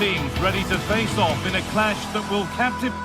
teams ready to face off in a clash that will captivate.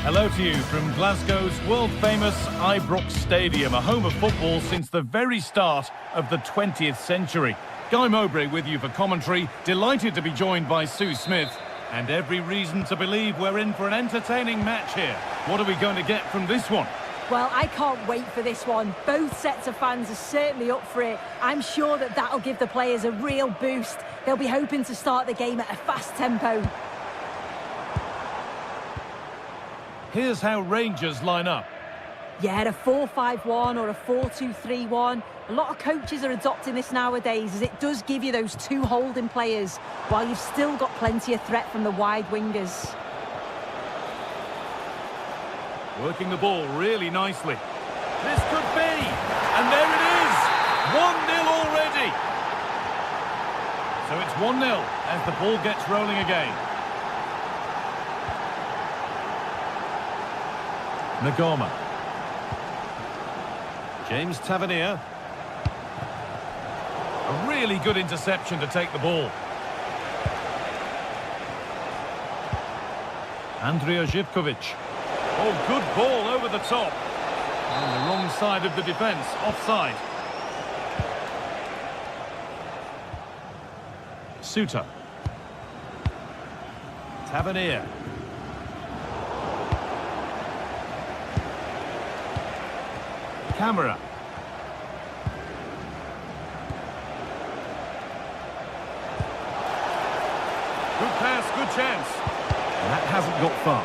Hello to you from Glasgow's world-famous Ibrox Stadium, a home of football since the very start of the 20th century. Guy Mowbray with you for commentary, delighted to be joined by Sue Smith, and every reason to believe we're in for an entertaining match here. What are we going to get from this one? Well, I can't wait for this one. Both sets of fans are certainly up for it. I'm sure that that'll give the players a real boost. They'll be hoping to start the game at a fast tempo. Here's how Rangers line up. Yeah, a 4-5-1 or a 4-2-3-1. A lot of coaches are adopting this nowadays, as it does give you those two holding players, while you've still got plenty of threat from the wide wingers. Working the ball really nicely. This could be, and there it is! 1-0 already! So it's 1-0 as the ball gets rolling again. Nagoma. James Tavernier. A really good interception to take the ball. Andrija Živković. Oh, good ball over the top. On the wrong side of the defence, offside. Suter. Tavernier. Camera. Good pass, good chance. And that hasn't got far.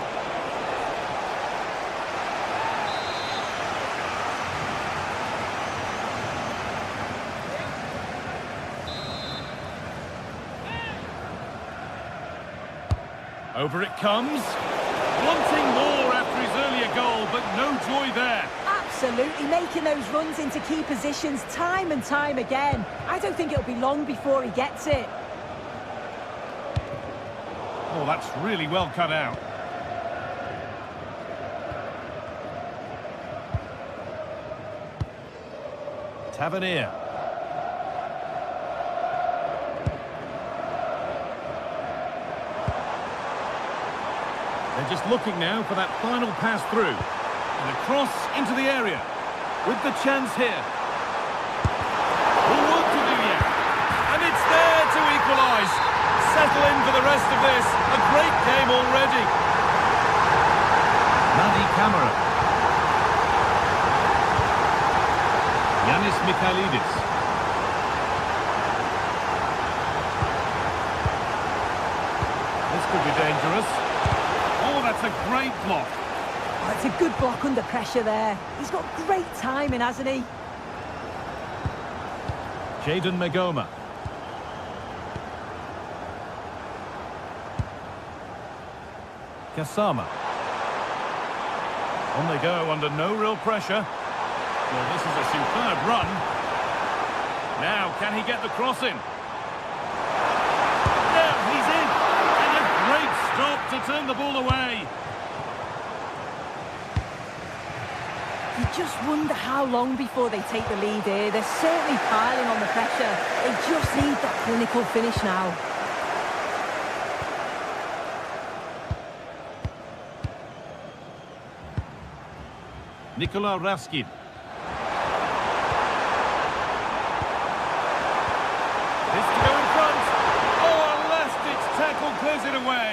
Over it comes. Wanting more after his earlier goal, but no joy there. Absolutely, making those runs into key positions time and time again. I don't think it'll be long before he gets it. Oh, that's really well cut out. Tavernier. They're just looking now for that final pass through. And a cross into the area. With the chance here. More work to do yet. And it's there to equalise. Settle in for the rest of this. A great game already. Nadi Camera. Yanis Mikhailidis. This could be dangerous. Oh, that's a great block. That's a good block under pressure there. He's got great timing, hasn't he? Jadon Nagoma. Kasama. On they go under no real pressure. Well, this is a superb run. Now, can he get the cross in? There, he's in. And a great stop to turn the ball away. You just wonder how long before they take the lead here. They're certainly piling on the pressure. They just need that clinical finish now. Nikola Raskin. This to go in front. Oh, a last-ditch tackle clears it away.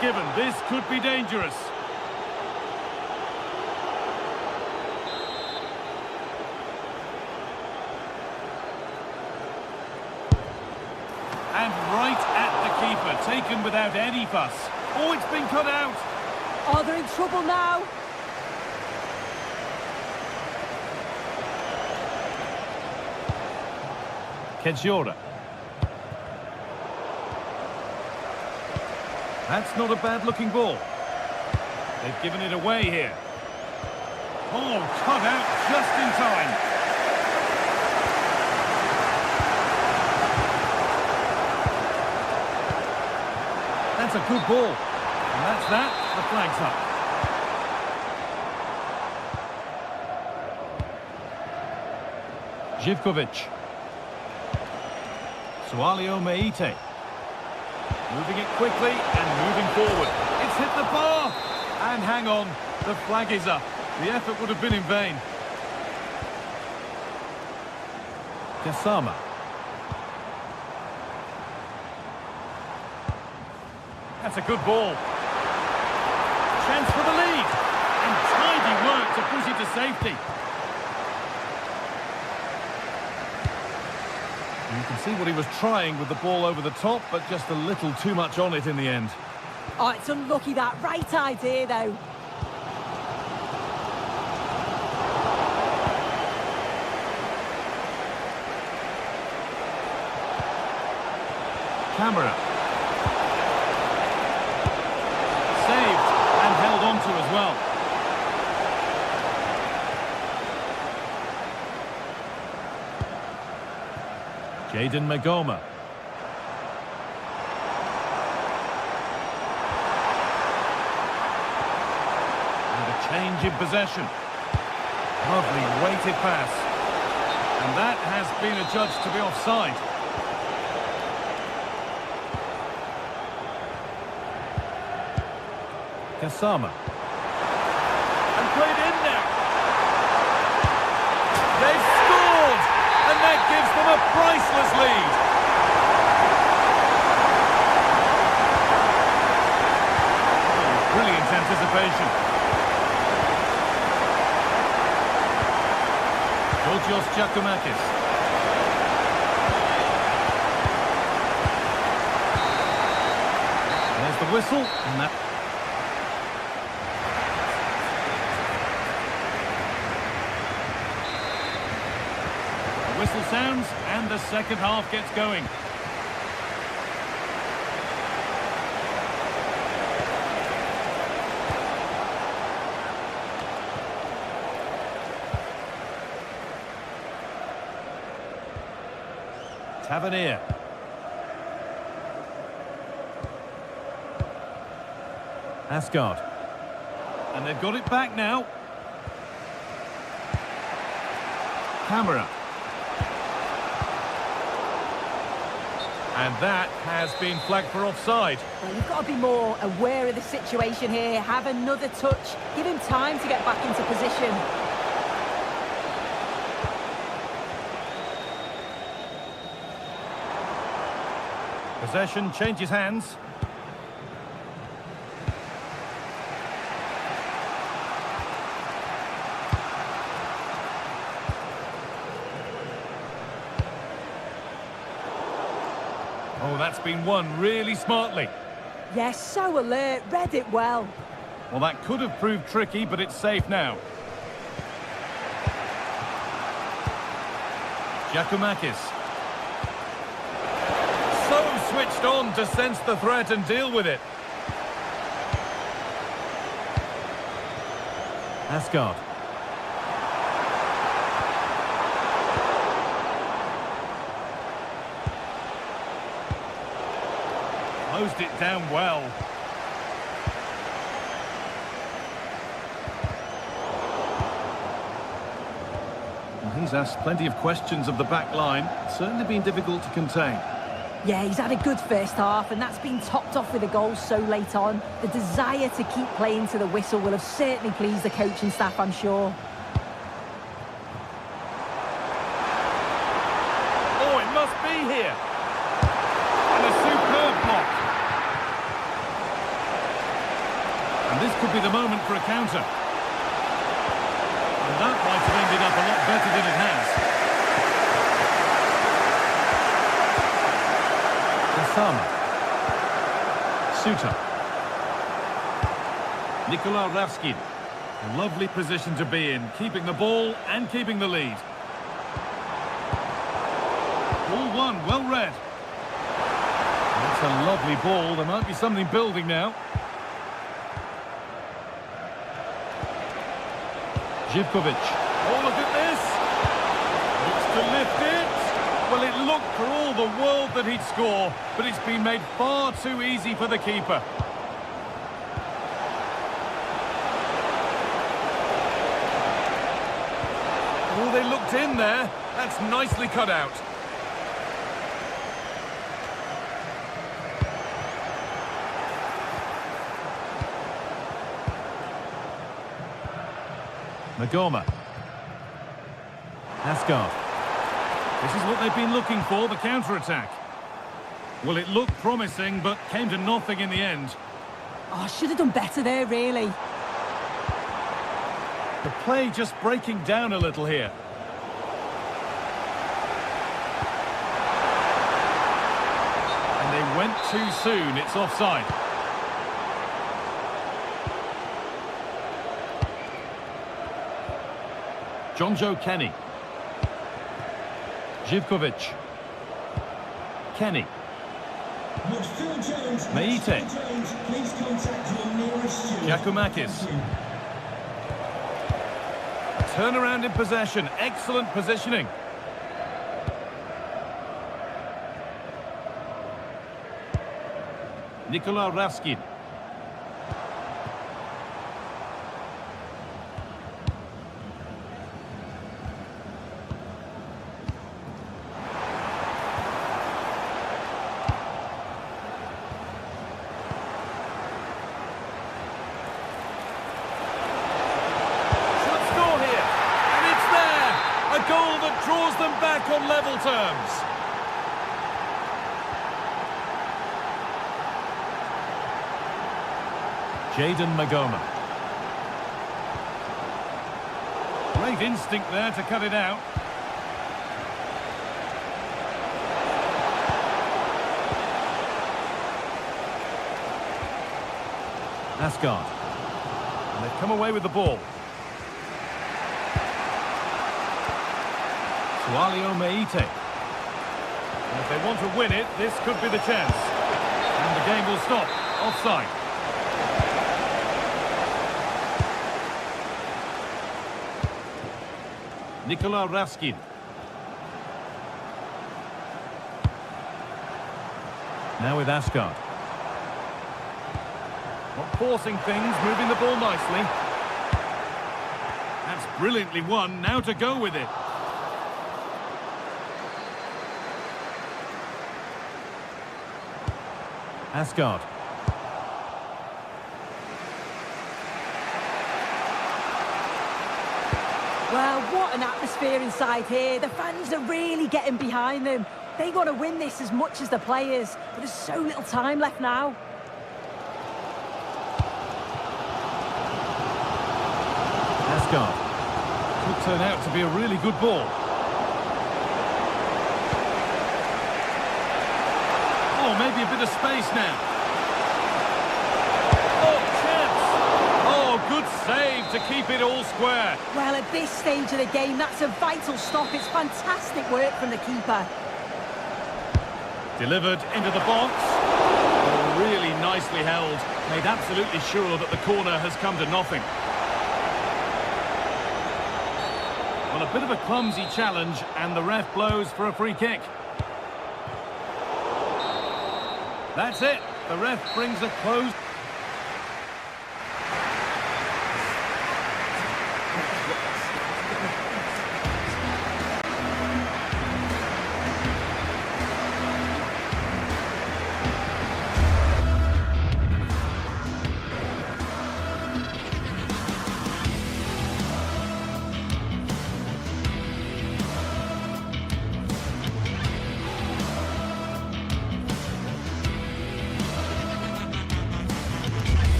given. This could be dangerous. And right at the keeper, taken without any fuss. Oh, it's been cut out. Oh, they're in trouble now. Kedjora. That's not a bad-looking ball. They've given it away here. Oh, cut out just in time. That's a good ball. And that's that. The flag's up. Živkovic. Sualio Meite. Moving it quickly and moving forward. It's hit the bar. And hang on, the flag is up. The effort would have been in vain. Kasama. That's a good ball. Chance for the lead. And tidy work to push it to safety. You can see what he was trying with the ball over the top, but just a little too much on it in the end. Oh, it's unlucky that. Right idea, though. Camera. Saved and held on to as well. Jayden Magoma. And a change in possession. Lovely weighted pass. And that has been adjudged to be offside. Kasama. And played in now. They've scored! And that gives them a priceless lead. Oh, brilliant anticipation. Georgios Giacomakis. There's the whistle, and that... Whistle sounds and the second half gets going. Tavernier. Asgard. And they've got it back now. Camera. And that has been flagged for offside. Well, you've got to be more aware of the situation here. Have another touch. Give him time to get back into position. Possession changes hands. Oh, that's been won really smartly. Yes, so alert. Read it well. Well, that could have proved tricky, but it's safe now. Giacomakis. So switched on to sense the threat and deal with it. Asgard. Closed it down well. Well, he's asked plenty of questions of the back line. It's certainly been difficult to contain. Yeah, he's had a good first half, and that's been topped off with a goal so late on. The desire to keep playing to the whistle will have certainly pleased the coaching staff, I'm sure. Oh, it must be here. And a superb block. for a counter. And that might have ended up a lot better than it has. Kasama. Suter. Nikola Ravskin. A lovely position to be in, keeping the ball and keeping the lead. Ball one, well read. That's a lovely ball. There might be something building now. Živkovic. Oh, look at this. Looks to lift it. Well, it looked for all the world that he'd score, but it's been made far too easy for the keeper. Oh, they looked in there. That's nicely cut out. Magoma. Asgard. This is what they've been looking for, the counter-attack. Well, it looked promising, but came to nothing in the end. Oh, should have done better there, really. The play just breaking down a little here. And they went too soon, it's offside. Jonjo Kenny. Živkovic. Kenny. Meite. Giacomakis. Turnaround in possession. Excellent positioning. Nikola Ravskin. Goal that draws them back on level terms. Jayden Magoma. Great instinct there to cut it out. Asgard. And they've come away with the ball. Sualio Meite. And if they want to win it, this could be the chance. And the game will stop. Offside. Nikola Ravskin. Now with Asgard. Not forcing things, moving the ball nicely. That's brilliantly won. Now to go with it. Asgard. Well, what an atmosphere inside here. The fans are really getting behind them. They want to win this as much as the players, but there's so little time left now. Asgard. Could turn out to be a really good ball. Oh, maybe a bit of space now. Oh, chance! Oh, good save to keep it all square. Well, at this stage of the game, that's a vital stop. It's fantastic work from the keeper. Delivered into the box. Oh, really nicely held. Made absolutely sure that the corner has come to nothing. Well, a bit of a clumsy challenge, and the ref blows for a free kick. That's it. The ref brings a close.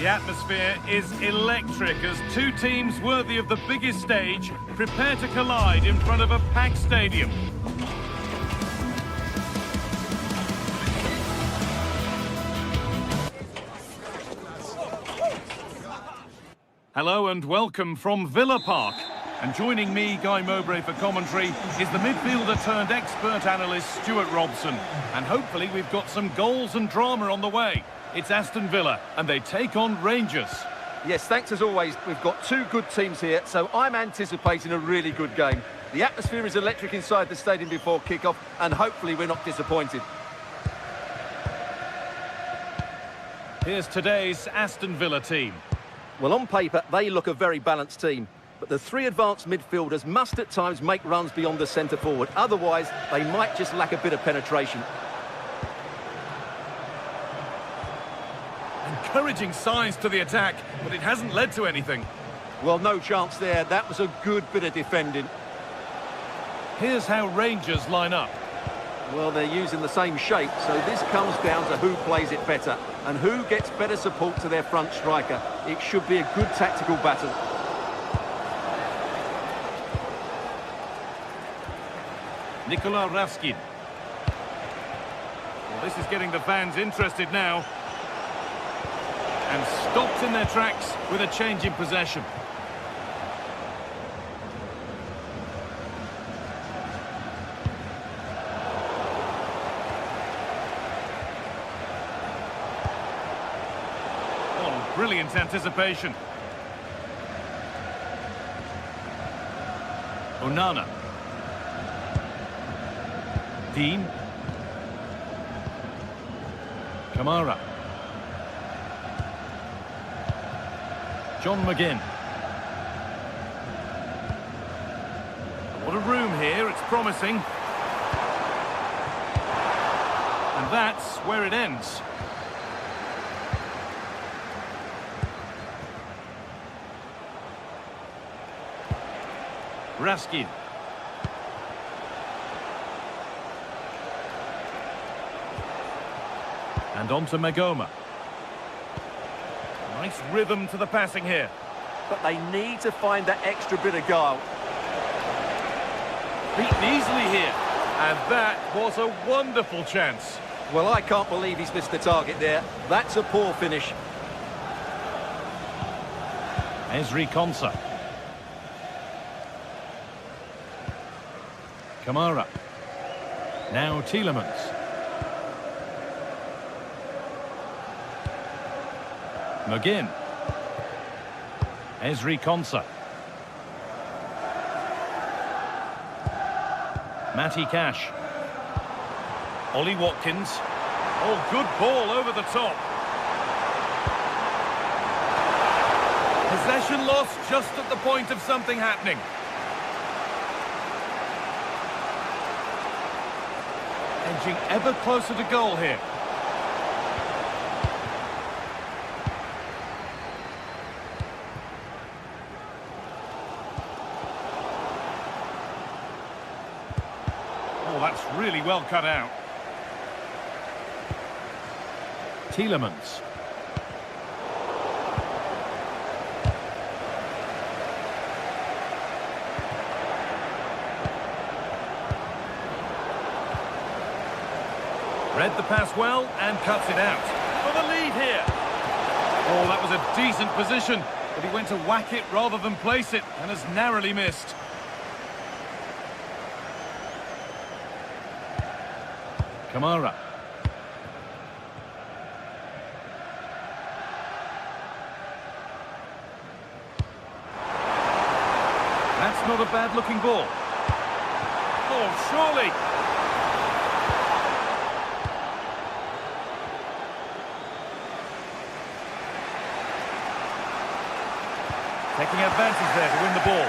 The atmosphere is electric as two teams worthy of the biggest stage prepare to collide in front of a packed stadium. Hello and welcome from Villa Park. And joining me, Guy Mowbray, for commentary is the midfielder-turned-expert analyst Stuart Robson. And hopefully we've got some goals and drama on the way. It's Aston Villa, and they take on Rangers. Yes, thanks as always. We've got two good teams here, so I'm anticipating a really good game. The atmosphere is electric inside the stadium before kick-off, and hopefully we're not disappointed. Here's today's Aston Villa team. Well, on paper, they look a very balanced team. But the three advanced midfielders must at times make runs beyond the centre-forward. Otherwise, they might just lack a bit of penetration. Encouraging signs to the attack, but it hasn't led to anything. Well, no chance there. That was a good bit of defending. Here's how Rangers line up. Well, they're using the same shape, so this comes down to who plays it better and who gets better support to their front striker. It should be a good tactical battle. Nikola Raskin. Well, this is getting the fans interested now. And stopped in their tracks with a change in possession. Oh, brilliant anticipation. Onana. Dean. Kamara. John McGinn. What a room here, it's promising. And that's where it ends. Raskin. And on to Magoma. Nice rhythm to the passing here. But they need to find that extra bit of guile. Beaten easily here. And that was a wonderful chance. Well, I can't believe he's missed the target there. That's a poor finish. Ezri Konsa. Kamara. Now Tielemans. McGinn. Ezri Konsa. Matty Cash. Ollie Watkins. Oh, good ball over the top. Possession lost just at the point of something happening. Edging ever closer to goal here. Oh, that's really well cut out. Tielemans. Read the pass well and cuts it out. For the lead here. Oh, that was a decent position, but he went to whack it rather than place it and has narrowly missed. Kamara. That's not a bad-looking ball. Oh, surely. Taking advantage there to win the ball.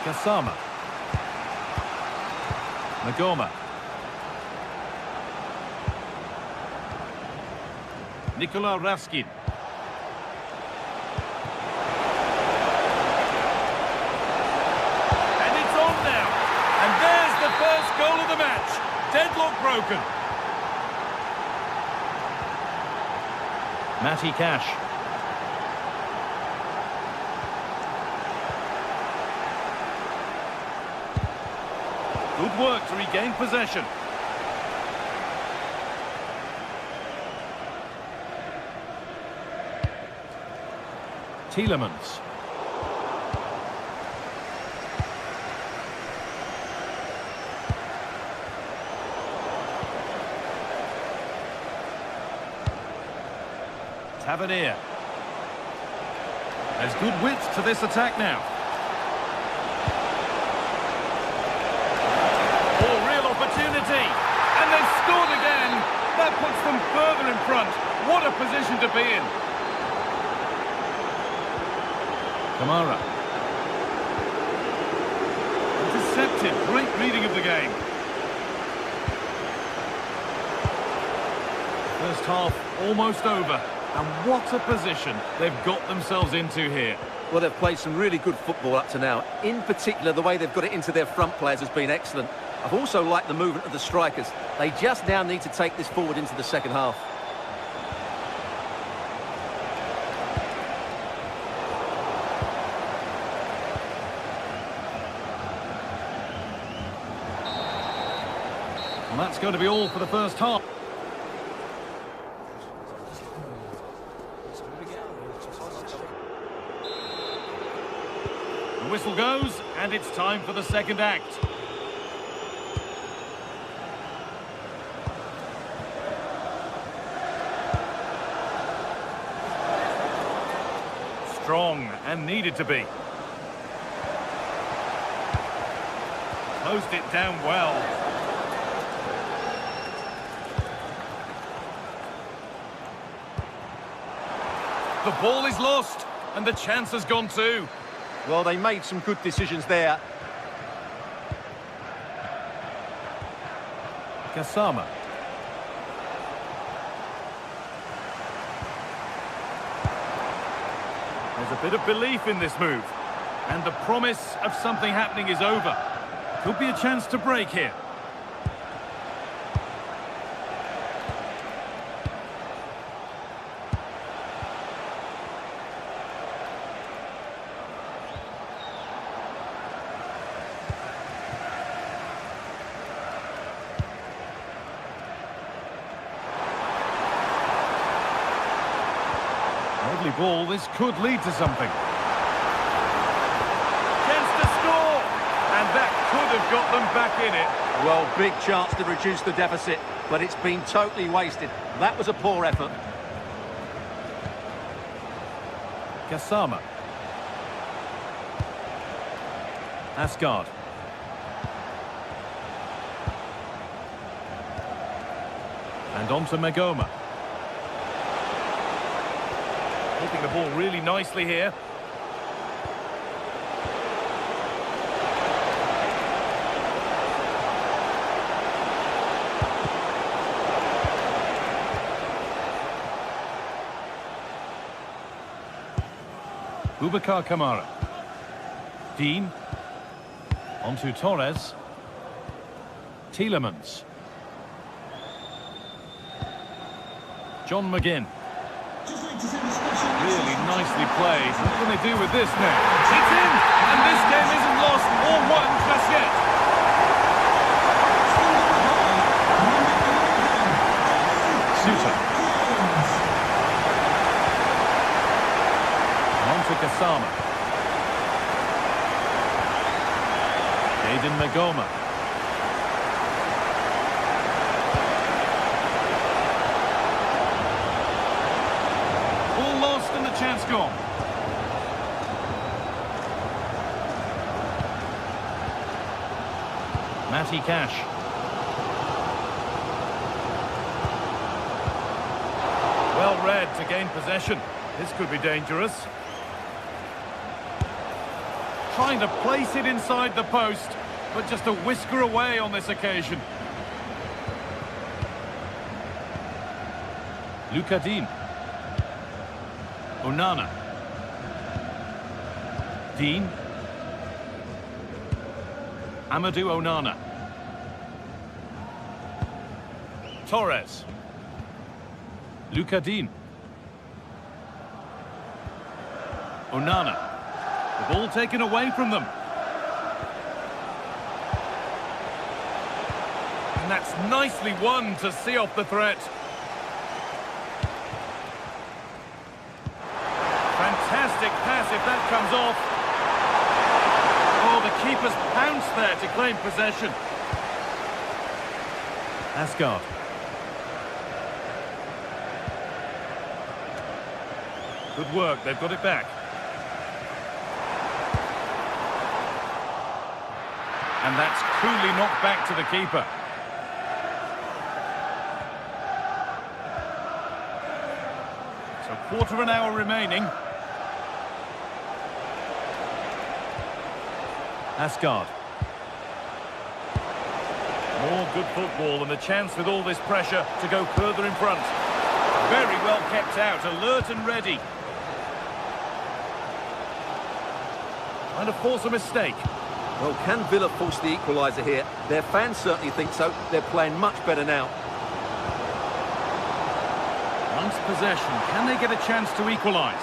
Gassama. Magoma. Nikola Raskin. And it's on first goal of the match. Deadlock broken. Matty Cash. Good work to regain possession. Tielemans. Tavernier. There's good width to this attack now. Oh, real opportunity. And they've scored again. That puts them further in front. What a position to be in. Kamara. Intercepted. Great reading of the game. First half almost over. And what a position they've got themselves into here. Well, they've played some really good football up to now. In particular, the way they've got it into their front players has been excellent. I've also liked the movement of the strikers. They just now need to take this forward into the second half. And that's going to be all for the first half. The whistle goes, and it's time for the second act. Strong and needed to be. Closed it down well. The ball is lost, and the chance has gone too. Well, they made some good decisions there. Gassama. There's a bit of belief in this move. And the promise of something happening is over. Could be a chance to break here. Lovely ball, this could lead to something. Chance to score! And that could have got them back in it. Well, big chance to reduce the deficit, but it's been totally wasted. That was a poor effort. Gassama. Asgard. And on to Magoma. Keeping the ball really nicely here. Boubacar Kamara. Dean. On to Torres. Tielemans. John McGinn. Really nicely played. What can they do with this now? It's in! And this game isn't lost or won just yet. Suter. On to Gassama. Aiden Magoma. All lost and the chance gone. Matty Cash. Well read to gain possession. This could be dangerous. Trying to place it inside the post, but just a whisker away on this occasion. Luca Dean. Onana. Dean. Amadou Onana. Torres. Lucadin. Onana. The ball taken away from them. And that's nicely won to see off the threat. Fantastic pass if that comes off. Oh, the keeper's pounced there to claim possession. Asgard. Good work, they've got it back. And that's coolly knocked back to the keeper. So quarter of an hour remaining. Asgard. More good football and a chance with all this pressure to go further in front. Very well kept out, alert and ready. Trying to force a mistake. Well, can Villa force the equaliser here? Their fans certainly think so. They're playing much better now. Once possession, can they get a chance to equalise?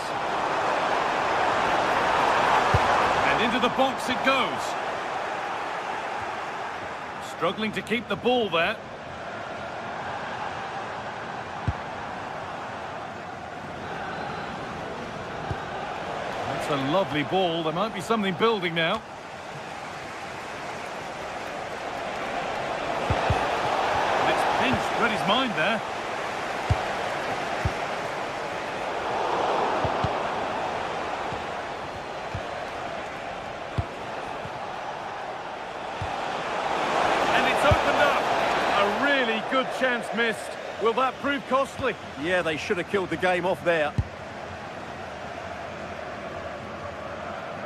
And into the box it goes. Struggling to keep the ball there. That's a lovely ball. There might be something building now. And it's pinched, read his mind there. Good chance missed. Will that prove costly? Yeah, they should have killed the game off there.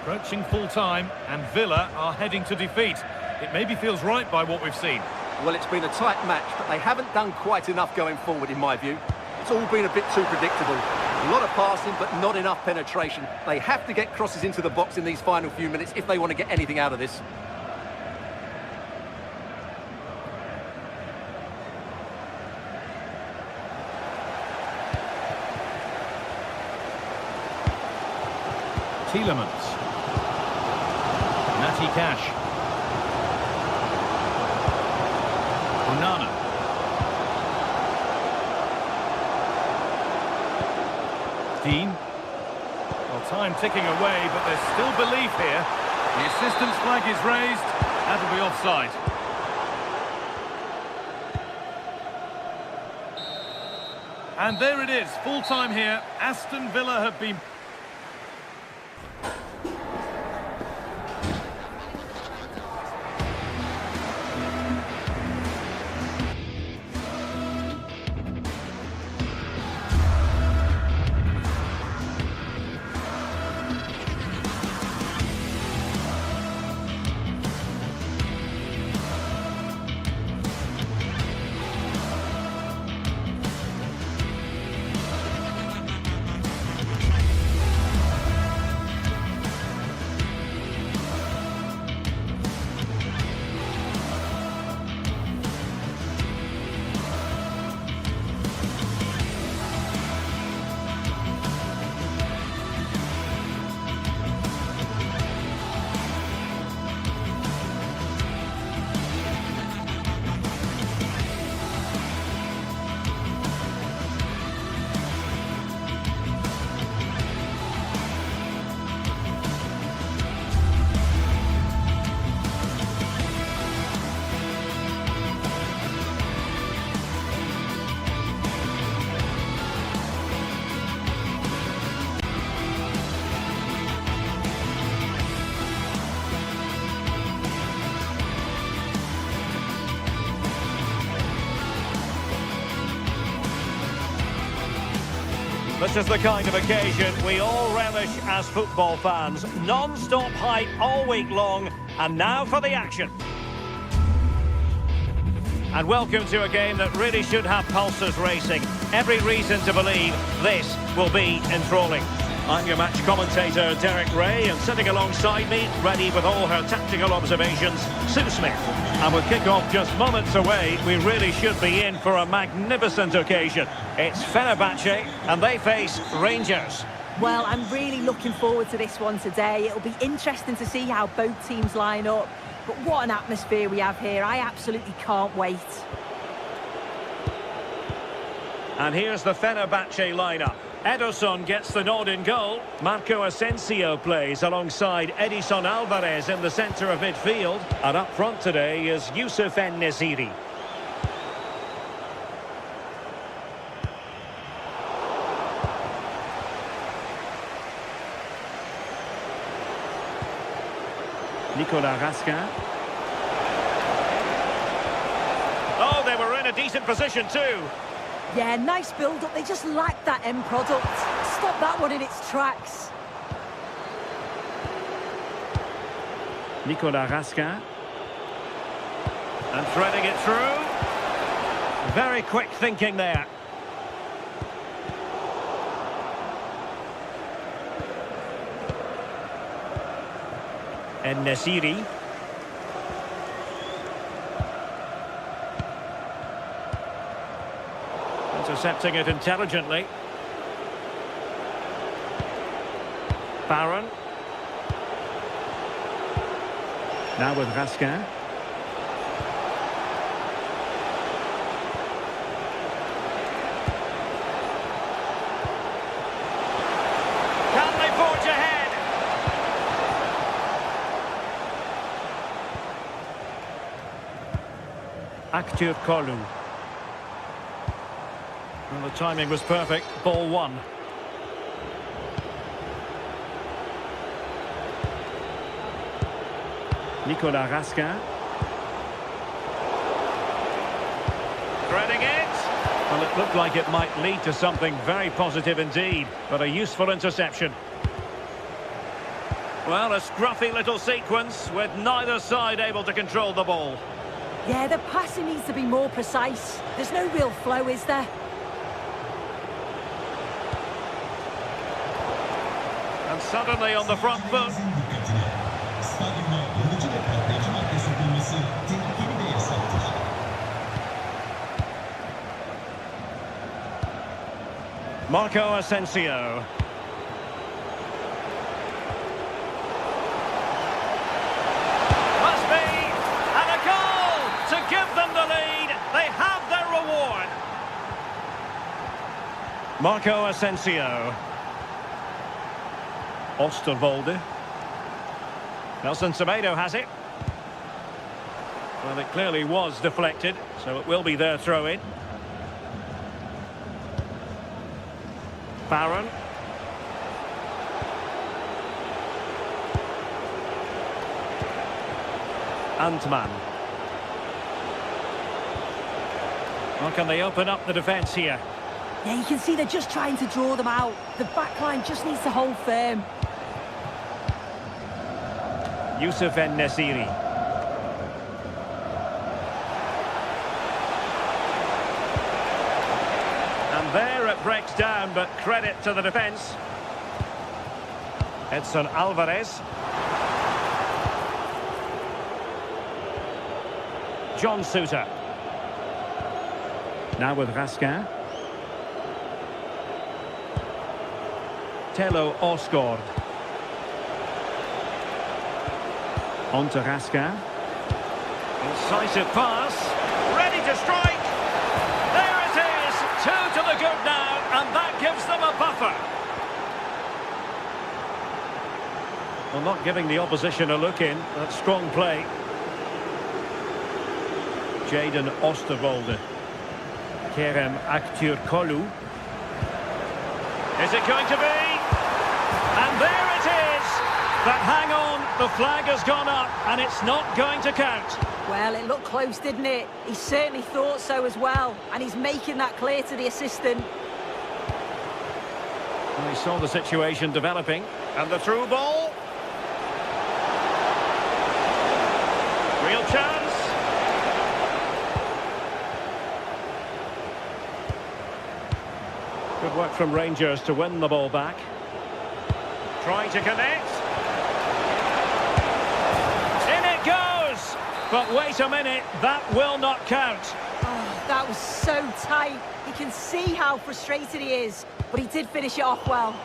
Approaching full time, and Villa are heading to defeat. It maybe feels right by what we've seen. Well, it's been a tight match, but they haven't done quite enough going forward, in my view. It's all been a bit too predictable. A lot of passing, but not enough penetration. They have to get crosses into the box in these final few minutes if they want to get anything out of this. Tielemans. Natty Cash. Onana. Dean. Well, time ticking away, but there's still belief here. The assistant's flag is raised. That'll be offside. And there it is, full time here. Aston Villa have been... This is the kind of occasion we all relish as football fans. Non-stop hype all week long, and now for the action. And welcome to a game that really should have pulses racing. Every reason to believe this will be enthralling. I'm your match commentator, Derek Ray, and sitting alongside me, ready with all her tactical observations, Sue Smith. And with kick-off just moments away, we really should be in for a magnificent occasion. It's Fenerbahce, and they face Rangers. Well, I'm really looking forward to this one today. It'll be interesting to see how both teams line up. But what an atmosphere we have here. I absolutely can't wait. And here's the Fenerbahce lineup. Ederson gets the nod in goal. Marco Asensio plays alongside Edison Alvarez in the centre of midfield. And up front today is Youssef En-Nesyri. Nicolas Raskin. Oh, they were in a decent position too. Yeah, nice build-up. They just lacked that end product. Stop that one in its tracks. Nicolas Raskin. And threading it through. Very quick thinking there. En-Nesyri. Intercepting it intelligently. Barron. Now with Raskin. Can they forge ahead? Aktür Kolu. Well, the timing was perfect. Ball one. Nicolas Raskin. Threading it. Well, it looked like it might lead to something very positive indeed, but a useful interception. Well, a scruffy little sequence with neither side able to control the ball. Yeah, the passing needs to be more precise. There's no real flow, is there? And suddenly on the front foot. Marco Asensio. Must be! And a goal to give them the lead. They have their reward. Marco Asensio. Osterwolde. Nelson Semedo has it. Well, it clearly was deflected, so it will be their throw-in. Barron. Antman. Well, can they open up the defence here? Yeah, you can see they're just trying to draw them out. The back line just needs to hold firm. Youssef En-Nesyri. And there it breaks down, but credit to the defence. Edson Alvarez. John Suter. Now with Raskin. Tello Osgård. On to Raskin. Incisive pass. Ready to strike. There it is. Two to the good now, and that gives them a buffer. Well, not giving the opposition a look in. That's strong play. Jadon Osterwolde. Kerem Aktürkoğlu. Is it going to be? And there it is. But hang on, the flag has gone up and it's not going to count. Well, it looked close, didn't it? He certainly thought so as well, and he's making that clear to the assistant. Well, he saw the situation developing, and the through ball. Real chance. Good work from Rangers to win the ball back. Trying to connect. In it goes! But wait a minute, that will not count. Oh, that was so tight. You can see how frustrated he is, but he did finish it off well.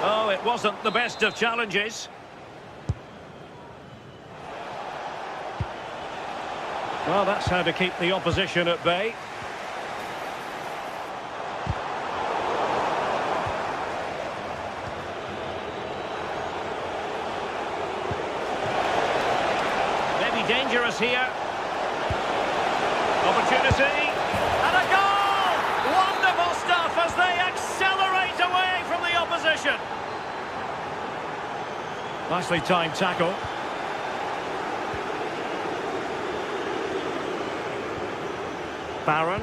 Oh, it wasn't the best of challenges. Well, that's how to keep the opposition at bay. Maybe dangerous here. Opportunity. And a goal! Wonderful stuff as they accelerate away from the opposition. Nicely timed tackle. Barron.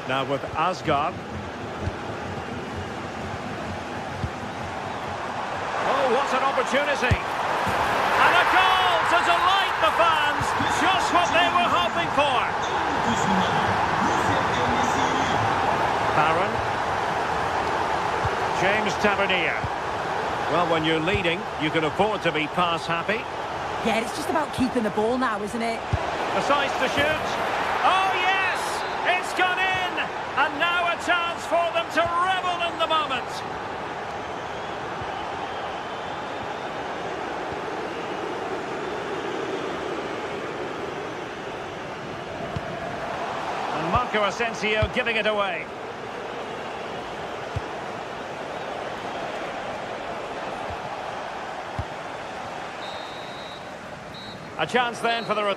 Now with Asgard. Oh, what an opportunity. And a goal to delight the fans. Just what they were hoping for. Barron. James Tavernier. Well, when you're leading, you can afford to be pass happy. Yeah, it's just about keeping the ball now, isn't it? Decides to shoot. Oh, yes! It's gone in! And now a chance for them to revel in the moment. And Marco Asensio giving it away. A chance then for the...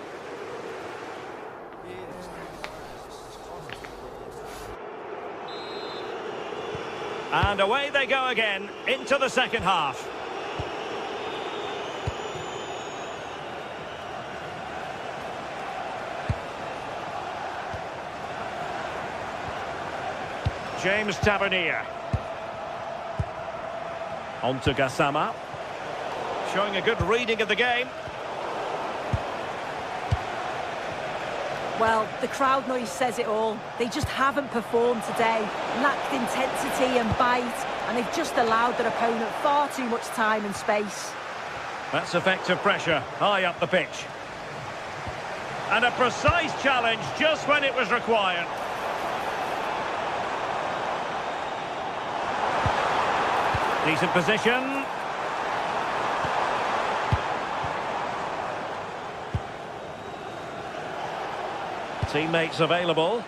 And away they go again, into the second half. James Tavernier. On to Gassama. Showing a good reading of the game. Well, the crowd noise says it all. They just haven't performed today. Lacked intensity and bite, and they've just allowed their opponent far too much time and space. That's effective pressure, high up the pitch. And a precise challenge just when it was required. Decent position. Teammates available.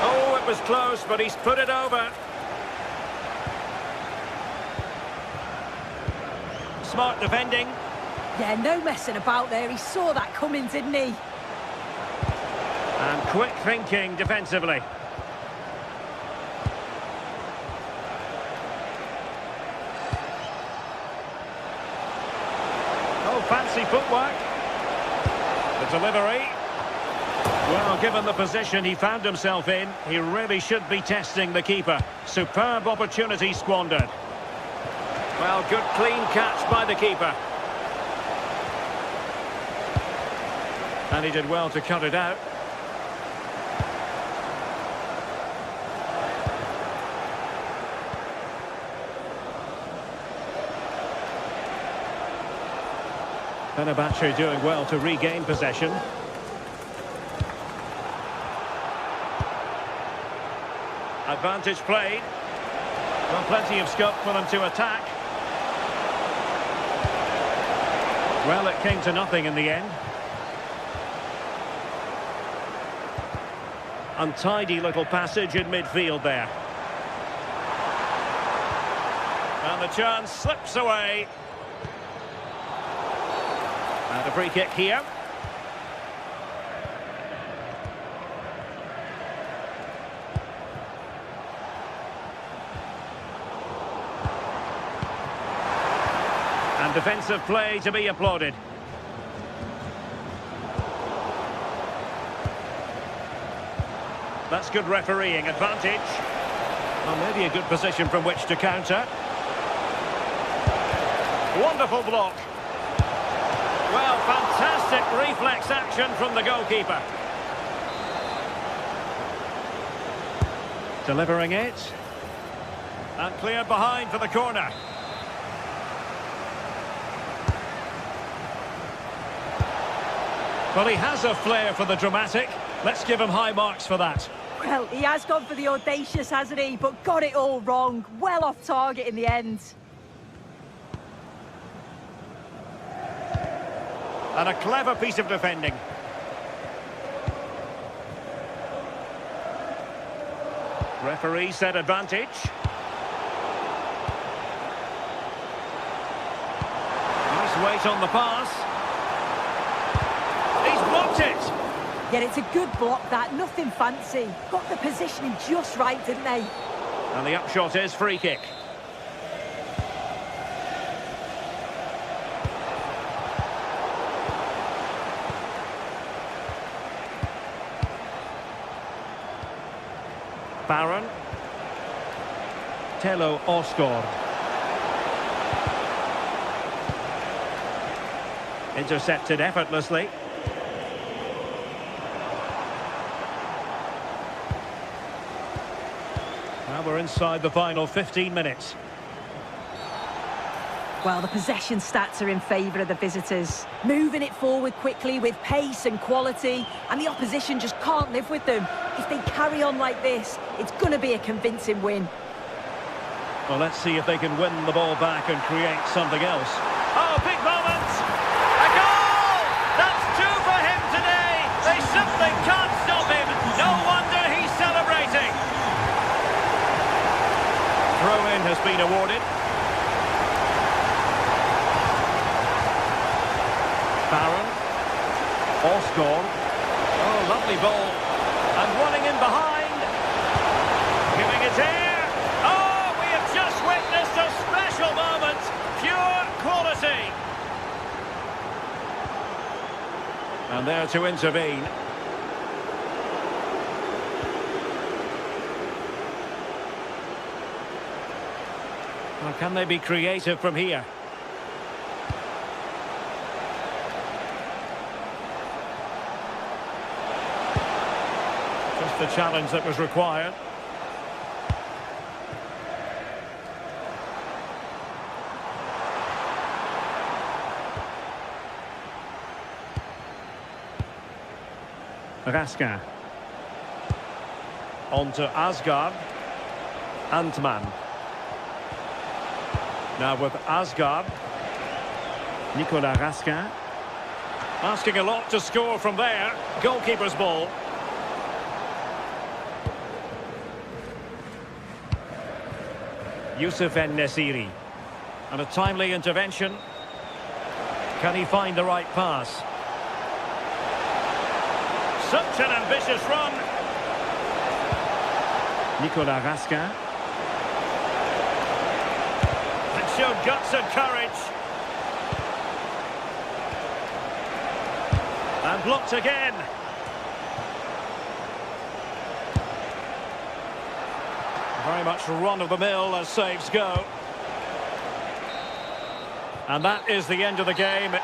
Oh, it was close, but he's put it over. Smart defending. Yeah, no messing about there. He saw that coming, didn't he? And quick thinking defensively. Fancy footwork. The delivery. Well, given the position he found himself in, he really should be testing the keeper. Superb opportunity squandered. Well, good clean catch by the keeper. And he did well to cut it out. Fenerbahce doing well to regain possession. Advantage played. Well, plenty of scope for them to attack. Well, it came to nothing in the end. Untidy little passage in midfield there. And the chance slips away. And a free kick here. And defensive play to be applauded. That's good refereeing advantage. Well, maybe a good position from which to counter. Wonderful block. Well, fantastic. Fantastic reflex action from the goalkeeper. Delivering it. And cleared behind for the corner. Well, he has a flair for the dramatic. Let's give him high marks for that. Well, he has gone for the audacious, hasn't he? But got it all wrong. Well off target in the end. And a clever piece of defending. Referee said advantage. Nice weight on the pass. He's blocked it. Yeah, it's a good block, that. Nothing fancy. Got the positioning just right, didn't they? And the upshot is free kick. Baron. Tello Osgård. Intercepted effortlessly. Now we're inside the final 15 minutes. Well, the possession stats are in favour of the visitors. Moving it forward quickly with pace and quality, and the opposition just can't live with them. If they carry on like this, it's going to be a convincing win. Well, let's see if they can win the ball back and create something else. Oh, big moment! A goal! That's two for him today! They simply can't stop him! No wonder he's celebrating! Throw-in has been awarded. Baron. Osgård. Oh, lovely ball. And running in behind. Giving it air. Oh, we have just witnessed a special moment. Pure quality. And there to intervene. Well, can they be creative from here? Just the challenge that was required. Raskin. On to Asgard. Antman. Now with Asgard. Nicolas Raskin. Asking a lot to score from there. Goalkeeper's ball. Youssef En-Nesyri. And a timely intervention. Can he find the right pass? Such an ambitious run. Nicolas Raskin. And showed guts and courage. And blocked again. Very much run-of-the-mill as saves go. And that is the end of the game.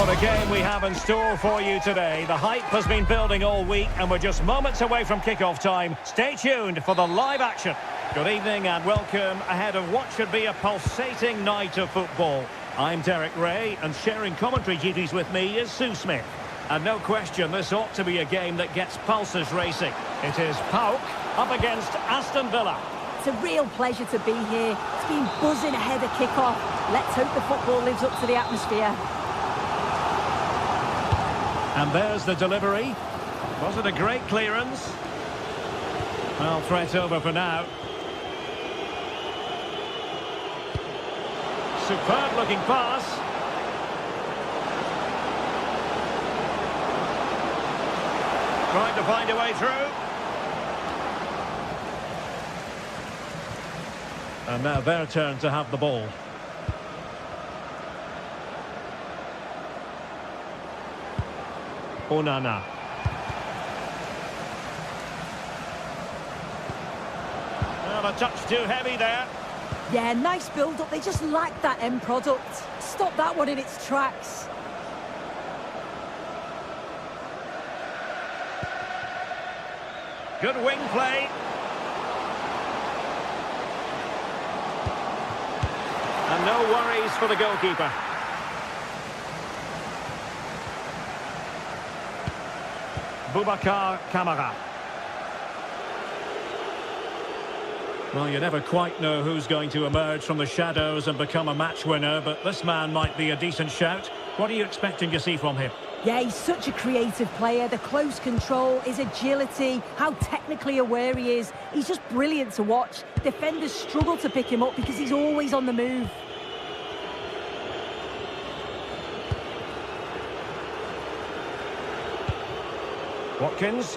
What a game we have in store for you today. The hype has been building all week and we're just moments away from kick-off time. Stay tuned for the live action. Good evening and welcome ahead of what should be a pulsating night of football. I'm Derek Ray and sharing commentary duties with me is Sue Smith. And no question, this ought to be a game that gets pulses racing. It is PAOK up against Aston Villa. It's a real pleasure to be here. It's been buzzing ahead of kick-off. Let's hope the football lives up to the atmosphere. And there's the delivery. Was it a great clearance? Well, threat over for now. Superb looking pass. Trying to find a way through. And now their turn to have the ball. Onana. Well, a touch too heavy there. Yeah, nice build-up. They just lack that end product. Stop that one in its tracks. Good wing play. And no worries for the goalkeeper. Boubacar Kamara. Well, you never quite know who's going to emerge from the shadows and become a match winner, but this man might be a decent shout. What are you expecting to see from him? Yeah, he's such a creative player. The close control, his agility, how technically aware he is. He's just brilliant to watch. Defenders struggle to pick him up because he's always on the move. Watkins.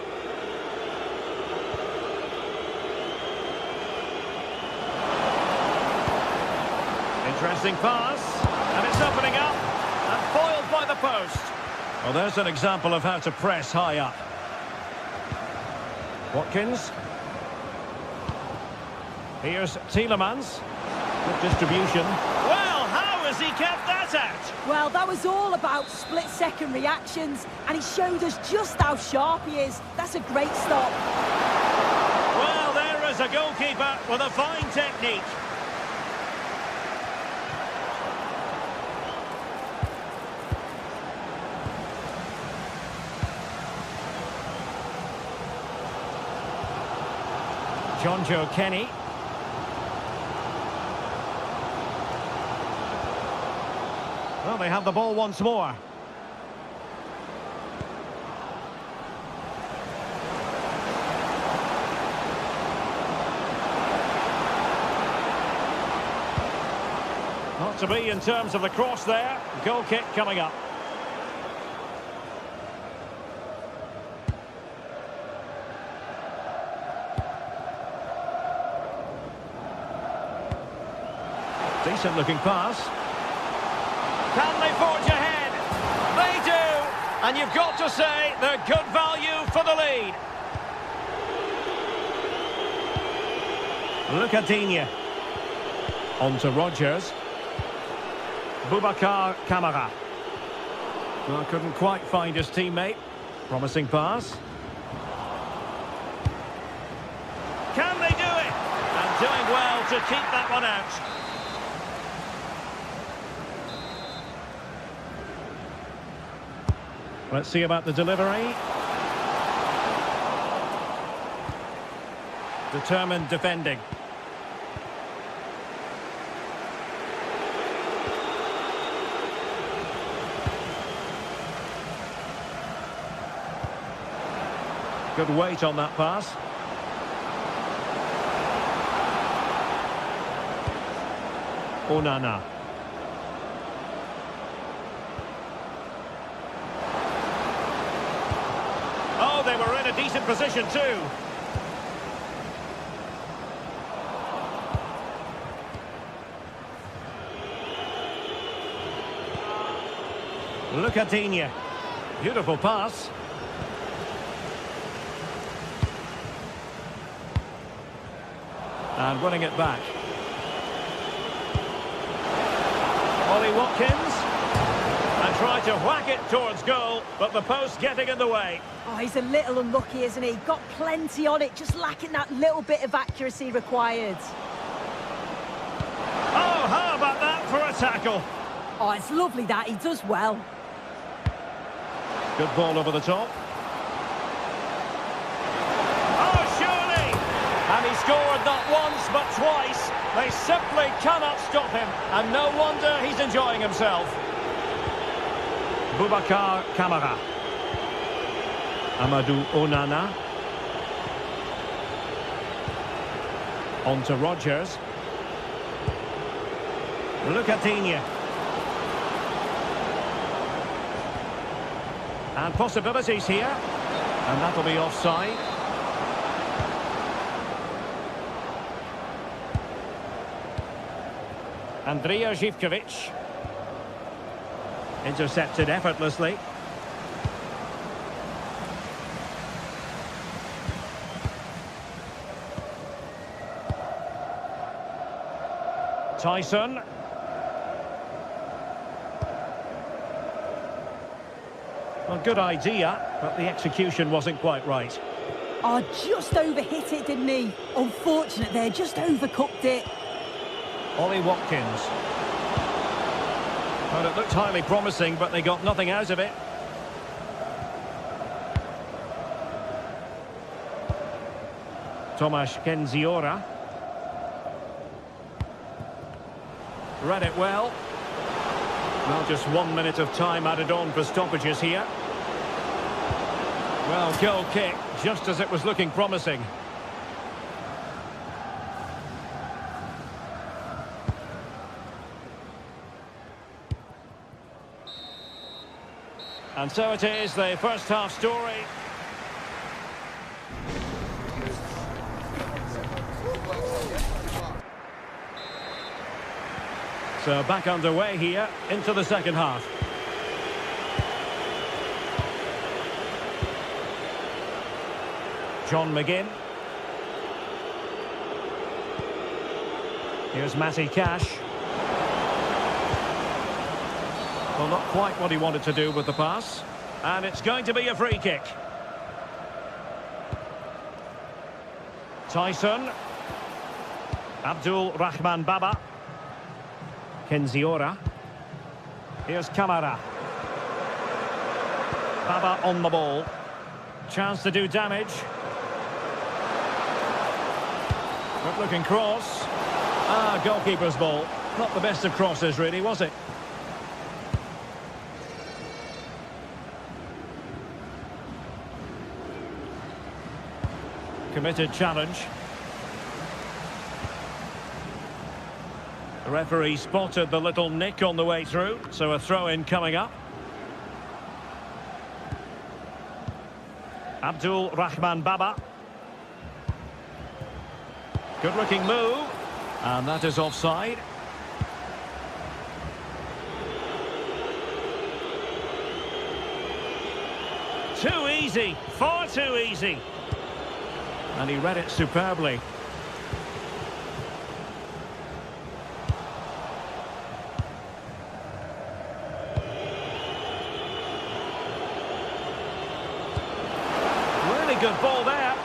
Interesting pass. And it's opening up. And foiled by the post. Well, there's an example of how to press high up. Watkins. Here's Tielemans. Good distribution. Well, how has he kept that out? Well, that was all about split-second reactions, and he showed us just how sharp he is. That's a great stop. Well, there is a goalkeeper with a fine technique. Joe Kenny. Well, they have the ball once more. Not to be in terms of the cross there. Goal kick coming up. Decent looking pass. Can they forge ahead? They do! And you've got to say they're good value for the lead. Look at Digne. On to Rodgers. Boubacar Kamara. Well, couldn't quite find his teammate. Promising pass. Can they do it? And doing well to keep that one out. Let's see about the delivery. Determined defending. Good weight on that pass. Onana. Oh, they were in a decent position too. Look at Digne. Beautiful pass. And winning it back. Ollie Watkins. And Tried to whack it towards goal, but the post getting in the way. Oh, he's a little unlucky, isn't he? Got plenty on it, just lacking that little bit of accuracy required. Oh, how about that for a tackle? Oh, it's lovely that. He does well. Good ball over the top. Oh, surely! And he scored not once, but twice. They simply cannot stop him. And no wonder he's enjoying himself. Boubacar Kamara. Amadou Onana. On to Rodgers. Look at Digne. And possibilities here. And that'll be offside. Andrija Zivkovic. Intercepted effortlessly. Tyson. Well, good idea, but the execution wasn't quite right. Oh, just overhit it, didn't he? Unfortunate there, just overcooked it. Ollie Watkins. Well, it looked highly promising, but they got nothing out of it. Tomasz Kenziora. Read it well. Well, just 1 minute of time added on for stoppages here. Well, goal kick, just as it was looking promising. And so it is, the first half story. So back underway here into the second half. John McGinn. Here's Matty Cash. Well, not quite what he wanted to do with the pass. And it's going to be a free kick. Tyson. Abdul Rahman Baba. Kenziora. Here's Kamara. Baba on the ball. Chance to do damage. Good looking cross. Goalkeeper's ball. Not the best of crosses really, was it? Committed challenge. The referee spotted the little nick on the way through, so a throw-in coming up. Abdul Rahman Baba. Good-looking move. And that is offside. Too easy. Far too easy. And he read it superbly. Really good ball there.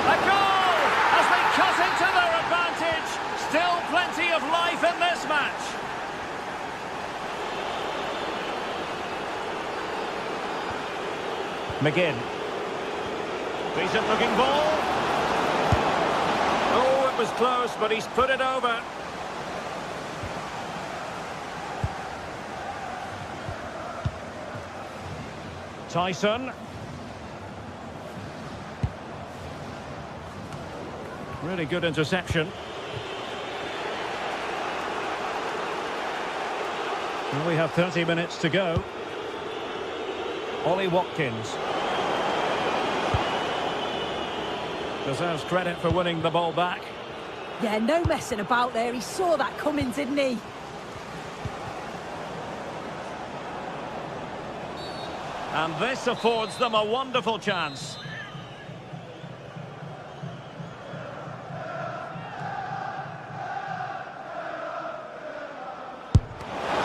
A goal as they cut into their advantage. Still plenty of life in this match. McGinn. Decent looking ball. Oh, it was close, but he's put it over. Tyson. Really good interception. Well, we have 30 minutes to go. Ollie Watkins. Deserves credit for winning the ball back. Yeah, no messing about there. He saw that coming, didn't he? And this affords them a wonderful chance.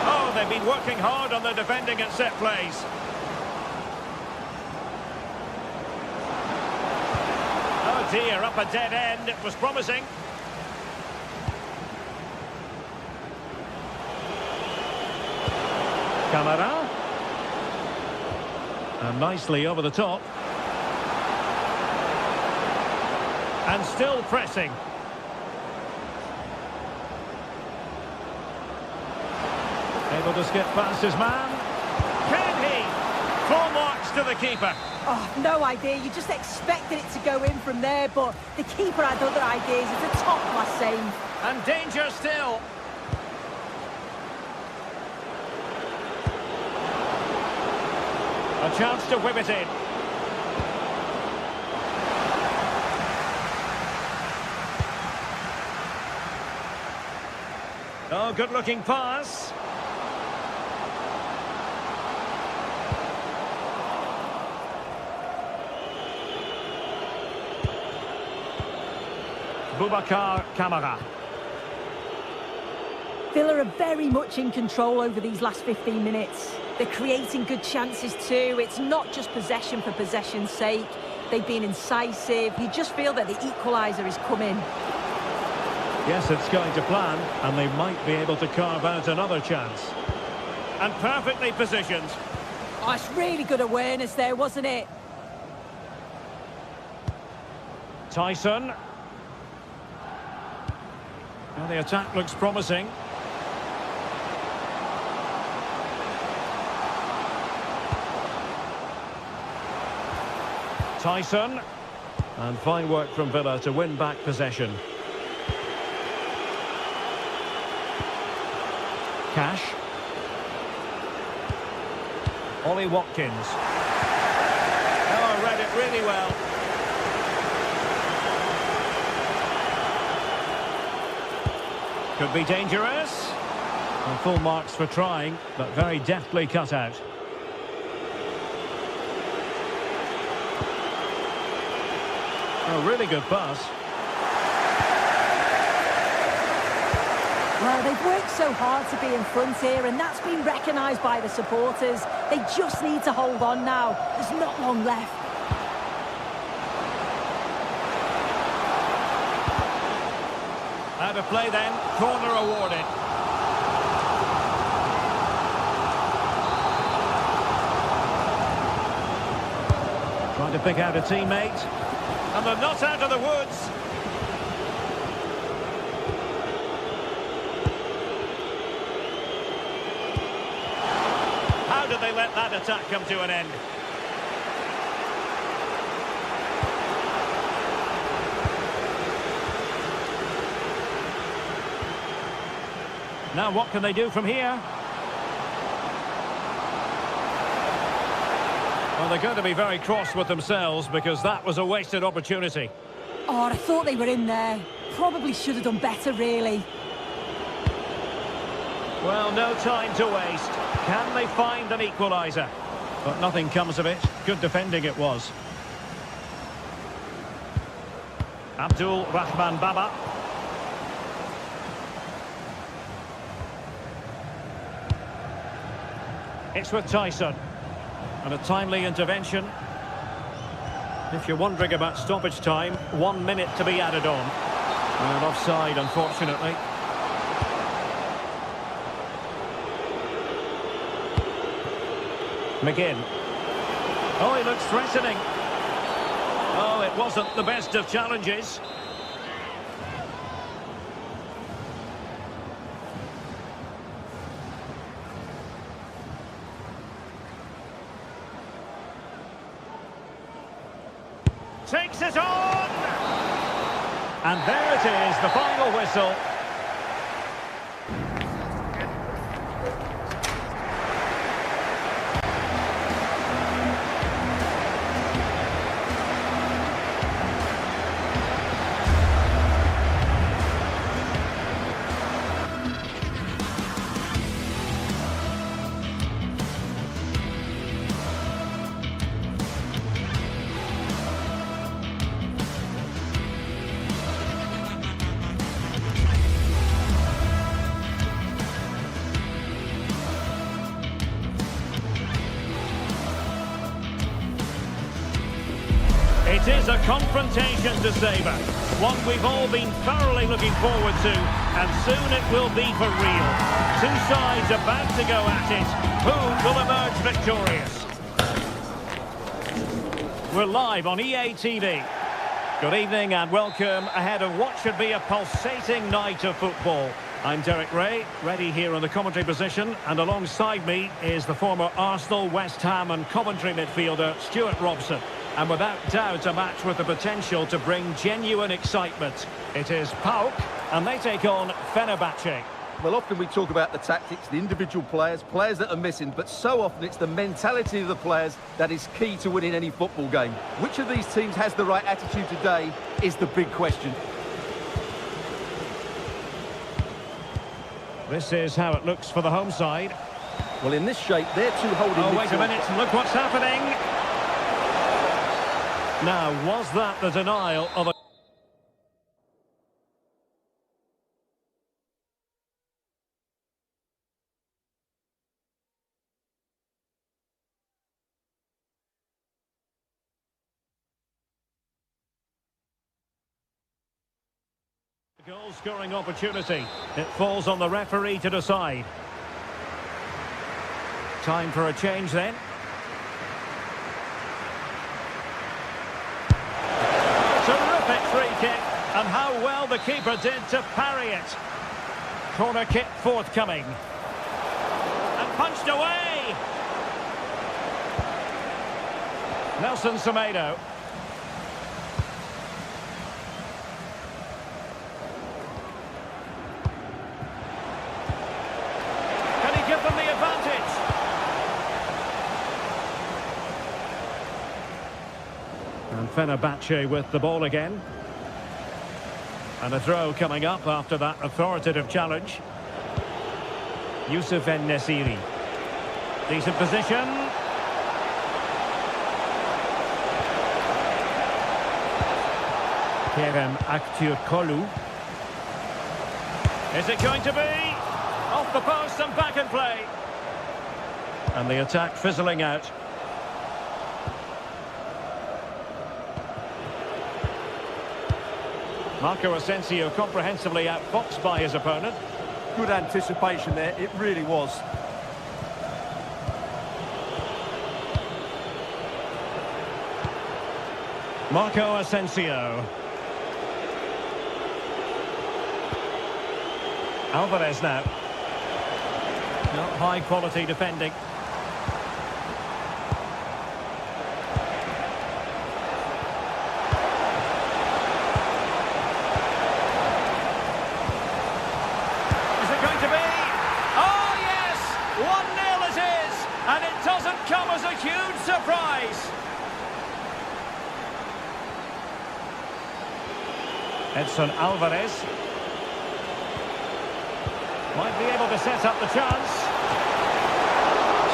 Oh, they They've been working hard on their defending at set plays. Oh dear, up a dead end. It was promising. Camara. And nicely over the top. And still pressing. Able to skip past his man. Can he? Full marks to the keeper. Oh, no idea. You just expected it to go in from there, but the keeper had other ideas. It's a top-class save. And danger still. A chance to whip it in. Oh, good-looking pass. Boubacar Kamara. Villa are very much in control over these last 15 minutes. They're creating good chances too. It's not just possession for possession's sake. They've been incisive. You just feel that the equaliser is coming. Yes, it's going to plan, and they might be able to carve out another chance. And perfectly positioned. Oh, it's really good awareness there, wasn't it? Tyson. Well, the attack looks promising. Tyson. And fine work from Villa to win back possession. Cash. Ollie Watkins. Oh, read it really well. Could be dangerous. And full marks for trying, but very deftly cut out. Oh, really good pass. Well, they've worked so hard to be in front here, and that's been recognised by the supporters. They just need to hold on now. There's not long left. Out of play then, corner awarded. Trying to pick out a teammate. And they're not out of the woods. How did they let that attack come to an end? Now what can they do from here? Well, they're going to be very cross with themselves because that was a wasted opportunity. Oh, I thought they were in there. Probably should have done better, really. Well, no time to waste. Can they find an equaliser? But nothing comes of it. Good defending it was. Abdul Rahman Baba. It's with Tyson. And a timely intervention. If you're wondering about stoppage time, 1 minute to be added on. And offside, unfortunately. McGinn. Oh, he looks threatening. Oh, it wasn't the best of challenges. Takes it on! And there it is, the final whistle. confrontation to savour. One we've all been thoroughly looking forward to, and soon it will be for real. Two sides about to go at it. Who will emerge victorious? We're live on EA TV. Good evening and welcome ahead of what should be a pulsating night of football. I'm Derek Ray, ready here on the commentary position, and alongside me is the former Arsenal, West Ham and Coventry midfielder Stuart Robson. And without doubt a match with the potential to bring genuine excitement. It is PAOK, and they take on Fenerbahce. Well, often we talk about the tactics, the individual players that are missing, but so often it's the mentality of the players that is key to winning any football game. Which of these teams has the right attitude today is the big question. This is how it looks for the home side. Well, in this shape, they're two holding... Oh, wait a minute, look what's happening. Now, was that the denial of a... Goal-scoring opportunity. It falls on the referee to decide. Time for a change then. Terrific free kick, and how well the keeper did to parry it. Corner kick forthcoming. And punched away! Nelson Semedo. Give them the advantage. And Fenerbahce with the ball again. And a throw coming up after that authoritative challenge. Youssef En-Nesyri. Decent position. Kerem Aktürkoğlu. Is it going to be? Off the post and back in play. And the attack fizzling out. Marco Asensio comprehensively outfoxed by his opponent. Good anticipation there, it really was. Marco Asensio. Alvarez now. Not high quality defending. Is it going to be? Oh yes! 1-0 it is! And it doesn't come as a huge surprise! Edson Alvarez. Might be able to set up the chance.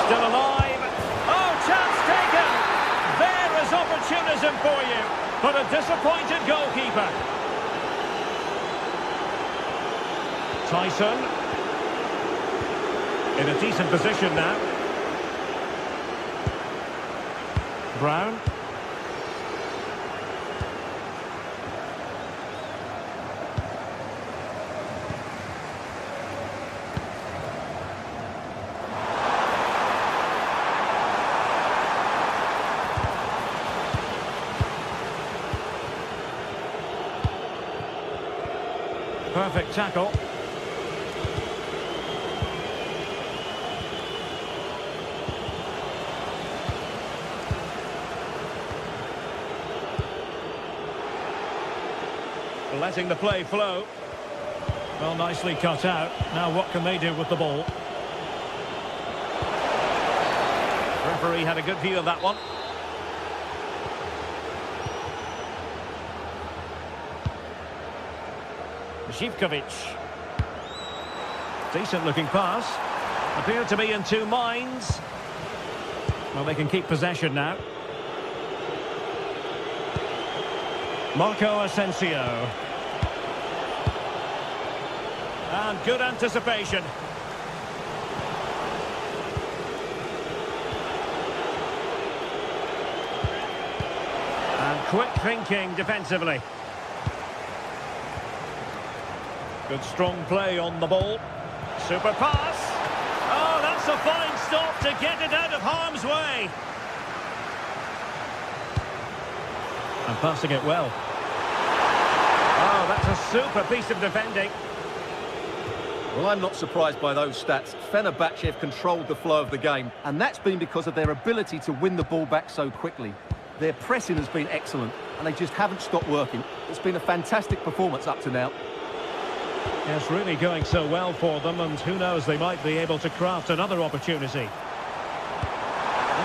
Still alive. Oh, chance taken. There is opportunism for you. But a disappointed goalkeeper. Tyson. In a decent position now. Brown. Perfect tackle. Letting the play flow. Well, nicely cut out. Now what can they do with the ball? Referee had a good view of that one. Zivkovic. Decent looking pass. Appeared to be in two minds. Well, they can keep possession now. Marco Asensio. And good anticipation. And Quick thinking defensively. Good strong play on the ball. Super pass. Oh, that's a fine stop to get it out of harm's way. And passing it well. Oh, that's a super piece of defending. Well, I'm not surprised by those stats. Fenerbahce have controlled the flow of the game, and that's been because of their ability to win the ball back so quickly. Their pressing has been excellent, and they just haven't stopped working. It's been a fantastic performance up to now. Yes, really going so well for them, and who knows, they might be able to craft another opportunity. In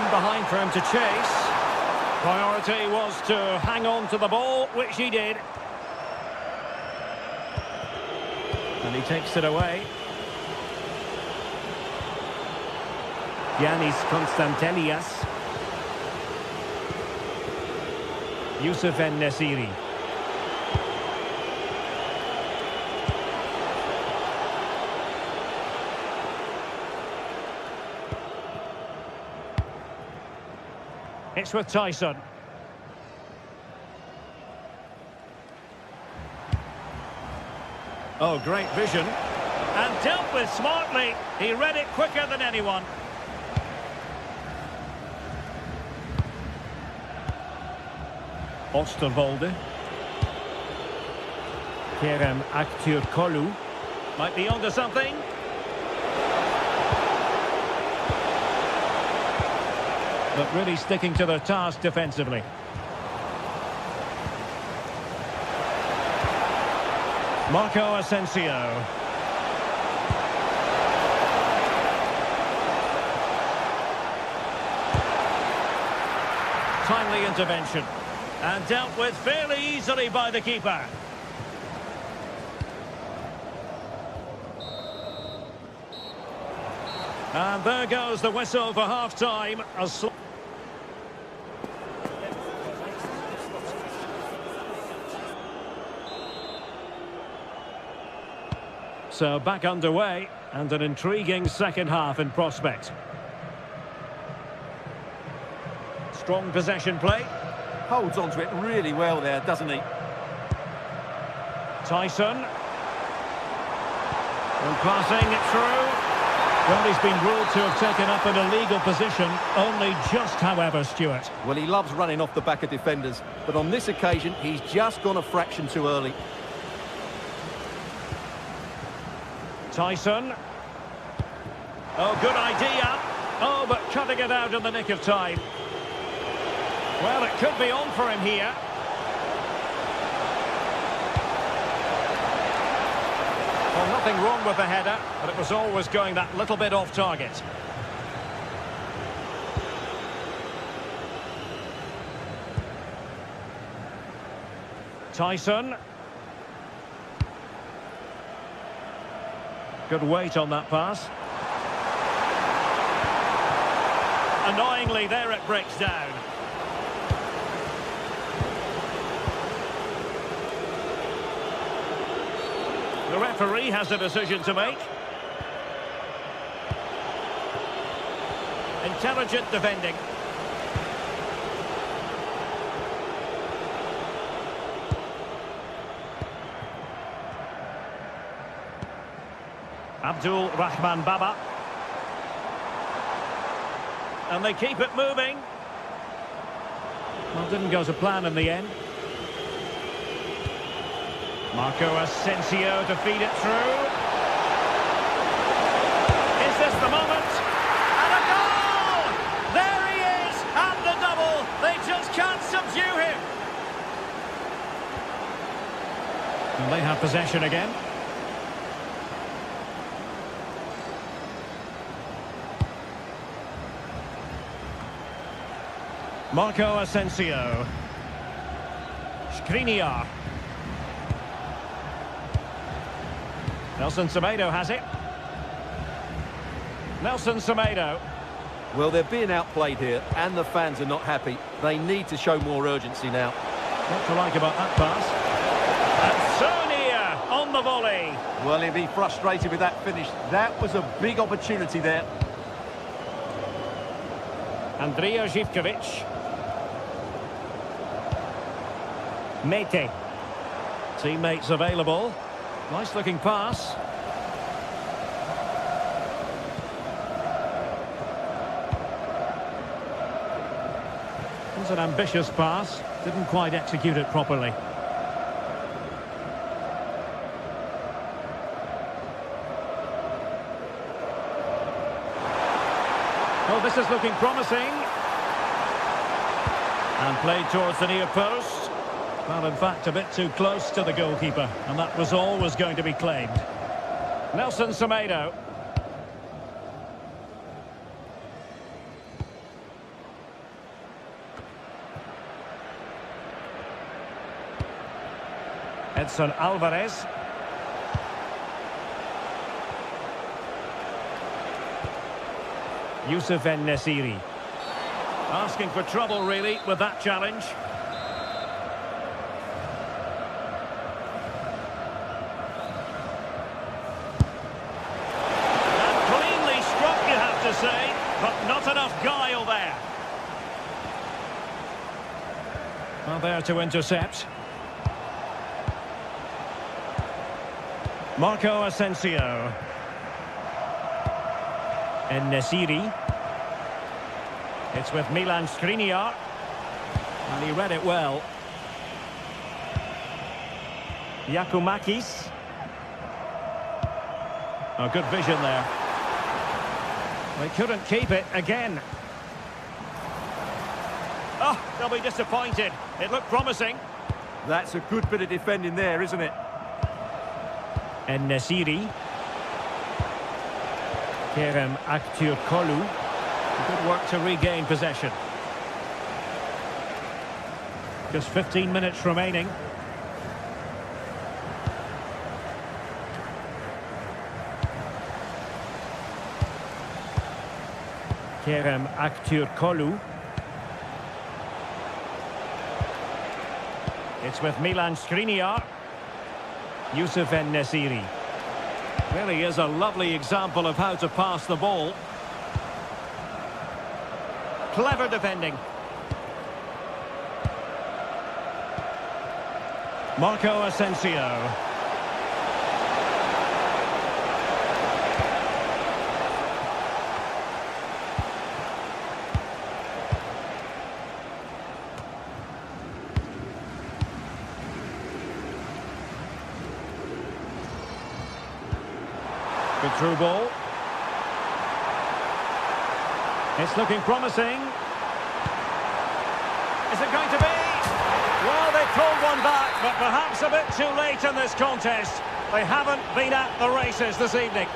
behind for him to chase. Priority was to hang on to the ball, which he did. And he takes it away. Yanis Konstantelias. Yusuf En-Nesyri. It's with Tyson. Oh, great vision. And dealt with smartly. He read it quicker than anyone. Osterwolde. Kerem Aktürkoğlu. Might be onto something. But really sticking to their task defensively. Marco Asensio. Timely intervention. And dealt with fairly easily by the keeper. And there goes the whistle for half-time. So back underway, and an intriguing second half in prospect. Strong possession play. Holds on to it really well there, doesn't he? Tyson. And passing it through. Well, he's been ruled to have taken up an illegal position, only just, however, Stuart. Well, he loves running off the back of defenders, but on this occasion, he's just gone a fraction too early. Tyson. Oh, good idea. Oh, but cutting it out in the nick of time. Well, it could be on for him here. Well, nothing wrong with the header, but it was always going that little bit off target. Tyson. Good weight on that pass. Annoyingly, there it breaks down. The referee has a decision to make. Intelligent defending. Abdul Rahman Baba. And they keep it moving. Well, didn't go to plan in the end. Marco Asensio to feed it through. Is this the moment? And a goal! There he is! And the double! They just can't subdue him! And they have possession again. Marco Asensio. Skriniar. Nelson Semedo has it. Nelson Semedo. Well, they're being outplayed here, and the fans are not happy. They need to show more urgency now. What to like about that pass? And so near on the volley. Well, he'll be frustrated with that finish. That was a big opportunity there. Andrija Živković. Mete. Teammates available. Nice looking pass. It was an ambitious pass. Didn't quite execute it properly. Oh, this is looking promising. And played towards the near post. Well, in fact, a bit too close to the goalkeeper. And that was always going to be claimed. Nelson Semedo. Edson Alvarez. Youssef En-Nesyri. Asking for trouble, really, with that challenge. And cleanly struck, you have to say, but not enough guile there. Well, there to intercept. Marco Asensio. En-Nesyri. It's with Milan Skriniar. And he read it well. Giacomakis. Oh, good vision there. They couldn't keep it again. Oh, they'll be disappointed. It looked promising. That's a good bit of defending there, isn't it? En-Nesyri. Kerem Aktürkoğlu. Good work to regain possession. Just 15 minutes remaining. Kerem Aktürkoğlu. It's with Milan Skriniar. Youssef En-Nesyri. Really is a lovely example of how to pass the ball. Clever defending. Marco Asensio. Good through ball. It's looking promising. Is it going to be? Well, they pulled one back, but perhaps a bit too late in this contest. They haven't been at the races this evening.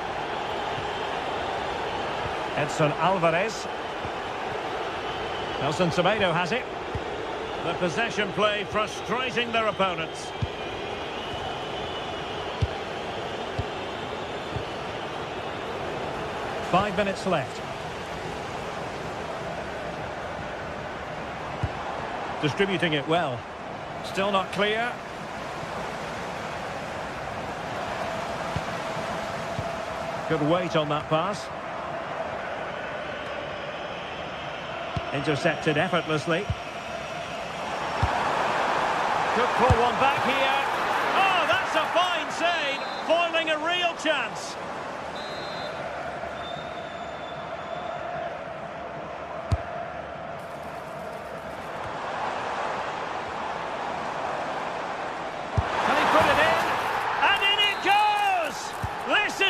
Edson Alvarez. Nelson Semedo has it. The possession play frustrating their opponents. Five minutes left. Distributing it well. Still not clear. Good weight on that pass. Intercepted effortlessly. Could pull one back here. Oh, that's a fine save, foiling a real chance.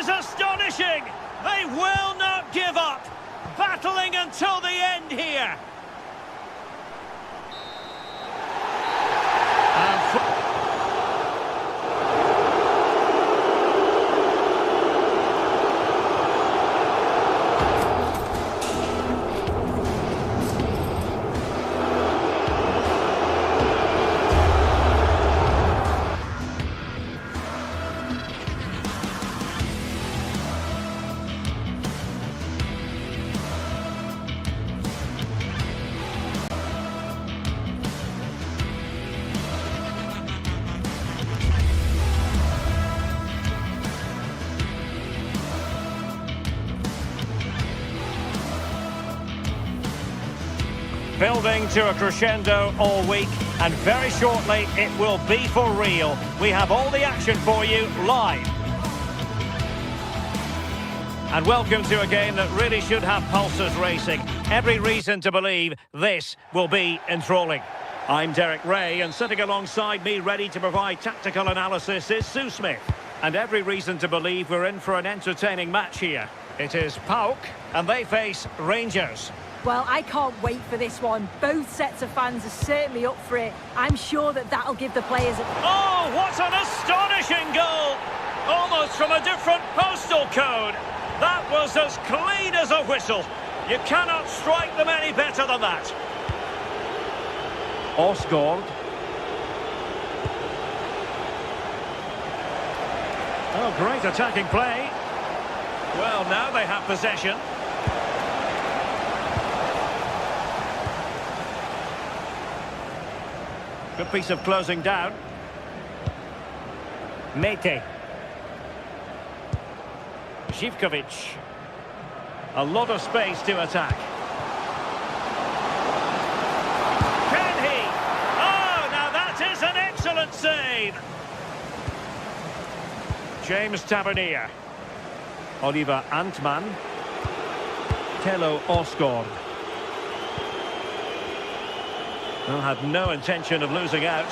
Astonishing! They will not give up! Battling until the end here! building to a crescendo all week, and very shortly it will be for real. We have all the action for you live. And welcome to a game that really should have pulses racing. Every reason to believe this will be enthralling. I'm Derek Ray, and sitting alongside me ready to provide tactical analysis is Sue Smith. And every reason to believe we're in for an entertaining match here. It is PAOK, and they face Rangers. Well, I can't wait for this one. Both sets of fans are certainly up for it. I'm sure that that'll give the players... Oh, what an astonishing goal! Almost from a different postal code. That was as clean as a whistle. You cannot strike them any better than that. Osgaard. Oh, great attacking play. Well, now they have possession. Good piece of closing down. Mete. Zivkovic. A lot of space to attack. Can he? Oh, now that is an excellent save. James Tavernier. Oliver Antman. Tello Osgaard. Well, had no intention of losing out.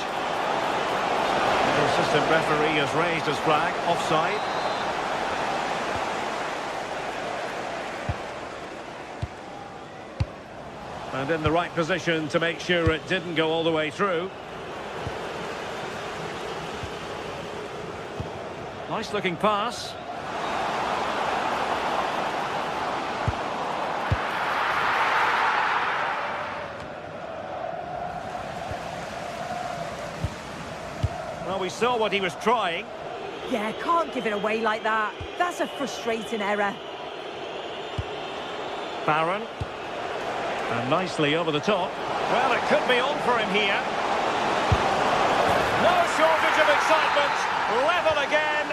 The assistant referee has raised his flag. Offside. And in the right position to make sure it didn't go all the way through. Nice looking pass. Well, we saw what he was trying. Yeah, can't give it away like that. That's a frustrating error. Barron. And nicely over the top. Well, it could be on for him here. No shortage of excitement. Level again.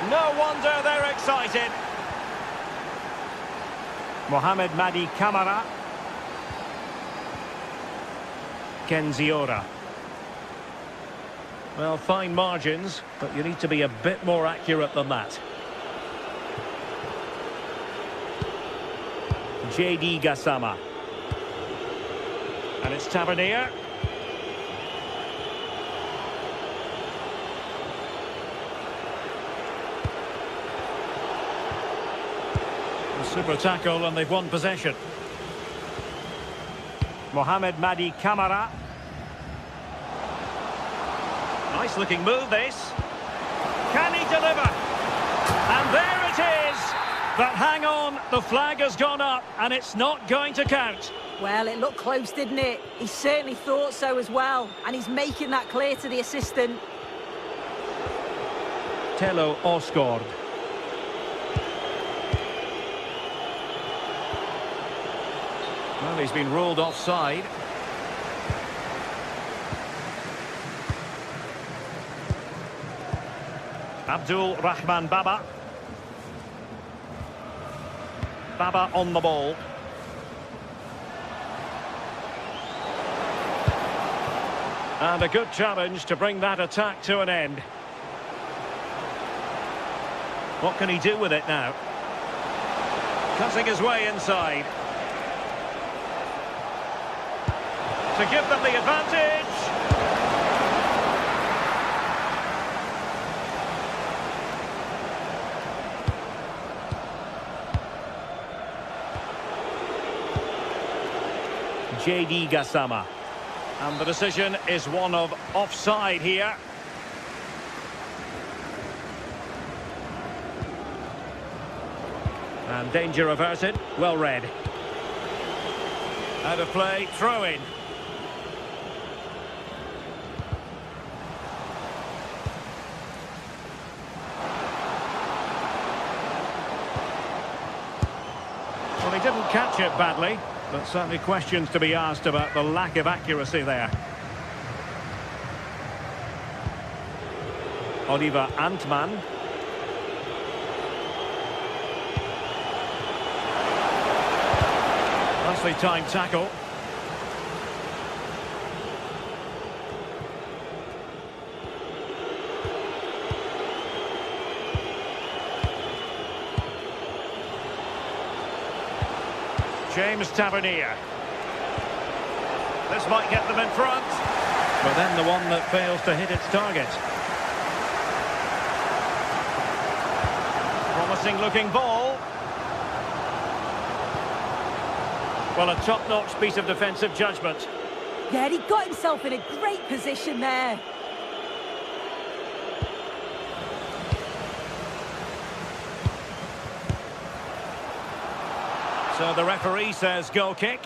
No wonder they're excited. Mohamed Madi Kamara. Kenziora. Well, fine margins, but you need to be a bit more accurate than that. JD Gassama. And it's Tavernier. A super tackle, and they've won possession. Mohamed Madi Kamara. Nice looking move, this. Can he deliver? And there it is. But hang on, the flag has gone up, and it's not going to count. Well, it looked close, didn't it? He certainly thought so as well, and he's making that clear to the assistant. Tello Osgaard. Well, he's been ruled offside. Abdul Rahman Baba. Baba on the ball. And a good challenge to bring that attack to an end. What can he do with it now? Cutting his way inside. To give them the advantage. JD Gassama. And the decision is one of offside here. And danger averted. Well read. Out of play, throw in. Well, he didn't catch it badly. But certainly questions to be asked about the lack of accuracy there. Oliver Antman. Nicely timed tackle. James Tavernier. This might get them in front. But then the one that fails to hit its target. Promising looking ball. Well, a top-notch piece of defensive judgment. Yeah, he got himself in a great position there. So the referee says goal kick.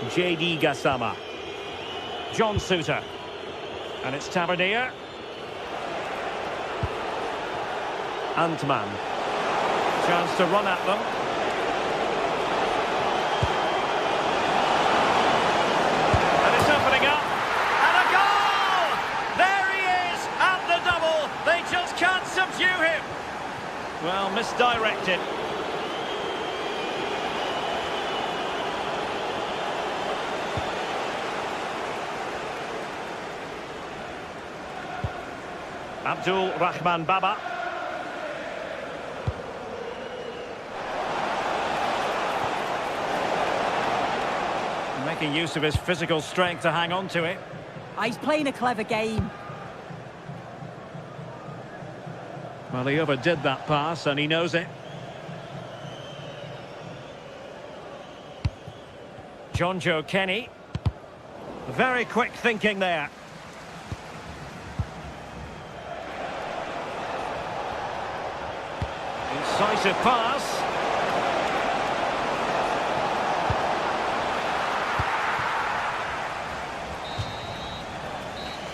JD Gassama. John Suter. And it's Tavernier. Antman. Chance to run at them. And it's opening up. And a goal! There he is at the double. They just can't subdue him. Well, misdirected. Abdul Rahman Baba. Making use of his physical strength to hang on to it. He's playing a clever game. Well, he overdid that pass and he knows it. John Joe Kenny. Very quick thinking there. Incisive pass.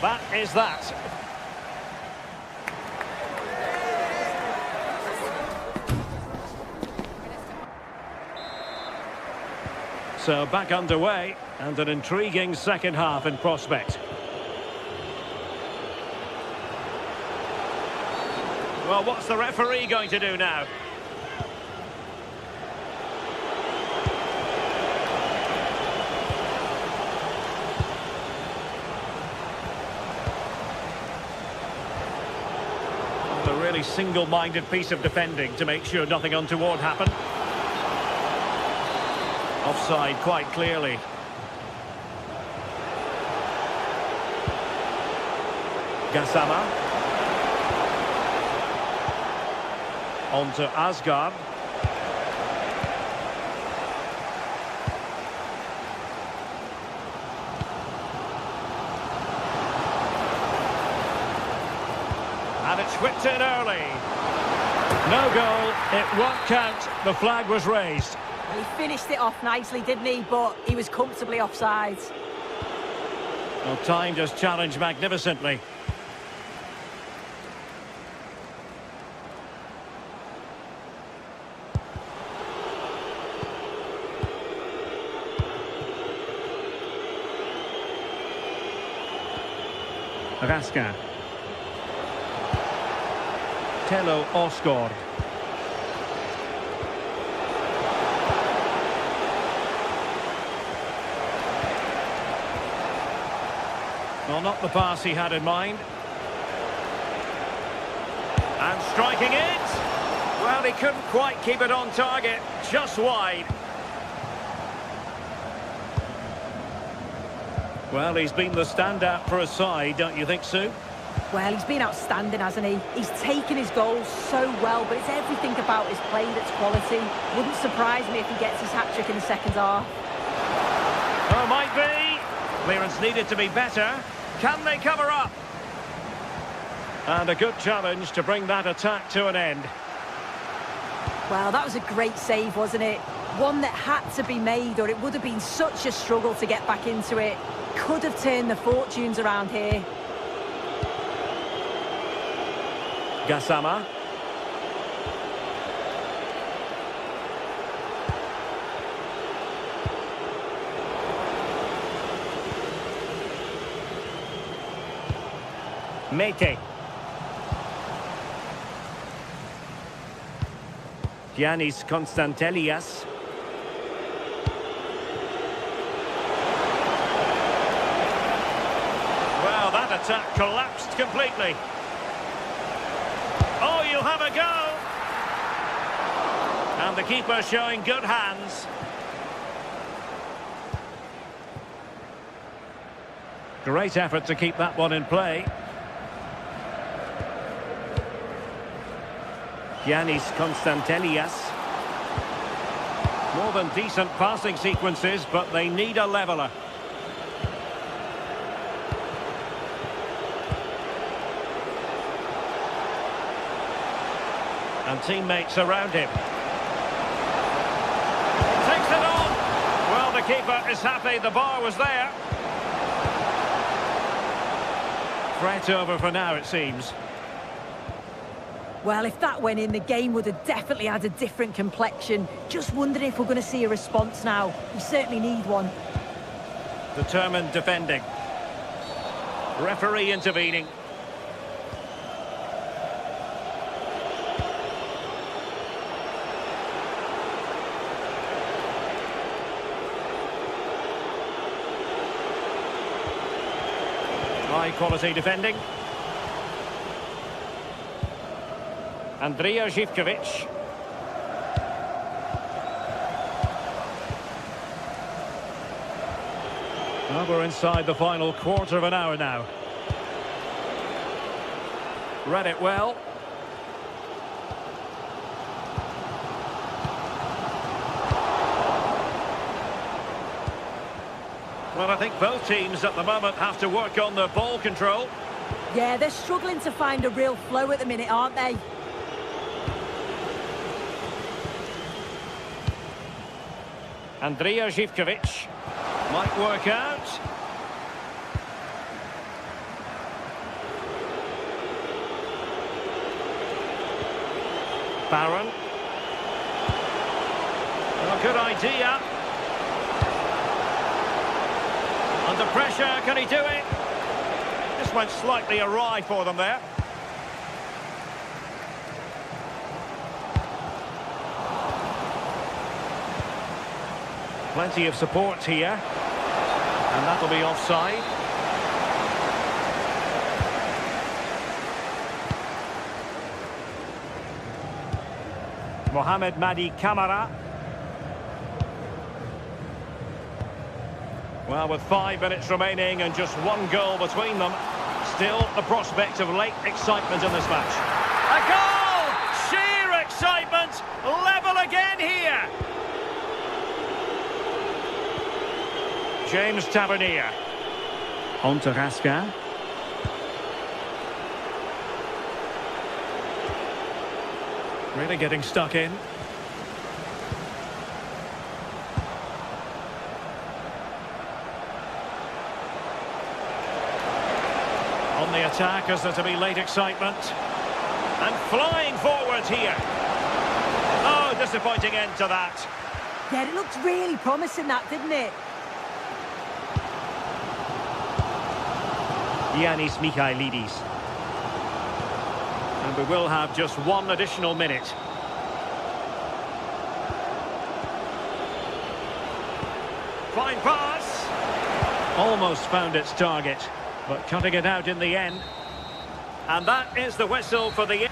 That is that. So back underway and an intriguing second half in prospect. Well, what's the referee going to do now? A really single-minded piece of defending to make sure nothing untoward happened. Offside quite clearly. Gassama. On to Asgard. And it's whipped in early. No goal, it won't count. The flag was raised. Well, he finished it off nicely, didn't he? But he was comfortably offside. Well, time just challenged magnificently. Raska. Tello Osgård. Well, not the pass he had in mind. And striking it. Well, he couldn't quite keep it on target. Just wide. Well, he's been the standout for his side, don't you think, Sue? Well, he's been outstanding, hasn't he? He's taken his goals so well, but it's everything about his play that's quality. Wouldn't surprise me if he gets his hat-trick in the second half. Oh, might be. Clearance needed to be better. Can they cover up? And a good challenge to bring that attack to an end. Well, that was a great save, wasn't it? One that had to be made, or it would have been such a struggle to get back into it. Could have turned the fortunes around here. Gassama. Mete. Giannis Konstantelias. attack collapsed completely. Oh, you'll have a go! And the keeper showing good hands. Great effort to keep that one in play. Giannis Konstantelias. More than decent passing sequences, but they need a leveller. And teammates around him. Takes it on! Well, the keeper is happy the bar was there. Threat over for now, it seems. Well, if that went in, the game would have definitely had a different complexion. Just wondering if we're going to see a response now. We certainly need one. Determined defending. Referee intervening. High quality defending. Andrija Živković. Well, we're inside the final quarter of an hour now. Read it well. Well, I think both teams at the moment have to work on their ball control. Yeah, they're struggling to find a real flow at the minute, aren't they? Andrija Živković might work out. Barron. Oh, good idea. Under pressure, can he do it? This went slightly awry for them there. Plenty of support here. And that'll be offside. Mohamed Madi Camara. Well, with 5 minutes remaining and just one goal between them, still the prospect of late excitement in this match. A goal! Sheer excitement! Level again here! James Tavernier. On to Rasca. Really getting stuck in. On the attack, as there to be late excitement. And flying forward here. Oh, disappointing end to that. Yeah, it looked really promising, that, didn't it? Giannis Michailidis. And we will have just one additional minute. Fine pass. Almost found its target, but cutting it out in the end. And that is the whistle for the...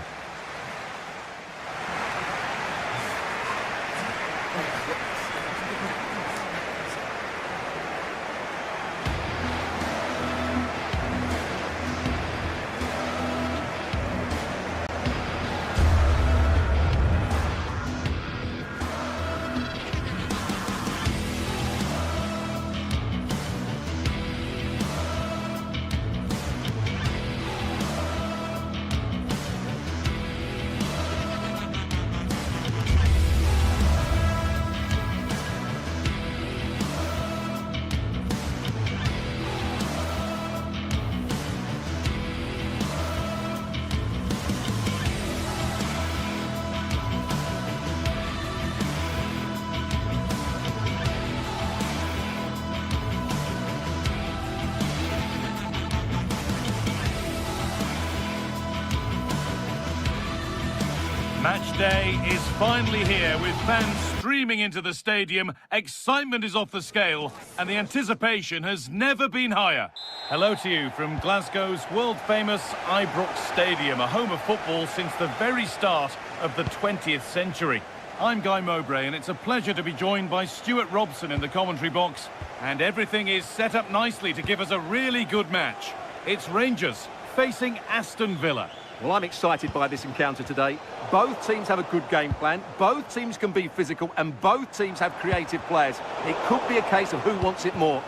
match day is finally here, with fans streaming into the stadium. Excitement is off the scale, and the anticipation has never been higher. Hello to you from Glasgow's world-famous Ibrox Stadium, a home of football since the very start of the 20th century. I'm Guy Mowbray, and it's a pleasure to be joined by Stuart Robson in the commentary box. And everything is set up nicely to give us a really good match. It's Rangers facing Aston Villa. Well, I'm excited by this encounter today. Both teams have a good game plan, both teams can be physical, and both teams have creative players. It could be a case of who wants it more.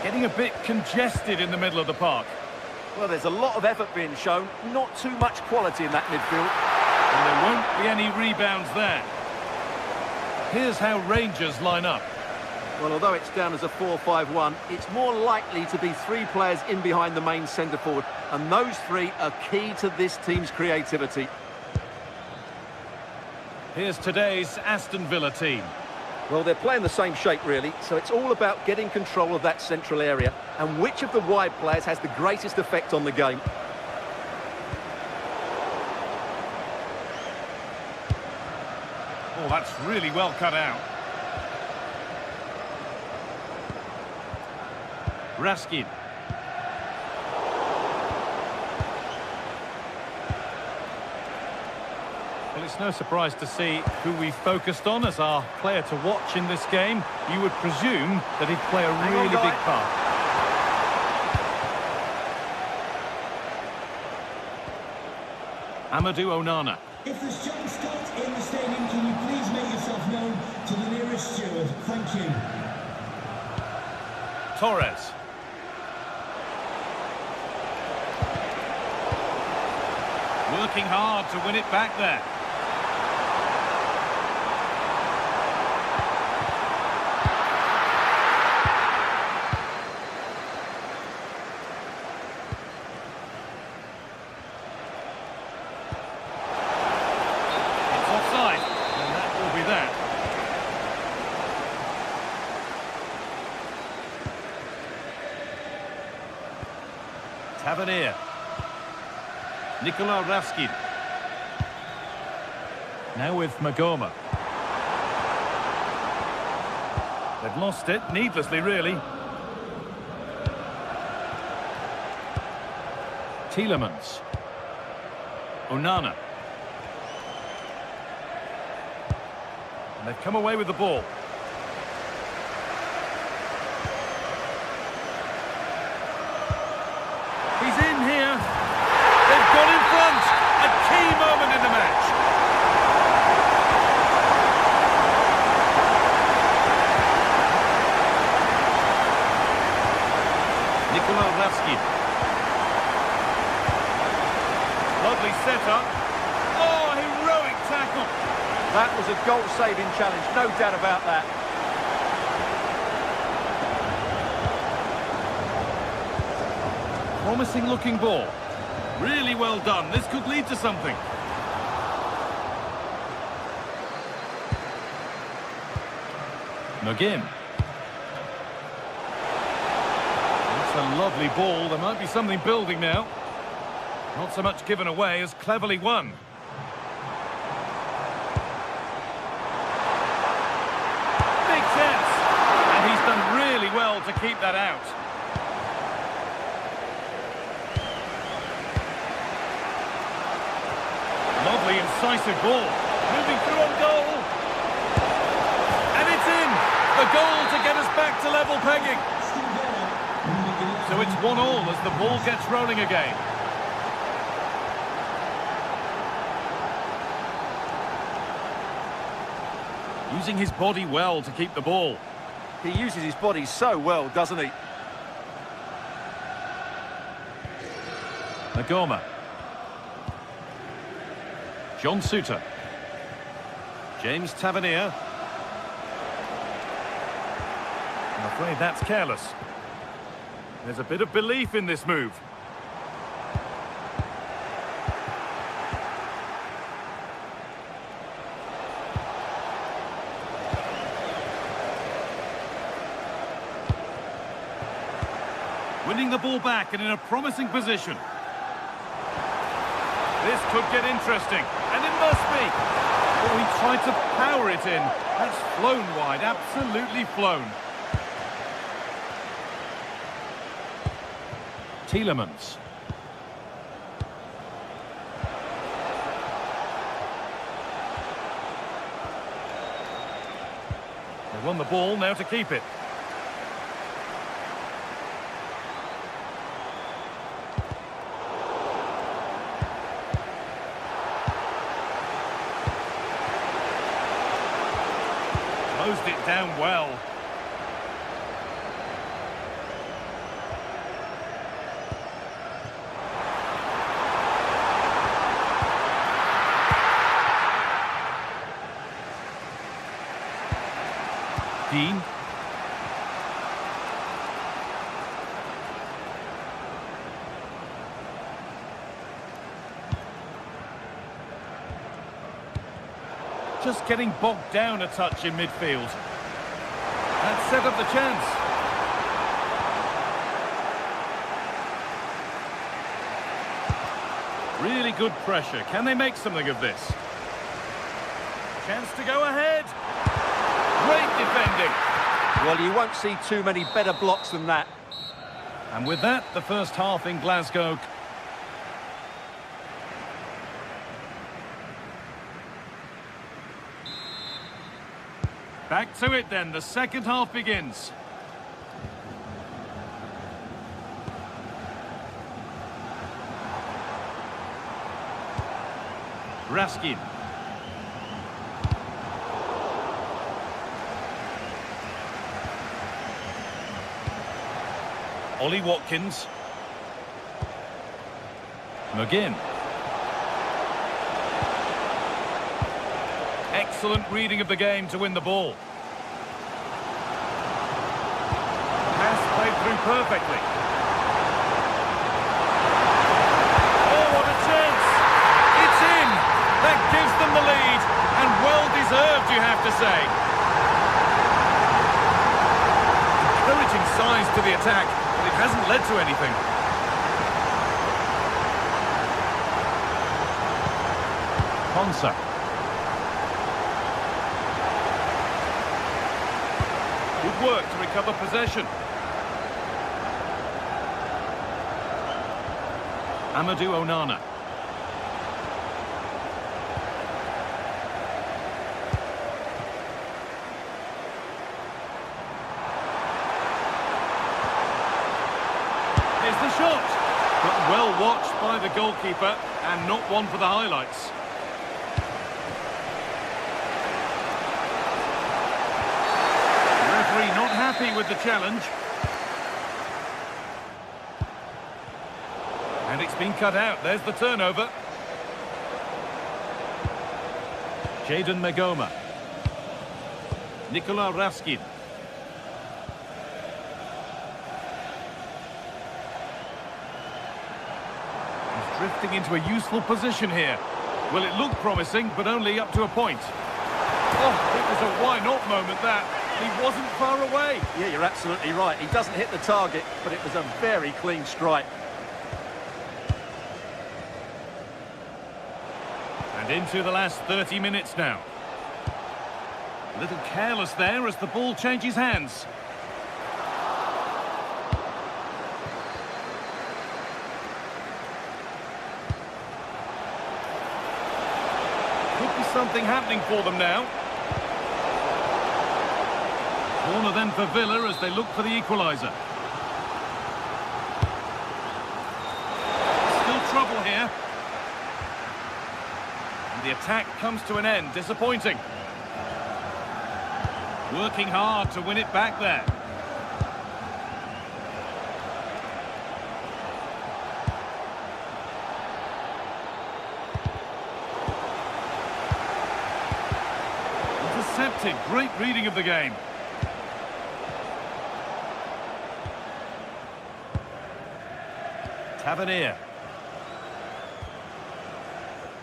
Getting a bit congested in the middle of the park. Well, there's a lot of effort being shown, not too much quality in that midfield. And there won't be any rebounds there. Here's how Rangers line up. Well, although it's down as a 4-5-1, it's more likely to be three players in behind the main centre-forward, and those three are key to this team's creativity. Here's today's Aston Villa team. Well, they're playing the same shape, really, so it's all about getting control of that central area, and which of the wide players has the greatest effect on the game. Oh, that's really well cut out. Raskin. Well, it's no surprise to see who we focused on as our player to watch in this game. You would presume that he'd play a really big part. Amadou Onana. If there's John Scott in the stadium, can you please make yourself known to the nearest steward? Thank you. Torres. Working hard to win it back there. It's offside, and that will be that. Tavernier. Nicola Raskin. Now with Magoma. They've lost it, needlessly really. Tielemans. Onana. And they've come away with the ball. He's in here. They've got in front. A key moment in the match. Nicola Raskin. Lovely setup. Oh, heroic tackle. That was a goal-saving challenge, no doubt about that. Promising looking ball. Really well done. This could lead to something. McGinn. That's a lovely ball. There might be something building now. Not so much given away as cleverly won. Big chance. And he's done really well to keep that out. Lovely incisive ball. Moving through on goal. And it's in. The goal to get us back to level pegging. So it's 1-1 as the ball gets rolling again. Using his body well to keep the ball. He uses his body so well, doesn't he? Magoma. John Suter. James Tavernier. I'm afraid that's careless. There's a bit of belief in this move. Winning the ball back and in a promising position. This could get interesting, and it must be. Oh, he tried to power it in. That's flown wide, absolutely flown. Tielemans. They won the ball, now to keep it. Closed it down well. Dean. Just getting bogged down a touch in midfield. That set up the chance. Really good pressure. Can they make something of this? Chance to go ahead. Great defending. Well, you won't see too many better blocks than that. And with that, the first half in Glasgow. Back to it then, the second half begins. Raskin. Ollie Watkins. McGinn. Excellent reading of the game to win the ball. Pass played through perfectly. Oh, what a chance! It's in! That gives them the lead, and well deserved, you have to say. Encouraging signs to the attack, but it hasn't led to anything. Ponsa. Good work to recover possession. Amadou Onana. Here's the shot. But well watched by the goalkeeper and not one for the highlights. Not happy with the challenge. And it's been cut out. There's the turnover. Jadon Magoma. Nikola Raskin. He's drifting into a useful position here. Well, it looked promising, but only up to a point. Oh, it was a why-not moment, that. He wasn't far away. Yeah, you're absolutely right. He doesn't hit the target, but it was a very clean strike. And into the last 30 minutes now. A little careless there as the ball changes hands. Could be something happening for them now. Corner then for Villa as they look for the equaliser. Still trouble here. And the attack comes to an end. Disappointing. Working hard to win it back there. Intercepted. Great reading of the game. Tavernier.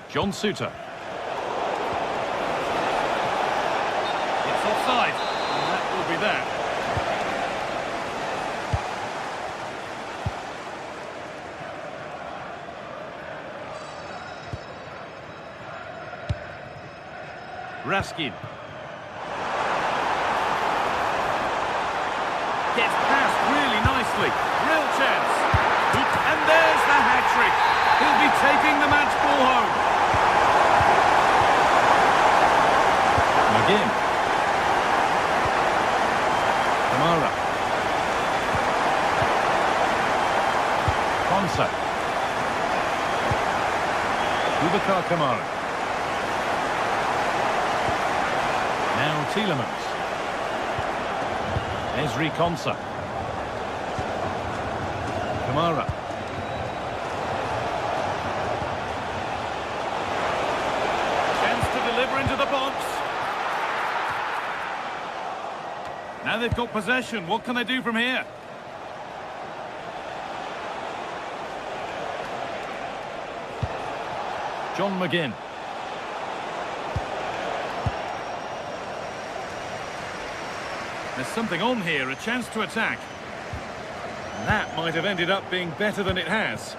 John Suter. It's offside, and that will be that. Raskin. Gets past really nicely. Real chance. And there's the hat-trick. He'll be taking the match ball home. McGinn. Kamara. Konsa. Boubacar Kamara. Now Tielemans. Ezri Konsa. Kamara. Chance to deliver into the box. Now they've got possession. What can they do from here? John McGinn. There's something on here, a chance to attack. And that might have ended up being better than it has.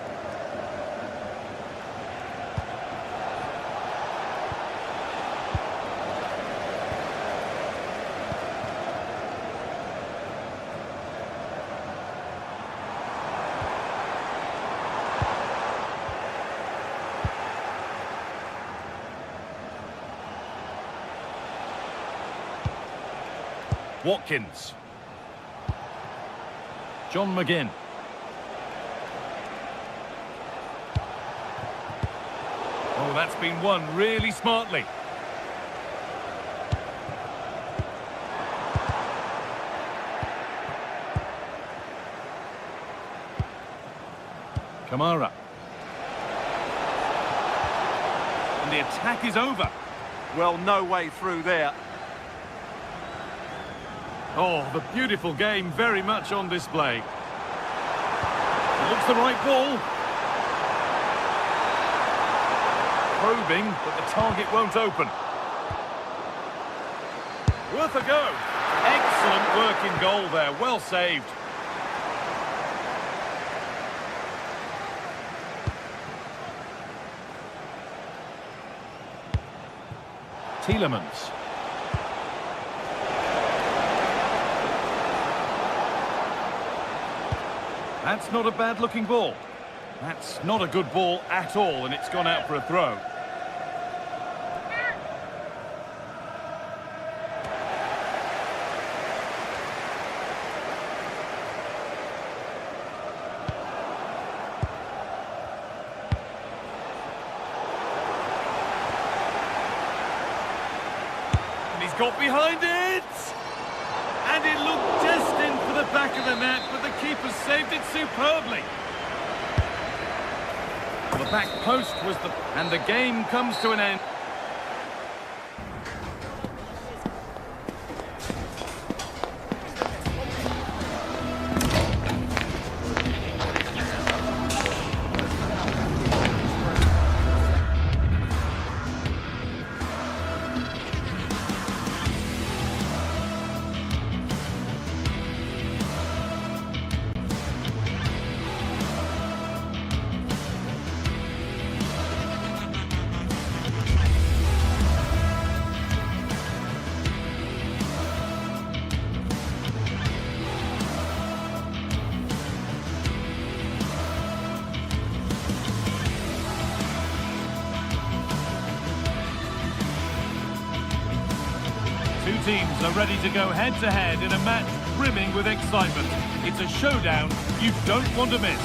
Watkins. John McGinn. Oh, that's been won really smartly. Kamara. And the attack is over. Well, no way through there. Oh, the beautiful game very much on display. It looks the right ball. Probing, but the target won't open. Worth a go. Excellent work in goal there. Well saved. Tielemans. That's not a bad-looking ball. That's not a good ball at all, and it's gone out for a throw. And he's got behind it! And it looked destined for the back of the net, but the keeper saved it superbly. The back post was the... And the game comes to an end. Two teams are ready to go head-to-head in a match brimming with excitement. It's a showdown you don't want to miss.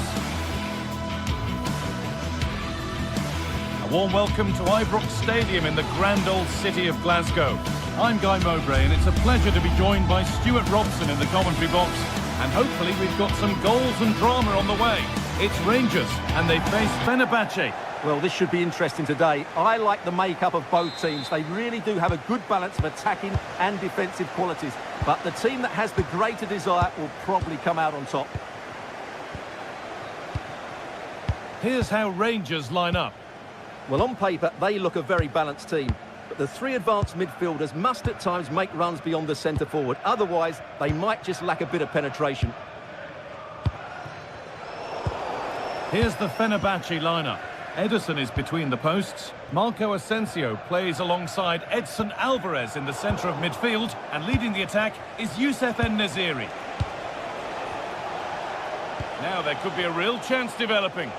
A warm welcome to Ibrox Stadium in the grand old city of Glasgow. I'm Guy Mowbray, and it's a pleasure to be joined by Stuart Robson in the commentary box. And hopefully we've got some goals and drama on the way. It's Rangers, and they face Fenerbahce. Well, this should be interesting today. I like the makeup of both teams. They really do have a good balance of attacking and defensive qualities. But the team that has the greater desire will probably come out on top. Here's how Rangers line up. Well, on paper, they look a very balanced team. But the three advanced midfielders must at times make runs beyond the centre forward. Otherwise, they might just lack a bit of penetration. Here's the Fenerbahce lineup. Ederson is between the posts. Marco Asensio plays alongside Edson Alvarez in the centre of midfield. And leading the attack is Youssef En-Nesyri. Now there could be a real chance developing.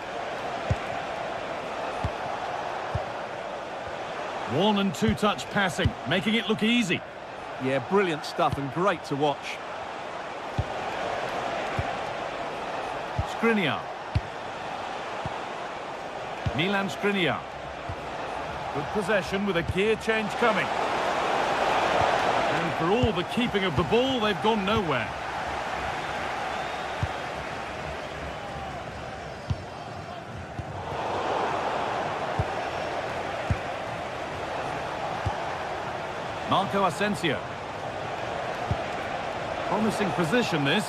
One and two touch passing, making it look easy. Yeah, brilliant stuff and great to watch. Skriniar. Milan Skriniar. Good possession with a gear change coming. And for all the keeping of the ball, they've gone nowhere. Marco Asensio. Promising position, this.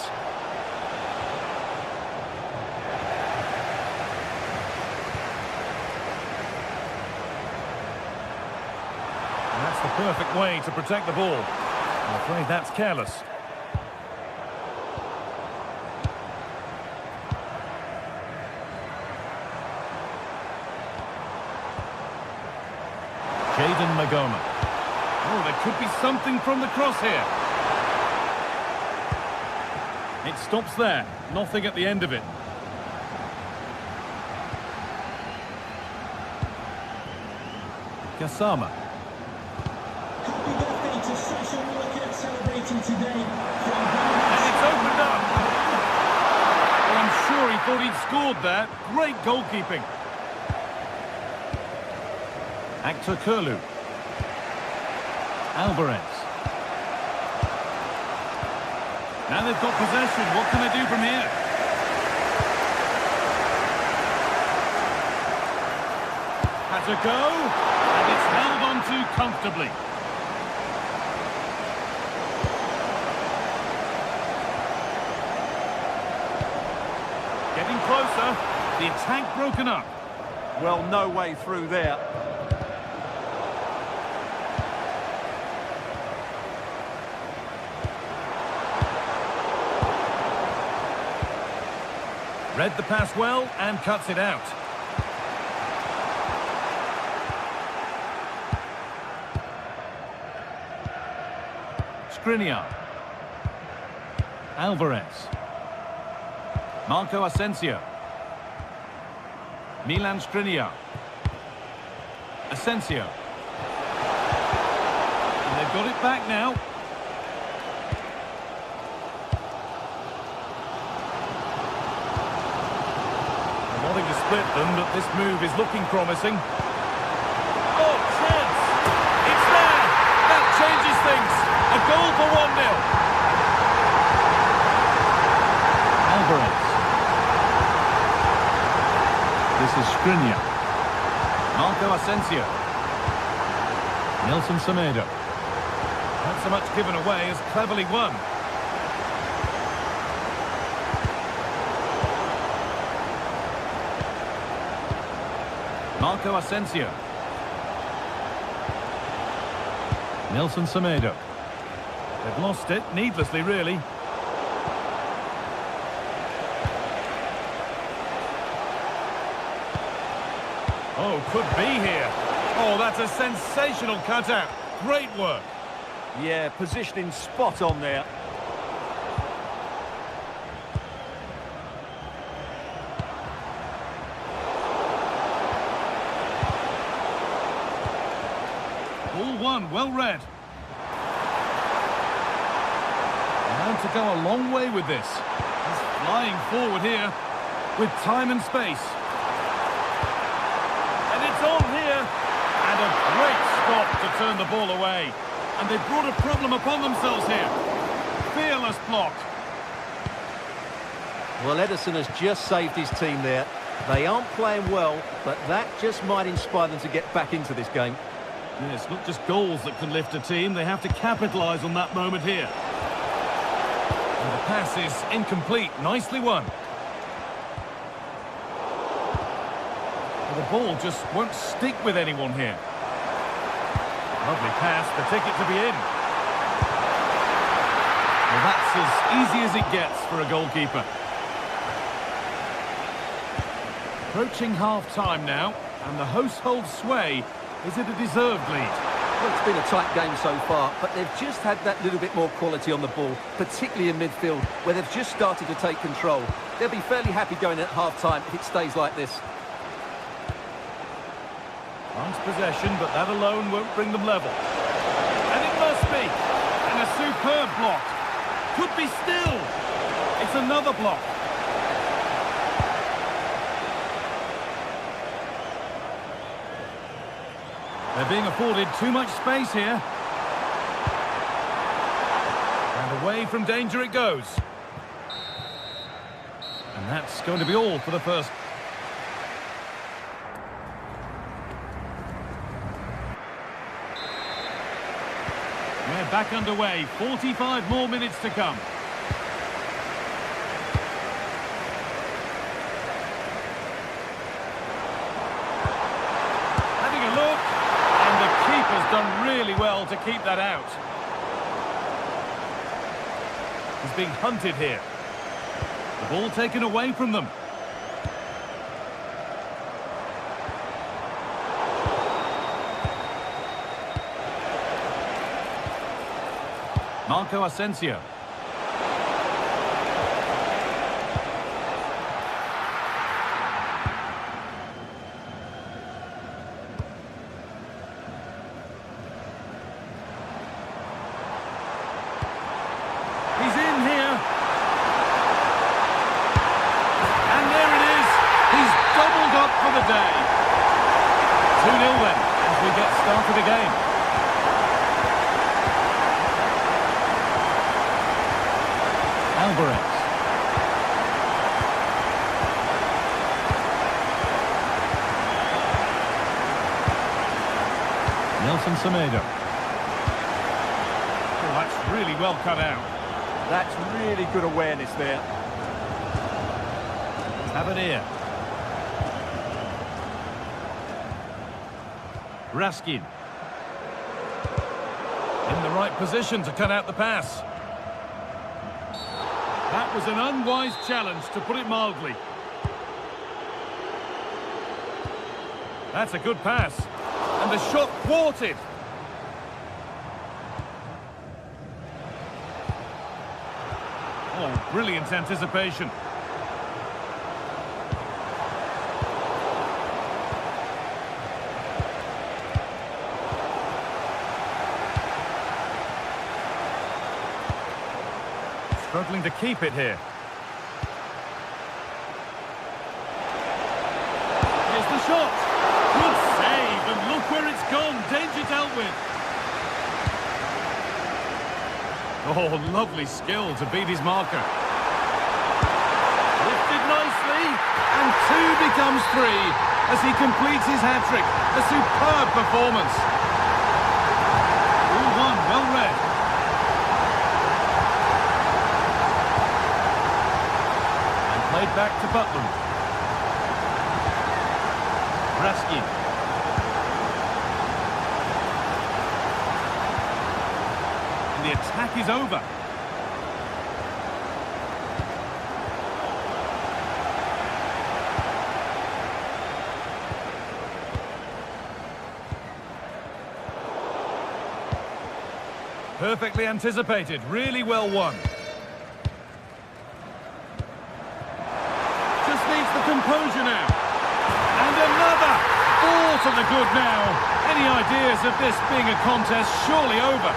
And that's the perfect way to protect the ball. I'm afraid that's careless. Jadon Magoma. Oh, there could be something from the cross here. It stops there. Nothing at the end of it. Gassama. Happy birthday to Sasha Walker celebrating today. And it's opened up. Well, I'm sure he thought he'd scored that. Great goalkeeping. Actor Kurlu. Alvarez. Now they've got possession. What can they do from here? Had to go, and it's held on to comfortably. Getting closer. The attack broken up. Well, no way through there. Read the pass well and cuts it out. Skriniar. Alvarez. Marco Asensio. Milan Skriniar. Asensio. And they've got it back now. Wanting to split them, but this move is looking promising. Oh, chance! It's there! That changes things! A goal for 1-0. Alvarez. This is Skriniar. Marco Asensio. Nelson Semedo. Not so much given away as cleverly won. Marco Asensio. Nelson Semedo. They've lost it, needlessly really. Oh, could be here. Oh, that's a sensational cutout. Great work. Yeah, positioning spot on there. All one, well read. And to go a long way with this. He's flying forward here with time and space. And it's on here. And a great stop to turn the ball away. And they've brought a problem upon themselves here. Fearless block. Well, Ederson has just saved his team there. They aren't playing well, but that just might inspire them to get back into this game. Yes, not just goals that can lift a team. They have to capitalise on that moment here. And the pass is incomplete. Nicely won. Well, the ball just won't stick with anyone here. Lovely pass, the ticket to be in. Well, that's as easy as it gets for a goalkeeper. Approaching half-time now, and the hosts hold sway. Is it a deserved lead? Well, it's been a tight game so far, but they've just had that little bit more quality on the ball, particularly in midfield, where they've just started to take control. They'll be fairly happy going at half-time if it stays like this. Nice possession, but that alone won't bring them level. And it must be. And a superb block. Could be still. It's another block. They're being afforded too much space here. And away from danger it goes. And that's going to be all for the first. We're back underway. 45 more minutes to come. Having a look. And the keeper's done really well to keep that out. He's being hunted here. The ball taken away from them. Marco Asensio. He's in here. And there it is. He's doubled up for the day. 2-0 then, as we get started again. Alvarez. Nelson Semedo. Oh, that's really well cut out. That's really good awareness there. Tavernier. Raskin. In the right position to cut out the pass. That was an unwise challenge, to put it mildly. That's a good pass. And the shot thwarted. Oh, brilliant anticipation. Struggling to keep it here. Here's the shot. Good save, and look where it's gone. Danger dealt with. Oh, lovely skill to beat his marker. Lifted nicely, and 2 becomes 3 as he completes his hat-trick. A superb performance. 2-1, well read. Played back to Butland. Raskin. And the attack is over. Perfectly anticipated, really well won. Composure now. And another. 4 to the good now. Any ideas of this being a contest surely over?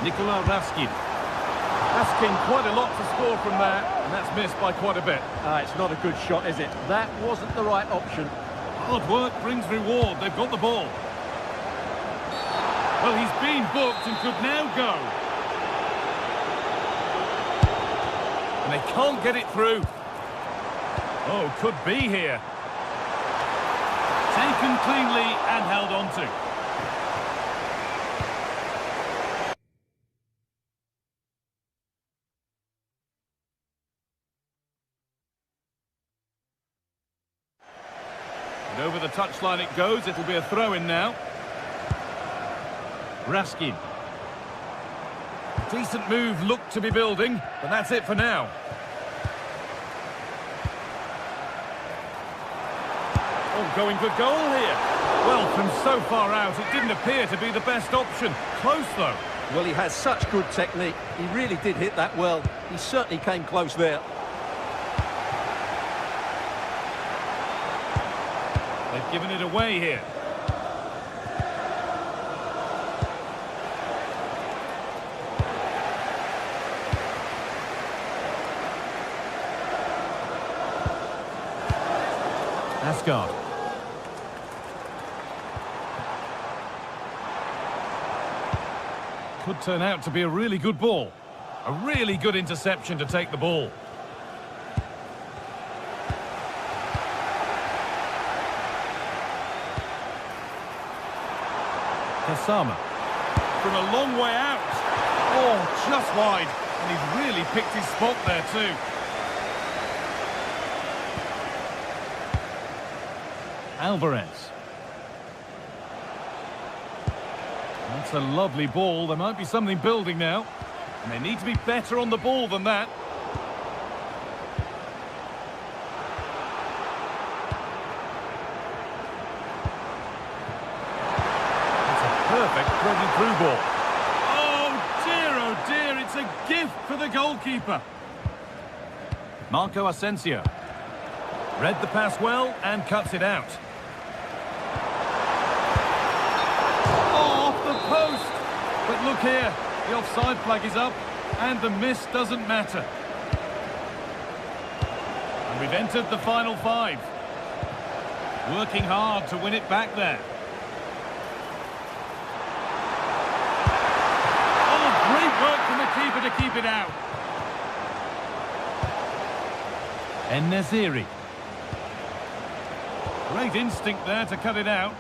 Nikola Raskin. Asking quite a lot to score from there, and that's missed by quite a bit. It's not a good shot, is it? That wasn't the right option. Hard work brings reward. They've got the ball. Well, he's been booked and could now go. And they can't get it through. Oh, could be here. Taken cleanly and held on to. over the touchline it goes. It'll be a throw-in now. Raskin. Decent move looked to be building, but that's it for now. Oh, going for goal here. Well, from so far out, it didn't appear to be the best option. Close, though. Well, he has such good technique. He really did hit that well. He certainly came close there. They've given it away here. Asgard. Could turn out to be a really good ball. A really good interception to take the ball. Kasama. From a long way out. Oh, just wide. And he's really picked his spot there too. Alvarez. That's a lovely ball. There might be something building now. And they need to be better on the ball than that. It's a perfect through ball. Oh dear, it's a gift for the goalkeeper. Marco Asensio. Read the pass well and cuts it out. Post. But look here, the offside flag is up and the miss doesn't matter. And we've entered the final 5. Working hard to win it back there. Oh, great work from the keeper to keep it out. En-Nesyri. Great instinct there to cut it out.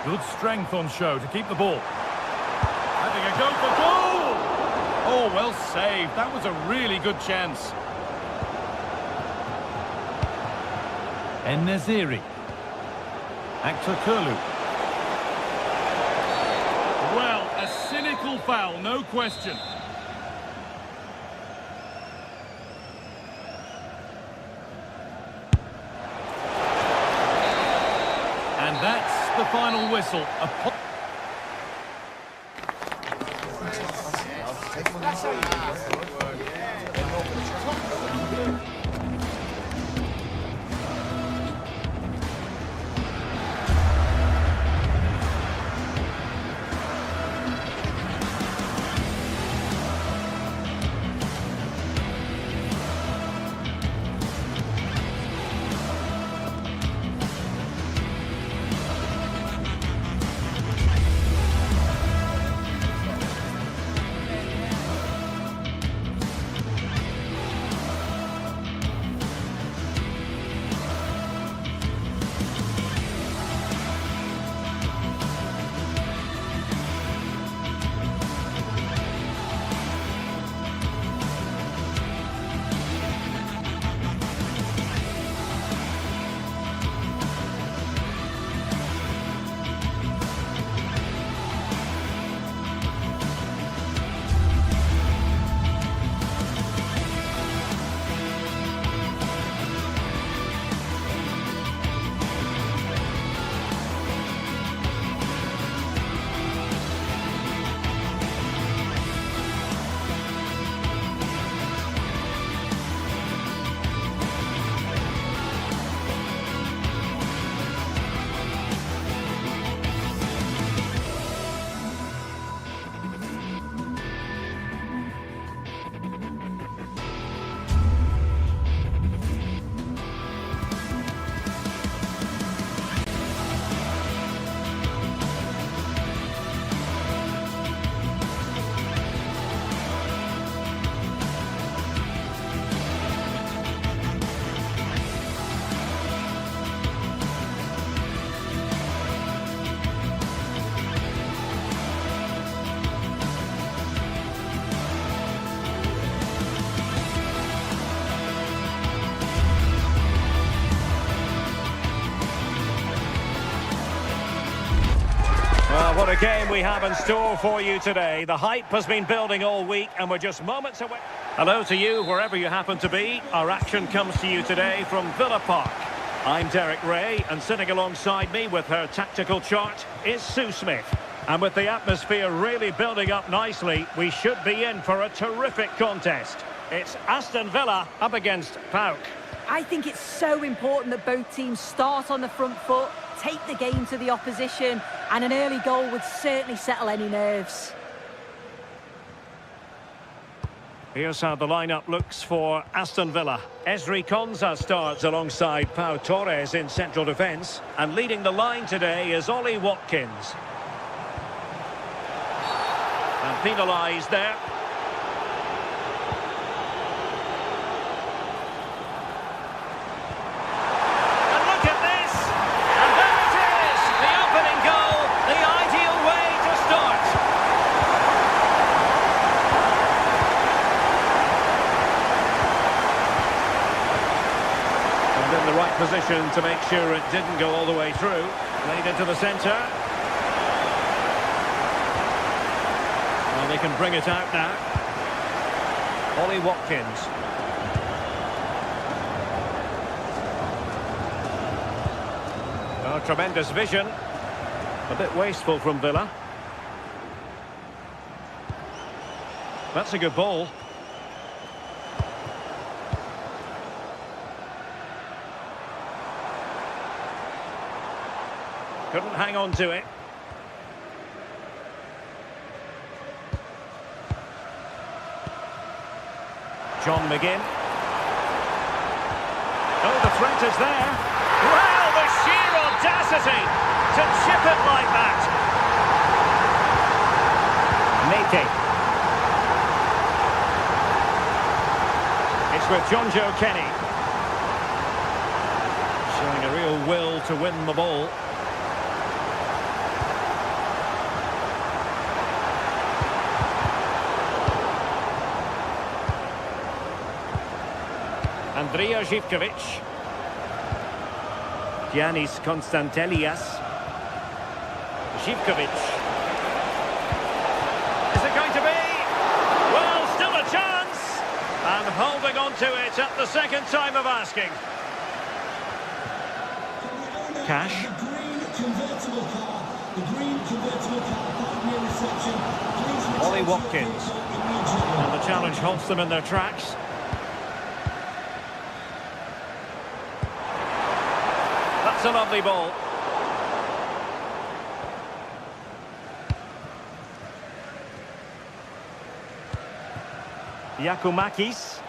Good strength on show to keep the ball. Having a go for goal! Oh, well saved. That was a really good chance. En-Nesyri. Aktürkoğlu. Well, a cynical foul, no question. And that's the final whistle. the game we have in store for you today. The hype has been building all week and we're just moments away. Hello to you, wherever you happen to be. Our action comes to you today from Villa Park. I'm Derek Ray, and sitting alongside me with her tactical chart is Sue Smith. And with the atmosphere really building up nicely, we should be in for a terrific contest. It's Aston Villa up against PAOK. I think it's so important that both teams start on the front foot, take the game to the opposition, and an early goal would certainly settle any nerves. Here's how the lineup looks for Aston Villa. Ezri Konsa starts alongside Pau Torres in central defence. And leading the line today is Ollie Watkins. And penalised there. And look at this! And there it is! The opening goal, the ideal way to start. And in the right position to make sure it didn't go all the way through. Played into the centre. Well, they can bring it out now. Ollie Watkins. Oh, tremendous vision. A bit wasteful from Villa. That's a good ball. Couldn't hang on to it. John McGinn. Oh, the threat is there. Wow, the sheer audacity to chip it like that. Nate. It's with John Joe Kenny. Showing a real will to win the ball. Andrija Živković. Giannis Konstantelias. Živković. Is it going to be? Well, still a chance. And holding on to it at the second time of asking. Cash. The green convertible car. The green convertible car parked near reception. Please Ollie return to your Watkins. vehicle immediately. And the challenge halts them in their tracks. That's a lovely ball. Yakumakis.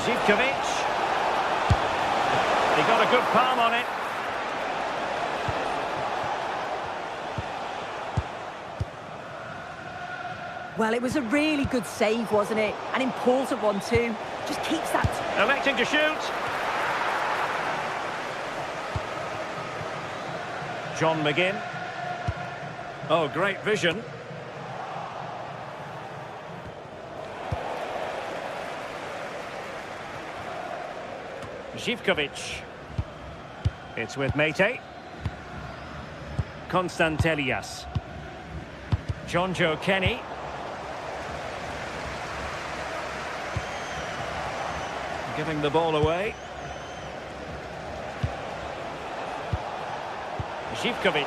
Živković. He got a good palm on it. Well, it was a really good save, wasn't it? An important one too. Just keeps that... Electing to shoot. John McGinn. Oh, great vision. Živković. It's with Mete. Konstantelias. John Joe Kenny. Giving the ball away. Živković.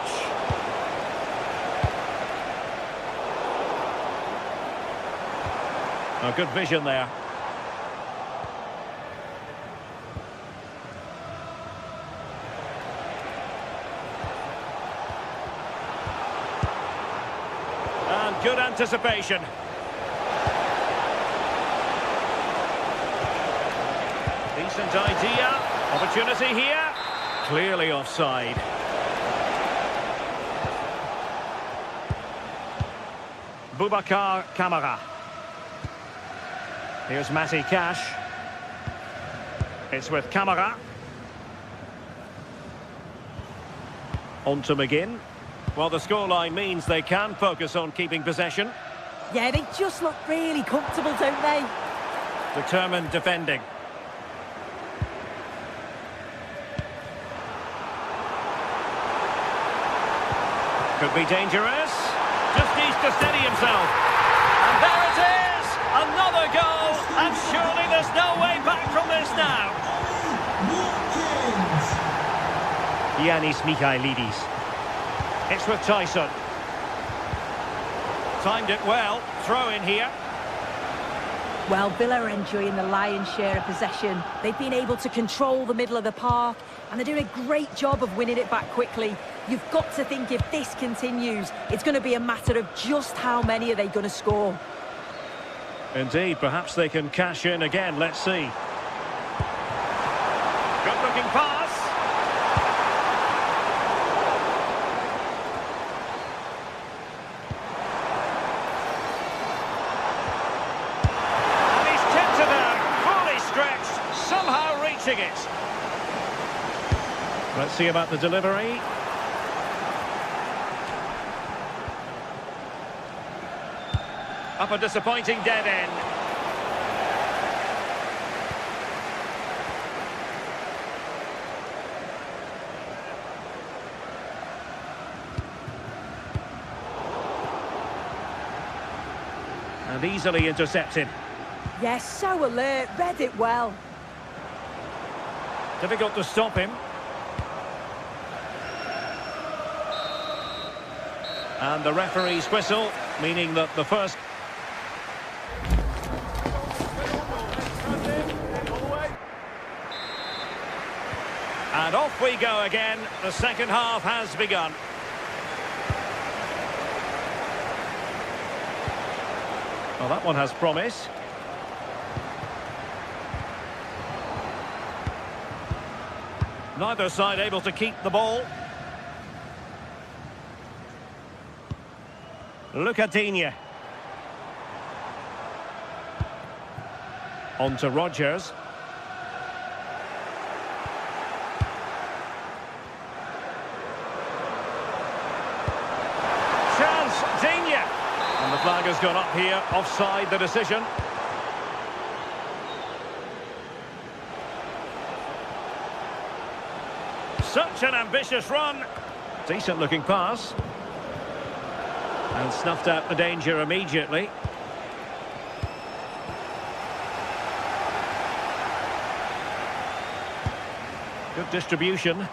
Oh, good vision there. And good anticipation. Decent idea. Opportunity here. Clearly offside. Boubacar Kamara. Here's Matty Cash. It's with Kamara. On to McGinn. Well, the scoreline means they can focus on keeping possession. Yeah, they just look really comfortable, don't they? Determined defending. Could be dangerous. Just needs to steady himself. And there it is! Another goal! And surely there's no way back from this now. Yanis Michailidis. It's with Tyson. Timed it well. Throw in here. Well, Villa are enjoying the lion's share of possession. They've been able to control the middle of the park, and they're doing a great job of winning it back quickly. You've got to think if this continues, it's going to be a matter of just how many are they going to score. Indeed, perhaps they can cash in again. Let's see. Good-looking pass. It. Let's see about the delivery. Up a disappointing dead end. And easily intercepted. Yes, so alert, read it well. Difficult to stop him. And the referee's whistle, meaning that the first... And off we go again. The second half has begun. Well, that one has promise. Neither side able to keep the ball. Lucadinha. On to Rodgers. Chance, Digne. And the flag has gone up here, offside the decision. Such an ambitious run. Decent looking pass. And snuffed out the danger immediately. Good distribution.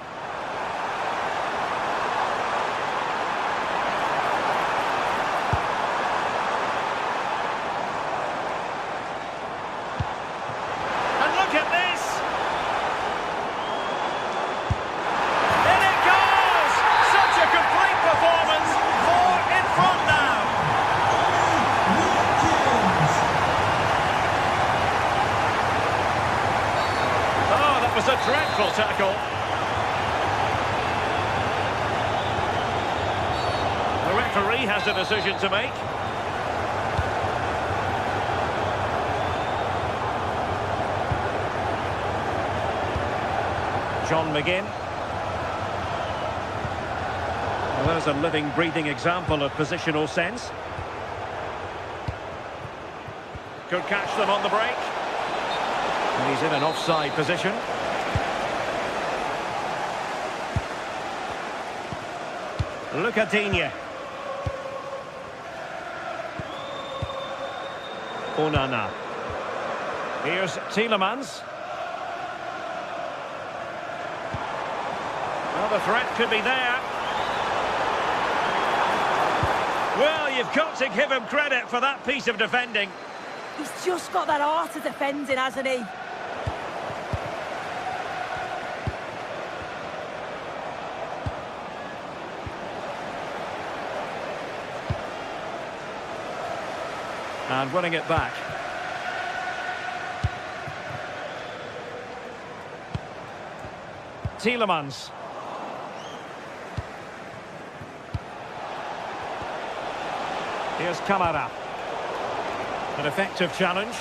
A dreadful tackle. The referee has a decision to make. John McGinn. Well, there's a living, breathing example of positional sense. Could catch them on the break. And he's in an offside position. Lucadinha. Onana. Here's Tielemans. Well, the threat could be there. Well, you've got to give him credit for that piece of defending. He's just got that art of defending, hasn't he? And winning it back. Tielemans. Here's Kamara. An effective challenge.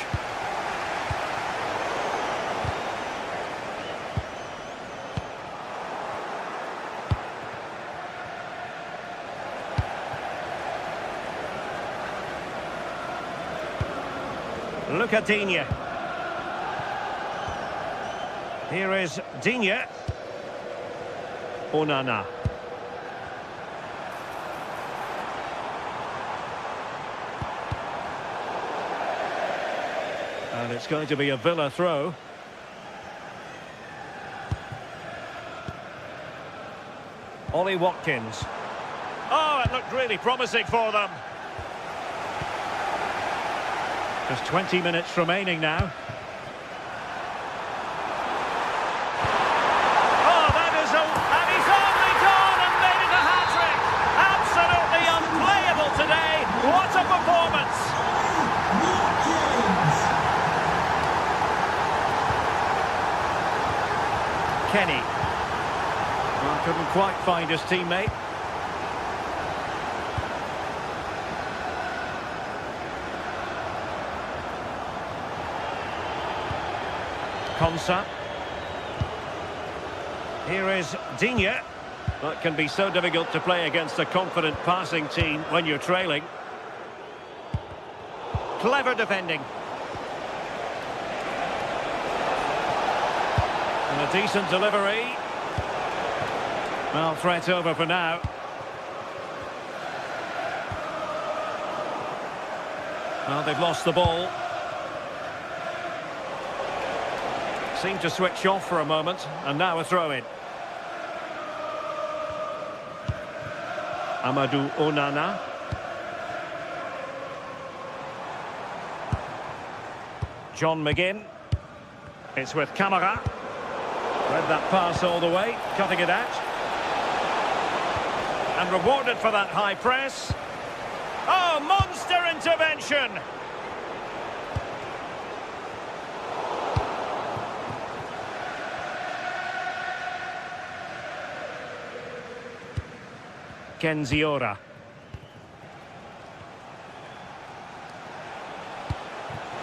Lucadinha. Here is Digne. Onana. And it's going to be a Villa throw. Ollie Watkins. Oh, it looked really promising for them. Just 20 minutes remaining now. Oh, that is and he's only gone and made it a hat-trick. Absolutely unplayable today. What a performance. Kenny. Well, couldn't quite find his teammate. Konsa. Here is Digne. That can be so difficult to play against a confident passing team when you're trailing. Clever defending. And a decent delivery. Well, threat over for now. Well, they've lost the ball. Seemed to switch off for a moment, and now a throw-in. Amadou Onana. John McGinn. It's with Camara. Read that pass all the way, cutting it out. And rewarded for that high press. Oh, monster intervention! Kenziora.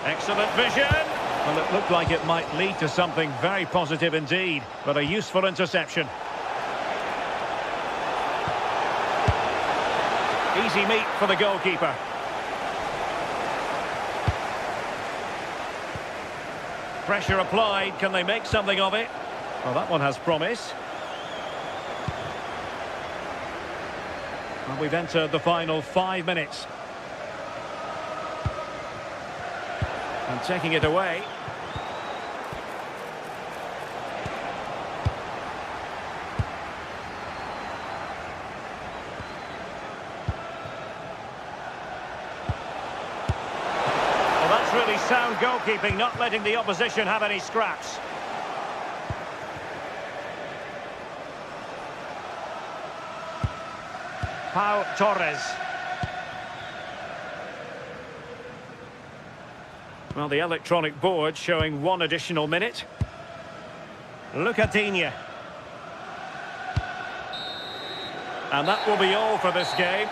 Excellent vision. Well, it looked like it might lead to something very positive indeed, but a useful interception. Easy meat for the goalkeeper. Pressure applied. Can they make something of it? Well, that one has promise. Well, we've entered the final 5 minutes. And taking it away. Well, that's really sound goalkeeping, not letting the opposition have any scraps. Pau Torres. Well, the electronic board showing 1 additional minute. Digne. And that will be all for this game.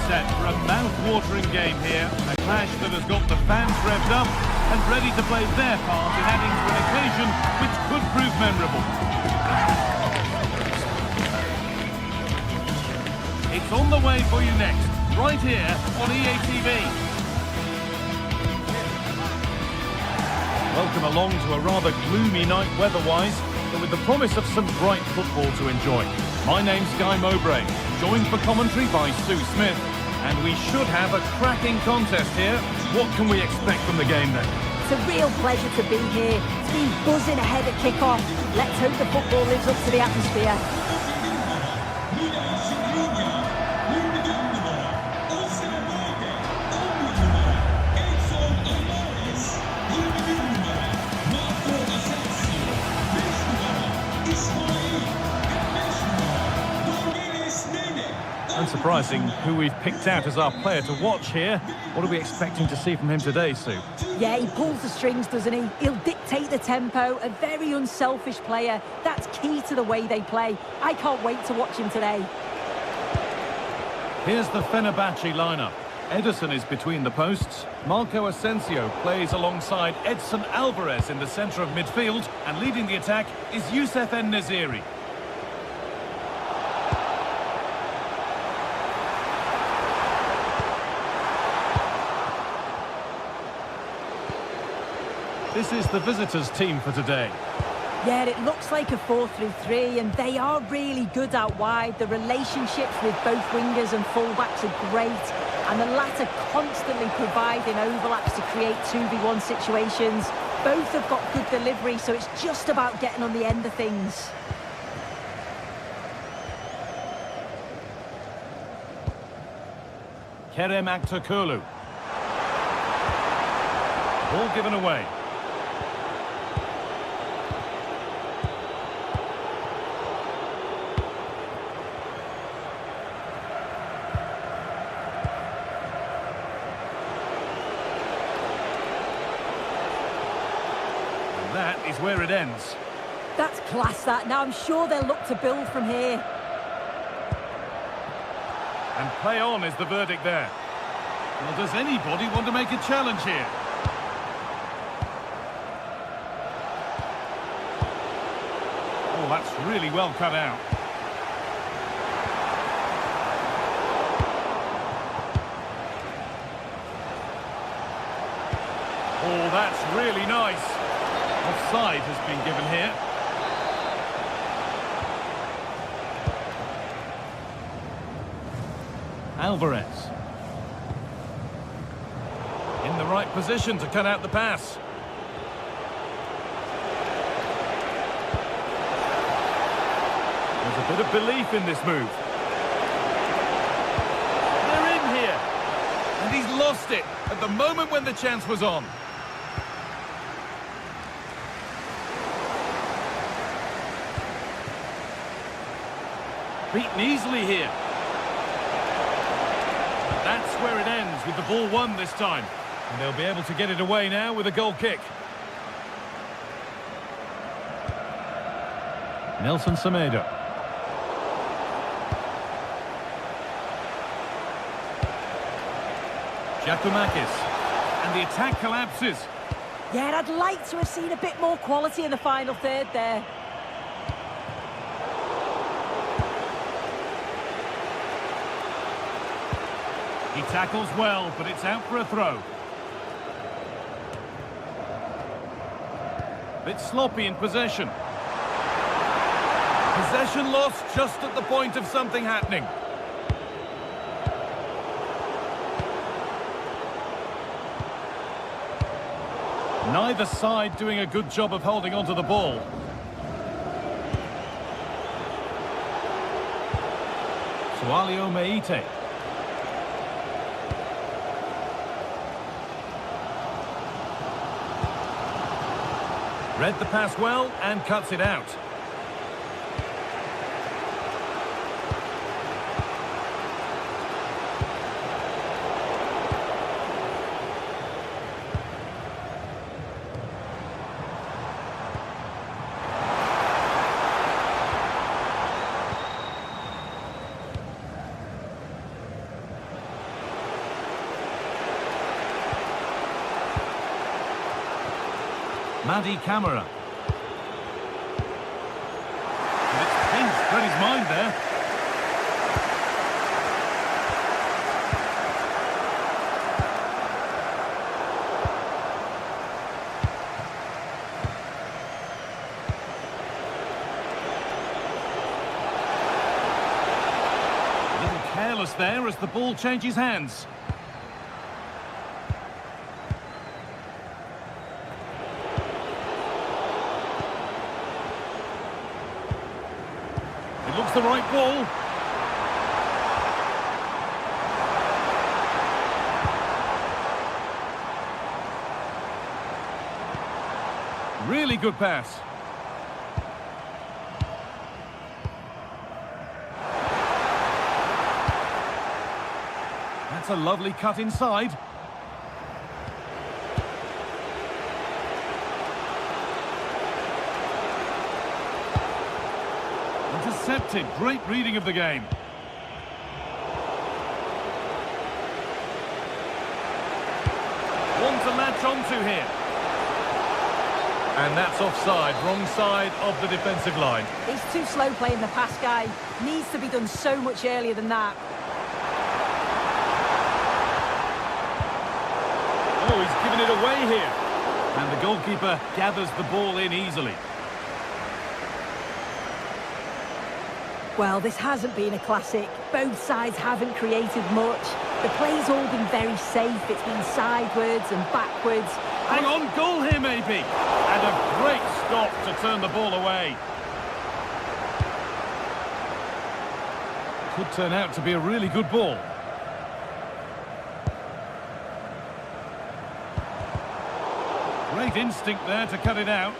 Set for a mouth-watering game here. A clash that has got the fans revved up and ready to play their part in adding to an occasion which could prove memorable. It's on the way for you next, right here on EA TV. Welcome along to a rather gloomy night weather-wise, but with the promise of some bright football to enjoy. My name's Guy Mowbray, joined for commentary by Sue Smith, and we should have a cracking contest here. What can we expect from the game then? It's a real pleasure to be here. It's been buzzing ahead at kick-off. Let's hope the football lives up to the atmosphere. Unsurprising who we've picked out as our player to watch here. What are we expecting to see from him today, Sue? Yeah, he pulls the strings, doesn't he? He'll dictate the tempo, a very unselfish player. That's key to the way they play. I can't wait to watch him today. Here's the Fenerbahce lineup. Ederson is between the posts. Marco Asensio plays alongside Edson Alvarez in the centre of midfield. And leading the attack is Youssef En-Nesyri. This is the visitors' team for today. Yeah, it looks like a 4-3-3, and they are really good out wide. The relationships with both wingers and fullbacks are great, and the latter constantly providing overlaps to create 2v1 situations. Both have got good delivery, so it's just about getting on the end of things. Kerem Aktürkoğlu. Ball given away. That is where it ends. That's class, that. Now I'm sure they'll look to build from here. And play on is the verdict there. Well, does anybody want to make a challenge here? Oh, that's really well cut out. Oh, that's really nice. Offside has been given here. Alvarez. In the right position to cut out the pass. There's a bit of belief in this move. They're in here. And he's lost it at the moment when the chance was on. Beaten easily here. That's where it ends, with the ball won this time. And they'll be able to get it away now with a goal kick. Nelson Semedo. Giacomakis. And the attack collapses. Yeah, I'd like to have seen a bit more quality in the final third there. He tackles well, but it's out for a throw. Bit sloppy in possession. Possession lost just at the point of something happening. Neither side doing a good job of holding onto the ball. Sualio Meite. Read the pass well and cuts it out. Madi Camara. And it's pinched, read his mind there. A little careless there as the ball changes hands. Looks the right ball. Really good pass. That's a lovely cut inside. Intercepted. Great reading of the game. One to latch onto here. And that's offside, wrong side of the defensive line. He's too slow playing the pass, guy. Needs to be done so much earlier than that. Oh, he's given it away here. And the goalkeeper gathers the ball in easily. Well, this hasn't been a classic. Both sides haven't created much. The play's all been very safe. It's been sidewards and backwards. Hang on, goal here maybe. And a great stop to turn the ball away. Could turn out to be a really good ball. Great instinct there to cut it out.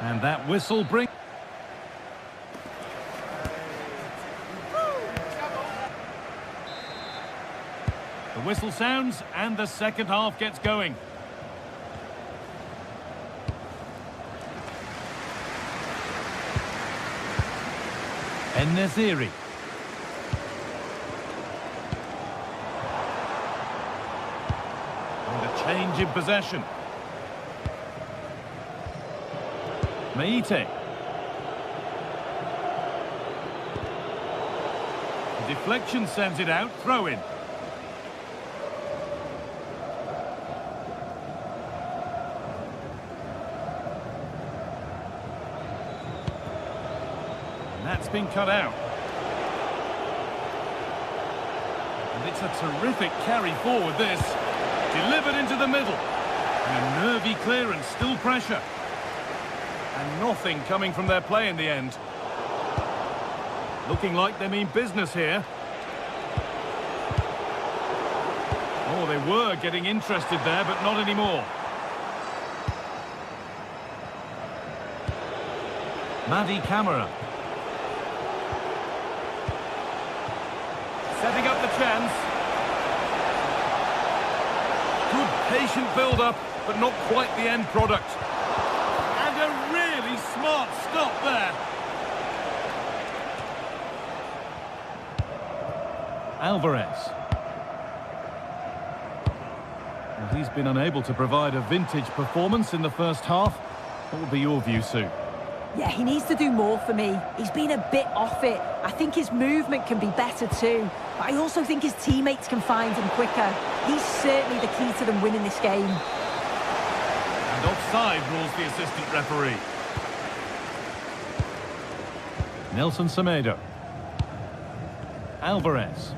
And that whistle brings... The whistle sounds and the second half gets going. En-Nesyri. And a change in possession. Meite. The deflection sends it out, throw in. And that's been cut out. And it's a terrific carry forward, this. Delivered into the middle. And a nervy clearance, still pressure. And nothing coming from their play in the end. Looking like they mean business here. Oh, they were getting interested there, but not anymore. Madi Camara. Setting up the chance. Good patient build-up, but not quite the end product. Smart stop there. Alvarez. Well, he's been unable to provide a vintage performance in the first half. What would be your view, Sue? Yeah, he needs to do more for me. He's been a bit off it. I think his movement can be better too. But I also think his teammates can find him quicker. He's certainly the key to them winning this game. And offside rules the assistant referee. Nelson Semedo. Alvarez.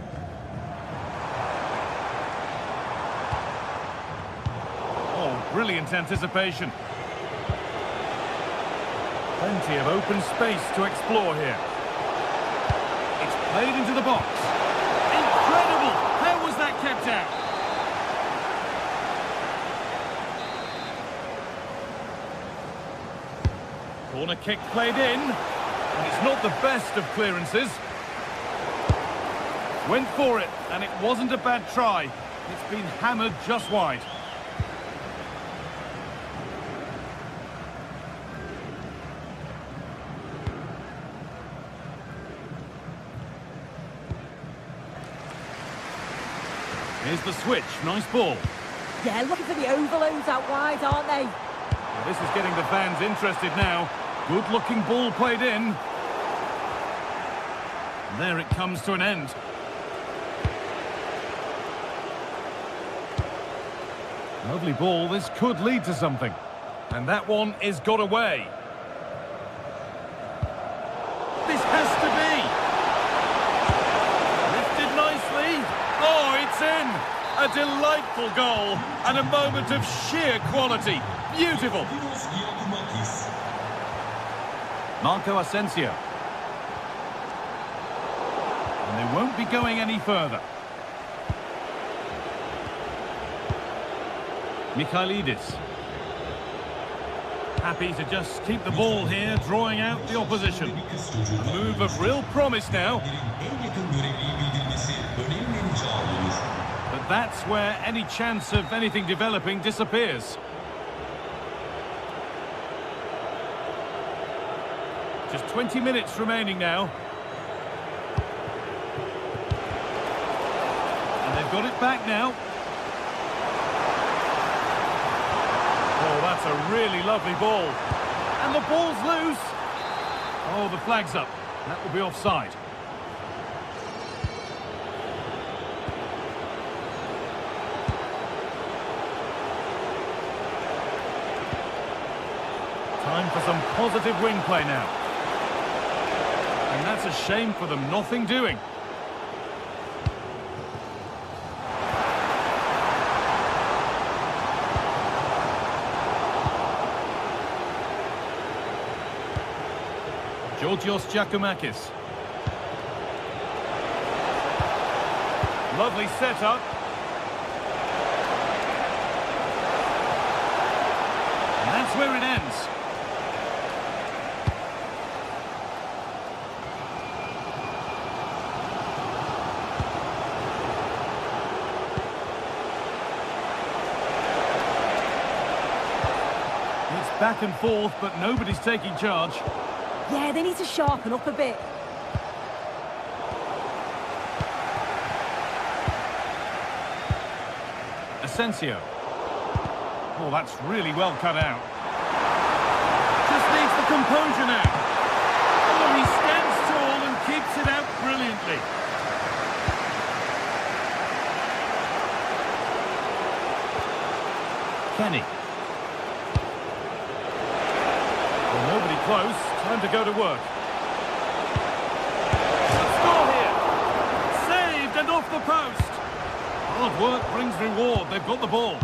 Oh, brilliant anticipation. Plenty of open space to explore here. It's played into the box. Incredible! How was that kept out? Corner kick played in. And it's not the best of clearances. Went for it, and it wasn't a bad try. It's been hammered just wide. Here's the switch, nice ball. Yeah, looking for the overloads out wide, aren't they? Well, this is getting the fans interested now. Good-looking ball played in. And there it comes to an end. Lovely ball. This could lead to something. And that one is got away. This has to be. Lifted nicely. Oh, it's in. A delightful goal. And a moment of sheer quality. Beautiful. Marco Asensio. And they won't be going any further. Michailidis. Happy to just keep the ball here, drawing out the opposition. A move of real promise now. But that's where any chance of anything developing disappears. Just 20 minutes remaining now. And they've got it back now. Oh, that's a really lovely ball. And the ball's loose. Oh, the flag's up. That will be offside. Time for some positive wing play now. And that's a shame for them, nothing doing. Georgios Giacomakis. Lovely setup. And that's where it ends. It's back and forth, but nobody's taking charge. Yeah, they need to sharpen up a bit. Asensio. Oh, that's really well cut out. Just needs the composure now. Oh, he stands tall and keeps it out brilliantly. Kenny. Well, nobody close. Time to go to work. Score here. Saved and off the post. Hard work brings reward. They've got the ball.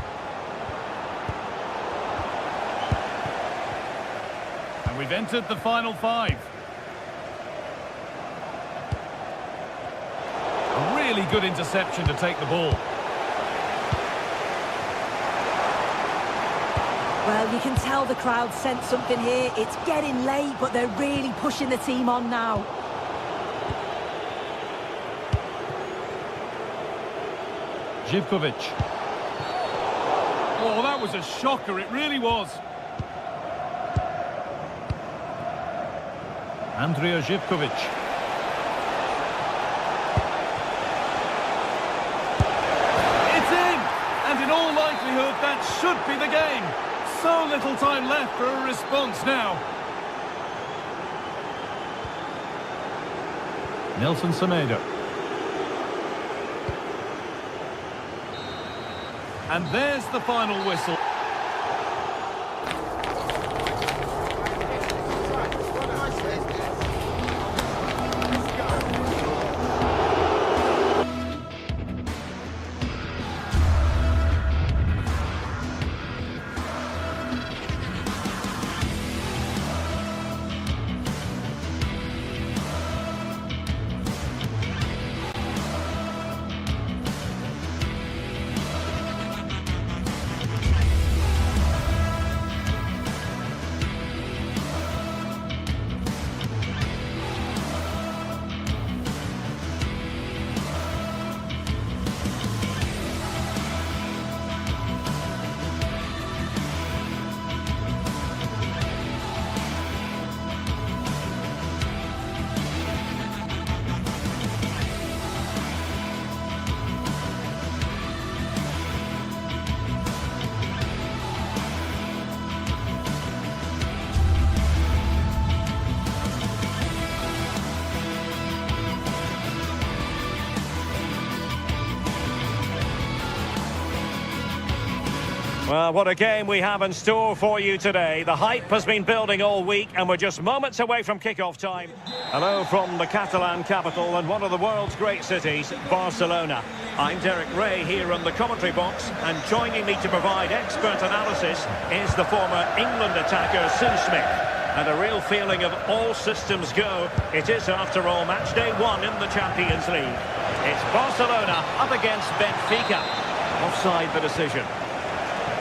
And we've entered the final five. A really good interception to take the ball. Well, you can tell the crowd sensed something here. It's getting late, but they're really pushing the team on now. Živković. Oh, that was a shocker. It really was. Andrija Živković. It's in! And in all likelihood, that should be the game. So little time left for a response now. Nelson Semedo. And there's the final whistle. Well, what a game we have in store for you today. The hype has been building all week and we're just moments away from kick-off time. Hello from the Catalan capital and one of the world's great cities, Barcelona. I'm Derek Ray here in the commentary box, and joining me to provide expert analysis is the former England attacker Sue Smith. And a real feeling of all systems go. It is, after all, match day one in the Champions League. It's Barcelona up against Benfica. Offside the decision.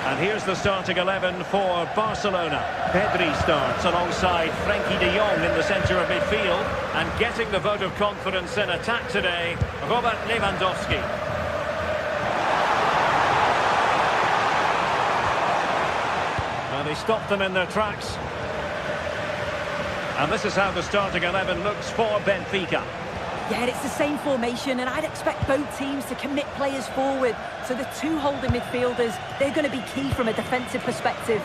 And here's the starting 11 for Barcelona. Pedri starts alongside Frenkie de Jong in the centre of midfield. And getting the vote of confidence in attack today, Robert Lewandowski. And he stopped them in their tracks. And this is how the starting 11 looks for Benfica. Yeah, it's the same formation, and I'd expect both teams to commit players forward. So the two holding midfielders, they're going to be key from a defensive perspective.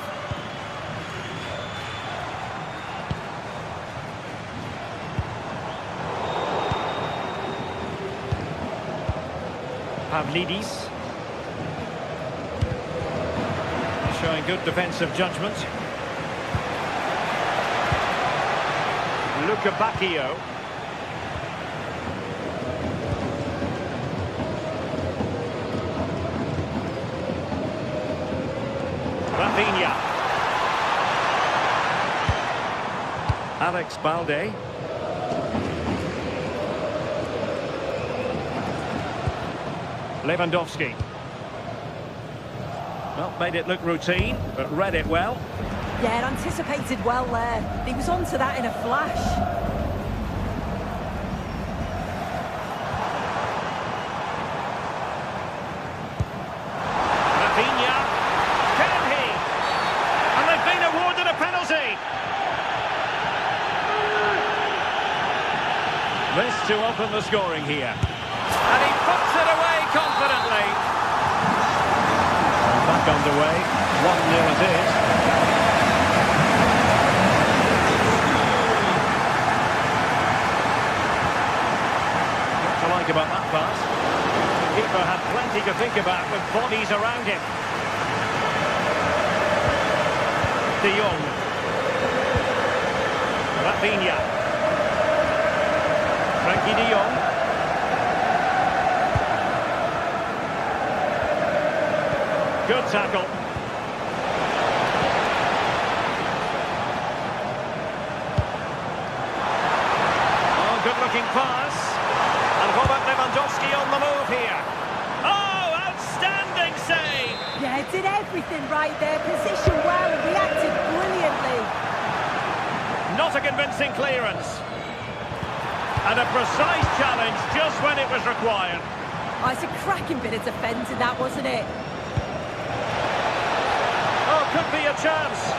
Pavlidis. Showing good defensive judgment. Luca Bacchio. Rafinha. Alex Balde. Lewandowski. Well, made it look routine, but read it well. Yeah, it anticipated well there. He was onto that in a flash. Rafinha. Can he? And they've been awarded a penalty. This to open the scoring here. And he puts it away confidently. And back underway. 1-0 it is. What to like about that pass? The keeper had plenty to think about with bodies around him. De Jong. Rafinha. Frenkie de Jong. Good tackle. Oh, good-looking pass. And Robert Lewandowski on the move here. Oh, outstanding save! Yeah, did everything right there. Positioned well and reacted brilliantly. Not a convincing clearance. And a precise challenge just when it was required. Oh, it's a cracking bit of defending, that, wasn't it? Could be a chance.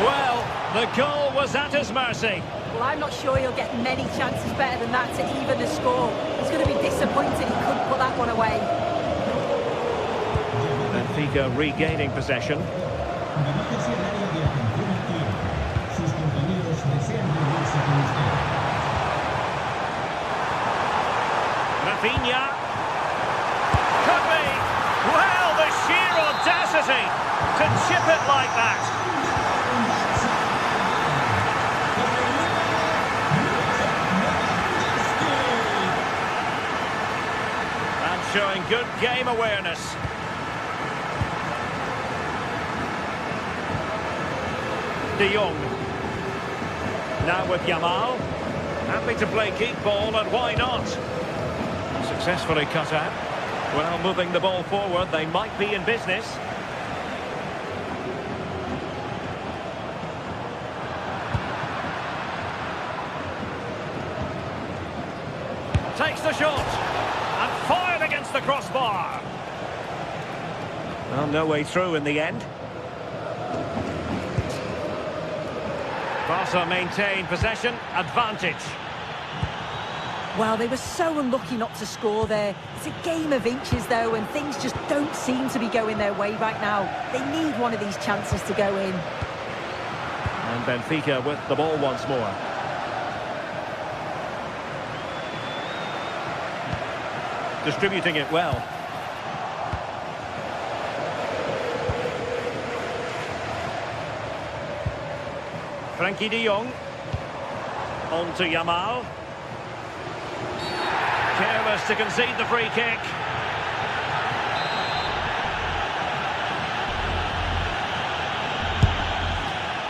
Well, the goal was at his mercy. Well, I'm not sure he'll get many chances better than that to even the score. He's going to be disappointed he couldn't put that one away. Benfica regaining possession. Rafinha. Could be. Well, the sheer audacity to chip it like that. And showing good game awareness. De Jong. Now with Yamal. Happy to play keep ball, and why not? Successfully cut out. Well, moving the ball forward, they might be in business. Takes the shot. And fired against the crossbar. Well, no way through in the end. Barca maintain possession, advantage. Well, they were so unlucky not to score there. It's a game of inches, though, and things just don't seem to be going their way right now. They need one of these chances to go in. And Benfica with the ball once more. Distributing it well. Frenkie de Jong. On to Yamal. Careless to concede the free kick.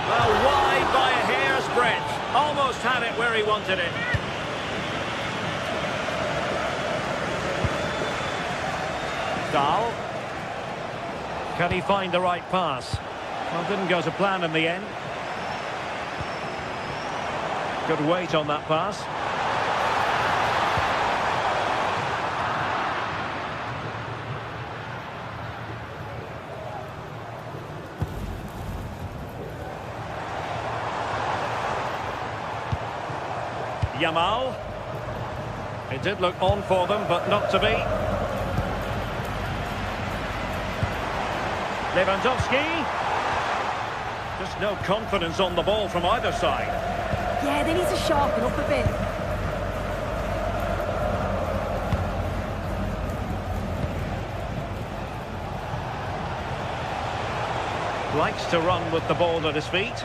Well, wide by a hair's breadth. Almost had it where he wanted it. Dahl. Can he find the right pass? Well, didn't go to plan in the end. Good weight on that pass. Yamal. It did look on for them, but not to be. Lewandowski. Just no confidence on the ball from either side. Yeah, they need to sharpen up a bit. Likes to run with the ball at his feet.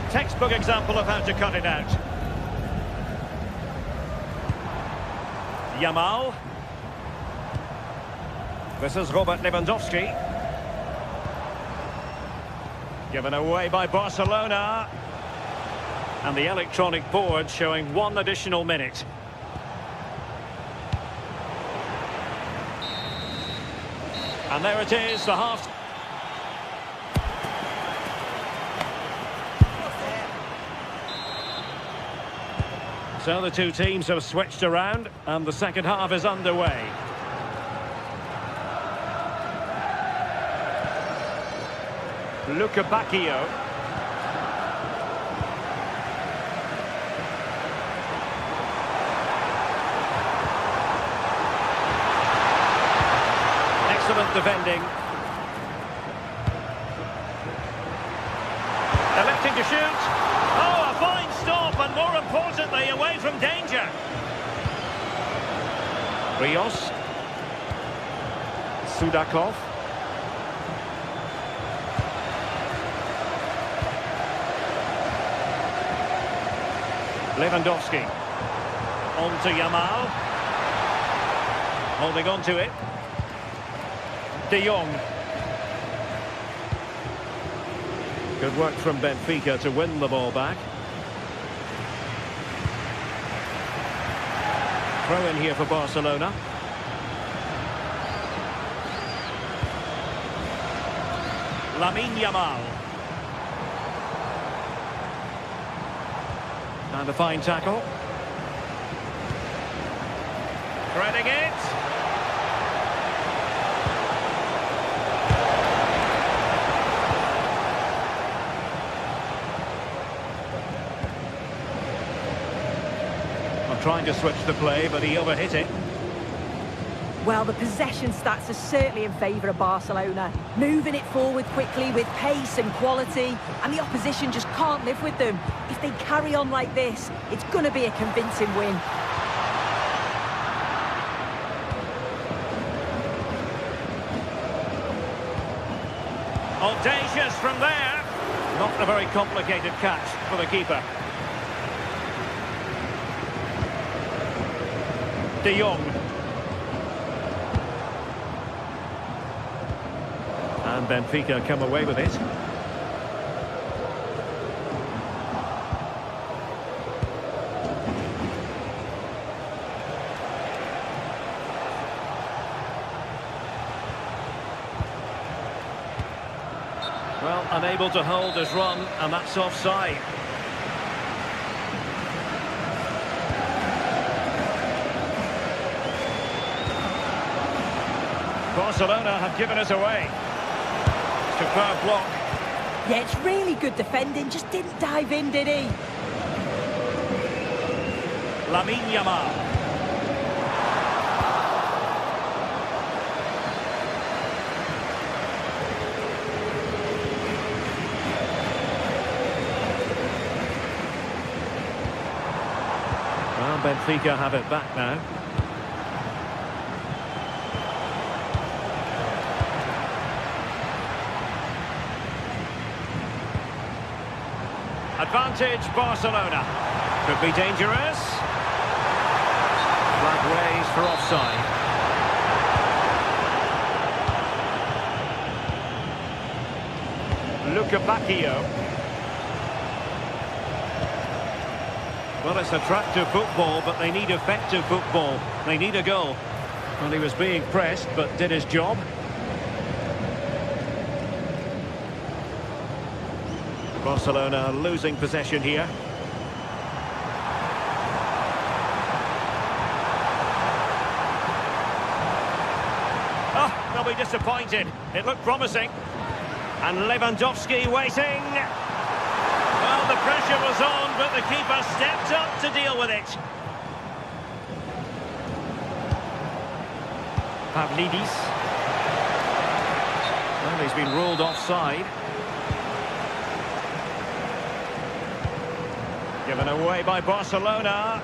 Textbook example of how to cut it out. Yamal. This is Robert Lewandowski. Given away by Barcelona. And the electronic board showing 1 additional minute. And there it is, the half. So the two teams have switched around and the second half is underway. Luca Bacchio. Excellent defending. Electing to shoot. Oh, a fine stop, and more importantly, away from danger. Rios. Sudakov. Lewandowski. On to Yamal. Holding on to it. De Jong. Good work from Benfica to win the ball back. Throw in here for Barcelona. Lamine Yamal. And a fine tackle. Threading it. Trying to switch the play, but he overhit it. Well, the possession stats are certainly in favour of Barcelona. Moving it forward quickly with pace and quality, and the opposition just can't live with them. If they carry on like this, it's going to be a convincing win. Audacious from there. Not a very complicated catch for the keeper. De Jong. And Benfica come away with it. Well, unable to hold his run, and that's offside. Barcelona have given us away. Superb block. Yeah, it's really good defending, just didn't dive in, did he? Lamine Yamal. Well, Benfica have it back now. Advantage Barcelona. Could be dangerous. Flag raised for offside. Luca Bacchio. Well, it's attractive football, but they need effective football. They need a goal. Well, he was being pressed, but did his job. Barcelona losing possession here. Oh, they'll be disappointed. It looked promising. And Lewandowski waiting. Well, the pressure was on, but the keeper stepped up to deal with it. Pavlidis. Well, he's been ruled offside. Given away by Barcelona.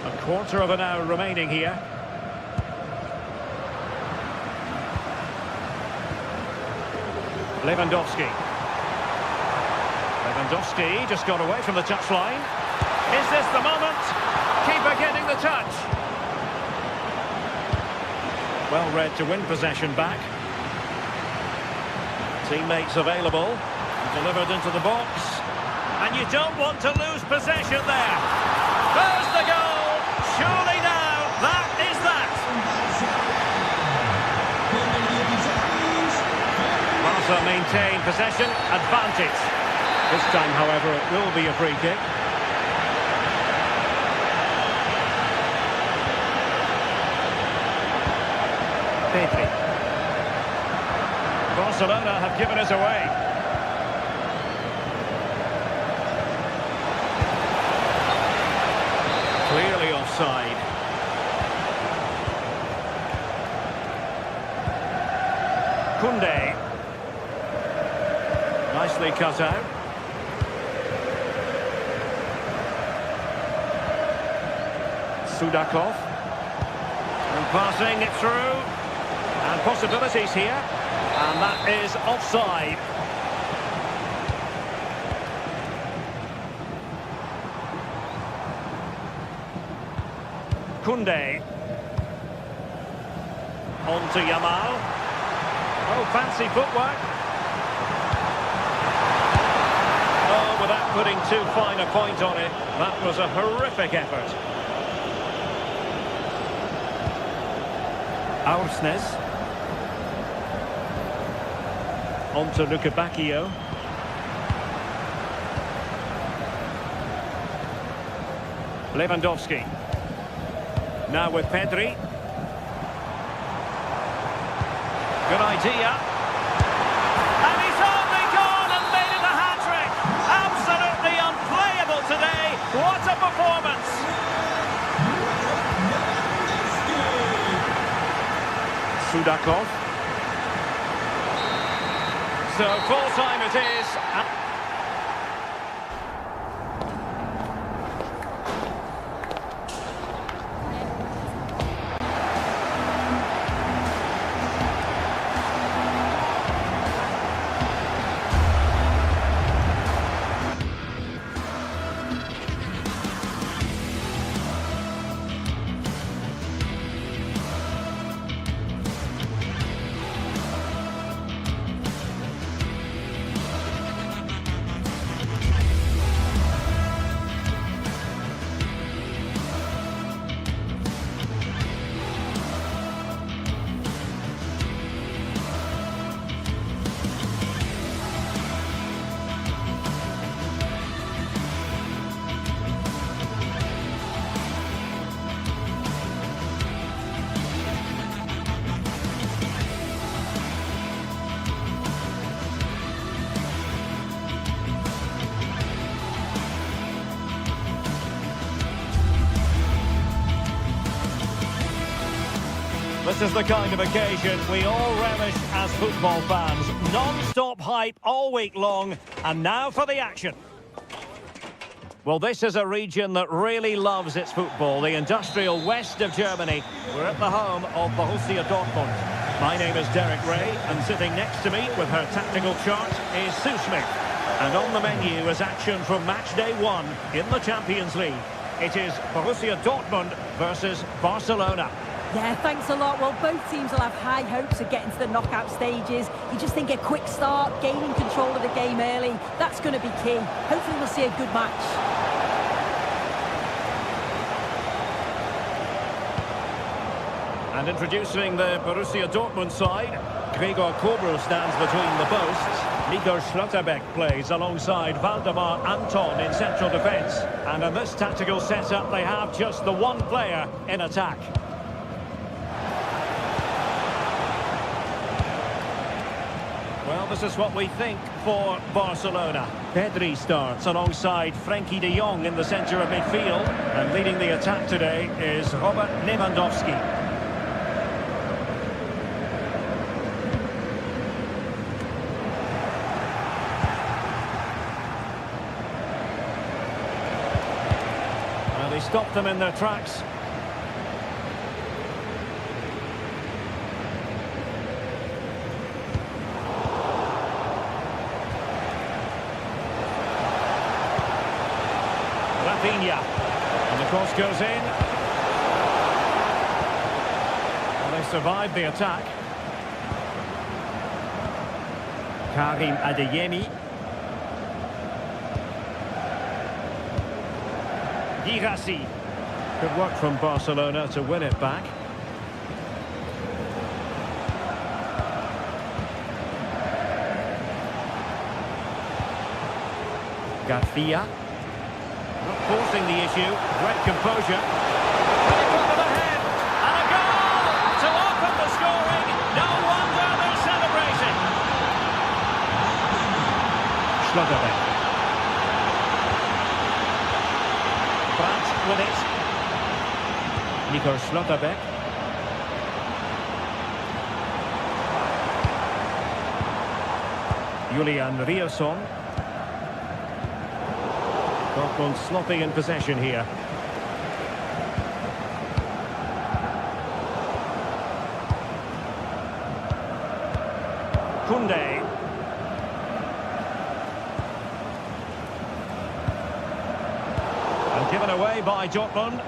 A quarter of an hour remaining here. Lewandowski. Lewandowski just got away from the touchline. Is this the moment? Keeper getting the touch. Well read to win possession back. Teammates available. Delivered into the box. And you don't want to lose possession there. There's the goal. Surely now, that is that. Barca maintain possession, advantage. This time, however, it will be a free kick. Pedri. Barcelona have given us away. Clearly offside. Koundé. Nicely cut out. Sudakov. And passing it through. And possibilities here. And that is offside. Koundé. On to Yamal. Oh, fancy footwork. Oh, without putting too fine a point on it, that was a horrific effort. Aursnes. On to Lukebakio. Lewandowski. Now with Pedri. Good idea. And he's only gone and made it a hat-trick. Absolutely unplayable today. What a performance. Sudakov. So full time it is. This is the kind of occasion we all relish as football fans. Non-stop hype all week long, and now for the action. Well, this is a region that really loves its football, the industrial west of Germany. We're at the home of Borussia Dortmund. My name is Derek Ray, and sitting next to me with her tactical chart is Sue Smith. And on the menu is action from match day 1 in the Champions League. It is Borussia Dortmund versus Barcelona. Yeah, thanks a lot. Well, both teams will have high hopes of getting to the knockout stages. You just think a quick start, gaining control of the game early, that's going to be key. Hopefully we'll see a good match. And introducing the Borussia Dortmund side, Gregor Kobro stands between the posts. Nico Schlotterbeck plays alongside Valdemar Anton in central defence. And in this tactical setup, they have just the one player in attack. Well, this is what we think for Barcelona. Pedri starts alongside Frenkie de Jong in the centre of midfield. And leading the attack today is Robert Lewandowski. Well, they stopped them in their tracks. And the cross goes in. Well, they survived the attack. Karim Adeyemi. Girassi. Good work from Barcelona to win it back. Garcia. Forcing the issue, great composure. And in front of the head, and a goal to open the scoring. No wonder they're celebrating. Schlotterbeck. Brandt with it. Nico Schlotterbeck. Julian Riosson. Dortmund sloppy in possession here. Koundé. And given away by Dortmund.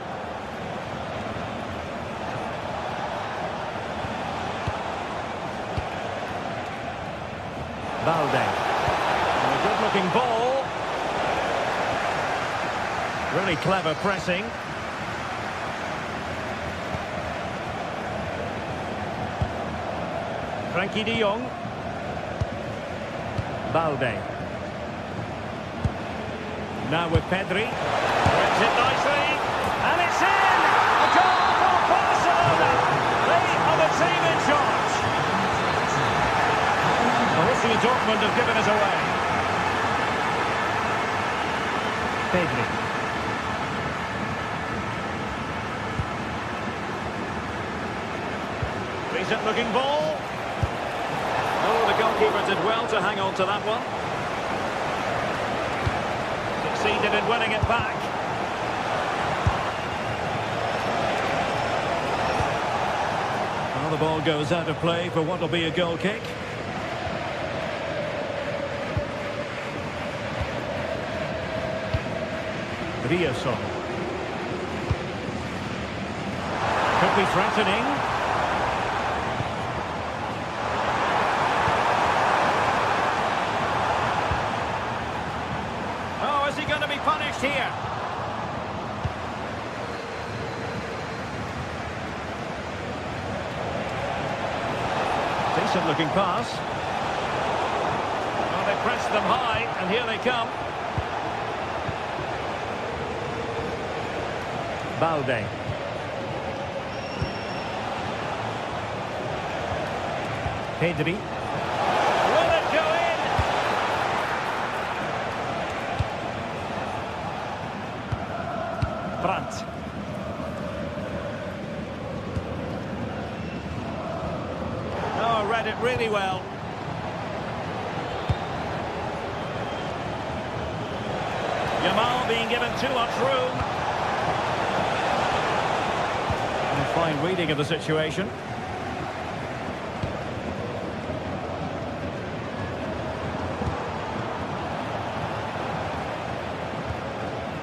Balde. And a good-looking ball. Really clever pressing. Frenkie de Jong. Balde. Now with Pedri. Wins it nicely. And it's in! A goal for Barcelona! They are the team in charge. Borussia Dortmund have given us away. Pedri. Decent looking ball. Oh, the goalkeeper did well to hang on to that one. Succeeded in winning it back. Well, the ball goes out of play for what will be a goal kick. Riosson. Could be threatening. Punished here. Decent looking pass. Well, they pressed them high, and here they come. Balde. Pedri. Will it go in? Brandt. Oh, read it really well. Yamal being given too much room. And fine reading of the situation.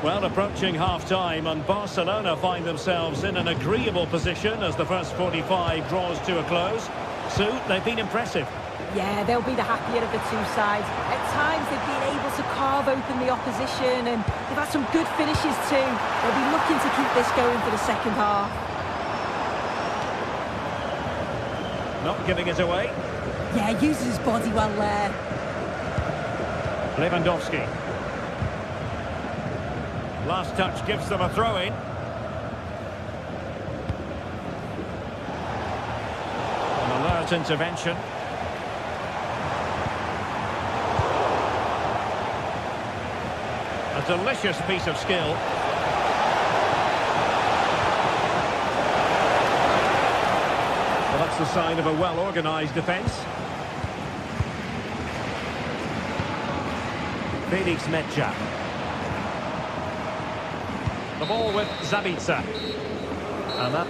Well, approaching half-time, and Barcelona find themselves in an agreeable position as the first 45 draws to a close. Sue, they've been impressive. Yeah, they'll be the happier of the two sides. At times, they've been able to carve open the opposition, and they've had some good finishes too. They'll be looking to keep this going for the second half. Not giving it away. Yeah, uses his body well there. Lewandowski. Last touch gives them a throw-in. An alert intervention. A delicious piece of skill. Well, that's the sign of a well-organised defence. Felix Mecha. The ball with Zabica. And that...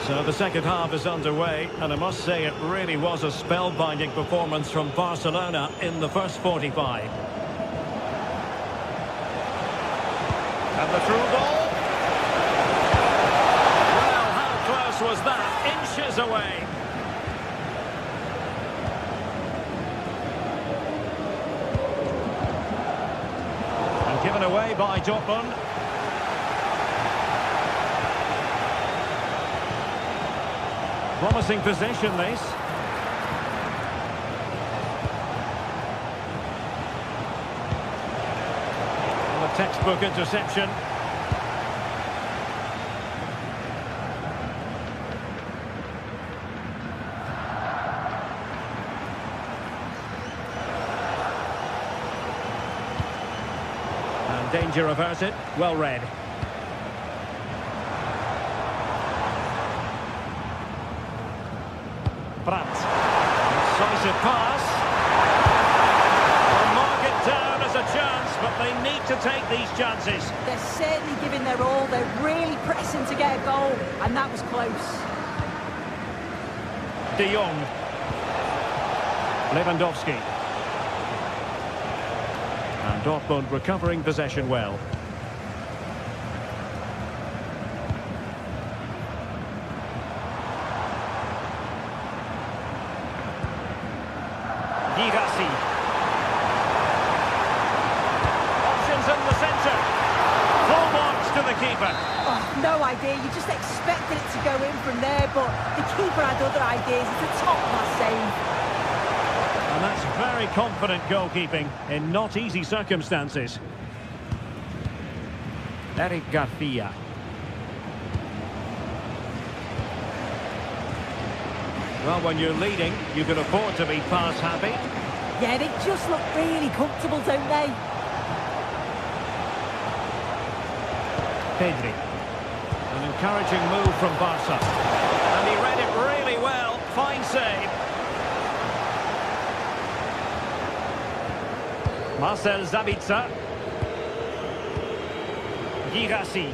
So the second half is underway, and I must say it really was a spellbinding performance from Barcelona in the first 45. And the through ball. Well, how close was that? Inches away. And given away by Dortmund. Promising possession, this. And a textbook interception. And danger averted. Well read. Decisive pass. They'll mark it down as a chance, but they need to take these chances. They're certainly giving their all. They're really pressing to get a goal, and that was close. De Jong. Lewandowski. And Dortmund recovering possession well. Options in the centre. Full box to the keeper. Oh, no idea. You just expected it to go in from there, but the keeper had other ideas. It's a top-class save. And that's very confident goalkeeping in not easy circumstances. Eric Garcia. Well, when you're leading, you can afford to be pass happy. Yeah, they just look really comfortable, don't they? Pedri. An encouraging move from Barca. And he read it really well. Fine save. Marcel Zabica. Girassi.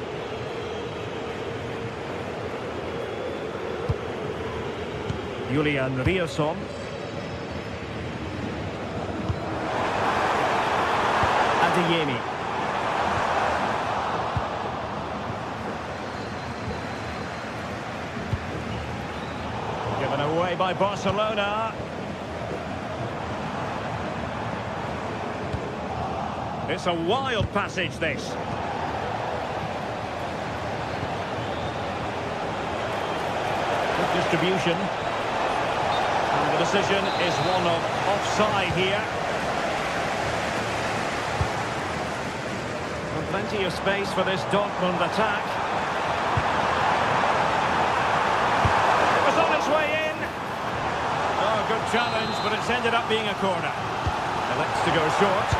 Julian Rierson. Adeyemi. Given away by Barcelona. It's a wild passage, this. Good distribution. And the decision is one of offside here. And plenty of space for this Dortmund attack. It was on its way in. Oh, good challenge, but it's ended up being a corner. Elects to go short.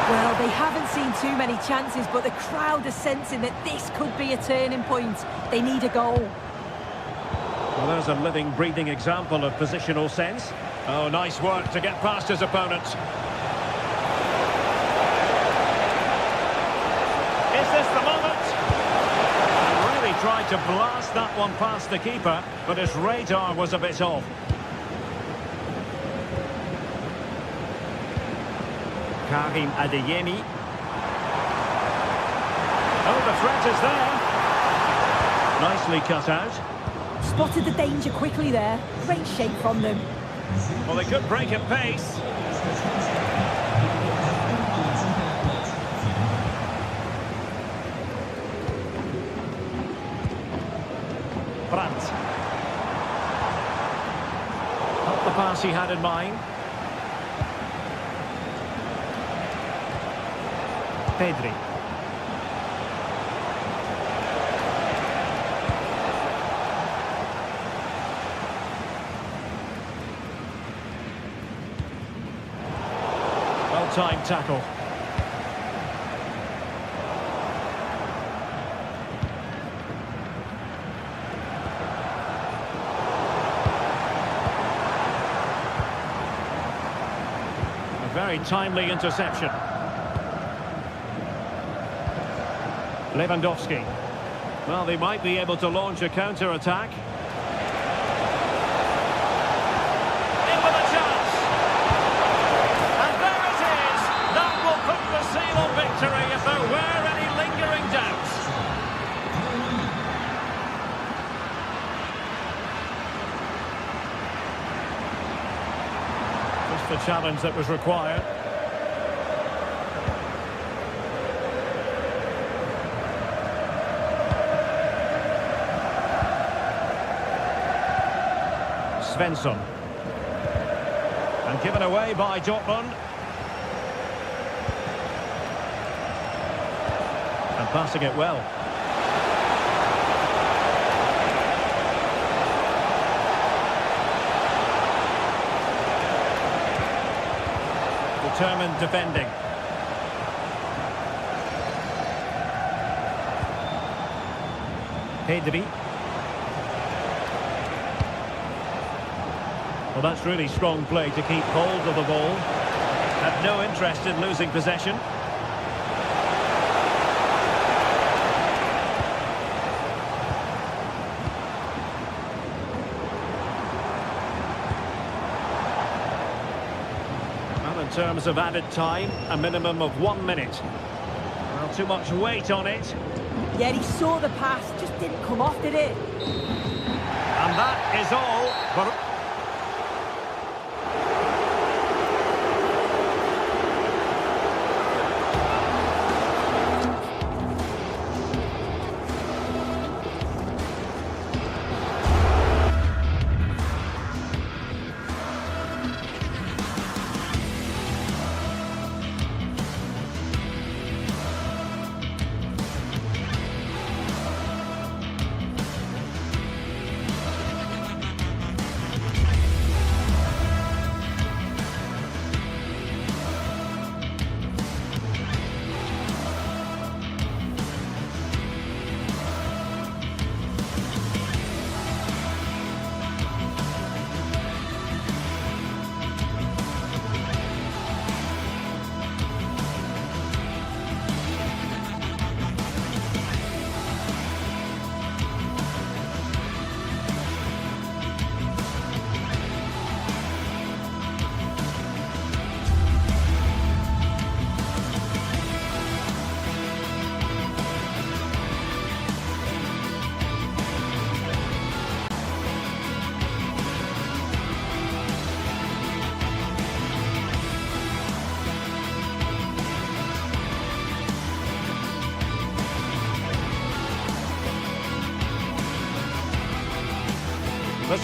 Well, they haven't seen too many chances, but the crowd is sensing that this could be a turning point. They need a goal. Well, there's a living, breathing example of positional sense. Oh, nice work to get past his opponent. Is this the moment? He really tried to blast that one past the keeper, but his radar was a bit off. Karim Adeyemi. Oh, the threat is there. Nicely cut out. Spotted the danger quickly there. Great shape from them. Well, they could break at pace. Brandt. Not the pass he had in mind. Pedri. Well-timed tackle. A very timely interception. Lewandowski. Well, they might be able to launch a counter-attack. In with a chance. And there it is. That will put the seal on victory if there were any lingering doubts. Just the challenge that was required. Svensson. And given away by Dortmund. And passing it well. Determined defending. Pedri. Well, that's really strong play to keep hold of the ball. Had no interest in losing possession. Well, in terms of added time, a minimum of 1 minute. Well, too much weight on it. Yeah, he saw the pass, just didn't come off, did it? And that is all. But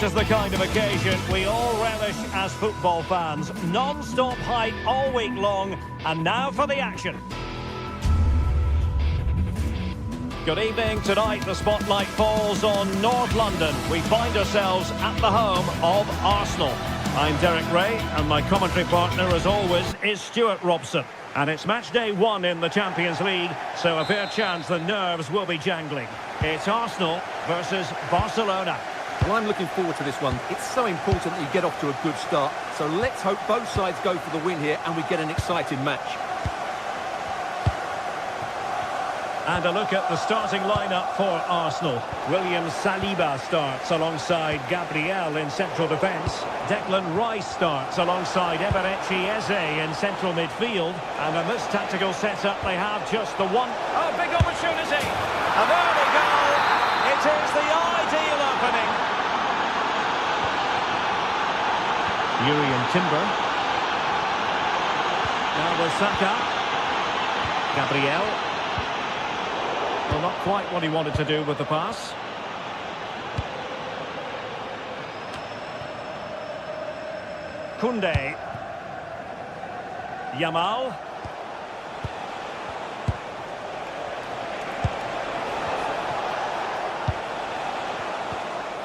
this is the kind of occasion we all relish as football fans. Non-stop hype all week long, and now for the action. Good evening. Tonight the spotlight falls on North London. We find ourselves at the home of Arsenal. I'm Derek Ray, and my commentary partner, as always, is Stuart Robson. And it's match day 1 in the Champions League, so a fair chance the nerves will be jangling. It's Arsenal versus Barcelona. Well, I'm looking forward to this one. It's so important that you get off to a good start. So let's hope both sides go for the win here and we get an exciting match. And a look at the starting lineup for Arsenal. William Saliba starts alongside Gabriel in central defence. Declan Rice starts alongside Eberechi Eze in central midfield. And in this tactical setup, they have just the one... Oh, big opportunity! And there they go! It is the ideal opening. Urian Timber. Now with Saka. Gabriel. Well, not quite what he wanted to do with the pass. Koundé. Yamal.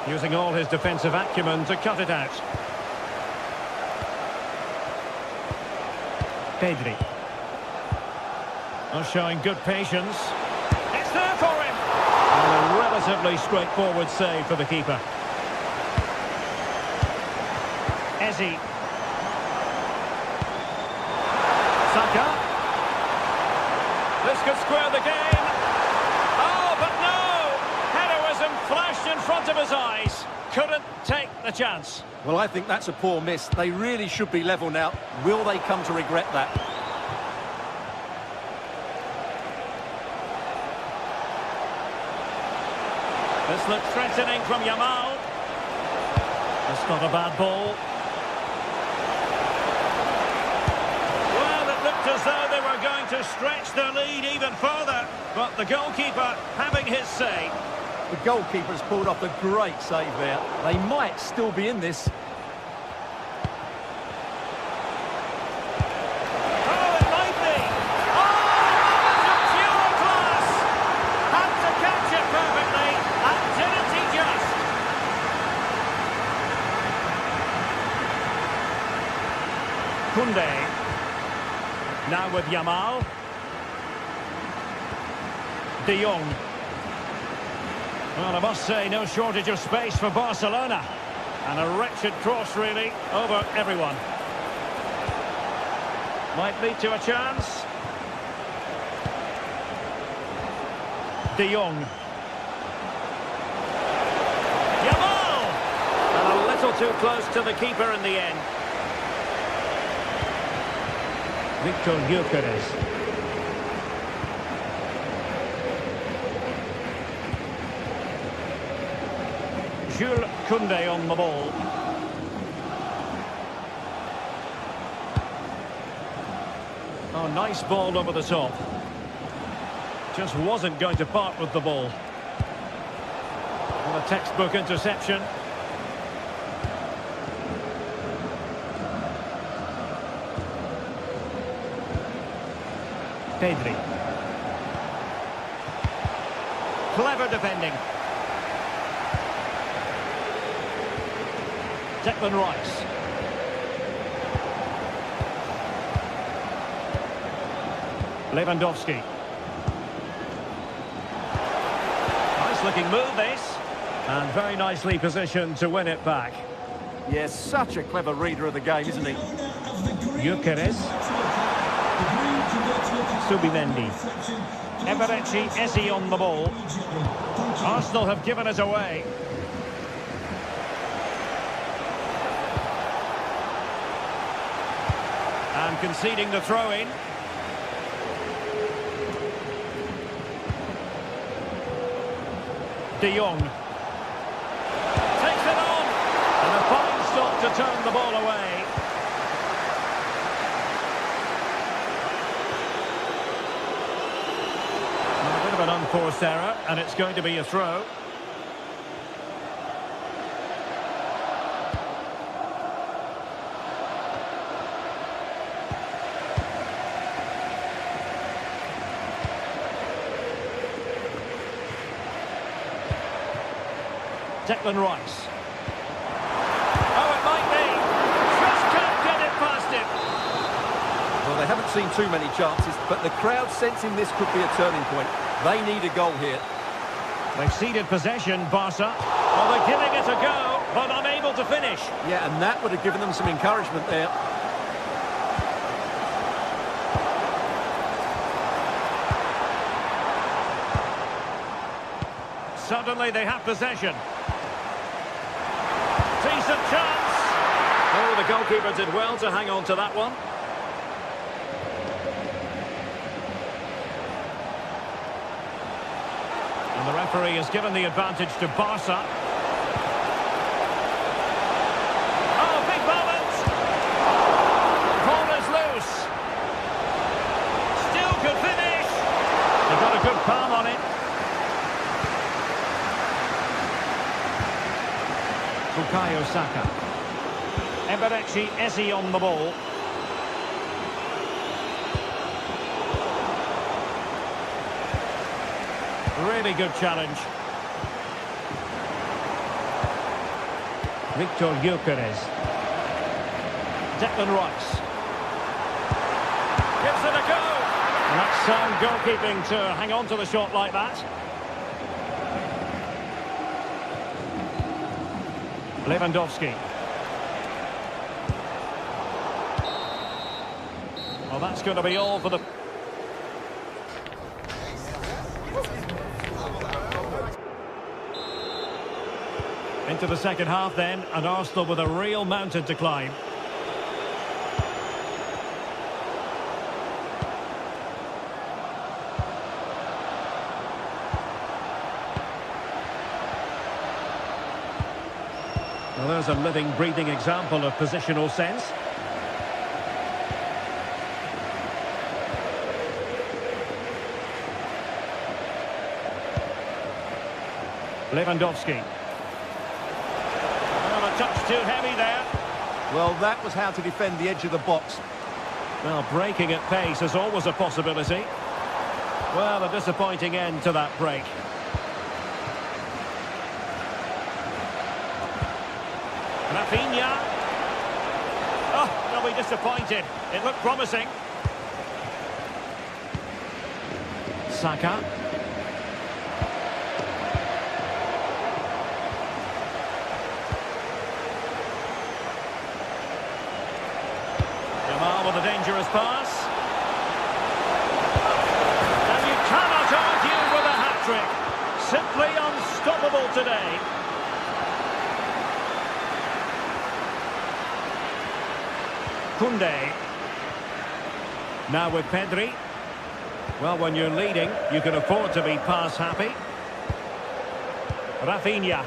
Using all his defensive acumen to cut it out. Pedri. Oh, showing good patience. It's there for him! And a relatively straightforward save for the keeper. Eze. Saka. This could square the game. Oh, but no! Heroism flashed in front of his eyes. Couldn't take the chance. Well, I think that's a poor miss. They really should be level now. Will they come to regret that? This looks threatening from Yamal. That's not a bad ball. Well, it looked as though they were going to stretch their lead even further. But the goalkeeper having his say. The goalkeeper's pulled off a great save there. They might still be in this. Oh, it might be. Oh, it's pure class. Had to catch it perfectly. And didn't he just? Koundé. Now with Yamal. De Jong. Well, I must say, no shortage of space for Barcelona. And a wretched cross, really, over everyone. Might lead to a chance. De Jong. Yamal! And a little too close to the keeper in the end. Victor Gyökeres. Jules Koundé on the ball. Oh, nice ball over the top. Just wasn't going to part with the ball. What a textbook interception. Pedri. Clever defending. Declan Rice. Lewandowski. Nice looking move this. And very nicely positioned to win it back. Yes, such a clever reader of the game, isn't he? Gyökeres. Subimendi. Eberechi Eze on the ball. Arsenal have given it away. And conceding the throw-in. De Jong. Takes it on. And a fine stop to turn the ball away. A bit of an unforced error, and it's going to be a throw. Declan Rice. Oh, it might be. Just can't get it past him. Well, they haven't seen too many chances, but the crowd sensing this could be a turning point. They need a goal here. They've ceded possession, Barca. Well, they're giving it a go, but unable to finish. Yeah, and that would have given them some encouragement there. suddenly they have possession. Decent chance. Oh, the goalkeeper did well to hang on to that one. And the referee has given the advantage to Barca. Oh, big moment! Ball is loose. Still could finish. They got a good palm on it. Bukayo Saka. Eberechi Eze on the ball. Really good challenge. Victor Gyökeres. Declan Rice. Gives it a go. And that's sound goalkeeping to hang on to the shot like that. Lewandowski. Well, that's going to be all for the... Into the second half then, and Arsenal with a real mountain to climb. Well, there's a living, breathing example of positional sense. Lewandowski. Well, a touch too heavy there. Well, that was how to defend the edge of the box. Well, breaking at pace is always a possibility. Well, a disappointing end to that break. Rafinha. Oh, they'll be disappointed. It looked promising. Saka. Jamal with a dangerous pass. And you cannot argue with a hat-trick. Simply unstoppable today. Koundé. Now with Pedri. Well, when you're leading, you can afford to be pass happy. Rafinha.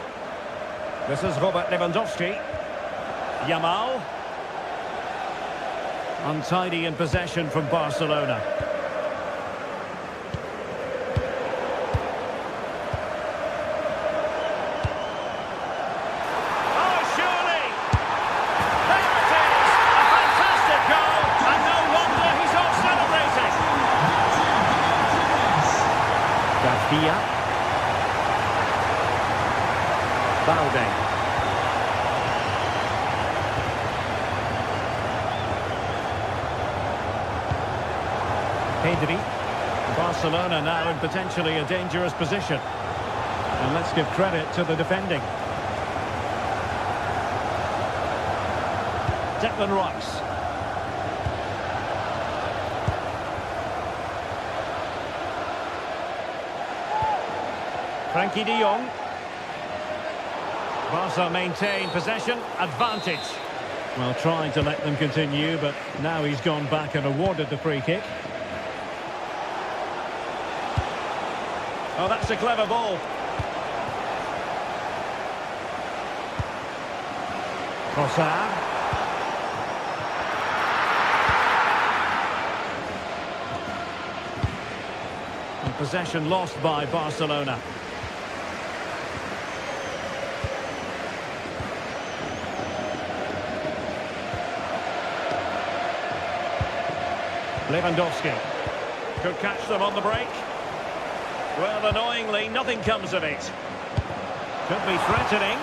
This is Robert Lewandowski. Yamal. Untidy in possession from Barcelona. Oh, surely! There it is! A fantastic goal, and no wonder he's off celebrating. Garcia. Balde. Pedri. Barcelona now in potentially a dangerous position. And let's give credit to the defending. Declan Rice. Frankie de Jong. Barca maintain possession, advantage. Well, trying to let them continue, but now he's gone back and awarded the free kick. Oh, that's a clever ball. Trossard. And possession lost by Barcelona. Lewandowski. Could catch them on the break. Well, annoyingly, nothing comes of it. Could be threatening.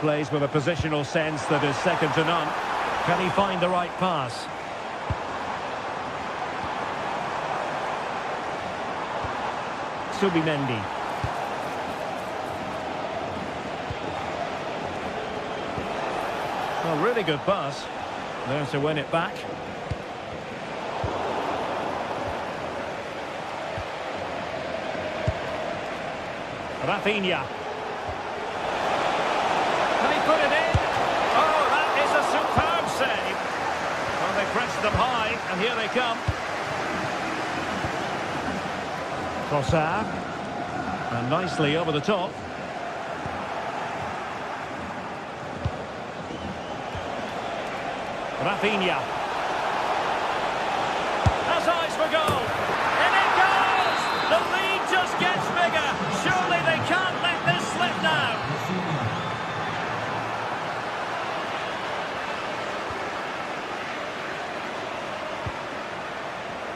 Plays with a positional sense that is second to none. Can he find the right pass? Subimendi. Well, really good pass. There to win it back. Rafinha. Can he put it in? Oh, that is a superb save. Well, they pressed them high, and here they come. Trossard. And nicely over the top. Rafinha. Has eyes for goal. And it goes! The lead just gets bigger. Surely they can't let this slip now.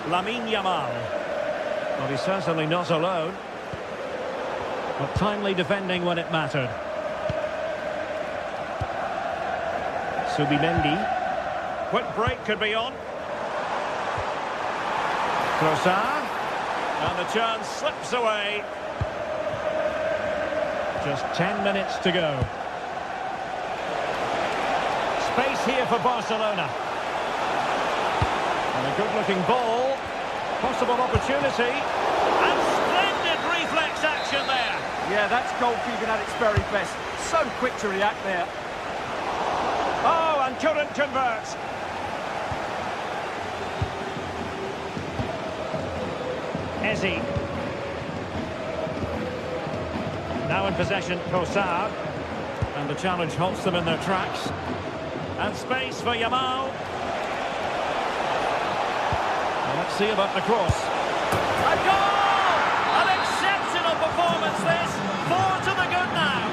Lamine Yamal. Well, he's certainly not alone. But timely defending when it mattered. Subimendi. Quick break could be on. Trossard. And the chance slips away. Just 10 minutes to go. Space here for Barcelona. And a good-looking ball. Possible opportunity. And splendid reflex action there. Yeah, that's goalkeeping at its very best. So quick to react there. Oh, and couldn't convert. Ezzy. Now in possession, Trossard. And the challenge halts them in their tracks. And space for Yamal. Well, let's see about the cross. A goal! An exceptional performance this. 4 to the good now.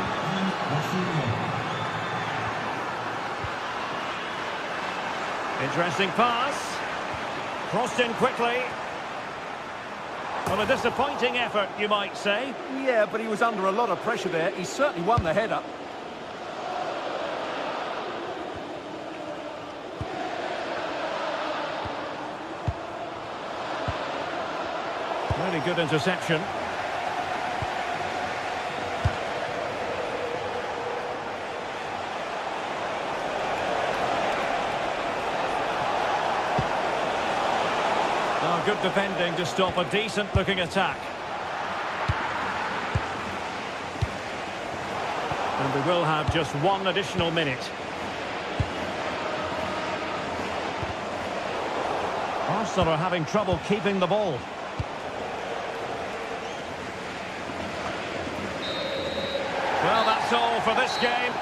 Interesting pass. Crossed in quickly. Well, a disappointing effort, you might say. Yeah, but he was under a lot of pressure there. He certainly won the header. Really good interception. Oh, good defending to stop a decent-looking attack. And we will have just one additional minute. Arsenal are having trouble keeping the ball. Well, that's all for this game.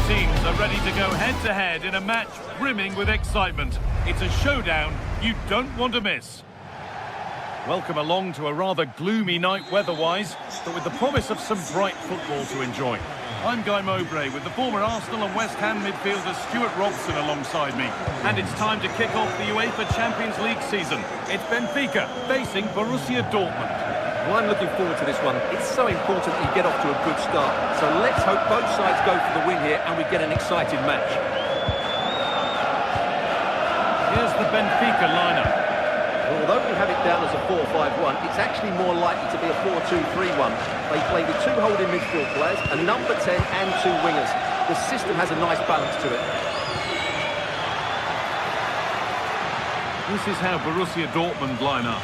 Teams are ready to go head-to-head in a match brimming with excitement. It's a showdown you don't want to miss. Welcome along to a rather gloomy night weather-wise, but with the promise of some bright football to enjoy. I'm Guy Mowbray with the former Arsenal and West Ham midfielder Stuart Robson alongside me. And it's time to kick off the UEFA Champions League season. It's Benfica facing Borussia Dortmund. Well, I'm looking forward to this one. It's so important that you get off to a good start. So let's hope both sides go for the win here and we get an exciting match. Here's the Benfica lineup. Well, although we have it down as a 4-5-1, it's actually more likely to be a 4-2-3-1. They play with two holding midfield players, a number 10 and two wingers. The system has a nice balance to it. This is how Borussia Dortmund line up.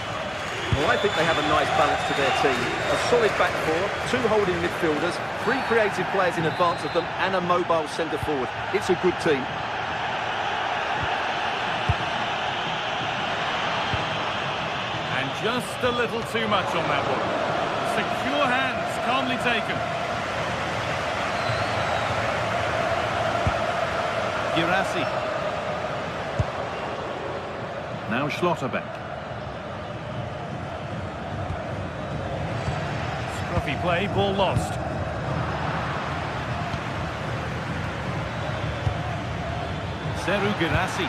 Well, I think they have a nice balance to their team. A solid back four, two holding midfielders, three creative players in advance of them, and a mobile centre-forward. It's a good team. And just a little too much on that one. Secure hands, calmly taken. Girassi. Now Schlotterbeck. Scruffy play, ball lost. Seru Girassi.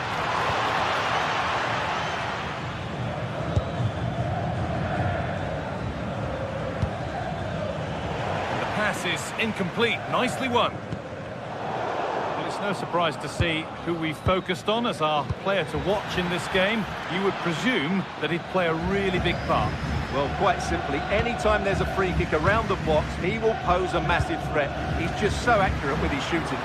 The pass is incomplete, nicely won. Well, it's no surprise to see who we focused on as our player to watch in this game. You would presume that he'd play a really big part. Well, quite simply, anytime there's a free kick around the box, he will pose a massive threat. He's just so accurate with his shooting.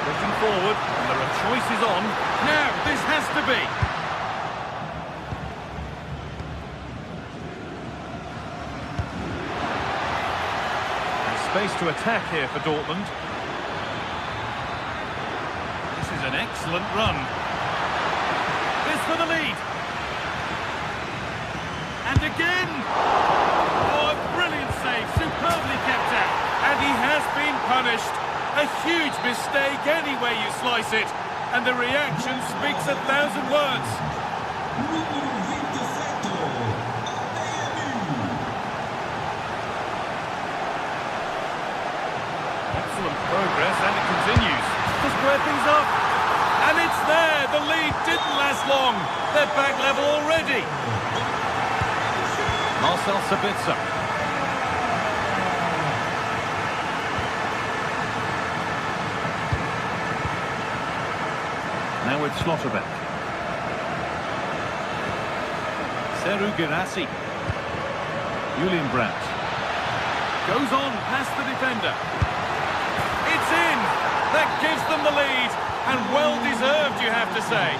Looking forward, and there are choices on. Now, this has to be. There's space to attack here for Dortmund. This is an excellent run. This for the lead. And again! Oh, a brilliant save, superbly kept out. And he has been punished. A huge mistake any way you slice it. And the reaction speaks 1,000 words. Excellent progress, and it continues. To square things up. And it's there. The lead didn't last long. They're back level already. Marcel Sabitzer. Now with Schlotterbeck. Seru Girassi. Julian Brandt. Goes on past the defender. It's in! That gives them the lead. And well deserved, you have to say.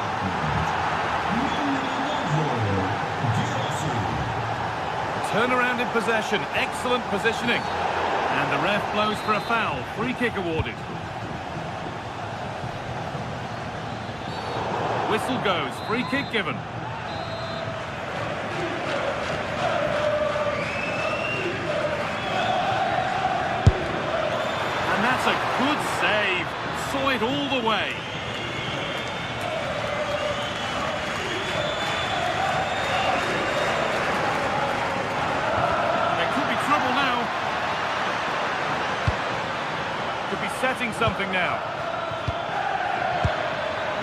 Turnaround in possession, excellent positioning. And the ref blows for a foul, free kick awarded. Whistle goes, free kick given. And that's a good save, saw it all the way. Setting something now.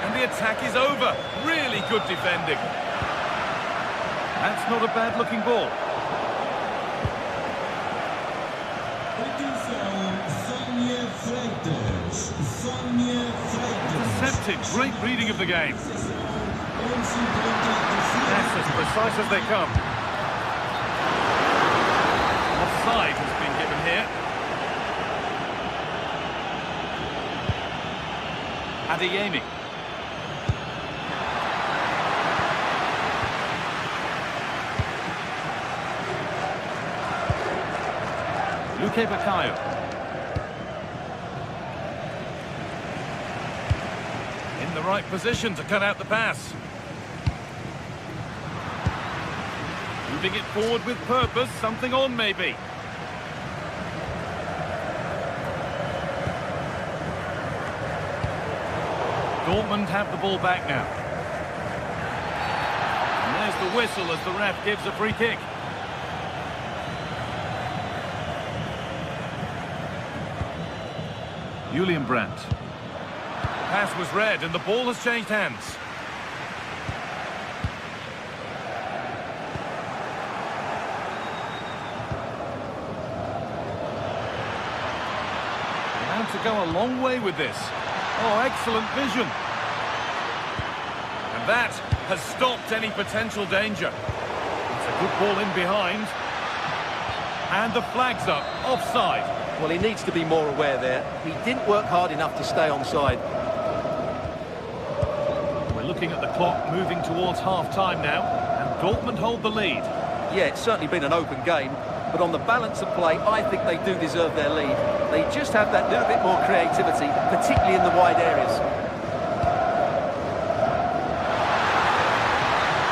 And the attack is over. Really good defending. That's not a bad looking ball. Intercepted. Great reading of the game. That's as precise as they come. Offside has been given here. Adeyemi. Luque Baccaio. In the right position to cut out the pass. Moving it forward with purpose, something on maybe. Dortmund have the ball back now. And there's the whistle as the ref gives a free kick. Julian Brandt. Pass was read and the ball has changed hands. Allowed to go a long way with this. Oh, excellent vision. And that has stopped any potential danger. It's a good ball in behind. And the flag's up, offside. Well, he needs to be more aware there. He didn't work hard enough to stay onside. We're looking at the clock moving towards half-time now, and Dortmund hold the lead. Yeah, it's certainly been an open game, but on the balance of play, I think they do deserve their lead. They just have that little bit more creativity, particularly in the wide areas.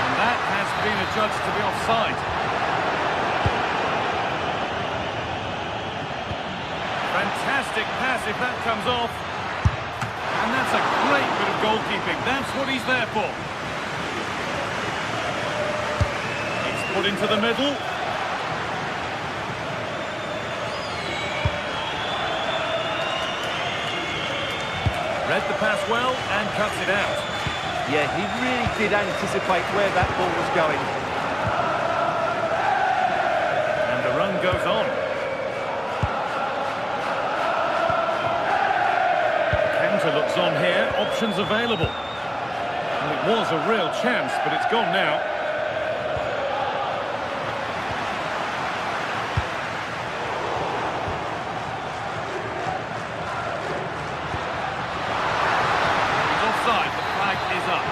And that has been adjudged to be offside. Fantastic pass if that comes off. And that's a great bit of goalkeeping. That's what he's there for. It's put into the middle. Read the pass well and cuts it out. Yeah, he really did anticipate where that ball was going. And the run goes on. Looks on here, options available. Well, it was a real chance, but it's gone now. He's offside, the flag is up.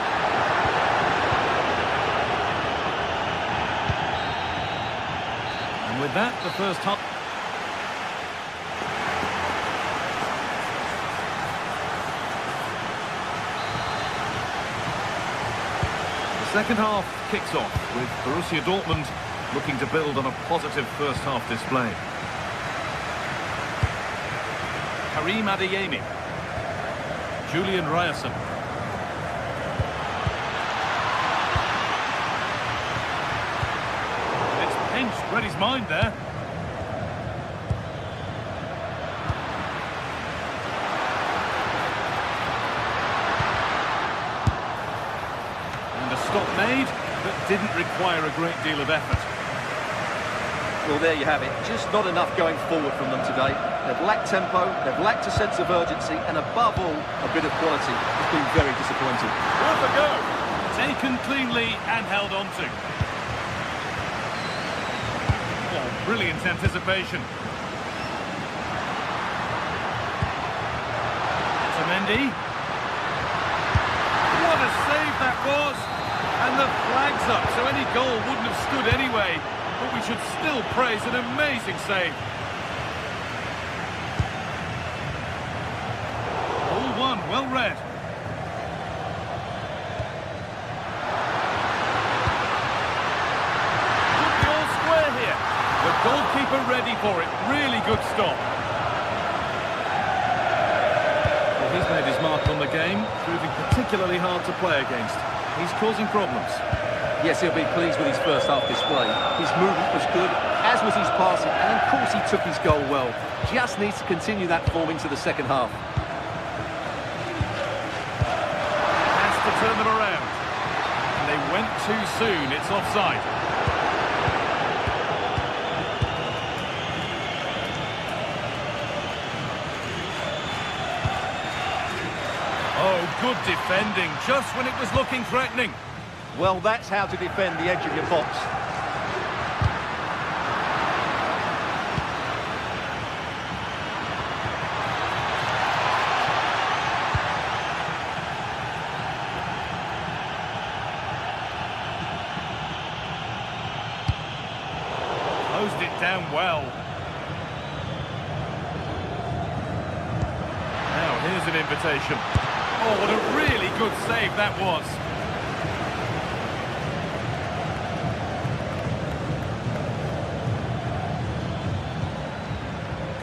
And with that, the first half. Second half kicks off with Borussia Dortmund looking to build on a positive first half display. Karim Adeyemi. Julian Ryerson. It's pinched, read his mind there. Stop made, but didn't require a great deal of effort. Well, there you have it. Just not enough going forward from them today. They've lacked tempo, they've lacked a sense of urgency, and above all, a bit of quality. It's been very disappointing. Worth a go. Taken cleanly and held on to. Oh, brilliant anticipation. Mendy. What a save that was! And the flag's up, so any goal wouldn't have stood anyway. But we should still praise an amazing save. All one, well read. Could be all square here. The goalkeeper ready for it. Really good stop. Well, he's made his mark on the game, proving particularly hard to play against. He's causing problems. Yes, he'll be pleased with his first half display. His movement was good, as was his passing, and of course he took his goal well. Just needs to continue that form into the second half. Has to turn them around. And they went too soon. It's offside. Oh, good defending, just when it was looking threatening. Well, that's how to defend the edge of your box. Closed it down well. Now, here's an invitation. Oh, what a really good save that was.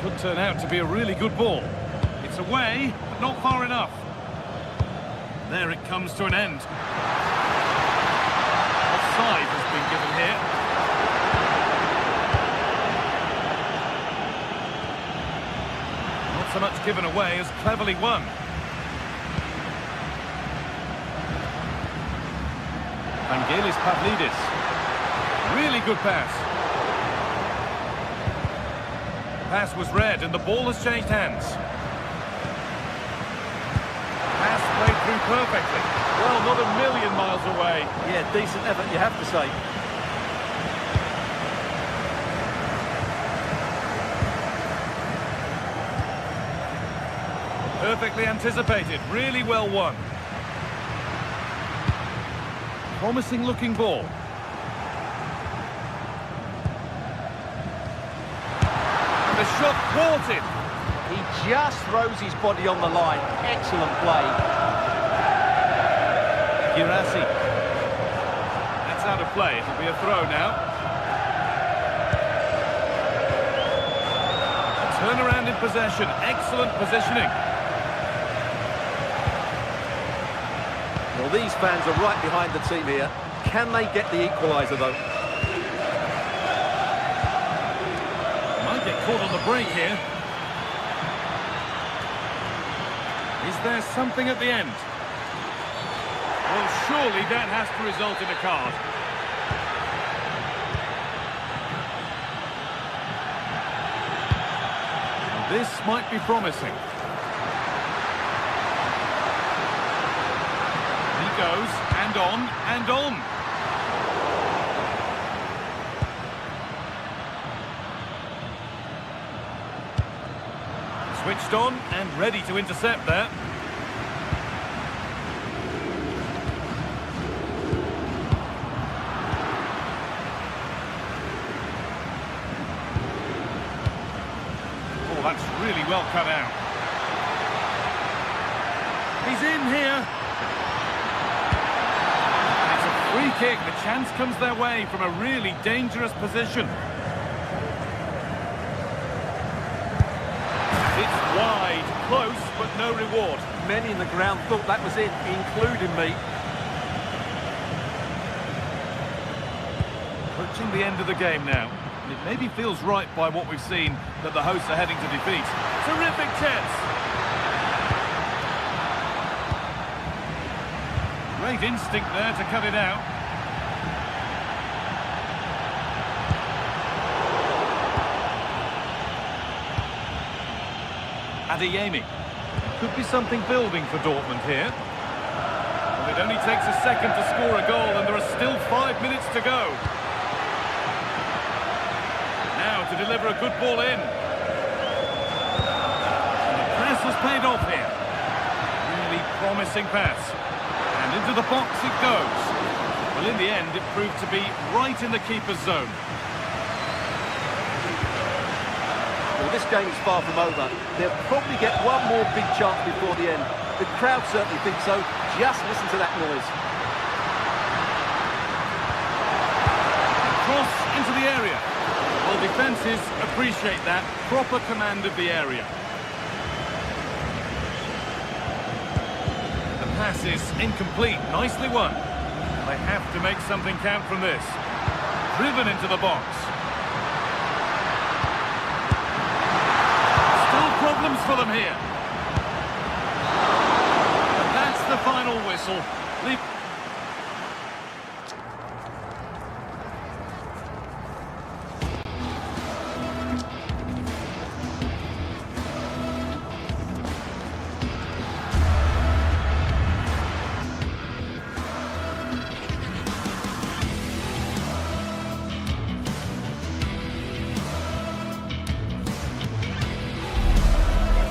Could turn out to be a really good ball. It's away, but not far enough. There it comes to an end. Offside has been given here. Not so much given away as cleverly won. Vangelis Pavlidis. Really good pass. Pass was read and the ball has changed hands. Pass played through perfectly. Well, not a million miles away. Yeah, decent effort, you have to say. Perfectly anticipated, really well won. Promising looking ball. And the shot thwarted. He just throws his body on the line. Excellent play. Girassi. That's out of play. It'll be a throw now. Turn around in possession. Excellent positioning. Well, these fans are right behind the team here. Can they get the equaliser, though? Might get caught on the break here. Is there something at the end? Well, surely that has to result in a card. This might be promising. He goes, and on, and on. Switched on and ready to intercept there. Oh, that's really well cut out. He's in here. It's a free kick. The chance comes their way from a really dangerous position. It's wide, close, but no reward. Many in the ground thought that was it, including me. Approaching the end of the game now. And it maybe feels right by what we've seen that the hosts are heading to defeat. Terrific chance. Great instinct there to cut it out. Adeyemi. Could be something building for Dortmund here. Well, it only takes a second to score a goal and there are still 5 minutes to go. Now to deliver a good ball in. And the press has paid off here. Really promising pass. And into the box it goes. Well, in the end, it proved to be right in the keeper's zone. Well, this game is far from over. They'll probably get one more big chance before the end. The crowd certainly think so. Just listen to that noise. Cross into the area. Well, defences appreciate that. Proper command of the area. The pass is incomplete. Nicely won. They have to make something count from this. Driven into the box. Problems for them here. And that's the final whistle.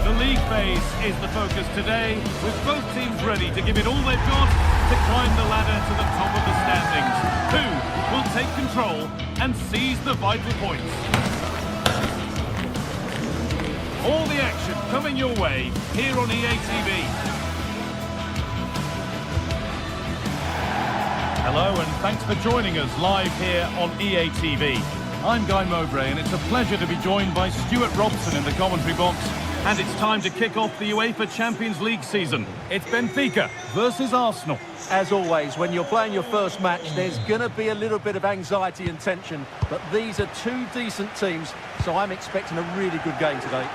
The league phase is the focus today, with both teams ready to give it all they've got to climb the ladder to the top of the standings. Who will take control and seize the vital points? All the action coming your way here on EA TV. Hello and thanks for joining us live here on EA TV. I'm Guy Mowbray and it's a pleasure to be joined by Stuart Robson in the commentary box. And it's time to kick off the UEFA Champions League season. It's Benfica versus Arsenal. As always, when you're playing your first match, there's going to be a little bit of anxiety and tension. But these are two decent teams, so I'm expecting a really good game today.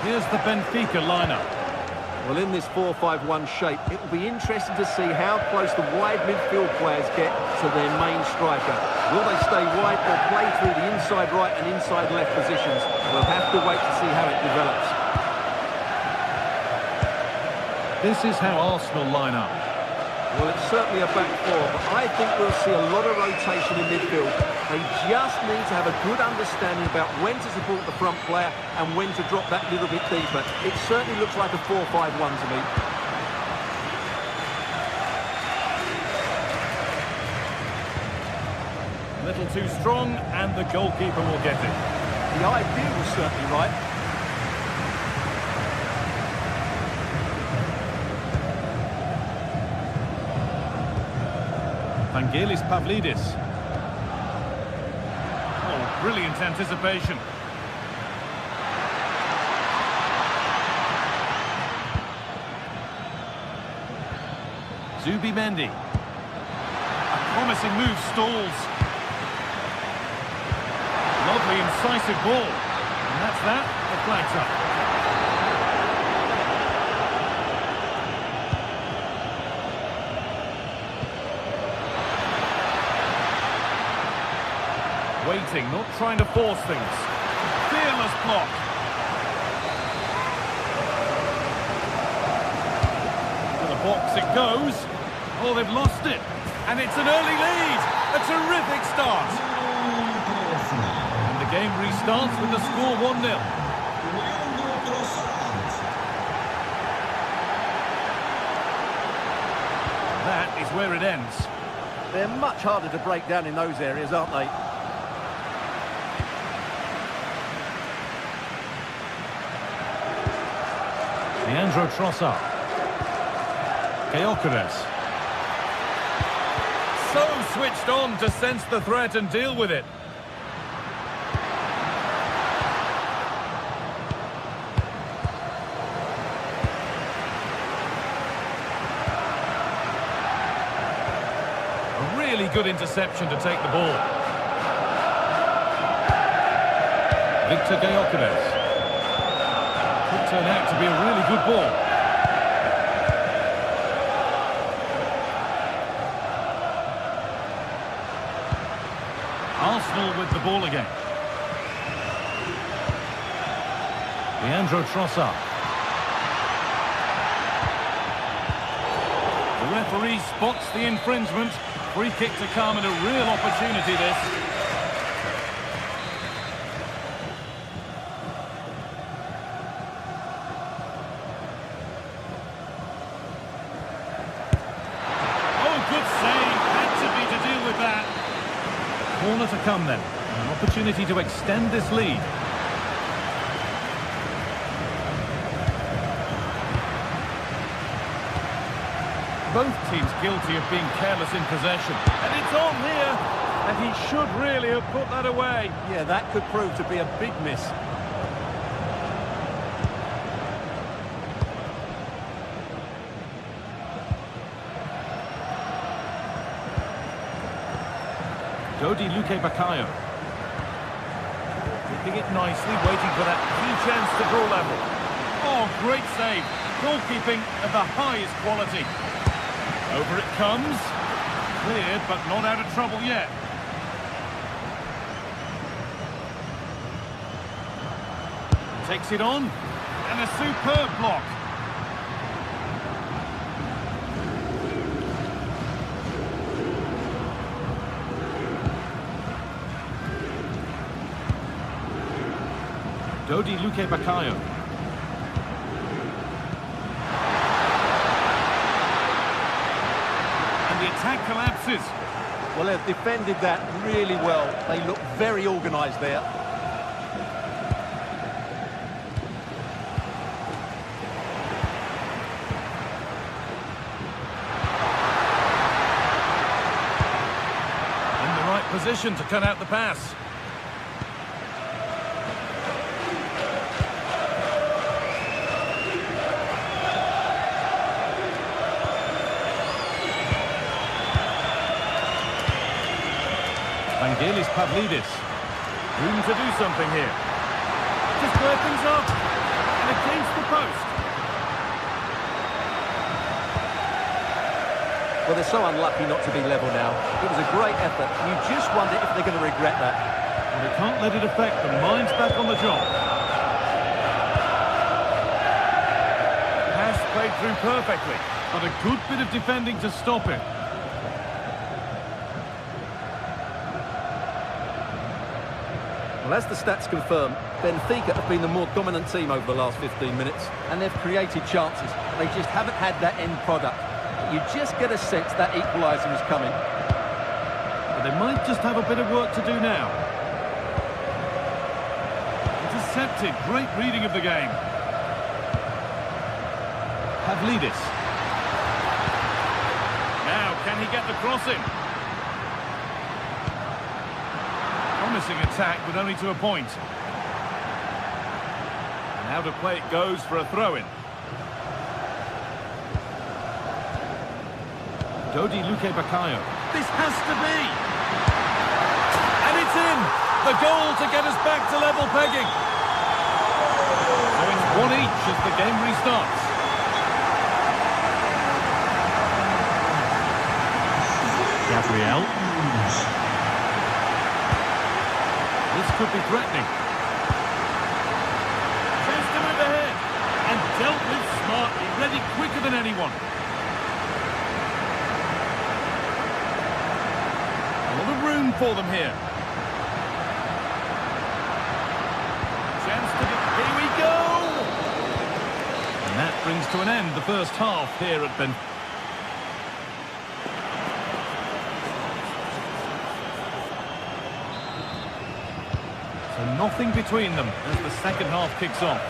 Here's the Benfica lineup. Well, in this 4-5-1 shape, it will be interesting to see how close the wide midfield players get to their main striker. Will they stay wide or play through the inside right and inside left positions? We'll have to wait to see how it develops. This is how Arsenal line up. Well, it's certainly a back four, but I think we'll see a lot of rotation in midfield. They just need to have a good understanding about when to support the front player and when to drop that little bit deeper. It certainly looks like a 4-5-1 to me. A little too strong, and the goalkeeper will get it. The idea was certainly right. Vangelis Pavlidis. Oh, brilliant anticipation. Zubimendi. A promising move stalls. Lovely incisive ball. And that's that. The flag's up. Waiting, not trying to force things. Fearless block. To the box it goes. Oh, they've lost it. And it's an early lead. A terrific start. And the game restarts with the score 1-0. That is where it ends. They're much harder to break down in those areas, aren't they? Leandro Trossard. Gyökeres. So switched on to sense the threat and deal with it. A really good interception to take the ball. Victor Gyökeres. Could turn out to be a really good ball. Arsenal with the ball again. Leandro Trossard. The referee spots the infringement. Free kick to come, and a real opportunity this. Corner to come then. An opportunity to extend this lead. Both teams guilty of being careless in possession. And it's on here. And he should really have put that away. Yeah, that could prove to be a big miss. Dodi Luque Bakayo. Keeping it nicely, waiting for that key chance to draw level. Oh, great save. Goalkeeping of the highest quality. Over it comes. Cleared, but not out of trouble yet. Takes it on. And a superb block. Dodi Luque Bakayo. And the attack collapses. Well, they've defended that really well. They look very organised there. In the right position to cut out the pass. Vangelis Pavlidis. Room to do something here. Just square things up. And against the post. Well, they're so unlucky not to be level now. It was a great effort. You just wonder if they're going to regret that. And they can't let it affect them. Mind's back on the job. Pass played through perfectly, but a good bit of defending to stop it. Well, as the stats confirm, Benfica have been the more dominant team over the last 15 minutes, and they've created chances. They just haven't had that end product. You just get a sense that equaliser is coming. But they might just have a bit of work to do now. Intercepted, great reading of the game. Pavlidis. Now, can he get the crossing? Promising attack, but only to a point. And out of play it goes for a throw-in. Dodi Luque Baccaio. This has to be! And it's in! The goal to get us back to level pegging. So it's 1 each as the game restarts. Gabriel. This could be threatening. Chance to move ahead. And dealt with smartly, ready quicker than anyone. A lot of room for them here. Chance to get... Here we go! And that brings to an end the first half here at Benfica. So nothing between them as the second half kicks off.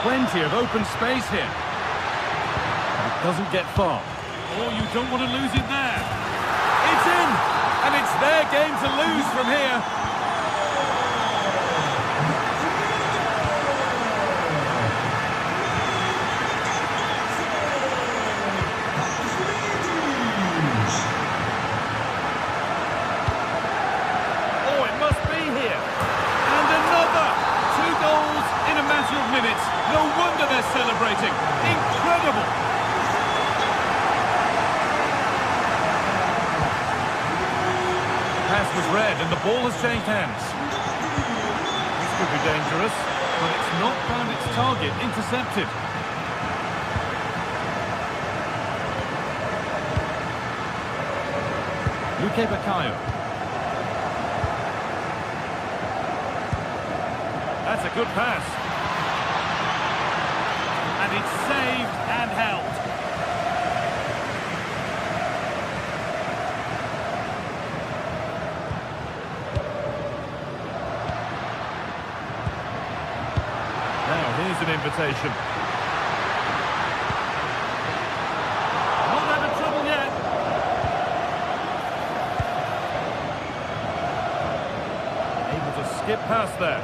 Plenty of open space here. But it doesn't get far. Oh, you don't want to lose it there. It's in! And it's their game to lose from here. Minutes. No wonder they're celebrating. Incredible! Pass was read and the ball has changed hands. This could be dangerous, but it's not found its target. Intercepted. Luque Baccaio. That's a good pass. And it's saved and held. Now here's an invitation. Not out of trouble yet. Able to skip past there.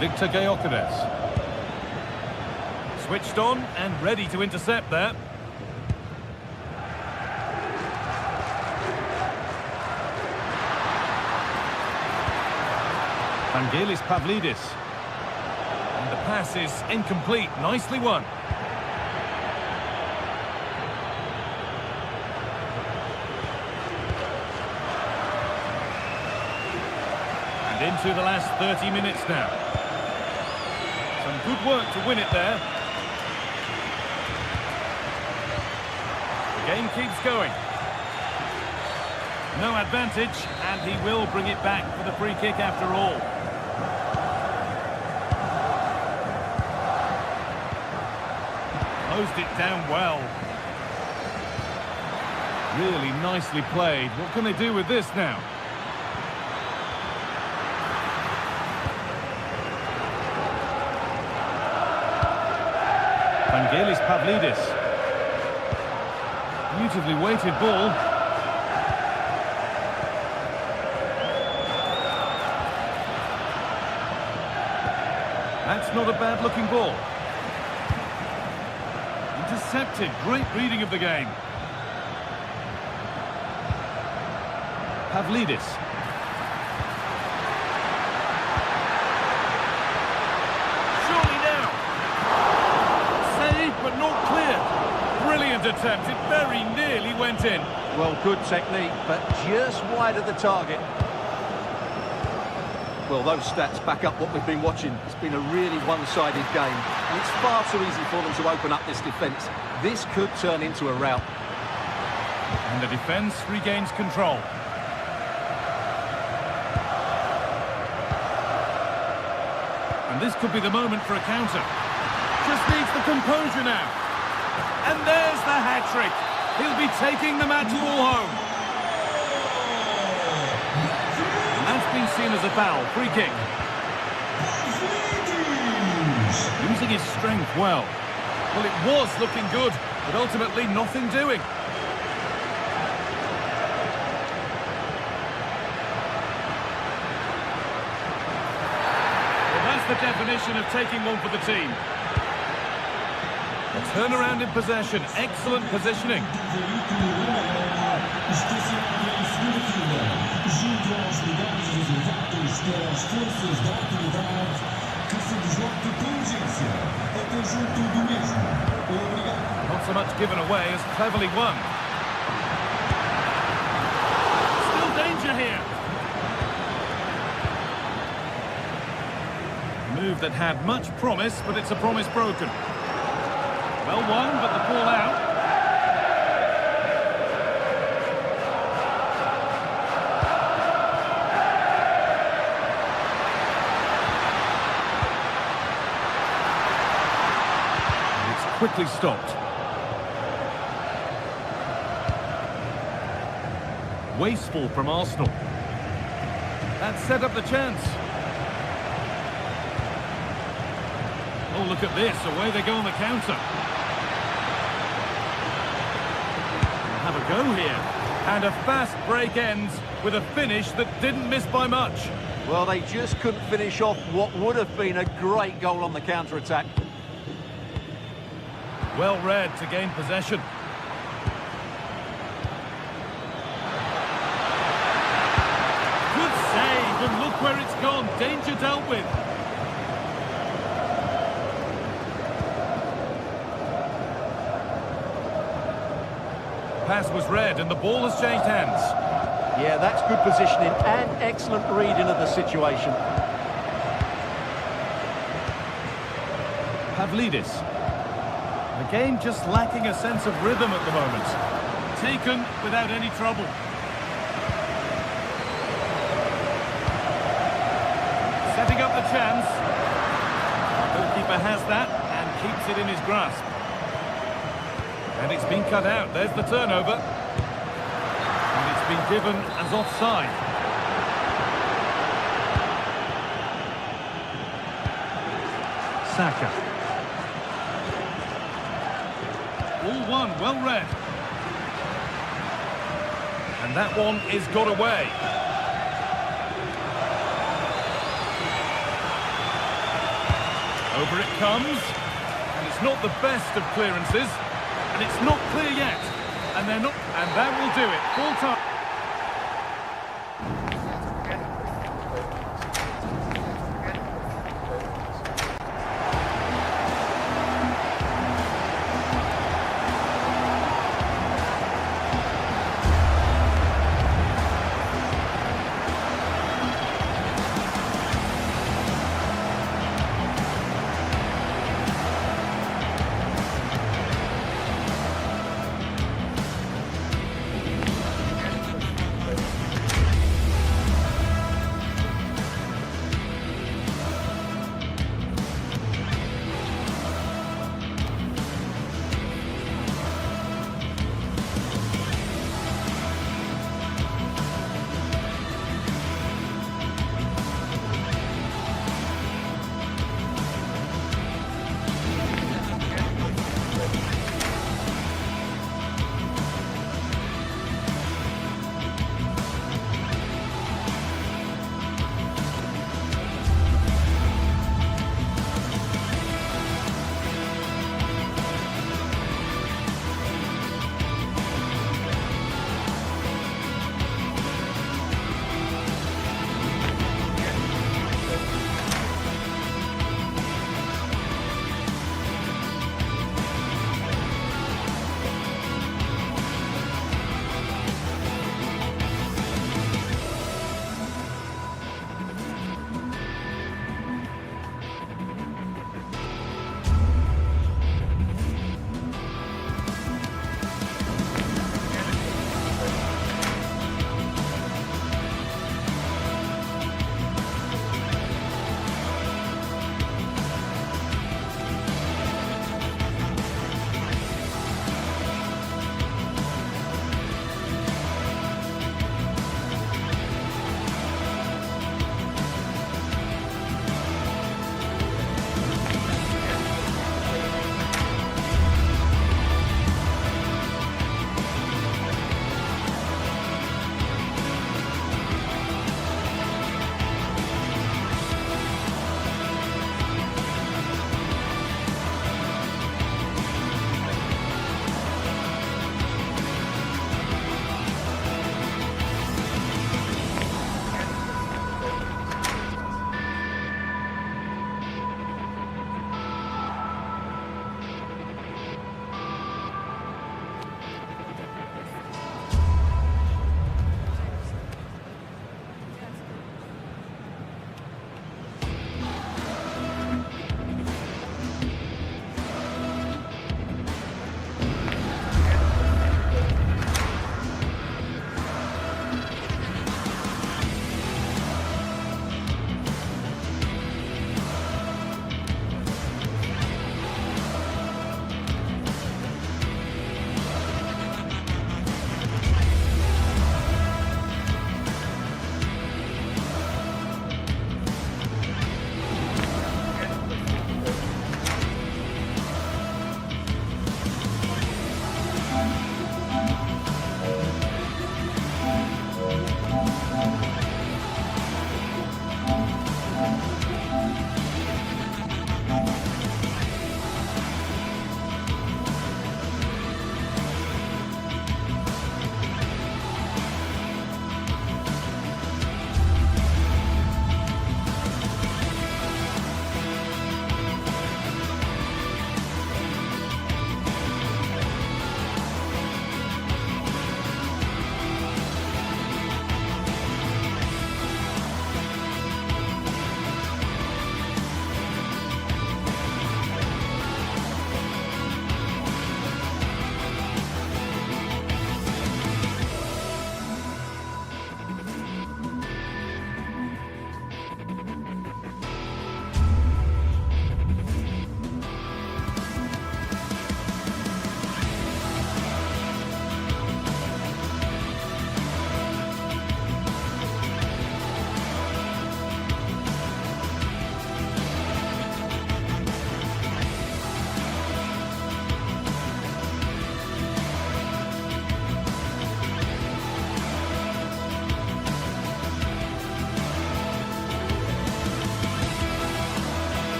Victor Gyökeres. Switched on and ready to intercept there. Vangelis Pavlidis. And the pass is incomplete. Nicely won. And into the last 30 minutes now. Some good work to win it there. The game keeps going. No advantage, and he will bring it back for the free kick after all. Closed it down well. Really nicely played. What can they do with this now? Vangelis Pavlidis. Beautifully weighted ball. That's not a bad looking ball. Intercepted. Great reading of the game. Pavlidis. Surely now. Saved but not cleared. Brilliant attempt. It very nearly went in. Well, good technique, but just wide of the target. Well, those stats back up what we've been watching. It's been a really one-sided game, and it's far too easy for them to open up this defence. This could turn into a rout. And the defence regains control. And this could be the moment for a counter. Just needs the composure now. And there's the hat-trick. He'll be taking the match ball home. And that's been seen as a foul. Free kick. Using his strength well. Well, it was looking good, but ultimately nothing doing. Well, that's the definition of taking one for the team. A turnaround in possession, excellent positioning. Not so much given away as cleverly won. Still danger here. A move that had much promise, but it's a promise broken. Well won, but the ball out. It's quickly stopped. Wasteful from Arsenal. That set up the chance. Oh, look at this. Away they go on the counter. Have a go here, and a fast break ends with a finish that didn't miss by much. Well, they just couldn't finish off what would have been a great goal on the counter-attack. Well read to gain possession. Good save, and look where it's gone. Danger dealt with. Pass was read and the ball has changed hands. Yeah, that's good positioning and excellent reading of the situation. Pavlidis. The game just lacking a sense of rhythm at the moment. Taken without any trouble. Setting up the chance. The goalkeeper has that and keeps it in his grasp. And it's been cut out. There's the turnover. And it's been given as offside. Saka. All one, well read. And that one is got away. Over it comes. And it's not the best of clearances. And it's not clear yet. And they're not. And that will do it. Full time.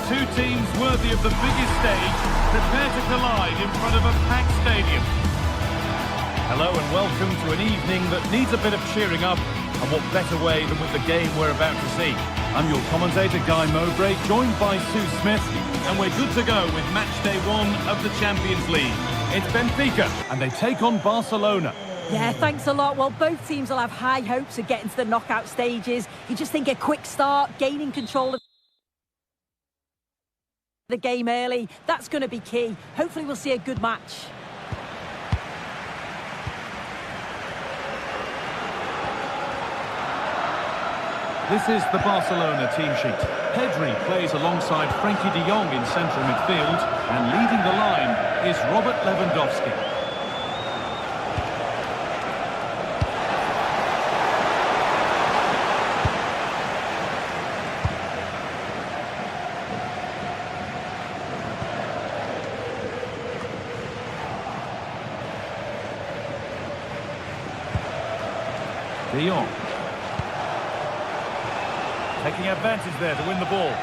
two teams worthy of the biggest stage prepare to collide in front of a packed stadium. Hello and welcome to an evening that needs a bit of cheering up, and what better way than with the game we're about to see. I'm your commentator, Guy Mowbray, joined by Sue Smith, and we're good to go with match day 1 of the Champions League. It's Benfica, and they take on Barcelona. Yeah, thanks a lot. Well, both teams will have high hopes of getting to the knockout stages. You just think a quick start, gaining control of the game early, that's going to be key. Hopefully we'll see a good match. This is the Barcelona team sheet. Pedri plays alongside Frankie de Jong in central midfield, and leading the line is Robert Lewandowski. De Jong. Taking advantage there to win the ball.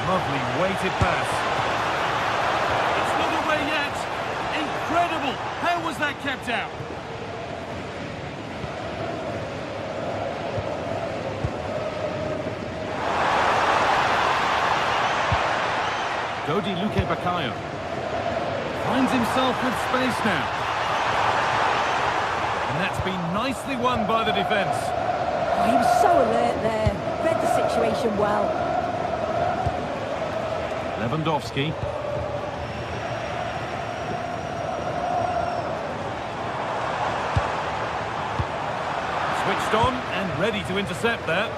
Lovely weighted pass. It's not away yet. Incredible. How was that kept out? Dodi Luque Baccaio finds himself with space now. And that's been nicely won by the defence. Oh, he was so alert there. Read the situation well. Lewandowski. Switched on and ready to intercept that.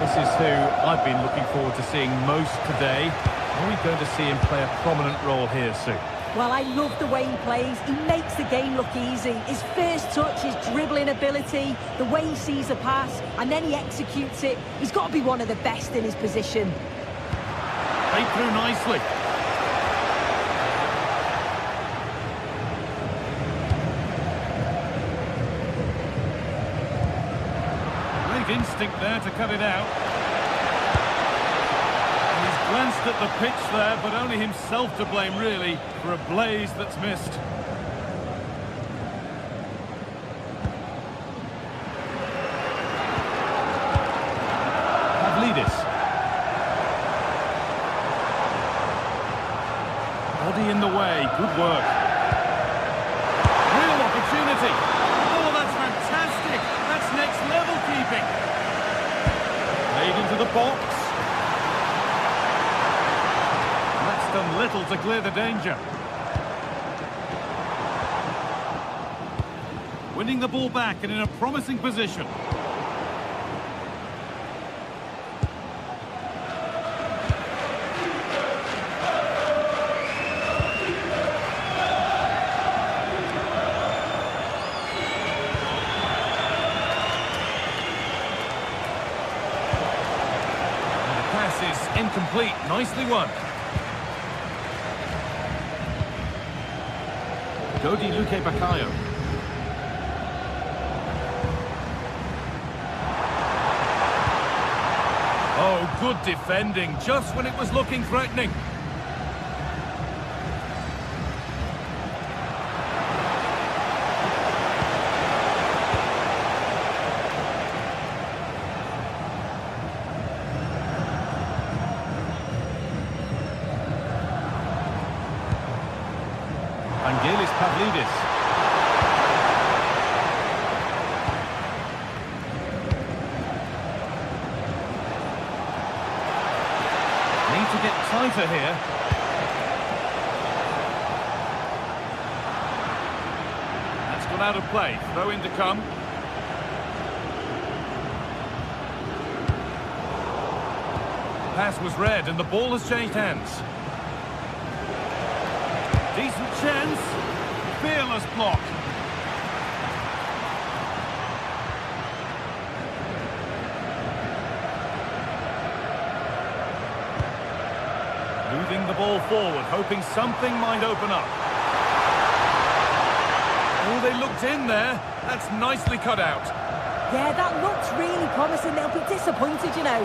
This is who I've been looking forward to seeing most today. Are we going to see him play a prominent role here, Sue? Well, I love the way he plays. He makes the game look easy. His first touch, his dribbling ability, the way he sees a pass, and then he executes it. He's got to be one of the best in his position. Played through nicely. Great instinct there to cut it out. And he's glanced at the pitch there, but only himself to blame, really, for a blaze that's missed. Pavlidis. Body in the way, good work. Real opportunity. Oh, that's fantastic. That's next level keeping. Played into the box. And that's done little to clear the danger. Winning the ball back and in a promising position. Is incomplete. Nicely won. Dodi Luque Baccaio. Oh, good defending, just when it was looking threatening. Pavlidis. Need to get tighter here. That's gone out of play. Throw in to come. Pass was read and the ball has changed hands. Decent chance. Fearless block. Moving the ball forward, hoping something might open up. Oh, they looked in there. That's nicely cut out. Yeah, that looks really promising. They'll be disappointed, you know.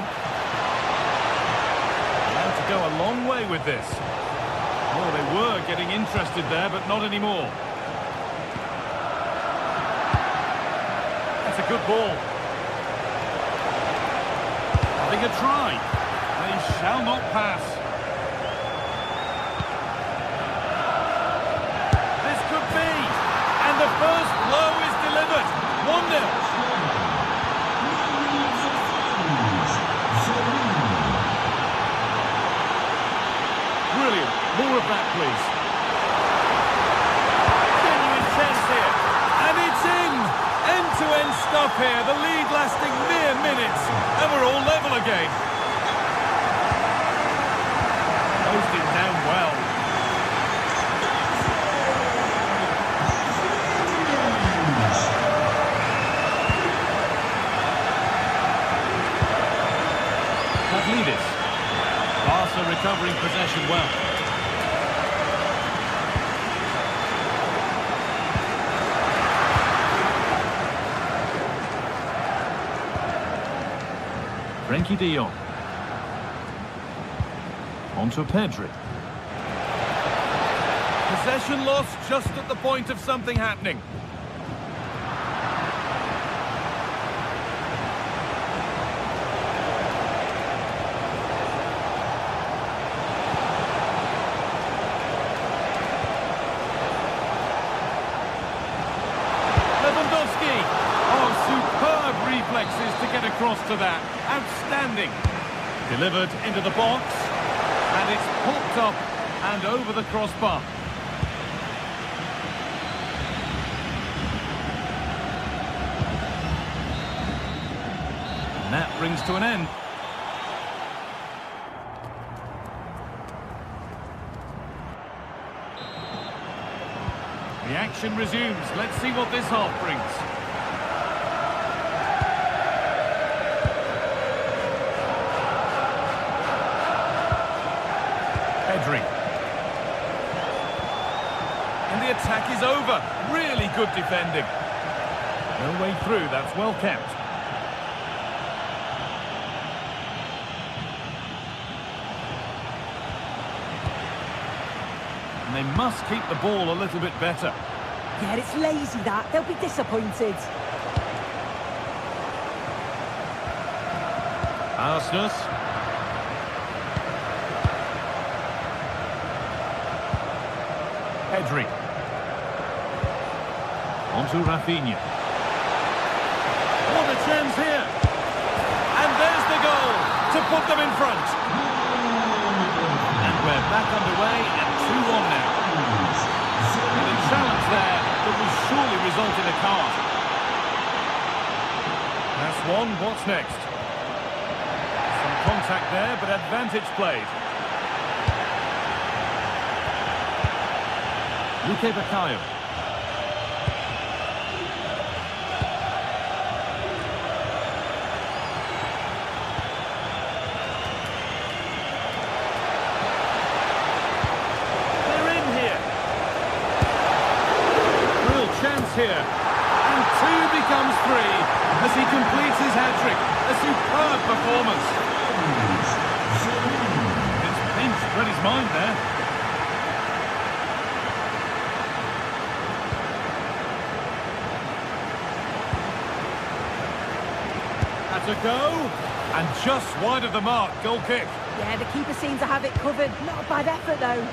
And to go a long way with this. Oh, they were getting interested there, but not anymore. That's a good ball. Having a try. They shall not pass. This could be. And the first blow is delivered. 1-0. Brilliant. More of that, please. Genuine chance here. And it's in. End-to-end stuff here. The lead lasting mere minutes. And we're all level again. Closed it down well. Pavlidis. Barca recovering possession well. Frenkie de Jong. On to Pedri. Possession lost just at the point of something happening. Oh, superb reflexes to get across to that. Outstanding. Delivered into the box. And it's popped up and over the crossbar. And that brings to an end. The action resumes. Let's see what this half brings. Pedri. And the attack is over. Really good defending. No way through. That's well kept. And they must keep the ball a little bit better. Yeah, it's lazy that. They'll be disappointed. Arsenal. Pedri. On to Rafinha. What a chance here. And there's the goal to put them in front. And we're back underway at 2-1 now. And a challenge there that will surely result in a card. That's one. What's next? Some contact there, but advantage played. Luque Baccaio. They're in here. Real chance here. And 2 becomes 3 as he completes his hat-trick. A superb performance. It's pinched read his mind there. To go, and just wide of the mark. Goal kick. Yeah, the keeper seems to have it covered. Not a bad effort, though.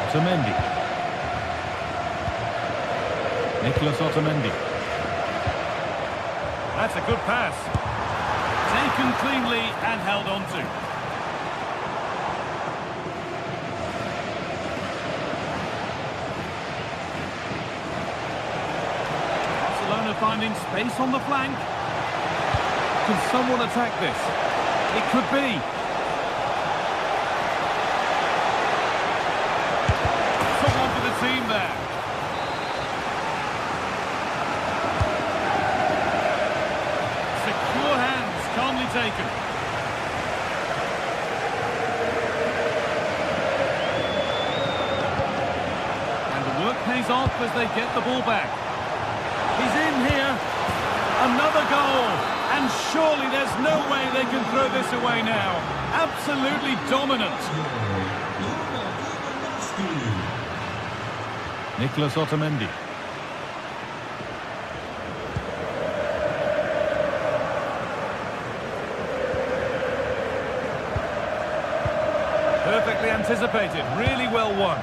Otamendi. Nicolas Otamendi. That's a good pass. Taken cleanly and held on to. Finding space on the flank. Can someone attack this? It could be. Someone for the team there. Secure hands, calmly taken. pays off as they get the ball back. He's in here. Another goal. And surely there's no way they can throw this away now. Absolutely dominant. Nicholas Otamendi. Perfectly anticipated, really well won.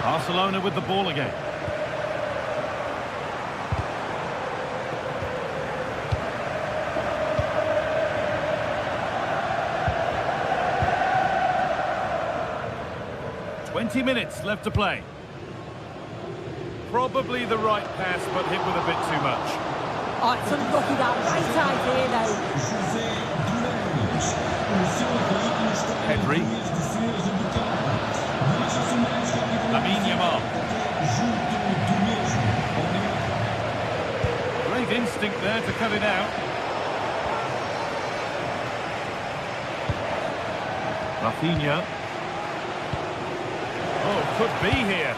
Barcelona with the ball again. "20 minutes left to play." Probably the right pass, but hit with a bit too much. Oh, it's unlucky that right idea though. Pedri. Lamine Yamal. Great instinct there to cut it out. Rafinha. Oh, could be here.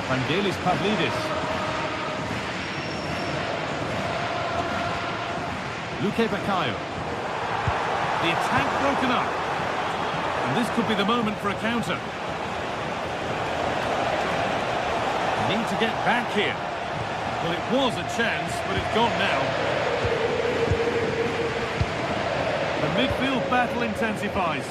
Vangelis Pavlidis. Luke Baccaio. The attack broken up. And this could be the moment for a counter. Need to get back here. Well, it was a chance, but it's gone now. The midfield battle intensifies.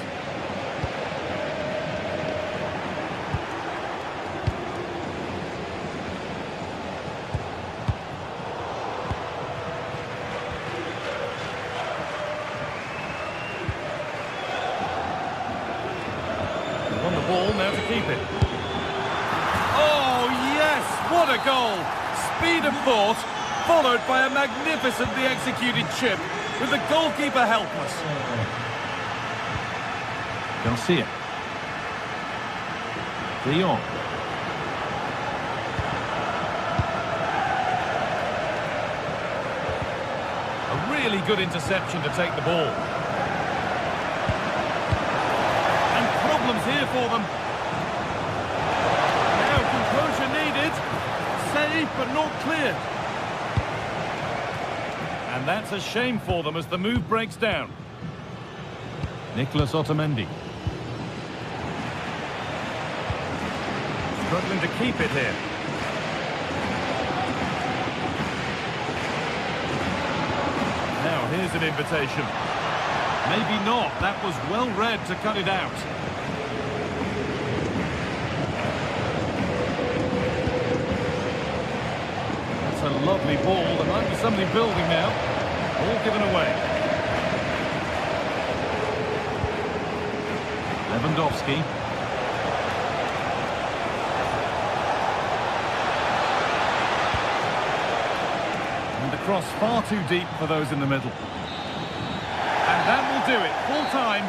On the ball, now to keep it. Oh, yes! What a goal! Speed of thought, followed by a magnificently executed chip, with the goalkeeper helpless. Garcia. De Jong. A really good interception to take the ball. Here for them. Now composure needed. Saved but not cleared. And that's a shame for them as the move breaks down. Nicholas Otamendi. Struggling to keep it here. Now here's an invitation. Maybe not. That was well read to cut it out. A lovely ball. There might be something building now. All given away. Lewandowski. And the cross far too deep for those in the middle. And that will do it. Full time.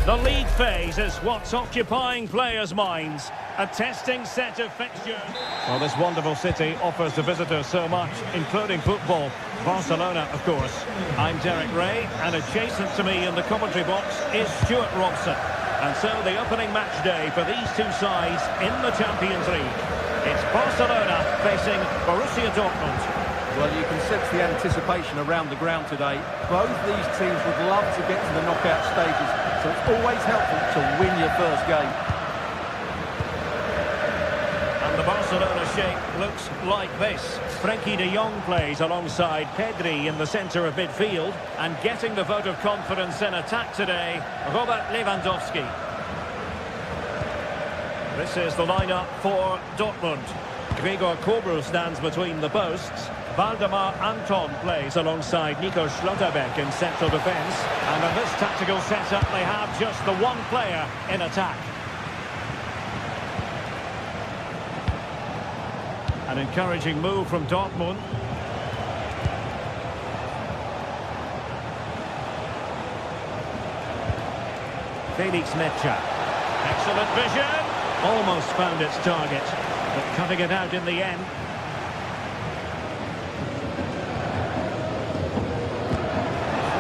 The league phase is what's occupying players' minds. A testing set of fixtures. Well, this wonderful city offers the visitors so much, including football. Barcelona, of course. I'm Derek Ray, and adjacent to me in the commentary box is Stuart Robson. And so the opening match day for these two sides in the Champions League. It's Barcelona facing Borussia Dortmund. Well, you can sense the anticipation around the ground today. Both these teams would love to get to the knockout stages, so it's always helpful to win your first game. And the Barcelona shape looks like this. Frenkie de Jong plays alongside Pedri in the centre of midfield, and getting the vote of confidence in attack today, Robert Lewandowski. This is the lineup for Dortmund. Gregor Kobel stands between the posts. Valdemar Anton plays alongside Nico Schlotterbeck in central defence. And in this tactical setup, they have just the one player in attack. An encouraging move from Dortmund. Felix Metscher. Excellent vision. Almost found its target, but cutting it out in the end.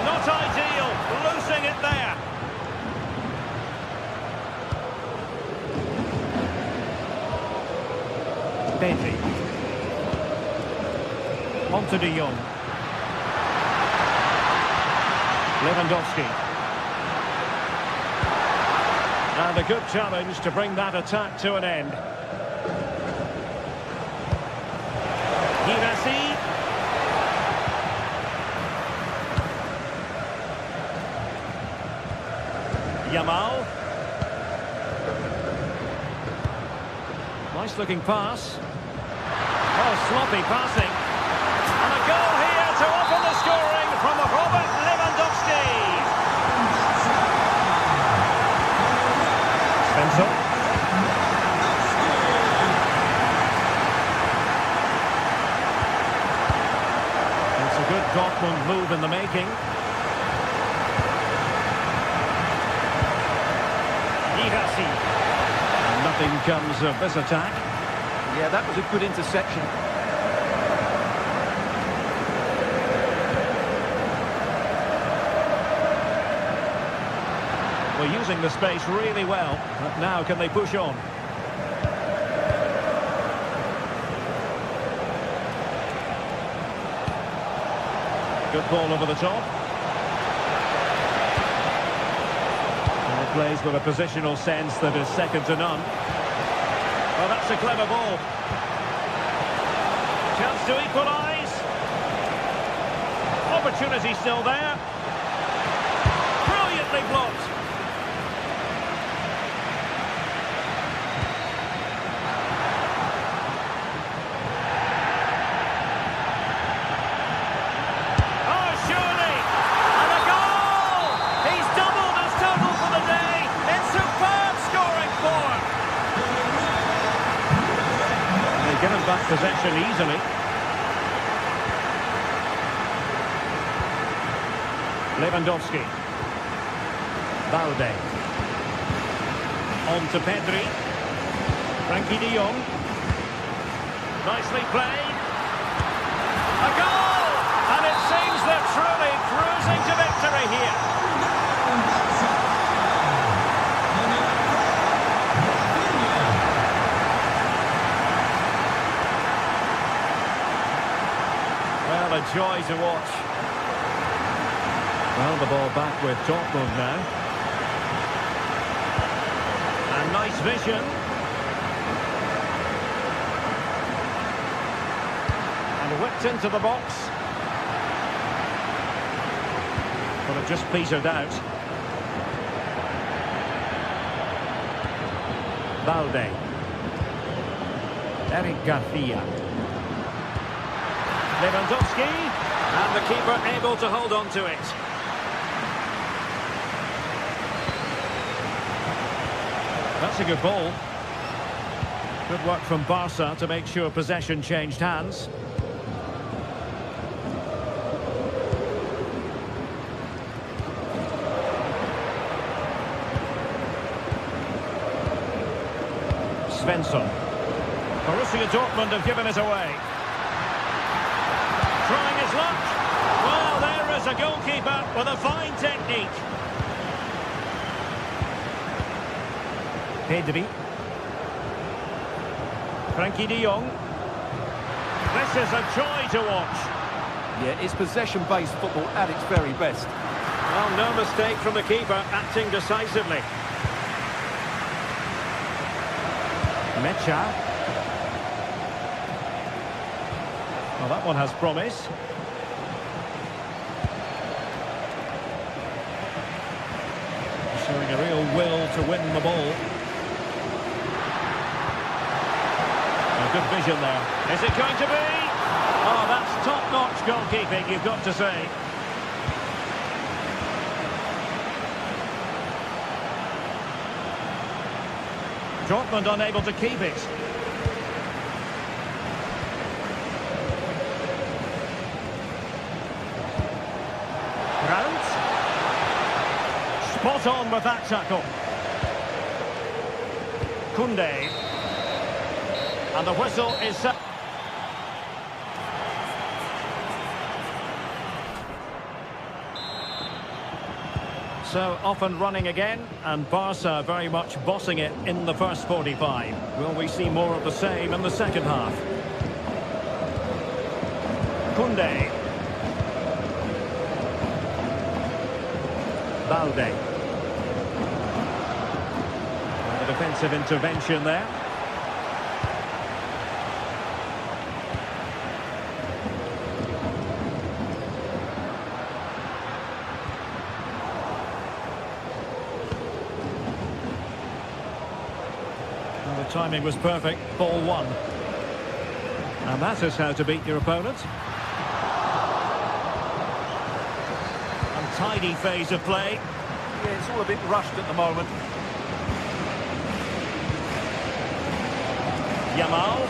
Not ideal, losing it there. Pedri. On to de Jong. Lewandowski. And a good challenge to bring that attack to an end. Girassi. Yamal. Nice looking pass. Oh, sloppy passing. And a goal here to open the scoring from Robert Lewandowski. Spencer. It's a good Dortmund move in the making. Girassi. And nothing comes of this attack. Yeah, that was a good interception. We're using the space really well, but now can they push on? Good ball over the top. And he plays with a positional sense that is second to none. Well, that's a clever ball. Chance to equalise. Opportunity still there. Brilliantly blocked. Given back possession easily. Lewandowski. Balde. On to Pedri. Frenkie de Jong. Nicely played. A goal! And it seems they're truly cruising to victory here. A joy to watch. Well, the ball back with Dortmund now. And nice vision. And whipped into the box. But it just petered out. Balde. Eric Garcia. Lewandowski, and the keeper able to hold on to it. That's a good ball. Good work from Barca to make sure possession changed hands. Svensson. Borussia Dortmund have given it away. Trying his luck. Well, there is a goalkeeper with a fine technique. Pedri. Frankie de Jong. This is a joy to watch. Yeah, it's possession-based football at its very best. Well, no mistake from the keeper, acting decisively. Mecha. Well, that one has promise. Showing a real will to win the ball. A good vision there. Is it going to be? Oh, that's top-notch goalkeeping, you've got to say. Dortmund unable to keep it. Brandt. Spot on with that tackle. Koundé. And the whistle is set. So off and running again, and Barca very much bossing it in the first 45. Will we see more of the same in the second half? Koundé. Balde. The defensive intervention there. Well, the timing was perfect. Ball one. And that is how to beat your opponent. Untidy phase of play. Yeah, it's all a bit rushed at the moment. Yamal.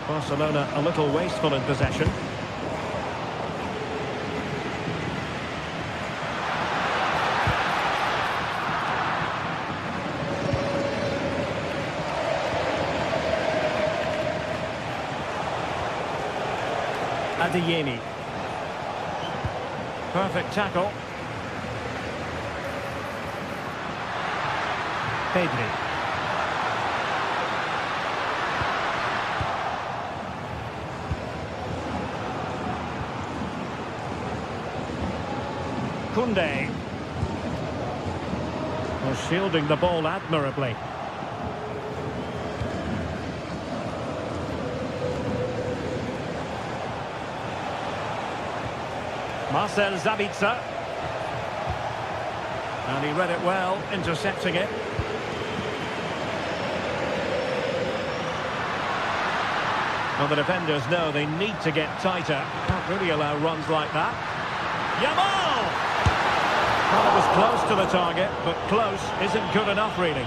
Barcelona a little wasteful in possession. Adeyemi. Perfect tackle. Pedri. Koundé. Was shielding the ball admirably. Marcel Sabitzer. And he read it well, intercepting it. Well, the defenders know they need to get tighter. Can't really allow runs like that. Yamal! Well, it was close to the target, but close isn't good enough, really.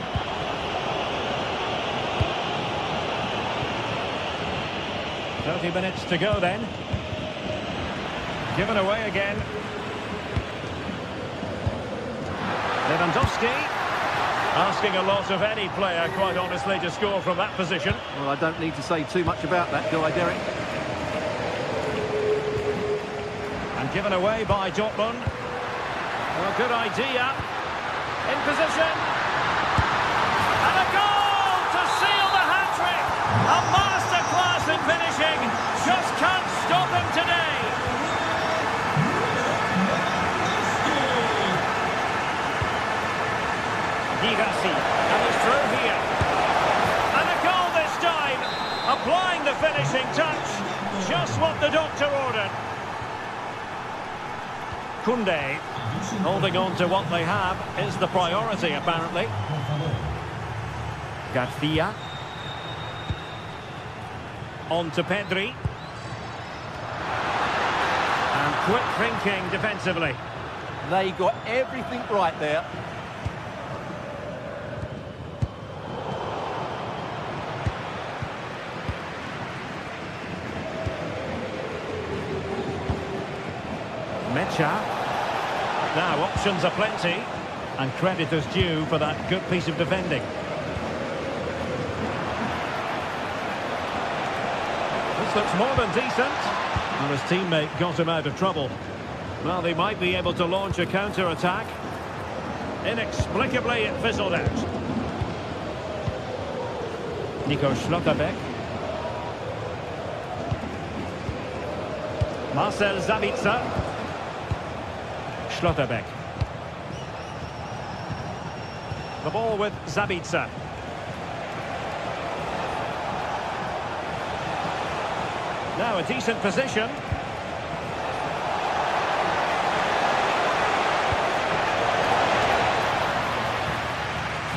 "30 minutes to go then. Given away again. Lewandowski. Asking a lot of any player, quite honestly, to score from that position. Well, I don't need to say too much about that, do I, Derek? And given away by Dortmund. Well, good idea. In position. And a goal to seal the hat-trick. A masterclass in finishing. Just can't stop him today. Girassi, and he's through here. And a goal this time. Applying the finishing touch. Just what the doctor ordered. Koundé, holding on to what they have, is the priority, apparently. Garcia. On to Pedri. And quick thinking defensively. They got everything right there. Mecha. Now, options are plenty. And credit is due for that good piece of defending. This looks more than decent. And his teammate got him out of trouble. Well, they might be able to launch a counter-attack. Inexplicably, it fizzled out. Nico Schlotterbeck. Marcel Sabitzer. Schlotterbeck. The ball with Sabitzer. Now a decent position.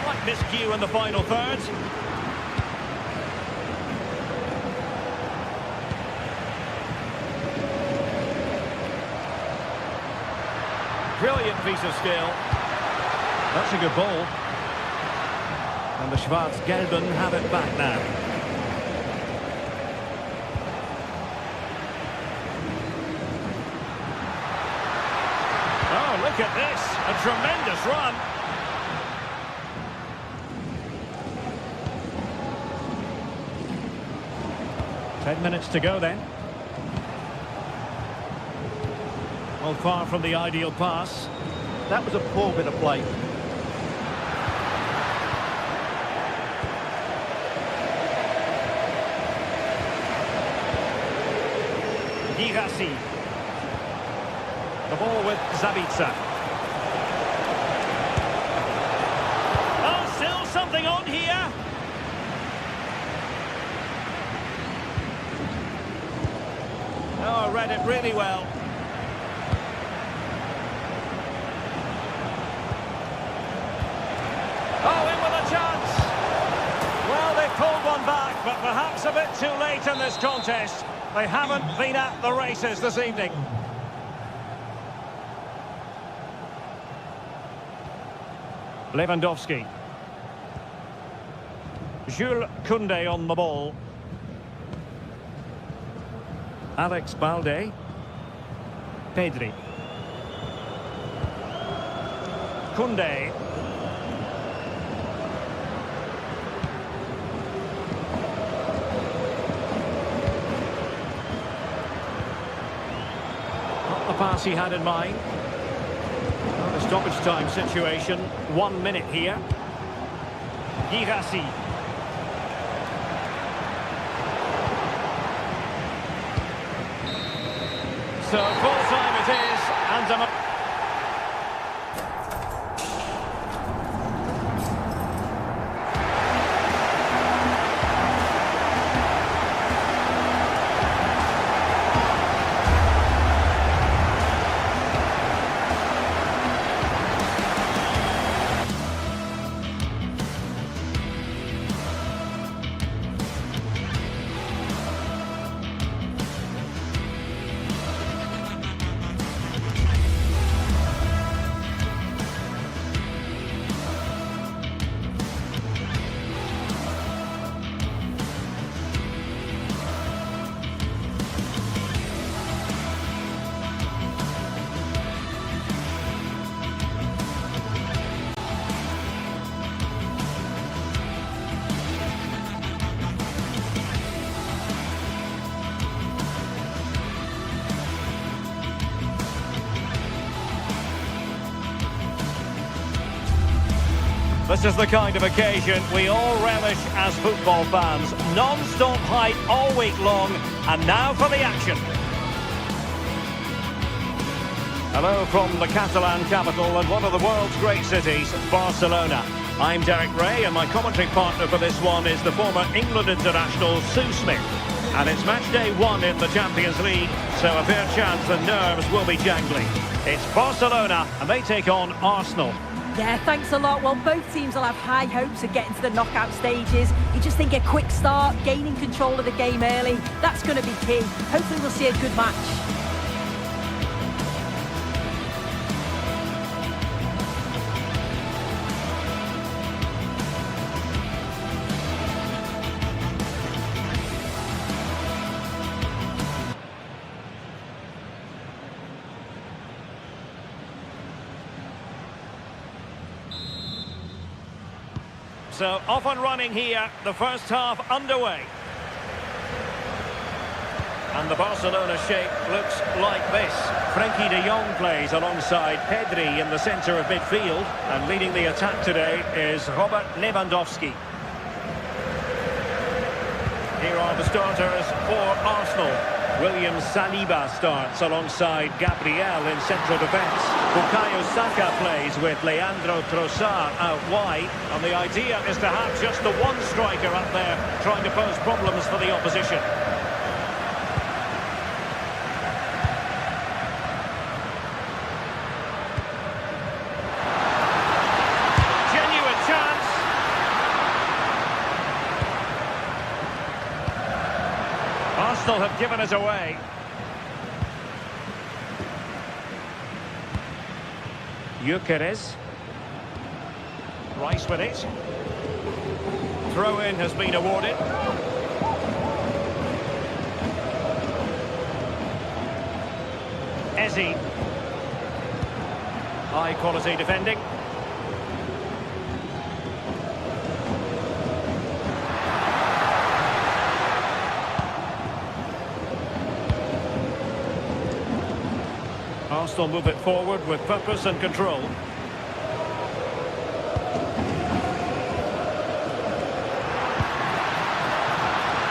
Slight miscue in the final third. Brilliant piece of skill. That's a good ball. And the Schwarz-Gelben have it back now. Oh, look at this. A tremendous run. Ten minutes to go then. Well, far from the ideal pass. That was a poor bit of play. Girassi. The ball with Sabitzer. Oh, still something on here. Oh, read it really well. Oh, in with a chance. Well, they pulled one back, but perhaps a bit too late in this contest. They haven't been at the races this evening. Lewandowski. Jules Koundé on the ball. Alex Balde. Pedri. Koundé. Not the pass he had in mind. Well, the stoppage time situation. 1 minute here. Girassi. So full time it is, and this is the kind of occasion we all relish as football fans. Non-stop hype all week long, and now for the action. Hello from the Catalan capital and one of the world's great cities, Barcelona. I'm Derek Ray, and my commentary partner for this one is the former England international Sue Smith. And it's match day 1 in the Champions League, so a fair chance the nerves will be jangling. It's Barcelona, and they take on Arsenal. Yeah, thanks a lot. Well, both teams will have high hopes of getting to the knockout stages. You just think a quick start, gaining control of the game early, that's going to be key. Hopefully we'll see a good match. So off and running here, the first half underway. And the Barcelona shape looks like this. Frenkie de Jong plays alongside Pedri in the centre of midfield. And leading the attack today is Robert Lewandowski. Here are the starters for Arsenal. William Saliba starts alongside Gabriel in central defence. Bukayo Saka plays with Leandro Trossard out wide. And the idea is to have just the one striker up there trying to pose problems for the opposition. Genuine chance. Arsenal have given it away. Gyökeres. Rice with it. Throw-in has been awarded. Eze. High quality defending. Arsenal move it forward with purpose and control.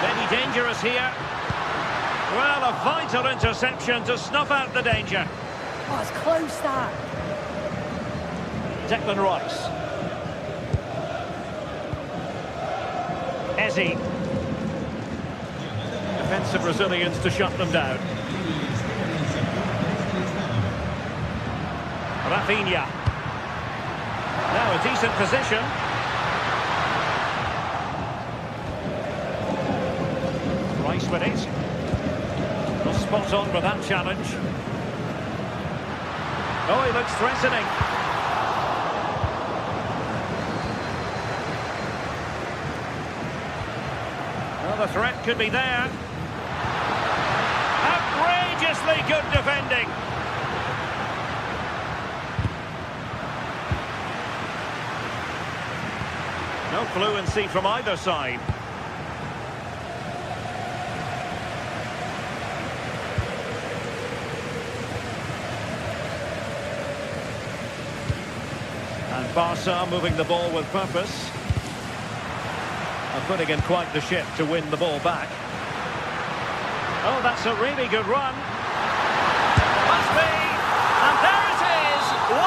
Maybe dangerous here. Well, a vital interception to snuff out the danger. Oh, it's close, that. Declan Rice. Eze. Defensive resilience to shut them down. Rafinha. Now a decent position. Rice with it. Well, spot on with that challenge. Oh, he looks threatening. Well, the threat could be there. Outrageously good defending. No fluency from either side. And Barca moving the ball with purpose. And putting in quite the shift to win the ball back. Oh, that's a really good run. Must be. And there it is. 1-0.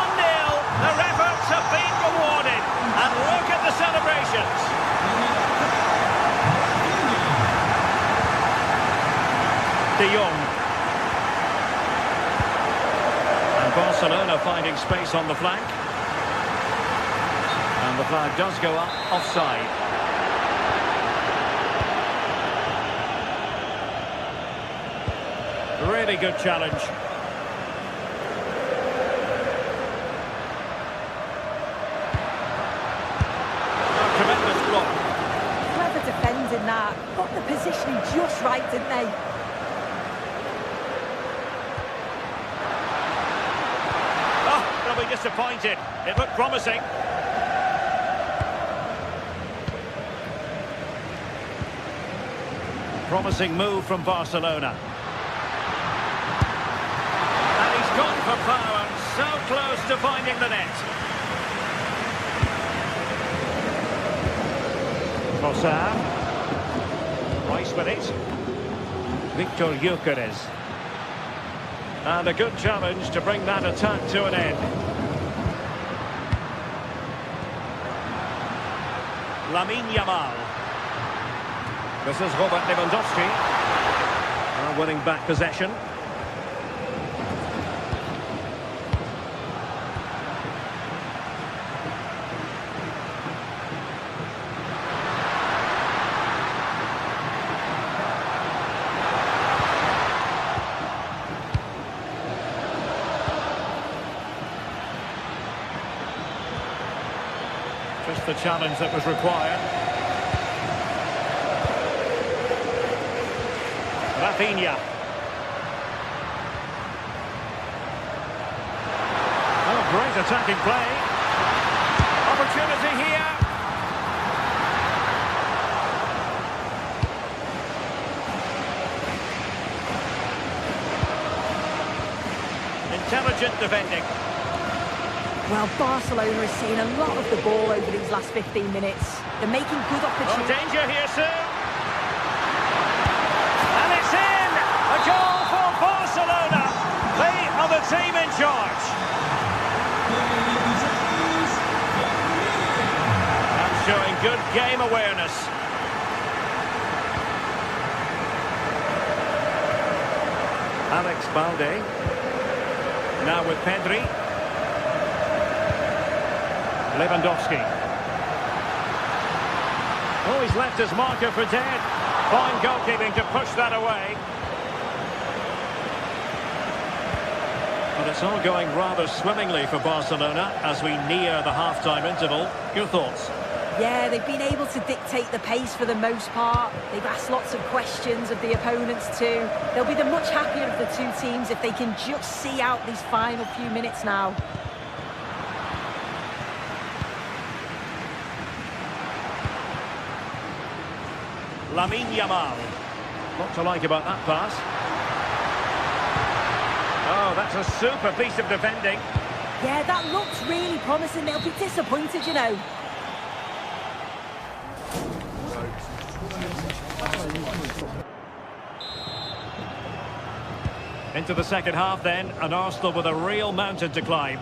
Their efforts have been rewarded. And look at the celebrations. De Jong. And Barcelona finding space on the flank. And the flag does go up offside. Really good challenge. Tremendous block. Clever defending that. Got the positioning just right, didn't they? Oh, they'll be disappointed. It looked promising. Promising move from Barcelona. And he's gone for power. So close to finding the net. Trossard. Rice with it. Victor Gyökeres. And a good challenge to bring that attack to an end. Lamine Yamal. This is Robert Lewandowski. Winning back possession. Just the challenge that was required. Rafinha. Oh, great attacking play. Opportunity here. Intelligent defending. Well, Barcelona is seeing a lot of the ball over these last 15 minutes. They're making good Oh, opportunities. danger here soon. And it's in! A goal for Barcelona. They are the team in charge. And showing good game awareness. Alex Balde. Now with Pedri. Lewandowski. Oh, he's left his marker for dead. Fine goalkeeping to push that away. But it's all going rather swimmingly for Barcelona as we near the half-time interval. Your thoughts? Yeah, they've been able to dictate the pace for the most part. They've asked lots of questions of the opponents too. They'll be the much happier of the two teams if they can just see out these final few minutes now. Lamine Yamal. What to like about that pass? Oh, that's a super piece of defending. Yeah, that looks really promising. They'll be disappointed, you know. Into the second half then, and Arsenal with a real mountain to climb.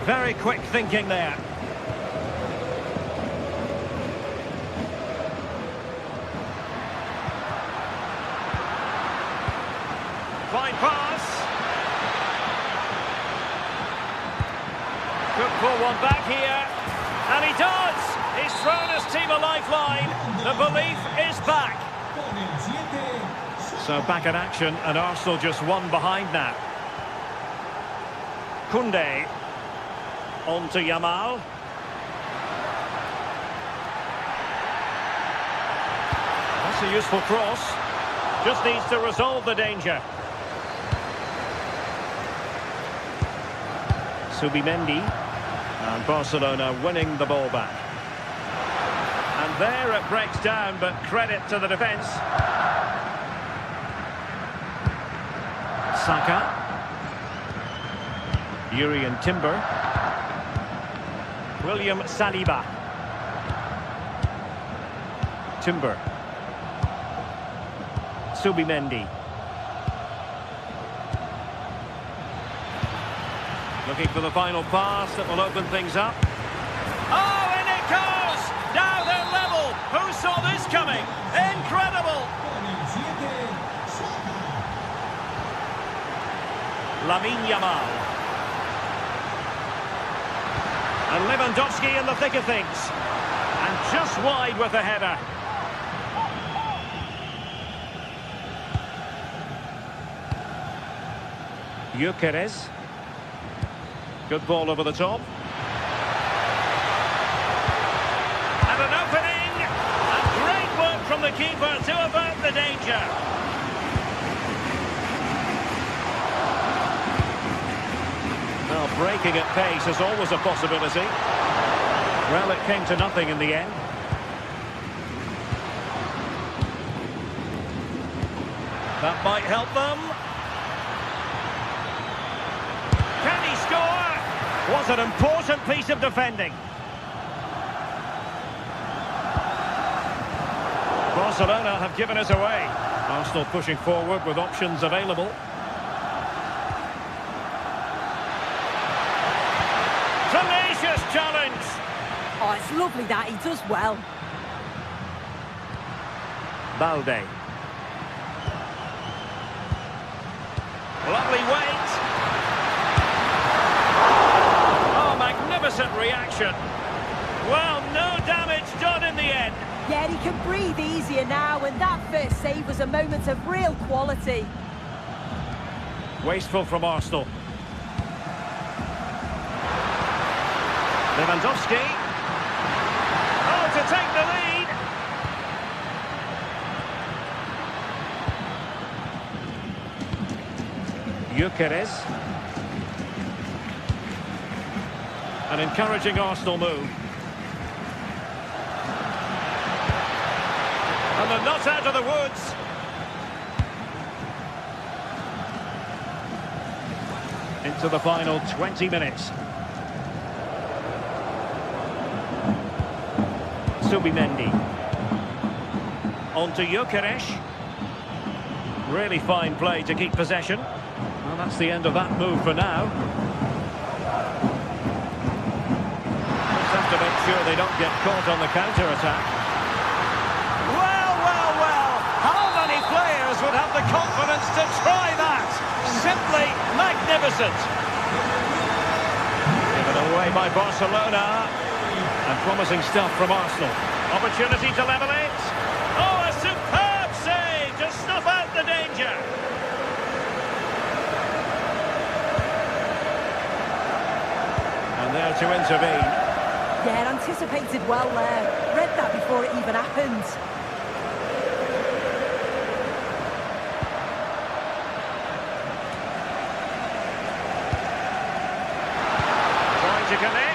Very quick thinking there. Fine pass. Could pull one back here. And he does! He's thrown his team a lifeline. The belief is back. So back in action, and Arsenal just one behind now. Koundé. On to Yamal. That's a useful cross. Just needs to resolve the danger. Subimendi. And Barcelona winning the ball back. And there it breaks down, but credit to the defence. Saka. Yuri Timber. William Saliba. Timber. Subimendi. Looking for the final pass that will open things up. Oh, and it goes! Now they're level! Who saw this coming? Incredible! Lamine Yamal. And Lewandowski in the thick of things. And just wide with the header. Gyökeres. Good ball over the top. And an opening! And great work from the keeper to avert the danger. Well, breaking at pace is always a possibility. Well, it came to nothing in the end. That might help them. Can he score? Was an important piece of defending. Barcelona have given us away. Arsenal pushing forward with options available. Tenacious challenge. Oh, it's lovely that. He does well. Balde. Lovely weight. Oh, magnificent reaction. Well, no damage done in the end. Yeah, he can breathe easier now, and that first save was a moment of real quality. Wasteful from Arsenal. Lewandowski. Oh, to take the lead. Gyökeres. An encouraging Arsenal move. And they're not out of the woods. into the final 20 minutes. Subimendi. On to Gyökeres. Really fine play to keep possession. Well, that's the end of that move for now. Just have to make sure they don't get caught on the counter-attack. Well, well, well! How many players would have the confidence to try that? Simply magnificent! Given away by Barcelona. And promising stuff from Arsenal. Opportunity to level it. Oh, a superb save to snuff out the danger. And there to intervene. Yeah, anticipated well there. Read that before it even happened. Trying to connect.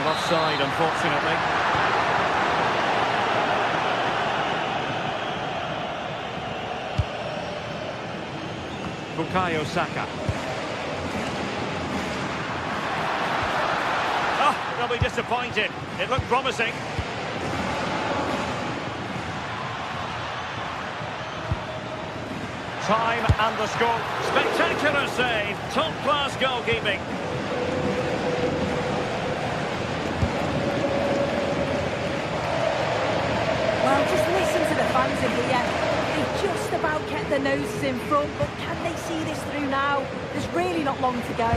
Offside, unfortunately. Bukayo Saka. Oh, they'll be disappointed. It looked promising. Time and the score. Spectacular save. Top-class goalkeeping. Well, just listen to the fans in here. They've just about kept their noses in front, but can they see this through now? There's really not long to go.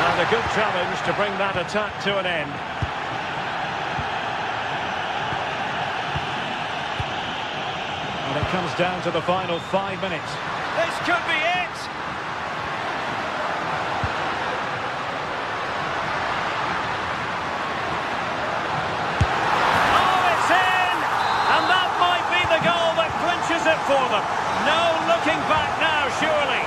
And a good challenge to bring that attack to an end. And it comes down to the final 5 minutes. This could be it! It for them. No looking back now, surely.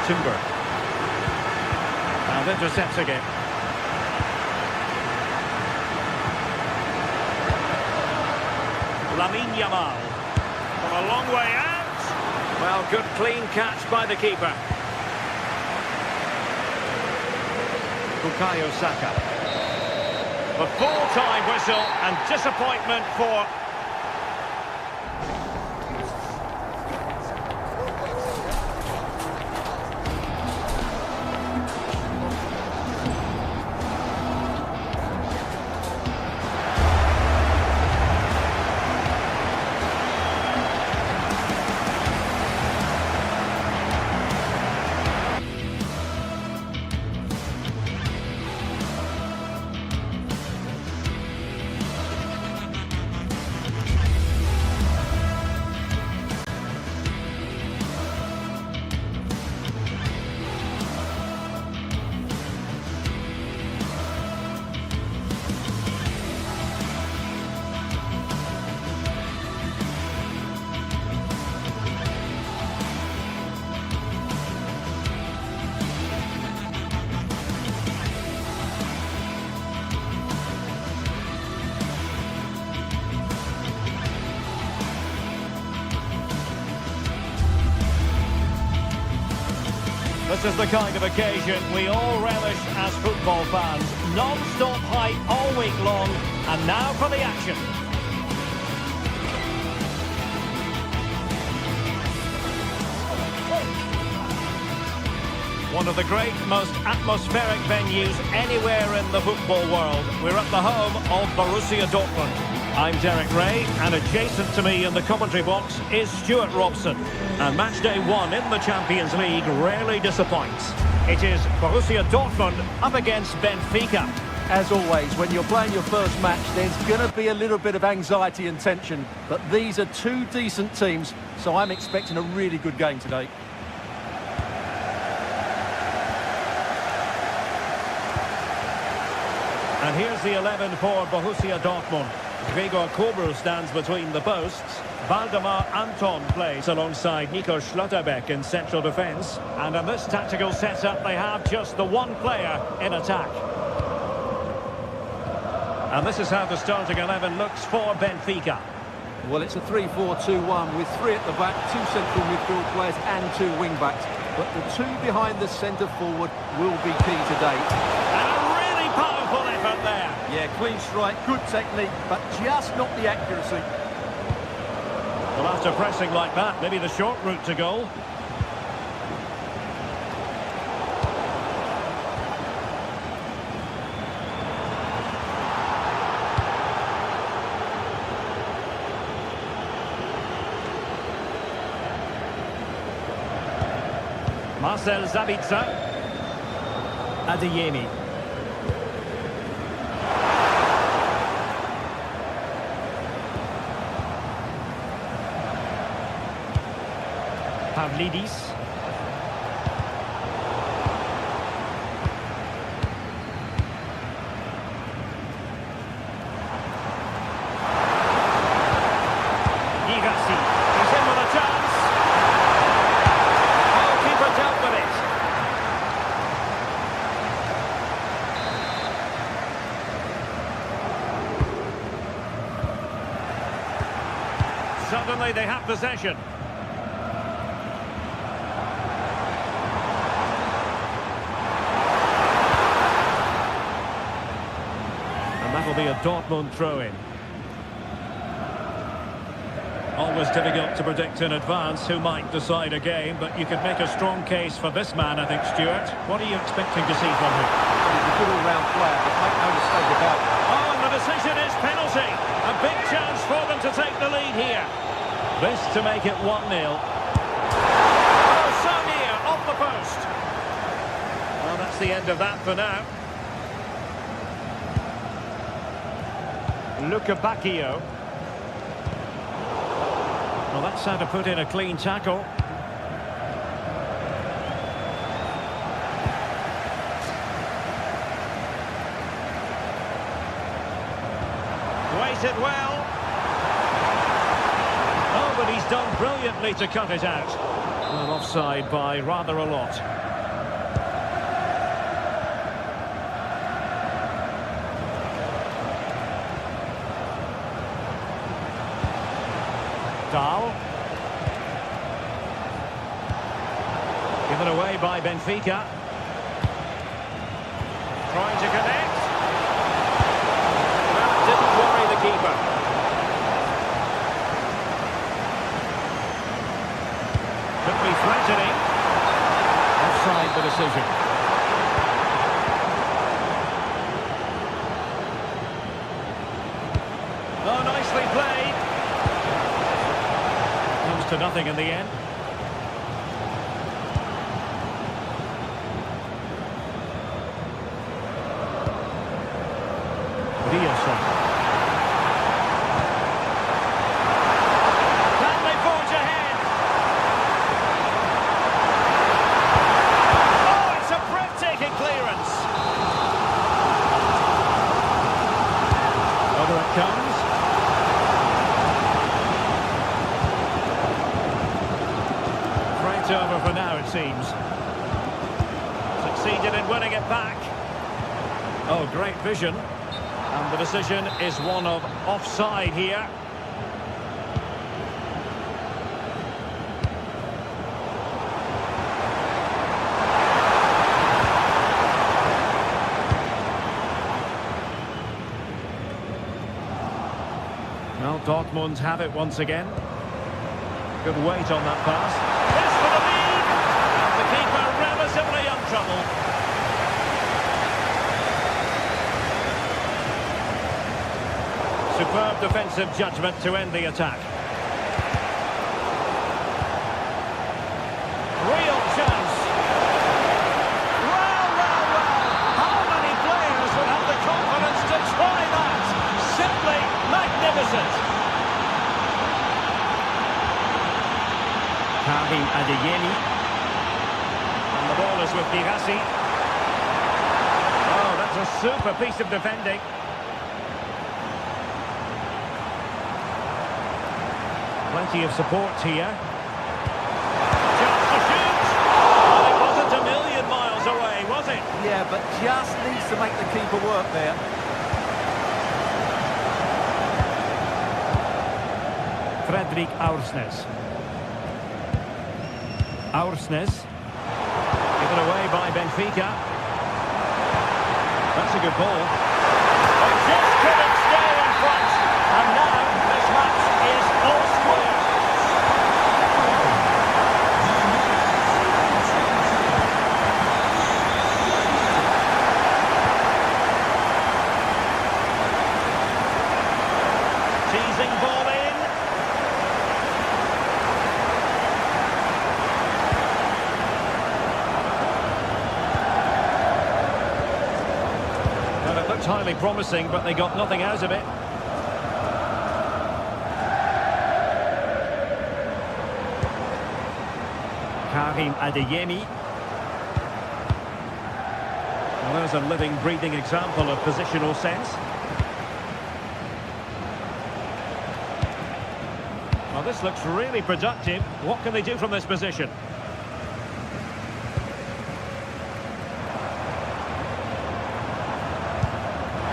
Timber. And intercepts again. Lamine Yamal. From a long way out. Well, good clean catch by the keeper. Bukayo Saka. The full-time whistle and disappointment for... This is the kind of occasion we all relish as football fans. Non-stop hype all week long, and now for the action. One of the great, most atmospheric venues anywhere in the football world. We're at the home of Borussia Dortmund. I'm Derek Ray, and adjacent to me in the commentary box is Stuart Robson. And match day 1 in the Champions League rarely disappoints. It is Borussia Dortmund up against Benfica. As always, when you're playing your first match, there's going to be a little bit of anxiety and tension. But these are two decent teams, so I'm expecting a really good game today. And here's the 11 for Borussia Dortmund. Gregor Kobel stands between the posts. Valdemar Anton plays alongside Nico Schlotterbeck in central defence. And in this tactical setup, they have just the one player in attack. And this is how the starting 11 looks for Benfica. Well, it's a 3-4-2-1 with three at the back, two central midfield players and two wing-backs. But the two behind the centre forward will be key today. And a really powerful effort there. Yeah, clean strike, good technique, but just not the accuracy. Well, after pressing like that, maybe the short route to goal. Marcel Sabitzer. Adeyemi. Pavlidis. Girassi. He's in with a chance. Goalkeeper dealt with it. Suddenly they have possession. That'll be a Dortmund throw-in. Always difficult to predict in advance who might decide a game, but you could make a strong case for this man, I think, Stuart. What are you expecting to see from him? He's a good all-round player, but make no mistake about it. Oh, and the decision is penalty. A big chance for them to take the lead here. This to make it 1-0. Oh, so near, off the post. Well, that's the end of that for now. Luca Bacchio. Well, that's how to put in a clean tackle. Waited well. Oh, but he's done brilliantly to cut it out. Well, offside by rather a lot. Dahl. Given away by Benfica. Trying to connect. Well, it didn't worry the keeper. Could be threatening. Offside the decision. Oh, nicely played. To nothing in the end. Diazson. Can they forge ahead? Oh, it's a breathtaking clearance. Over it comes. Over for now, it seems. Succeeded in winning it back. Oh, great vision. And the decision is one of offside here. Well, Dortmund have it once again. Good weight on that pass. This for the lead! And the keeper relatively untroubled. Superb defensive judgment to end the attack. Real chance. Well. How many players would have the confidence to try that? Simply magnificent. Adeyemi. And the ball is with Girassi. Oh, that's a super piece of defending. Plenty of support here. Chance to shoot! Well, it wasn't a million miles away, was it? Yeah, but just needs to make the keeper work there. Fredrik Aursnes. Aursnes. Given away by Benfica. That's a good ball. They just couldn't stay in front. And now this match is all square. Teasing ball in. Well, it looked highly promising, but they got nothing out of it. Karim Adeyemi. Well, there's a living, breathing example of positional sense. Well, this looks really productive. What can they do from this position?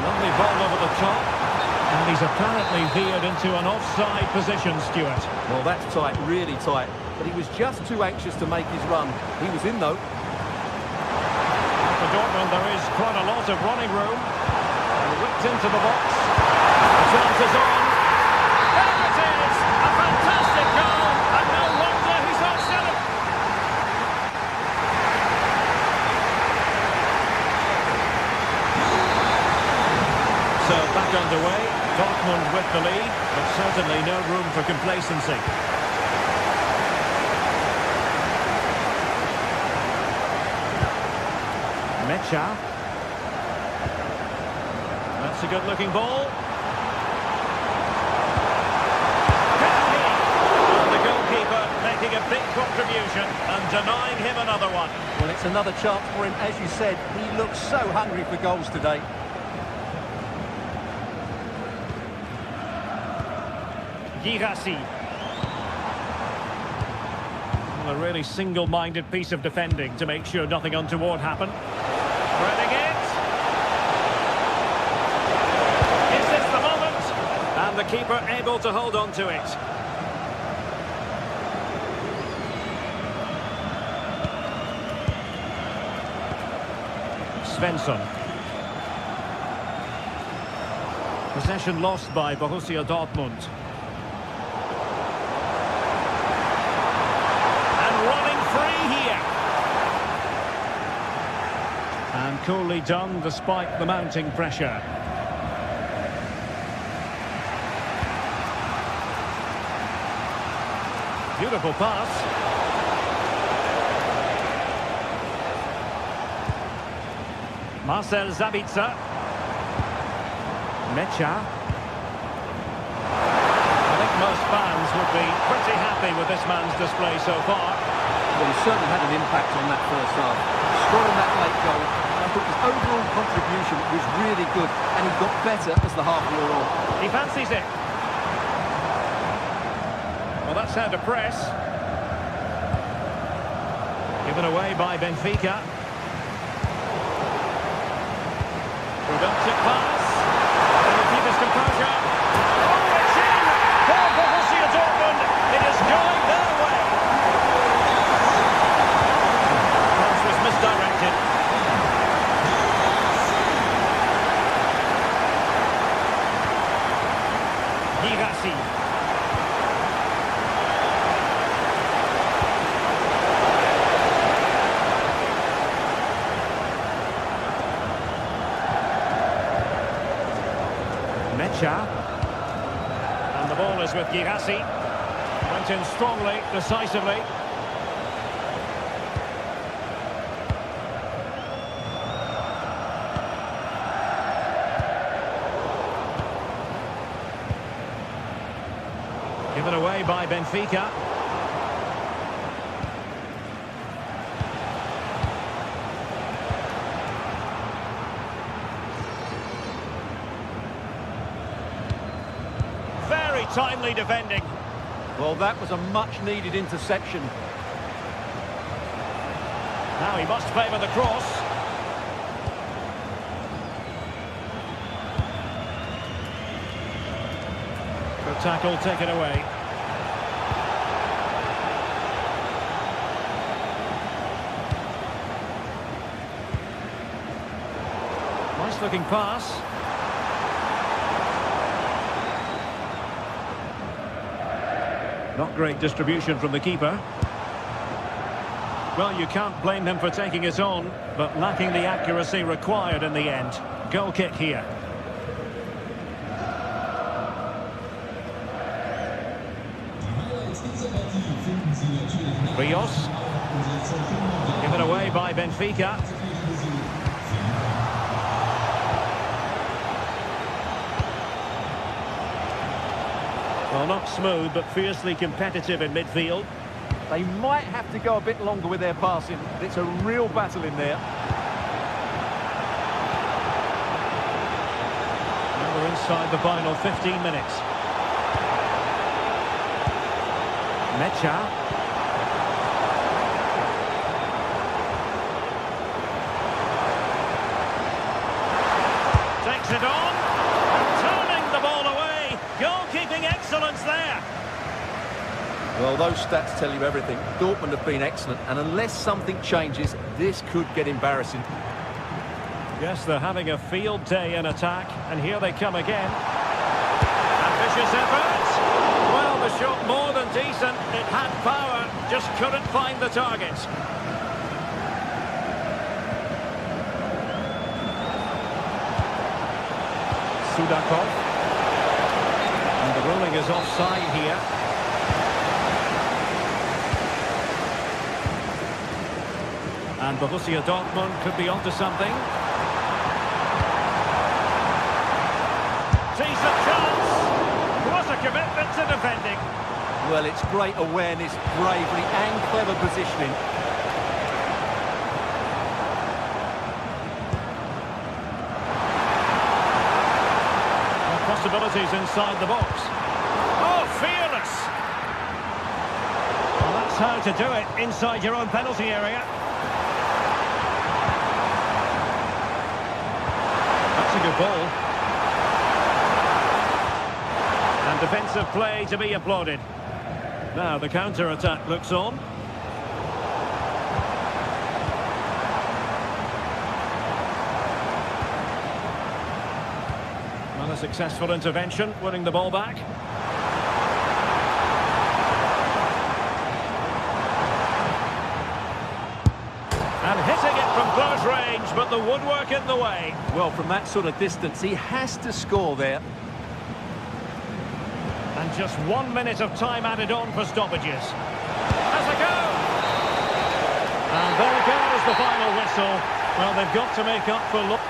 Lovely ball over the top. And he's apparently veered into an offside position, Stuart. Well, that's tight, really tight. But he was just too anxious to make his run. He was in, though. For Dortmund, there is quite a lot of running room. And whipped into the box. The chance is on. There it is! A fantastic goal! And no wonder he's on celebrating. So back underway. Dortmund with the lead, but certainly no room for complacency. Mecha. That's a good-looking ball. And the goalkeeper making a big contribution and denying him another one. Well, it's another chance for him. As you said, he looks so hungry for goals today. Girassi. Well, a really single-minded piece of defending to make sure nothing untoward happened. Spreading it. Is this the moment? And the keeper able to hold on to it. Svensson. Possession lost by Borussia Dortmund. And coolly done despite the mounting pressure. Beautiful pass. Marcel Sabitzer. Mecha. I think most fans would be pretty happy with this man's display so far. Well, he certainly had an impact on that first half. Scoring that late goal, I thought his overall contribution was really good, and he got better as the half wore on. He fancies it. Well, that's how to press. Given away by Benfica. Productive pass. And the keeper's composure. Oh, it's in! For Borussia Dortmund, it is going their way. Pass was misdirected. Girassi. Mecha. And the ball is with Girassi. Went in strongly, decisively. Given away by Benfica. Very timely defending. Well, that was a much-needed interception. Now he must favour the cross. Good tackle taken away. Nice looking pass. Not great distribution from the keeper. Well, you can't blame him for taking it on, but lacking the accuracy required in the end. Goal kick here. Rios. Given away by Benfica. Well, not smooth, but fiercely competitive in midfield. They might have to go a bit longer with their passing. It's a real battle in there. Now we're inside the final 15 minutes. Mecha. Takes it on. Turning the ball away. Goalkeeping excellence there. Well, those stats tell you everything. Dortmund have been excellent, and unless something changes, this could get embarrassing. Yes, they're having a field day in attack, and here they come again. Ambitious effort. Well, the shot more than decent. It had power, just couldn't find the target. Sudakov. And the ruling is offside here. And Borussia Dortmund could be onto something. Decent chance. What a commitment to defending. Well, it's great awareness, bravery and clever positioning. Well, possibilities inside the box. Oh, fearless. Well, that's how to do it inside your own penalty area. That's a good ball. And defensive play to be applauded. Now the counter-attack looks on. Well, a successful intervention, winning the ball back. And hitting it from close range, but the woodwork in the way. Well, from that sort of distance, he has to score there. And just 1 minute of time added on for stoppages. Has a go! And there goes the final whistle. Well, they've got to make up for look.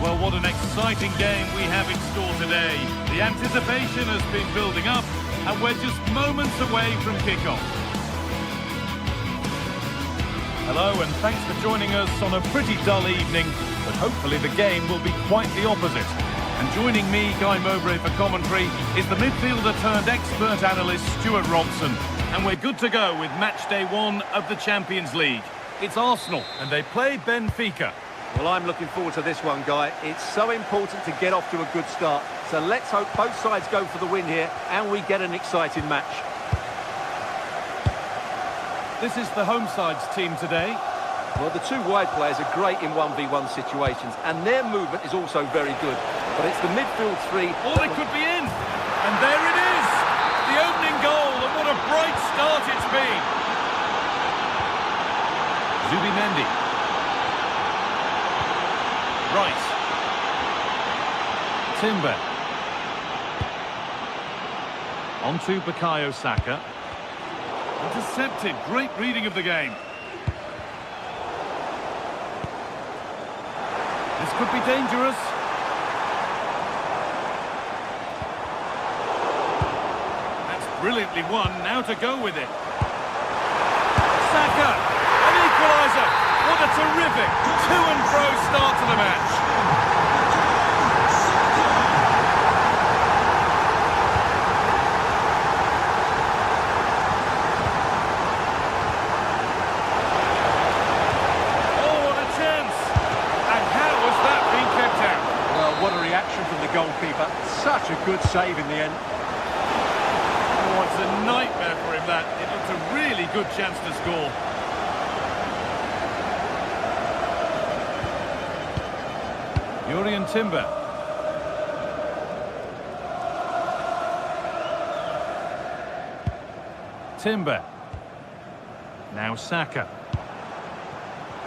Well, what an exciting game we have in store today. The anticipation has been building up, and we're just moments away from kickoff. Hello, and thanks for joining us on a pretty dull evening, but hopefully the game will be quite the opposite. And joining me, Guy Mowbray, for commentary is the midfielder-turned-expert analyst Stuart Robson. And we're good to go with match day 1 of the Champions League. It's Arsenal, and they play Benfica. Well, I'm looking forward to this one, Guy. It's so important to get off to a good start. So let's hope both sides go for the win here and we get an exciting match. This is the home side's team today. Well, the two wide players are great in 1v1 situations, and their movement is also very good. But it's the midfield three... Oh, they could be in! And there it is! The opening goal, and what a bright start it's been! Zubimendi. Rice. Timber. On to Bukayo Saka. Intercepted. Great reading of the game. This could be dangerous. That's brilliantly won. Now to go with it. Saka. An equaliser. What a terrific to-and-fro start to the match. What a reaction from the goalkeeper. Such a good save in the end. Oh, it's a nightmare for him, that. It looked a really good chance to score. Jurrien Timber. Timber. Now Saka.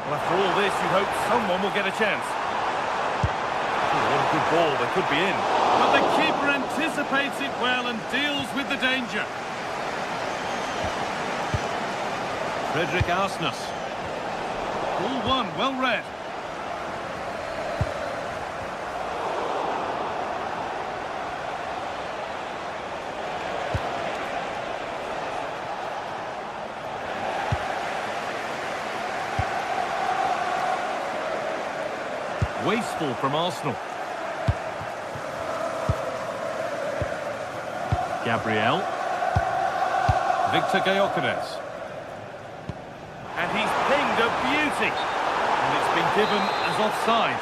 Well, after all this, you'd hope someone will get a chance. What a good ball, they could be in. But the keeper anticipates it well and deals with the danger. Frederick Arsnus. Ball one, well read. Wasteful from Arsenal. Gabriel. Victor Gyökeres. And he's pinged a beauty. And it's been given as offside.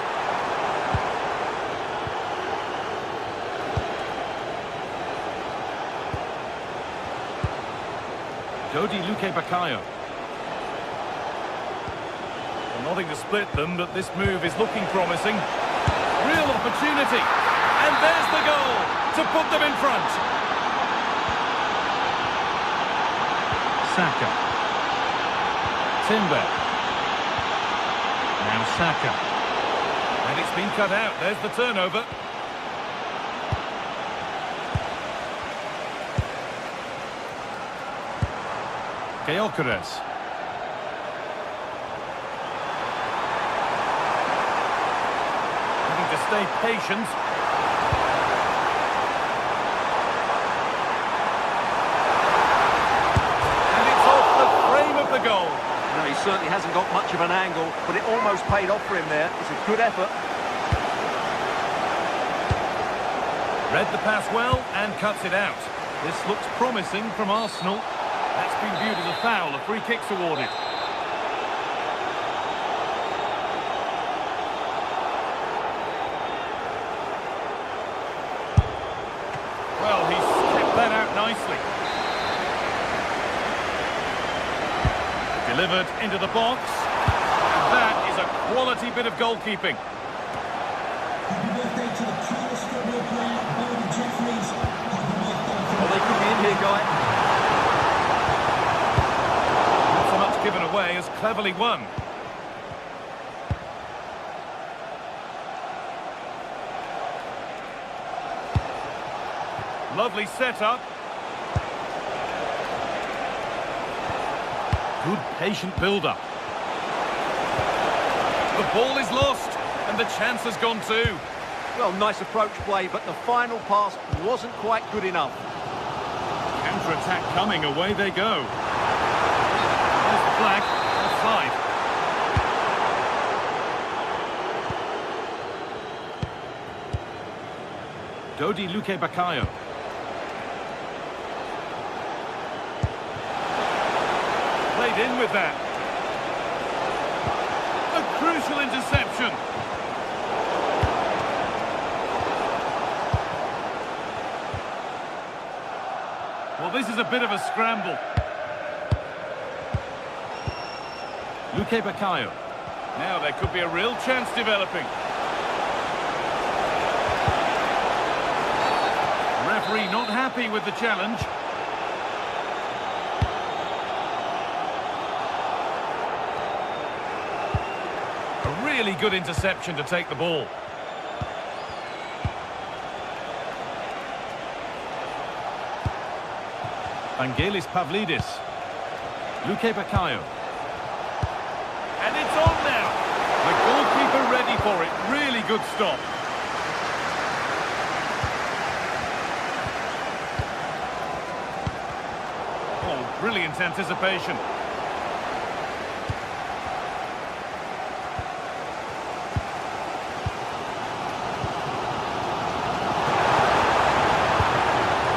Dodi Luque Bukayo. Nothing to split them, but this move is looking promising. Real opportunity. And there's the goal to put them in front. Saka. Timber. Now Saka. And it's been cut out. There's the turnover. Gyökeres. To stay patient. And it's off the frame of the goal. No, he certainly hasn't got much of an angle, but it almost paid off for him there. It's a good effort. Read the pass well and cuts it out. This looks promising from Arsenal. That's been viewed as a foul. A free kick's awarded. Well, he's kept that out nicely. Delivered into the box. And that is a quality bit of goalkeeping. Happy birthday to the proudest football player, Bobby Jeffries. Happy birthday. Well, they could be in here, Guy. Not so much given away as cleverly won. Lovely setup. Good patient build-up. The ball is lost, and the chance has gone too. Well, nice approach play, but the final pass wasn't quite good enough. Counter-attack coming, away they go. There's the flag, offside. Dodi Luque Bukayo. Played in with that. A crucial interception. this is a bit of a scramble. Luque Baccaio. Now there could be a real chance developing. Referee not happy with the challenge. A really good interception to take the ball. Vangelis Pavlidis. Luque Baccaio. And it's on now. The goalkeeper ready for it. Really good stop. Oh, brilliant anticipation.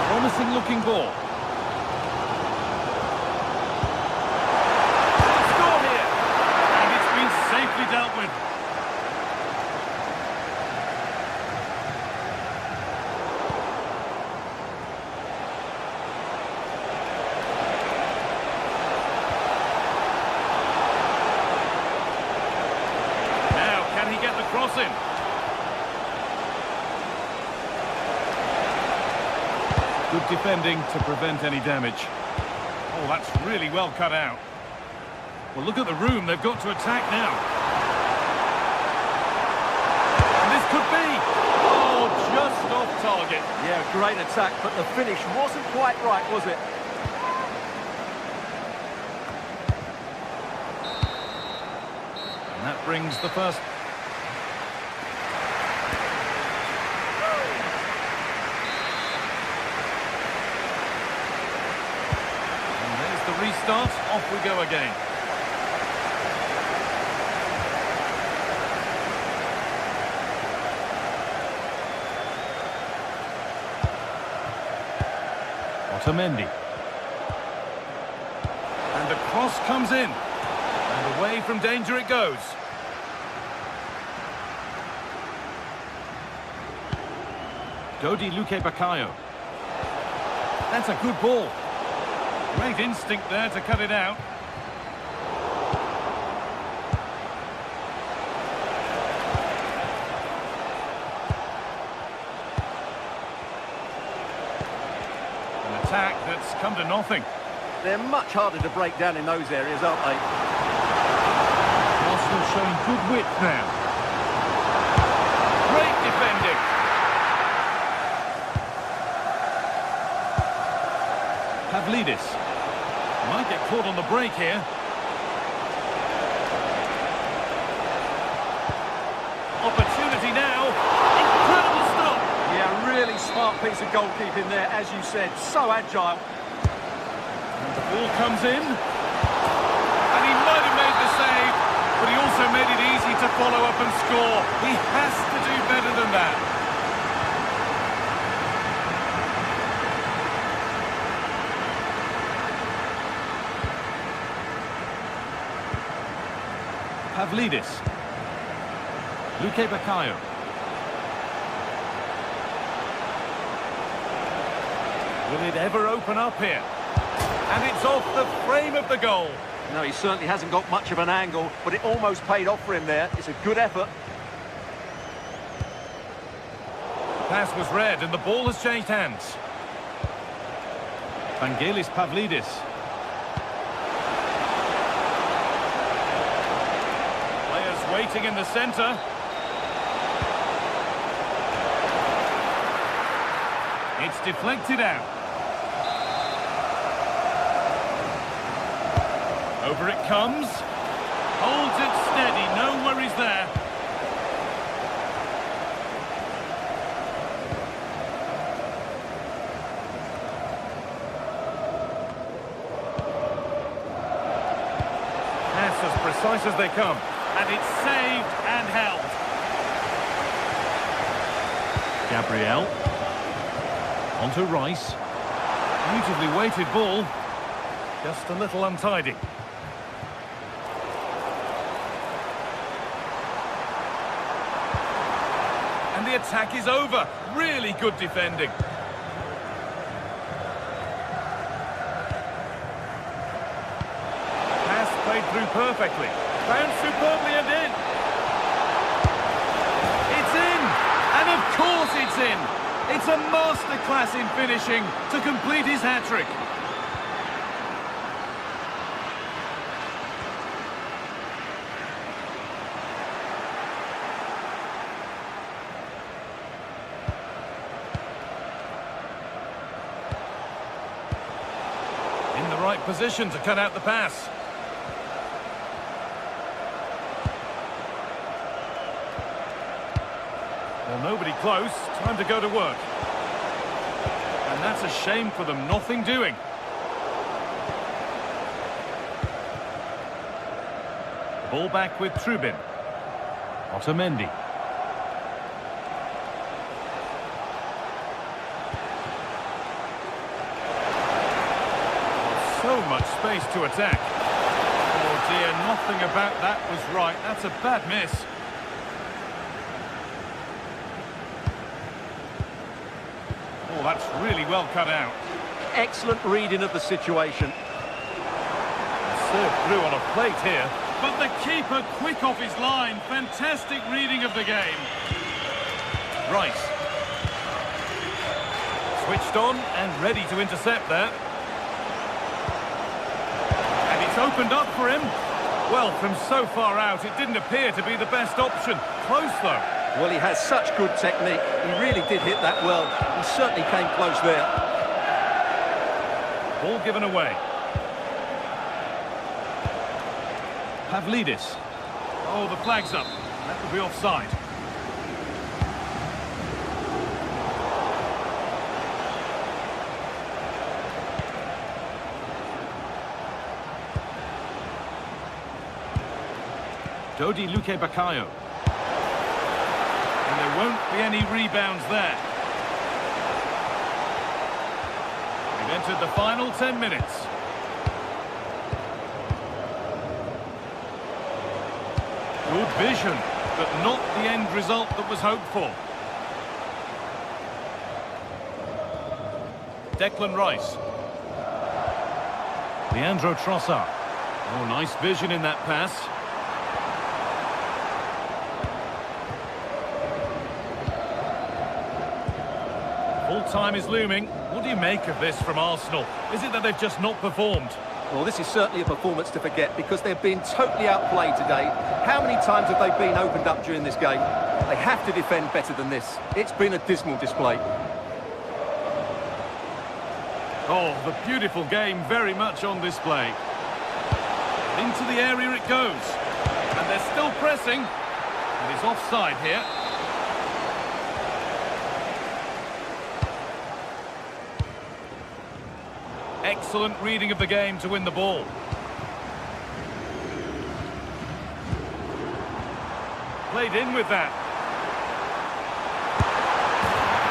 Promising looking ball. Safely dealt with. Now, can he get the cross in? Good defending to prevent any damage. Oh, that's really well cut out. Well, look at the room they've got to attack now. And this could be... Oh, just off target. Yeah, great attack, but the finish wasn't quite right, was it? And that brings the first... And there's the restart. Off we go again. Otamendi. And the cross comes in. And away from danger it goes. Dodi Luque Baccaio. That's a good ball. Great instinct there to cut it out. Attack that's come to nothing. They're much harder to break down in those areas, aren't they? Arsenal showing good width now. Great defending. Pavlidis. Might get caught on the break here. Opportunity now. Incredible stop. Yeah, really smart piece of goalkeeping there, as you said. So agile. And the ball comes in. And he might have made the save, but he also made it easy to follow up and score. He has to do better than that. Pavlidis. Luque Baccaio. Will it ever open up here? And it's off the frame of the goal. No, he certainly hasn't got much of an angle, but it almost paid off for him there. It's a good effort. Pass was read and the ball has changed hands. Vangelis Pavlidis. Players waiting in the centre. It's deflected out. Over it comes. Holds it steady, no worries there. Pass as precise as they come. And it's saved and held. Gabriel. Onto Rice. Beautifully weighted ball. Just a little untidy. And the attack is over. Really good defending. perfectly. Bounced superbly and in. It's in! And of course it's in! It's a masterclass in finishing to complete his hat-trick. In the right position to cut out the pass. Well, nobody close. Time to go to work. And that's a shame for them. Nothing doing. Ball back with Trubin. Otamendi. So much space to attack. Oh dear, nothing about that was right. That's a bad miss. Oh, that's really well cut out. Excellent reading of the situation. Served through on a plate here. But the keeper quick off his line. Fantastic reading of the game. Rice. Switched on and ready to intercept there. And it's opened up for him. Well, from so far out, it didn't appear to be the best option. Close, though. Well, he has such good technique. He really did hit that well. He certainly came close there. Ball given away. Pavlidis. Oh, the flag's up. That would be offside. Dodi Luque Baccaio. And there won't be any rebounds there. We've entered the final 10 minutes. Good vision, but not the end result that was hoped for. Declan Rice. Leandro Trossard. Oh, nice vision in that pass. Full time is looming. What do you make of this from Arsenal? Is it that they've just not performed? Well, this is certainly a performance to forget because they've been totally outplayed today. How many times have they been opened up during this game? They have to defend better than this. It's been a dismal display. Oh, the beautiful game very much on display. Into the area it goes. And they're still pressing. And it's offside here. Excellent reading of the game to win the ball. Played in with that.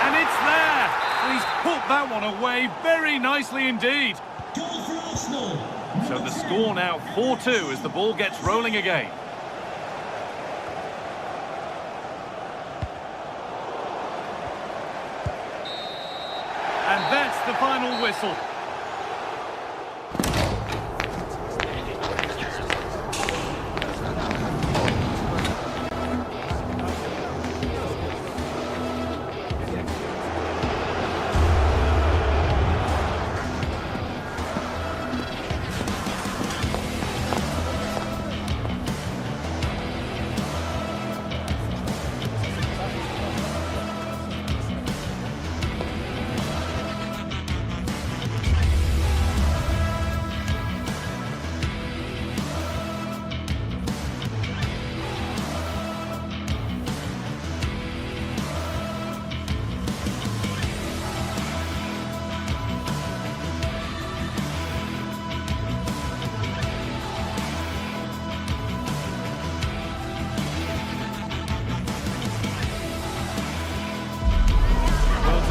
And it's there! And he's put that one away very nicely indeed. Goal for Arsenal. So the score now 4-2 as the ball gets rolling again. And that's the final whistle.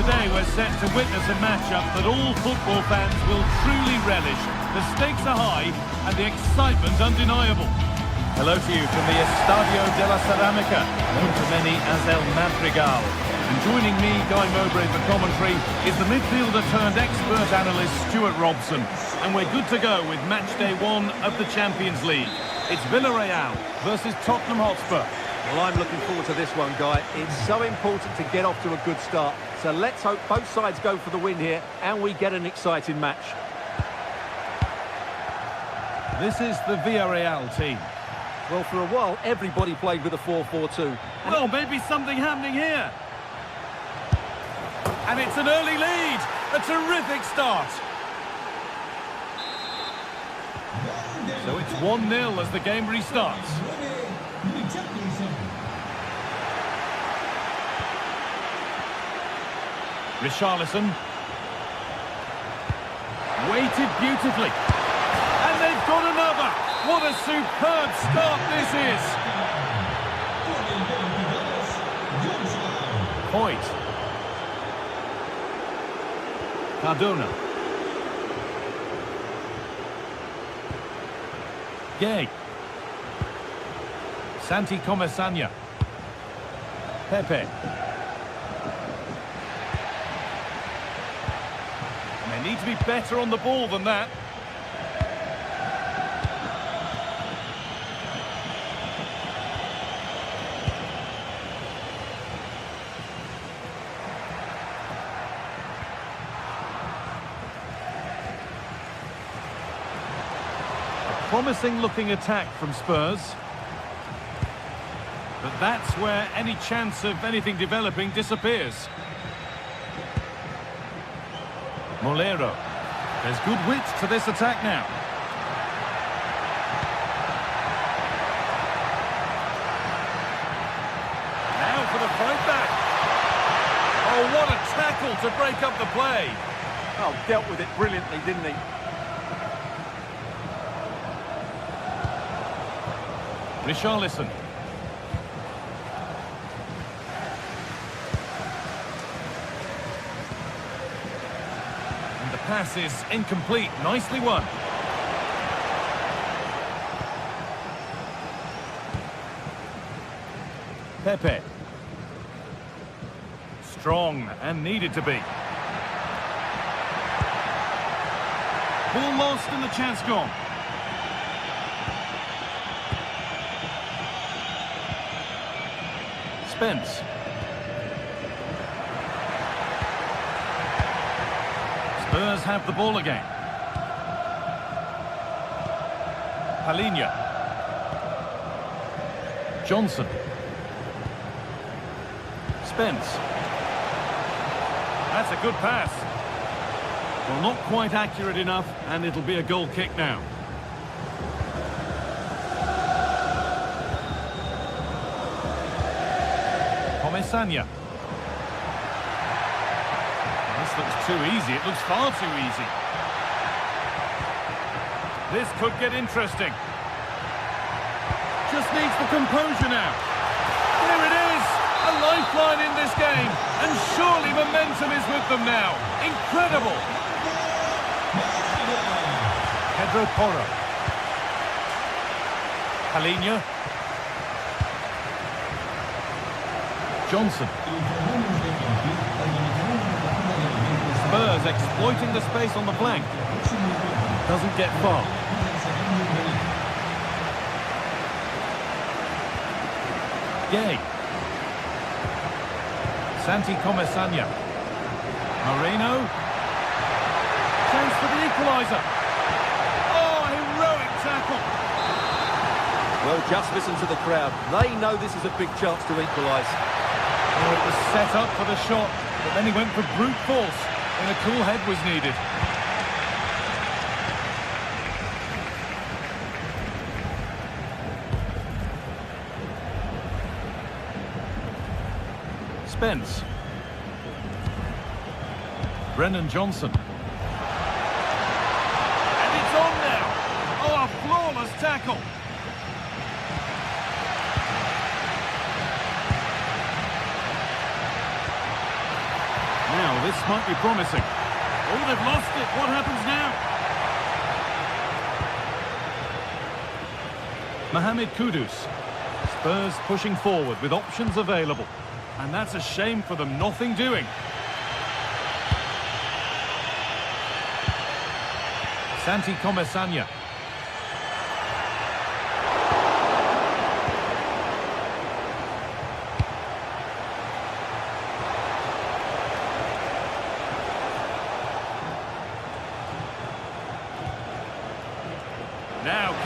Today we're set to witness a matchup that all football fans will truly relish. The stakes are high and the excitement undeniable. Hello to you from the Estadio de la Ceramica, known to many as El Madrigal. And joining me, Guy Mowbray, for commentary, is the midfielder turned expert analyst Stuart Robson. And we're good to go with match day 1 of the Champions League. It's Villarreal versus Tottenham Hotspur. Well, I'm looking forward to this one, Guy. It's so important to get off to a good start. So let's hope both sides go for the win here and we get an exciting match. This is the Villarreal team. Well, for a while, everybody played with a 4-4-2. Well, maybe something happening here. And it's an early lead. A terrific start. So it's 1-0 as the game restarts. Richarlison. Waited beautifully. And they've got another. What a superb start this is. Hoyt. Cardona. Gay. Santi Comesanya. Pepe. And they need to be better on the ball than that. Promising looking attack from Spurs. But that's where any chance of anything developing disappears. Molero. There's good width to this attack now. Now for the fight back. Oh, what a tackle to break up the play. Oh, dealt with it brilliantly, didn't he? Richarlison. And the pass is incomplete. Nicely won. Pepe. Strong and needed to be. Ball lost and the chance gone. Spence. Spurs have the ball again. Palinha. Johnson. Spence. That's a good pass. Well, not quite accurate enough, and it'll be a goal kick now. Comesanya. This looks too easy. It looks far too easy. This could get interesting. Just needs the composure now. There it is! A lifeline in this game. And surely momentum is with them now. Incredible! Pedro Porro. Palinha. Johnson. Spurs exploiting the space on the flank. Doesn't get far. Gay. Santi Comesanya. Moreno. Chance for the equaliser. Oh, heroic tackle. Well, just listen to the crowd. They know this is a big chance to equalise. Oh, it was set up for the shot, but then he went for brute force, and a cool head was needed. Spence. Brennan Johnson. And it's on now. Oh, a flawless tackle. Now, this might be promising. Oh, they've lost it. What happens now? Mohamed Kudus. Spurs pushing forward with options available. And that's a shame for them. Nothing doing. Santi Comesanya.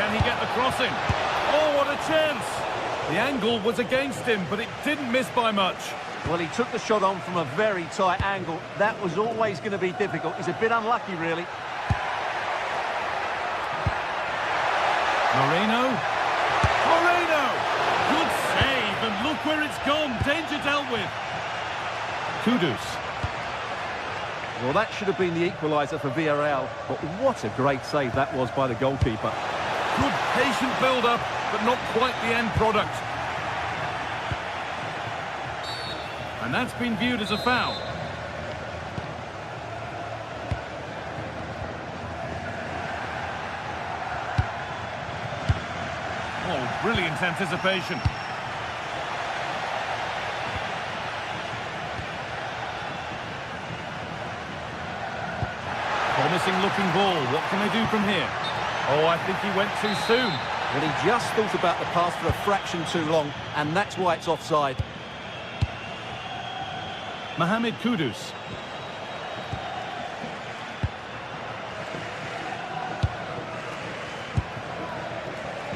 Can he get the cross in? Oh, what a chance! The angle was against him, but it didn't miss by much. Well, he took the shot on from a very tight angle. That was always going to be difficult. He's a bit unlucky, really. Moreno. Good save, and look where it's gone. Danger dealt with. Kudus. Well, that should have been the equaliser for Villarreal, but what a great save that was by the goalkeeper. Good patient build-up, but not quite the end product. And that's been viewed as a foul. Oh, brilliant anticipation. Promising looking ball. What can they do from here? Oh, I think he went too soon. Well, he just thought about the pass for a fraction too long, and that's why it's offside. Mohamed Kudus.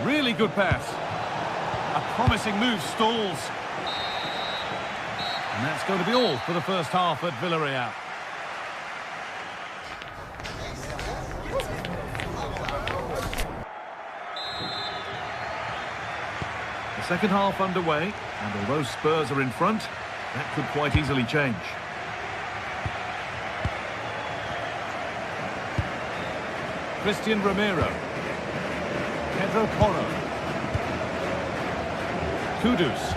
Really good pass. A promising move stalls. And that's going to be all for the first half at Villarreal. The second half underway, and although Spurs are in front, that could quite easily change. Christian Romero. Pedro Porro. Kudus.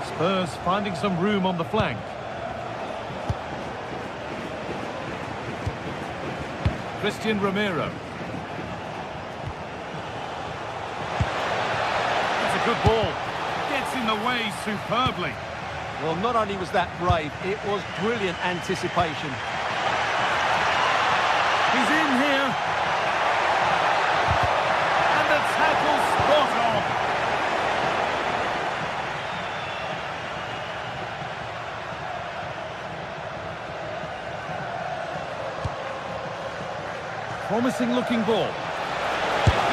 Spurs finding some room on the flank. Christian Romero. That's a good ball. Gets in the way superbly. Well, not only was that brave, it was brilliant anticipation. He's in here. And the tackle spot on. Promising looking ball.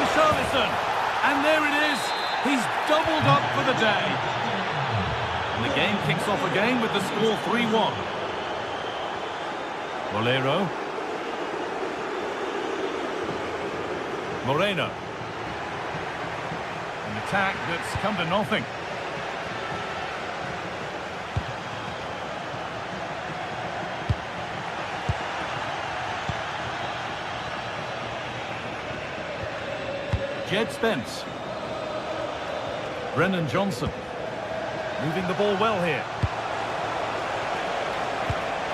Richarlison. And there it is. He's doubled up for the day. And the game kicks off again with the score 3-1. Bolero. Moreno. An attack that's come to nothing. Jed Spence. Brennan Johnson. Moving the ball well here.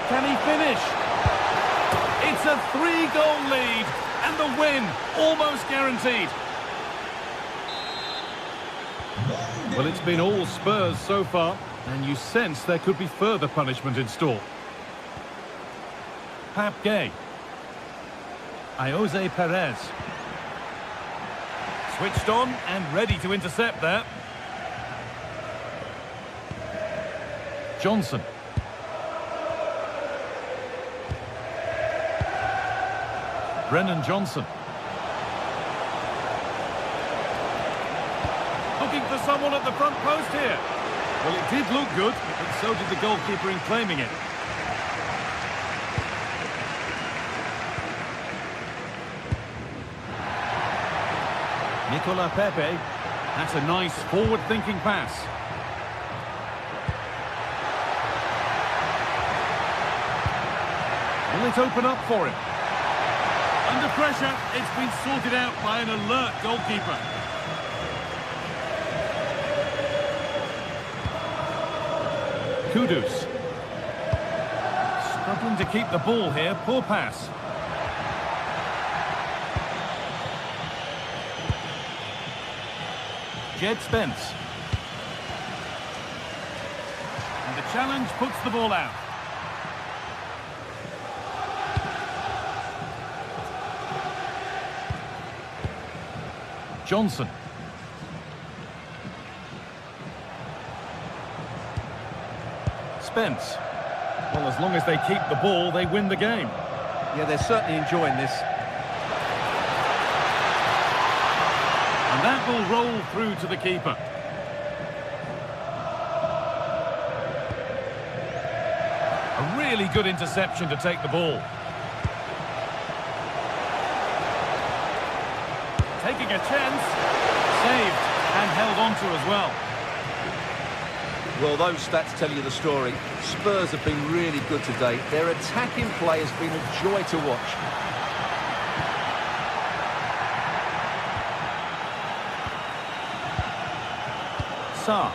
Can he finish? It's a 3-goal lead. And the win, almost guaranteed. Well, it's been all Spurs so far, and you sense there could be further punishment in store. Pap Gay. Jose Perez. Switched on and ready to intercept there. Johnson. Brennan Johnson. Looking for someone at the front post here. Well, it did look good, but so did the goalkeeper in claiming it. Nicola Pepe. That's a nice forward-thinking pass. Will it open up for him? Under pressure, it's been sorted out by an alert goalkeeper. Kudus. Struggling to keep the ball here, poor pass. Jed Spence. And the challenge puts the ball out. Johnson. Spence. Well, as long as they keep the ball, they win the game. Yeah, they're certainly enjoying this. it will roll through to the keeper. A really good interception to take the ball. Taking a chance. Saved and held on to as well. Well, those stats tell you the story. Spurs have been really good today. Their attacking play has been a joy to watch. Sarr.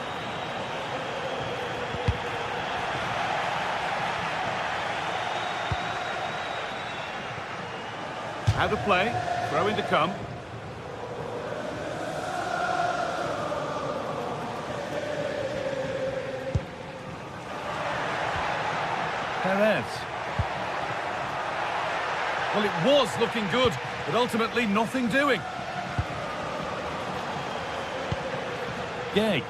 Out of play. Throw in to come. Perez. Well, it was looking good, but ultimately nothing doing. Gay.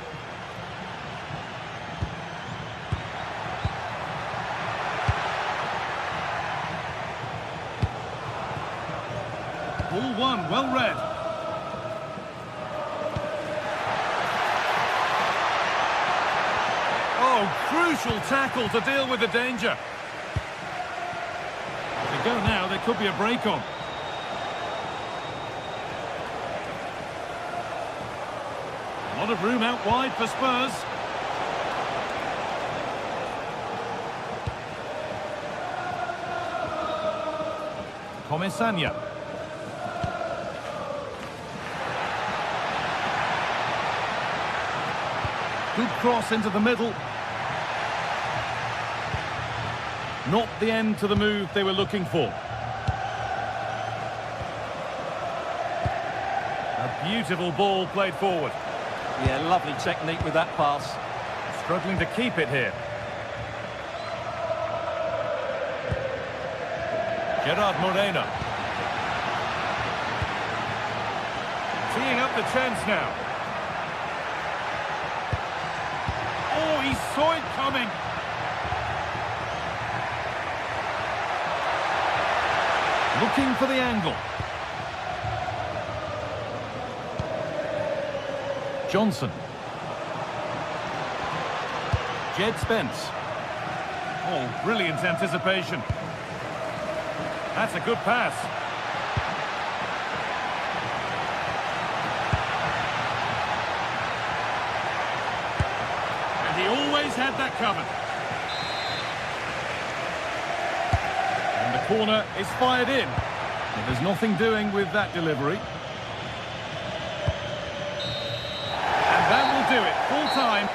Ball one, well read. Oh, crucial tackle to deal with the danger. If they go now, there could be a break on. A lot of room out wide for Spurs. Comesaña. Good cross into the middle. Not the end to the move they were looking for. A beautiful ball played forward. Yeah, lovely technique with that pass. Struggling to keep it here. Gerard Moreno. Teeing up the chance now. Oh, he saw it coming. Looking for the angle. Johnson. Jed Spence. Oh, brilliant anticipation. That's a good pass. And he always had that covered. And the corner is fired in. And there's nothing doing with that delivery. And that will do it. Full time.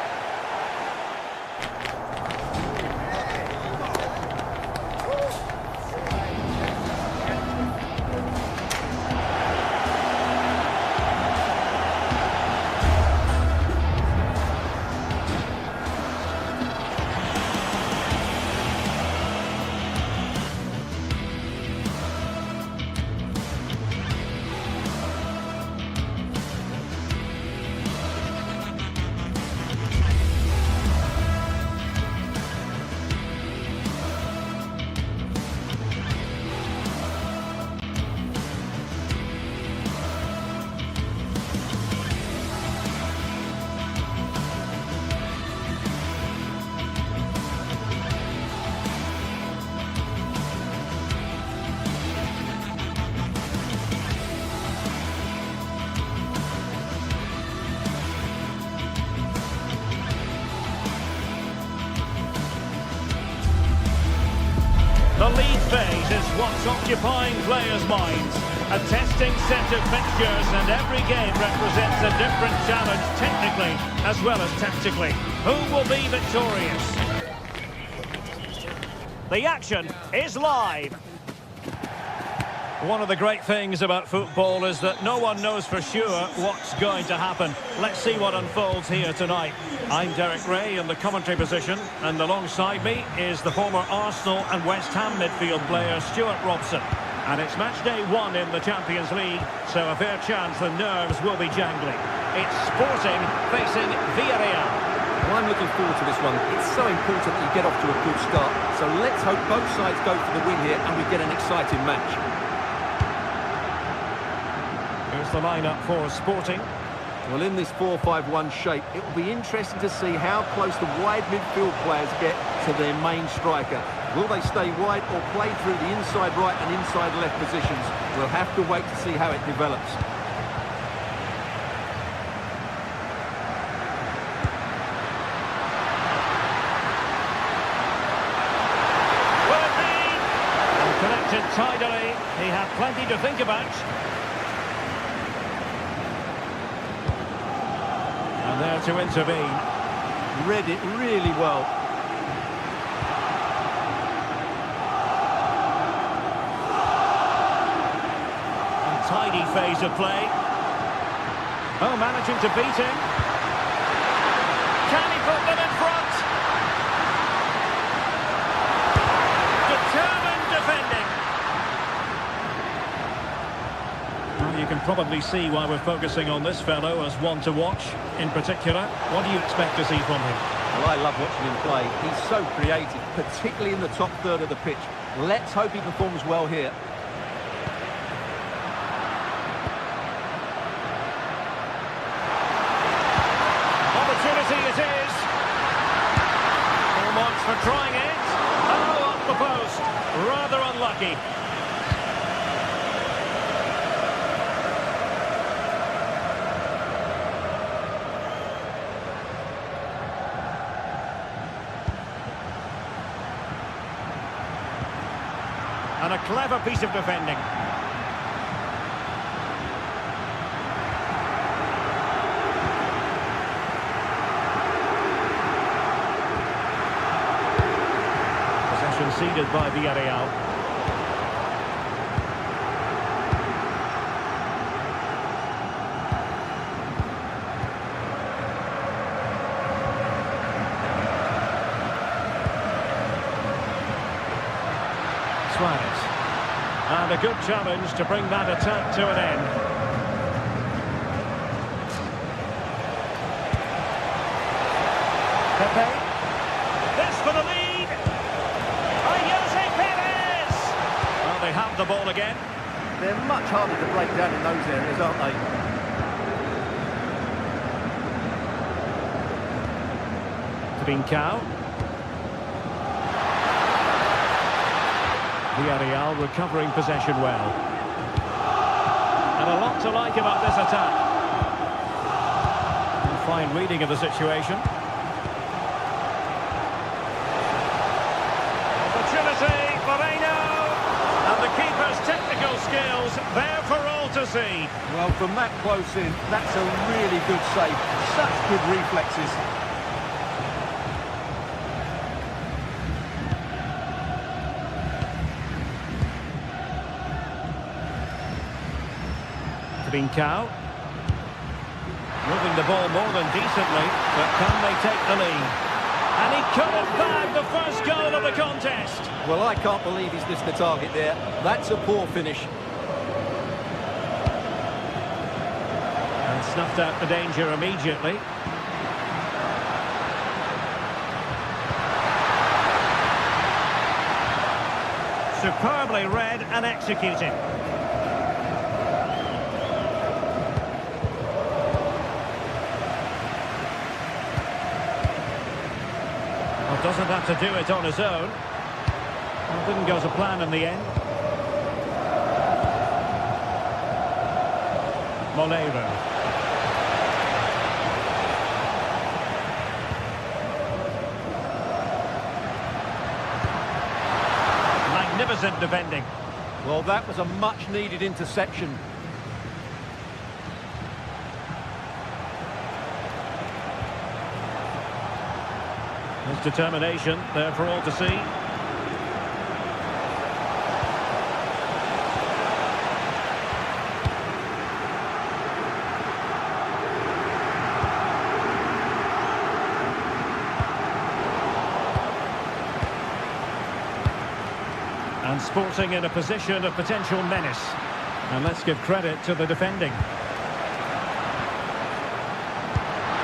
The league phase is what's occupying players' minds. A testing set of fixtures, and every game represents a different challenge technically as well as tactically. Who will be victorious? The action is live. One of the great things about football is that no one knows for sure what's going to happen. Let's see what unfolds here tonight. I'm Derek Ray in the commentary position, and alongside me is the former Arsenal and West Ham midfield player Stuart Robson. And it's match day 1 in the Champions League, so a fair chance the nerves will be jangling. It's Sporting facing Villarreal. Well, I'm looking forward to this one. It's so important that you get off to a good start. So let's hope both sides go for the win here and we get an exciting match. Here's the lineup for Sporting. Well, in this 4-5-1 shape, it will be interesting to see how close the wide midfield players get to their main striker. Will they stay wide or play through the inside right and inside left positions? We'll have to wait to see how it develops. Will it be? And connected tidily. He had plenty to think about. And there to intervene. Read it really well. Tidy phase of play. Oh, managing to beat him. Can he put them in front? Determined defending. Well, you can probably see why we're focusing on this fellow as one to watch. In particular, what do you expect to see from him? Well, I love watching him play. He's so creative, particularly in the top third of the pitch. Let's hope he performs well here. It is. Full marks for trying it. Oh, off the post. Rather unlucky. And a clever piece of defending. Conceded by Villarreal. Suarez. And a good challenge to bring that attack to an end. Pepe. This for the lead. They have the ball again. They're much harder to break down in those areas, aren't they? Trincao. Villarreal recovering possession well. And a lot to like about this attack. A fine reading of the situation. Opportunity, Moreno. And the keeper's technical skills there for all to see. Well, from that close in, that's a really good save. Such good reflexes. Trincao. Moving the ball more than decently, but can they take the lead? And he could have bagged the first goal of the contest. Well, I can't believe he's missed the target there. That's a poor finish. And snuffed out the danger immediately. Superbly read and executed. Doesn't have to do it on his own. Well, didn't go to plan in the end. Molero. Magnificent defending. Well, that was a much-needed interception. His determination there for all to see. And Sporting in a position of potential menace. And let's give credit to the defending.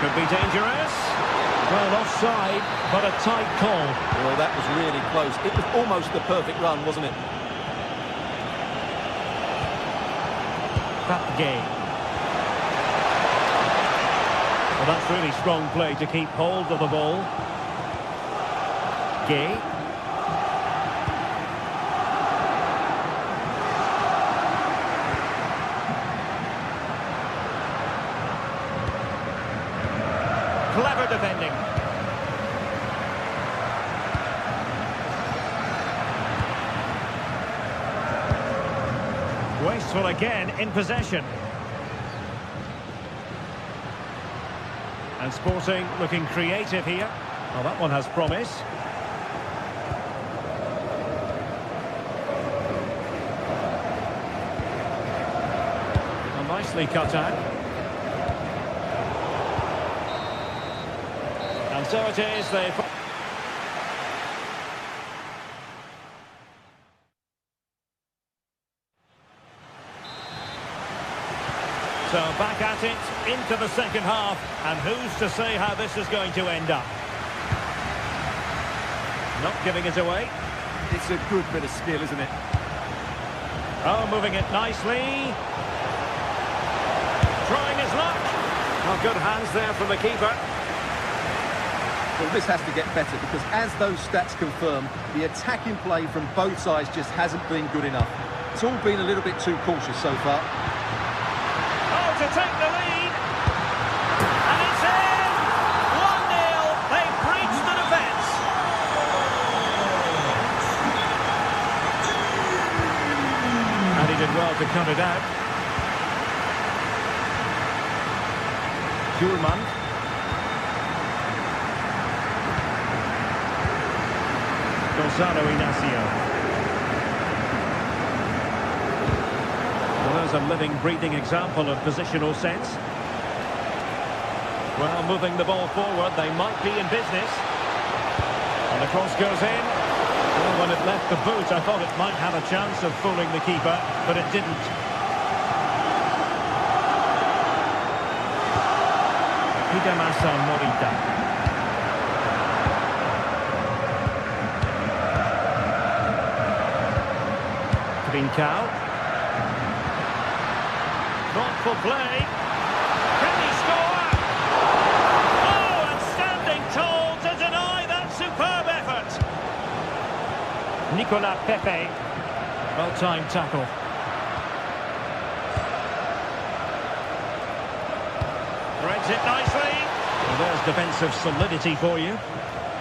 Could be dangerous. Well, offside, but a tight call. Well, that was really close. It was almost the perfect run, wasn't it? That game. Well, that's really strong play to keep hold of the ball. Gay. Clever defending. Wasteful again in possession. And Sporting looking creative here. Well, that one has promise. Well, nicely cut out. And so it is. So back at it, into the second half, and who's to say how this is going to end up? Not giving it away. It's a good bit of skill, isn't it? Oh, moving it nicely. Trying his luck. Oh, good hands there from the keeper. Well, this has to get better, because as those stats confirm, the attacking play from both sides just hasn't been good enough. It's all been a little bit too cautious so far. To take the lead, and it's in! 1-0, they breached the defence. And he did well to cut it out. Schulman. Gonzalo Inacio. There's a living, breathing example of positional sense. Well, moving the ball forward, they might be in business. And the cross goes in. Well, when it left the boot, I thought it might have a chance of fooling the keeper, but it didn't. Hidemasa Morita. Trincao. Thoughtful play. Can he score? Oh, and standing tall to deny that superb effort. Nicolas Pepe. Well-timed tackle. Threads it nicely. Well, there's defensive solidity for you.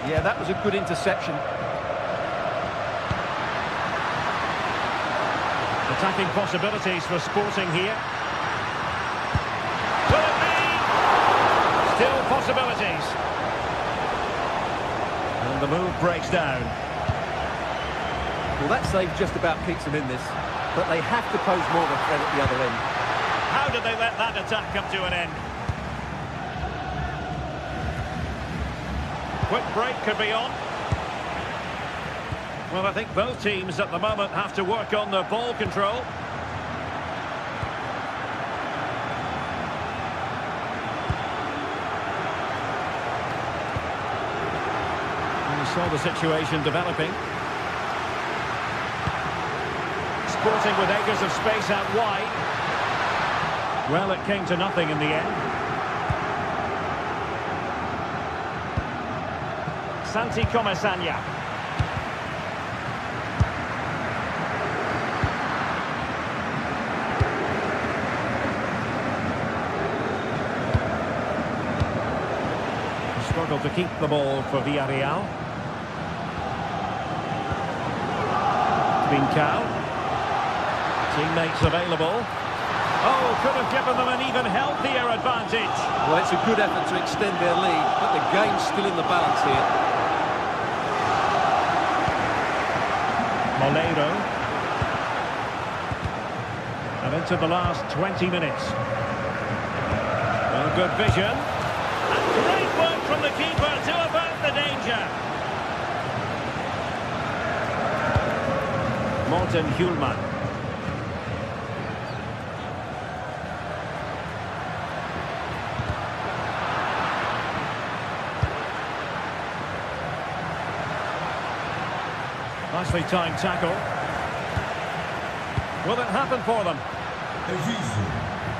Yeah, that was a good interception. Attacking possibilities for Sporting here. Still possibilities. And the move breaks down. Well, that save just about keeps them in this, but they have to pose more of a threat at the other end. How did they let that attack come to an end? Quick break could be on. Well, I think both teams at the moment have to work on their ball control. Saw the situation developing. Sporting with acres of space out wide. Well, it came to nothing in the end. Santi Comesaña. Struggled to keep the ball for Villarreal. Trincao. Teammates available. Oh, could have given them an even healthier advantage. Well, it's a good effort to extend their lead, but the game's still in the balance here. Moleiro. And into the last 20 minutes. Well, good vision. And great work from the keeper to avert the danger. Morten Hjulman. Nicely timed tackle. Will it happen for them? Aviso.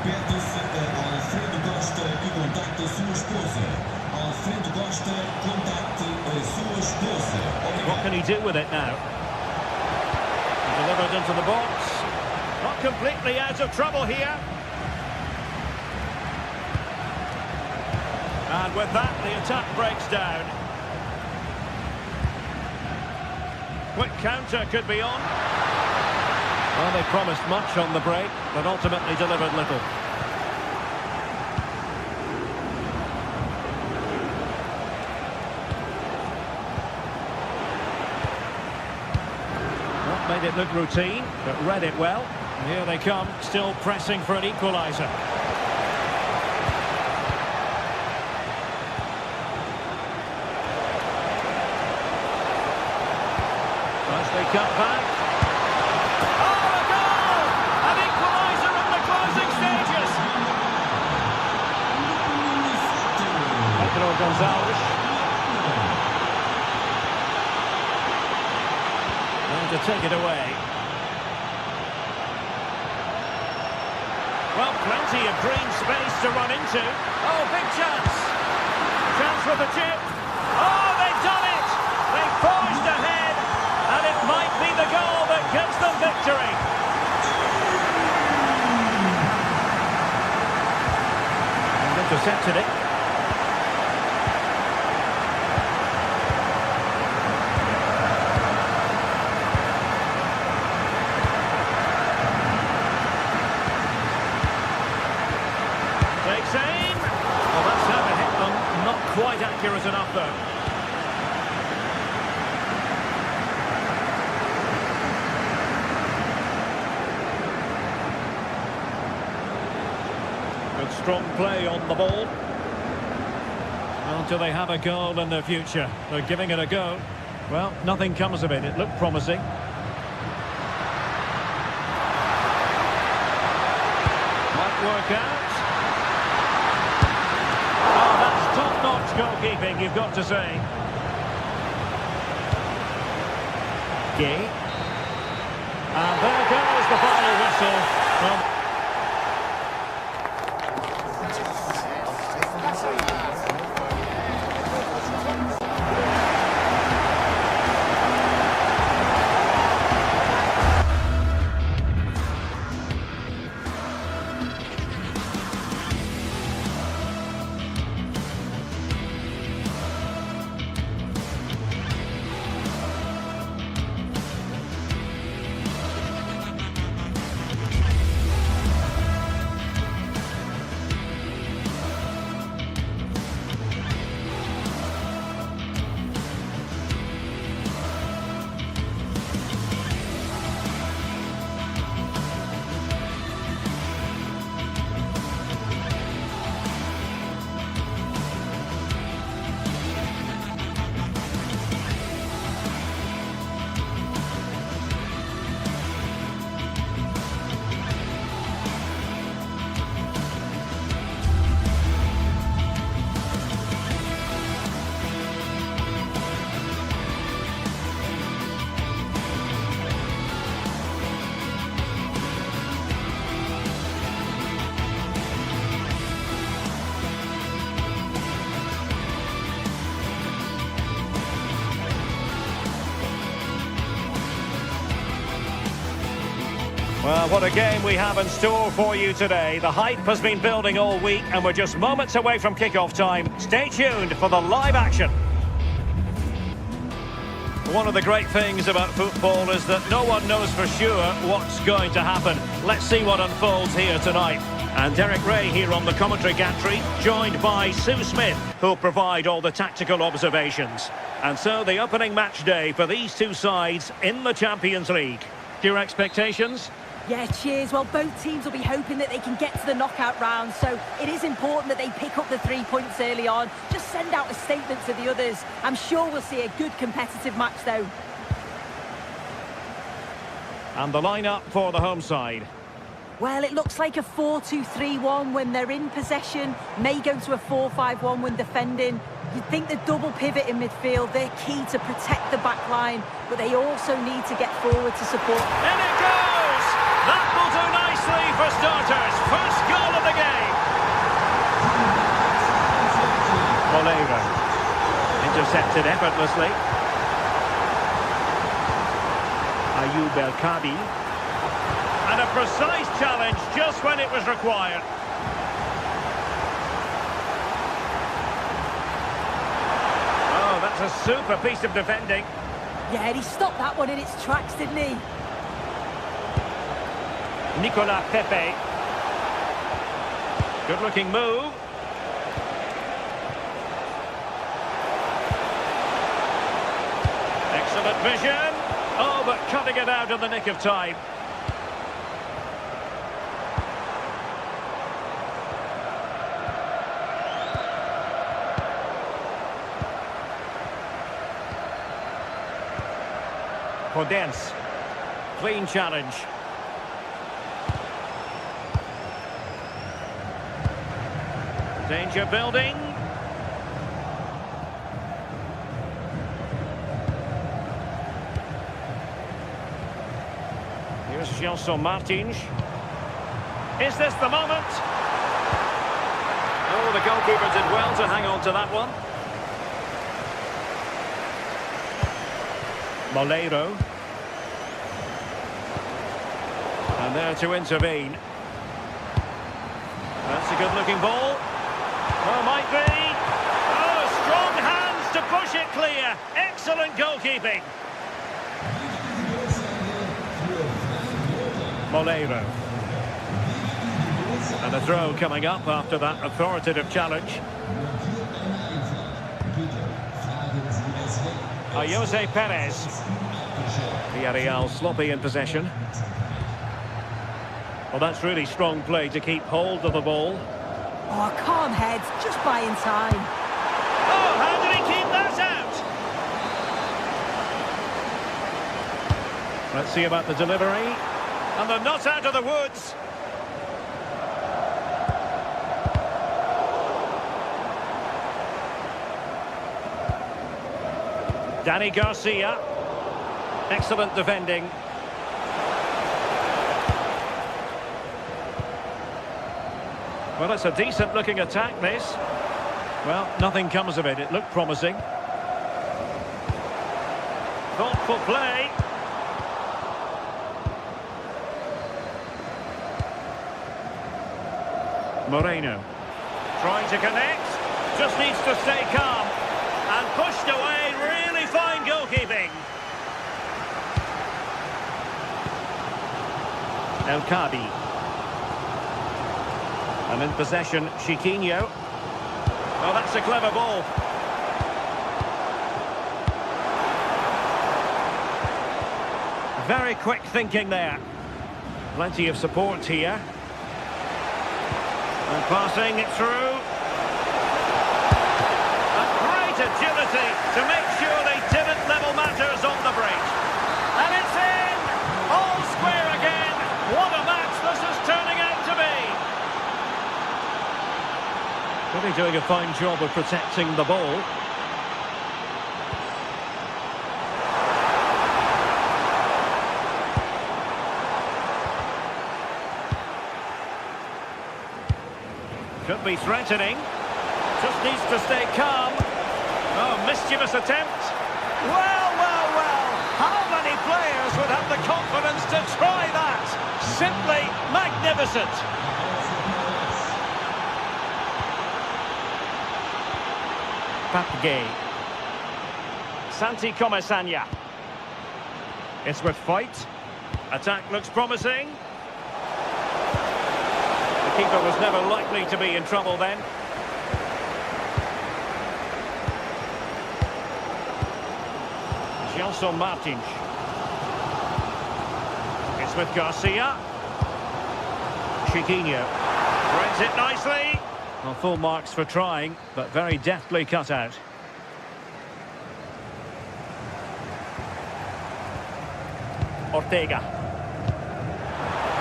Perde-se ao fundo do costa e contacta sua esposa. What can he do with it now? Delivered into the box. Not completely out of trouble here. And with that, the attack breaks down. Quick counter could be on. Well, they promised much on the break, but ultimately delivered little. Well, made it look routine, but read it well. And here they come, still pressing for an equaliser. They cut back. Oh, a goal! An equaliser in the closing stages. Pedro Gonzalez. And to take it away. Well, plenty of green space to run into. Oh, big chance. Chance for the chip. Oh, they've done it! They've forged ahead. And it might be the goal that gives them victory. And intercepted it. Takes aim. Well, that's how it hit them. Not quite accurate enough, though. Strong play on the ball. Well, do they have a goal in the future? They're giving it a go. Well, nothing comes of it. It looked promising. Might work out. Oh, that's top-notch goalkeeping, you've got to say. Gay. And there goes the final whistle. Well, well, what a game we have in store for you today. The hype has been building all week and we're just moments away from kick-off time. Stay tuned for the live action. One of the great things about football is that no one knows for sure what's going to happen. Let's see what unfolds here tonight. And Derek Ray here on the commentary gantry, joined by Sue Smith, who'll provide all the tactical observations. And so the opening match day for these two sides in the Champions League. Your expectations? Yeah, cheers. Well, both teams will be hoping that they can get to the knockout round, so it is important that they pick up the 3 points early on. Just send out a statement to the others. I'm sure we'll see a good competitive match, though. And the lineup for the home side. Well, it looks like a 4-2-3-1 when they're in possession. May go to a 4-5-1 when defending. You'd think the double pivot in midfield, they're key to protect the back line, but they also need to get forward to support. In it goes! That will do nicely for starters. First goal of the game. Oliver. Intercepted effortlessly. Ayoub El Kabi. And a precise challenge just when it was required. Oh, that's a super piece of defending. Yeah, he stopped that one in its tracks, didn't he? Nicolas Pepe. Good looking move. Excellent vision. Oh, but cutting it out in the nick of time. Podence. Clean challenge. Danger building. Here's Gelson Martins. Is this the moment? Oh, the goalkeeper did well to hang on to that one. Moleiro. And there to intervene. That's a good-looking ball. Oh, might be. Oh, strong hands to push it clear. Excellent goalkeeping. Moleiro. And a throw coming up after that authoritative challenge. Jose Perez. Villarreal sloppy in possession. Well, that's really strong play to keep hold of the ball. Oh, calm heads, just buying time. Oh, how did he keep that out? Let's see about the delivery. And they're not out of the woods. Dani Garcia. Excellent defending. Well, it's a decent-looking attack, this. Well, nothing comes of it. It looked promising. Thoughtful play. Moreno. Trying to connect. Just needs to stay calm. And pushed away. Really fine goalkeeping. El Kabi. And in possession, Chiquinho. Oh, that's a clever ball. Very quick thinking there. Plenty of support here. And passing it through. And great agility to make sure they didn't level matters on the break. And it's in! All square again. What a match this is turning out to be. Really doing a fine job of protecting the ball. Could be threatening. Just needs to stay calm. Oh, mischievous attempt. Well, well, well. How many players would have the confidence to try that? Simply magnificent. Papgay. Santi Comesanya. It's with fight. Attack looks promising. The keeper was never likely to be in trouble then. Gelson Martins. It's with Garcia. Chiquinho. Threads it nicely. Well, full marks for trying, but very deftly cut out. Ortega.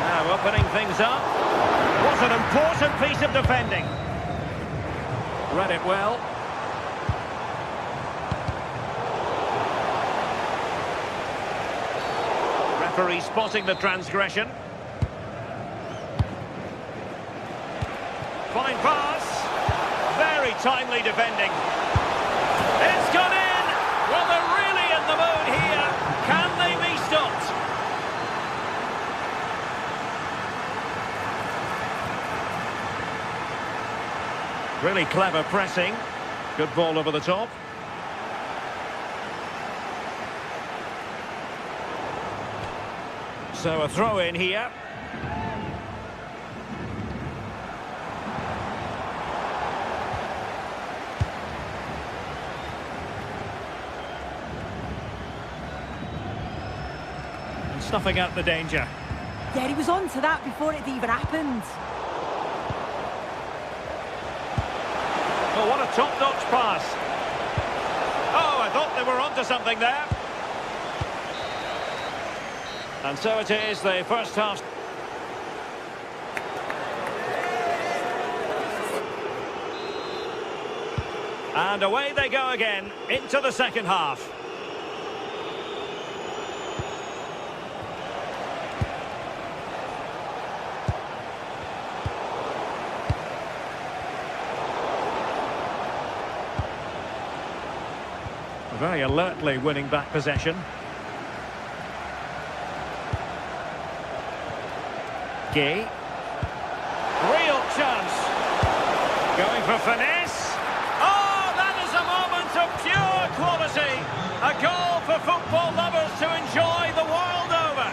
Now opening things up. What an important piece of defending. Read it well. Referee spotting the transgression. Fine pass. Very timely defending. It's gone Really clever pressing. Good ball over the top. So a throw in here. And snuffing out the danger. Yeah, he was on to that before it even happened. Oh, what a top-notch pass. Oh, I thought they were onto something there. And so it is, the first half. And away they go again, into the second half. Very alertly winning back possession. Gay. Real chance. Going for finesse. Oh, that is a moment of pure quality. A goal for football lovers to enjoy the world over.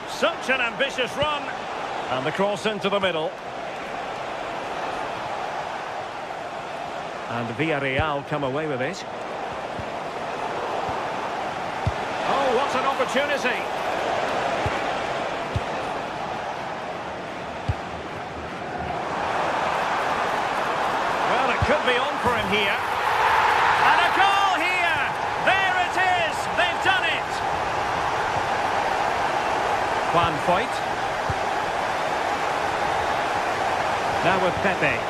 Such an ambitious run. And the cross into the middle. And Villarreal come away with it. Oh, what an opportunity! Well, it could be on for him here. And a goal here! There it is! They've done it! Juan Foyt. Now with Pepe.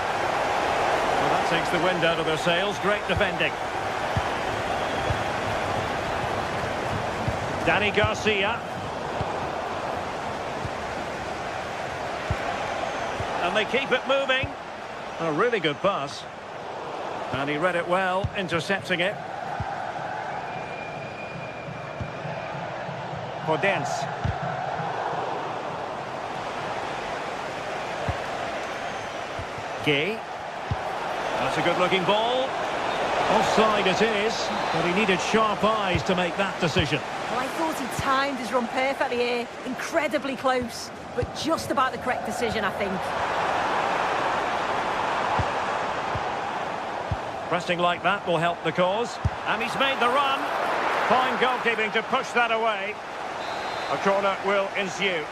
Well, that takes the wind out of their sails. Great defending. Danny Garcia. And they keep it moving. A really good pass. And he read it well, intercepting it. Podence. Gay. That's a good-looking ball. Offside it is, but he needed sharp eyes to make that decision. Well, I thought he timed his run perfectly here. Incredibly close, but just about the correct decision, I think. Pressing like that will help the cause. And he's made the run. Fine goalkeeping to push that away. A corner will ensue.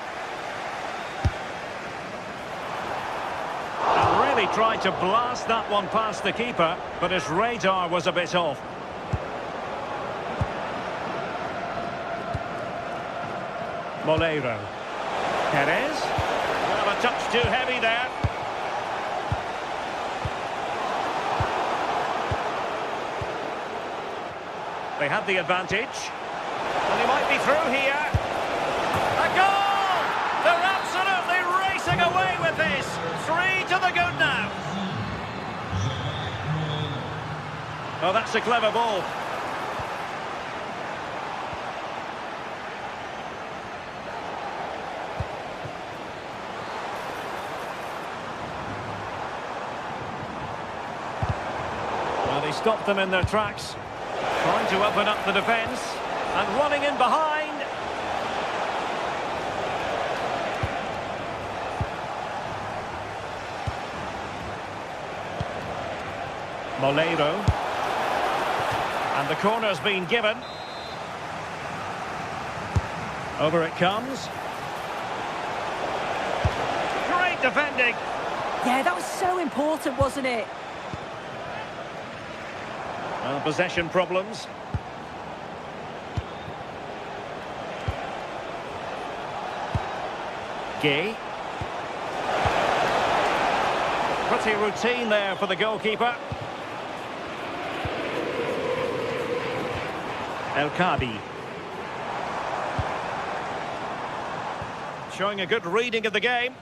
Really tried to blast that one past the keeper, but his radar was a bit off. Moleiro. Perez. Well, a touch too heavy there. They have the advantage. And he might be through here. A goal! They're absolutely racing away with this. 3 to the good now. Oh, that's a clever ball. Well, he stopped them in their tracks. Trying to open up the defence. And running in behind. Moleiro. And the corner's been given. Over it comes. Great defending. Yeah, that was so important, wasn't it? Possession problems. Gay. Pretty routine there for the goalkeeper. El Kadi. Showing a good reading of the game.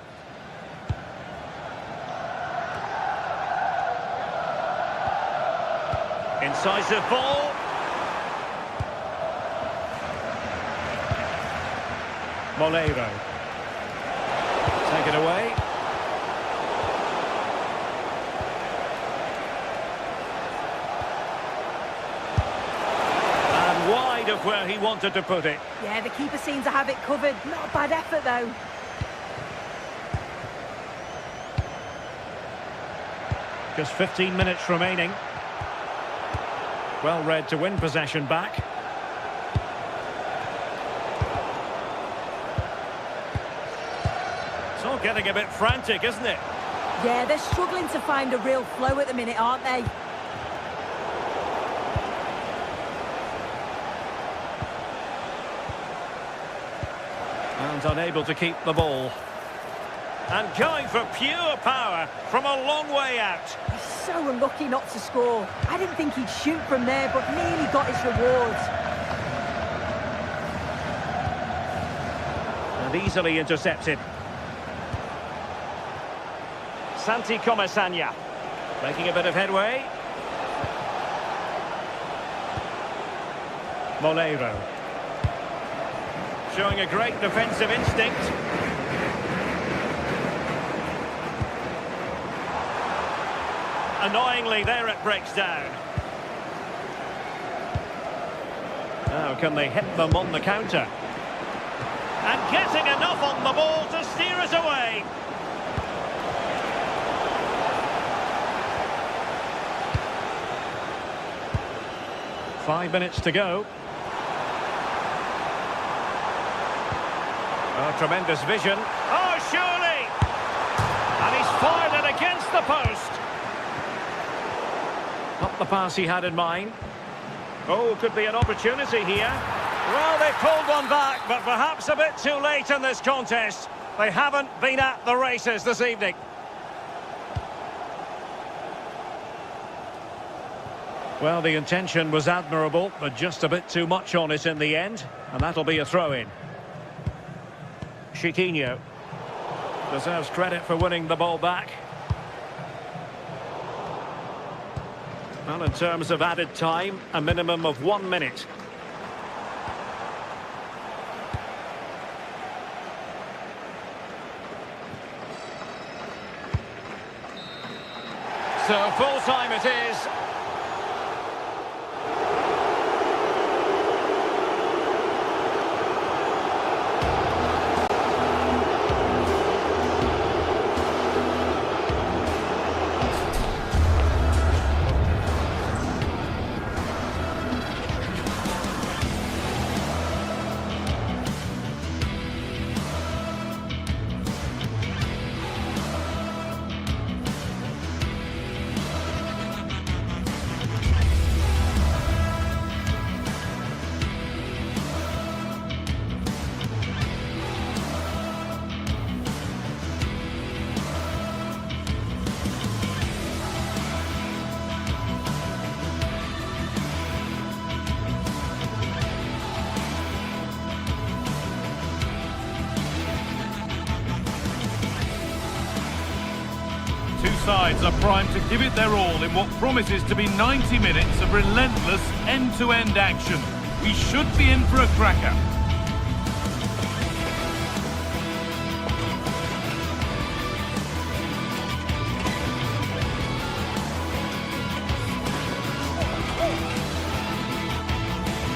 Incisive ball. Moleiro. wanted to put it. Yeah, the keeper seems to have it covered. Not a bad effort, though. Just 15 minutes remaining. Well read to win possession back. It's all getting a bit frantic, isn't it? Yeah, they're struggling to find a real flow at the minute, aren't they? And unable to keep the ball. And going for pure power from a long way out. He's so unlucky not to score. I didn't think he'd shoot from there, but nearly got his rewards. And easily intercepted. Santi Comasagna making a bit of headway. Molero showing a great defensive instinct. Annoyingly, there it breaks down. Now can they hit them on the counter? And getting enough on the ball to steer us away. Five minutes to go. Oh, tremendous vision. Oh, surely! And he's fired it against the post. Not the pass he had in mind. Oh, could be an opportunity here. Well, they pulled one back, but perhaps a bit too late in this contest. They haven't been at the races this evening. Well, the intention was admirable, but just a bit too much on it in the end. And that'll be a throw-in. Chiquinho deserves credit for winning the ball back. Well, in terms of added time, a minimum of 1 minute. So full time it is. Two sides are primed to give it their all in what promises to be 90 minutes of relentless end-to-end action. We should be in for a cracker.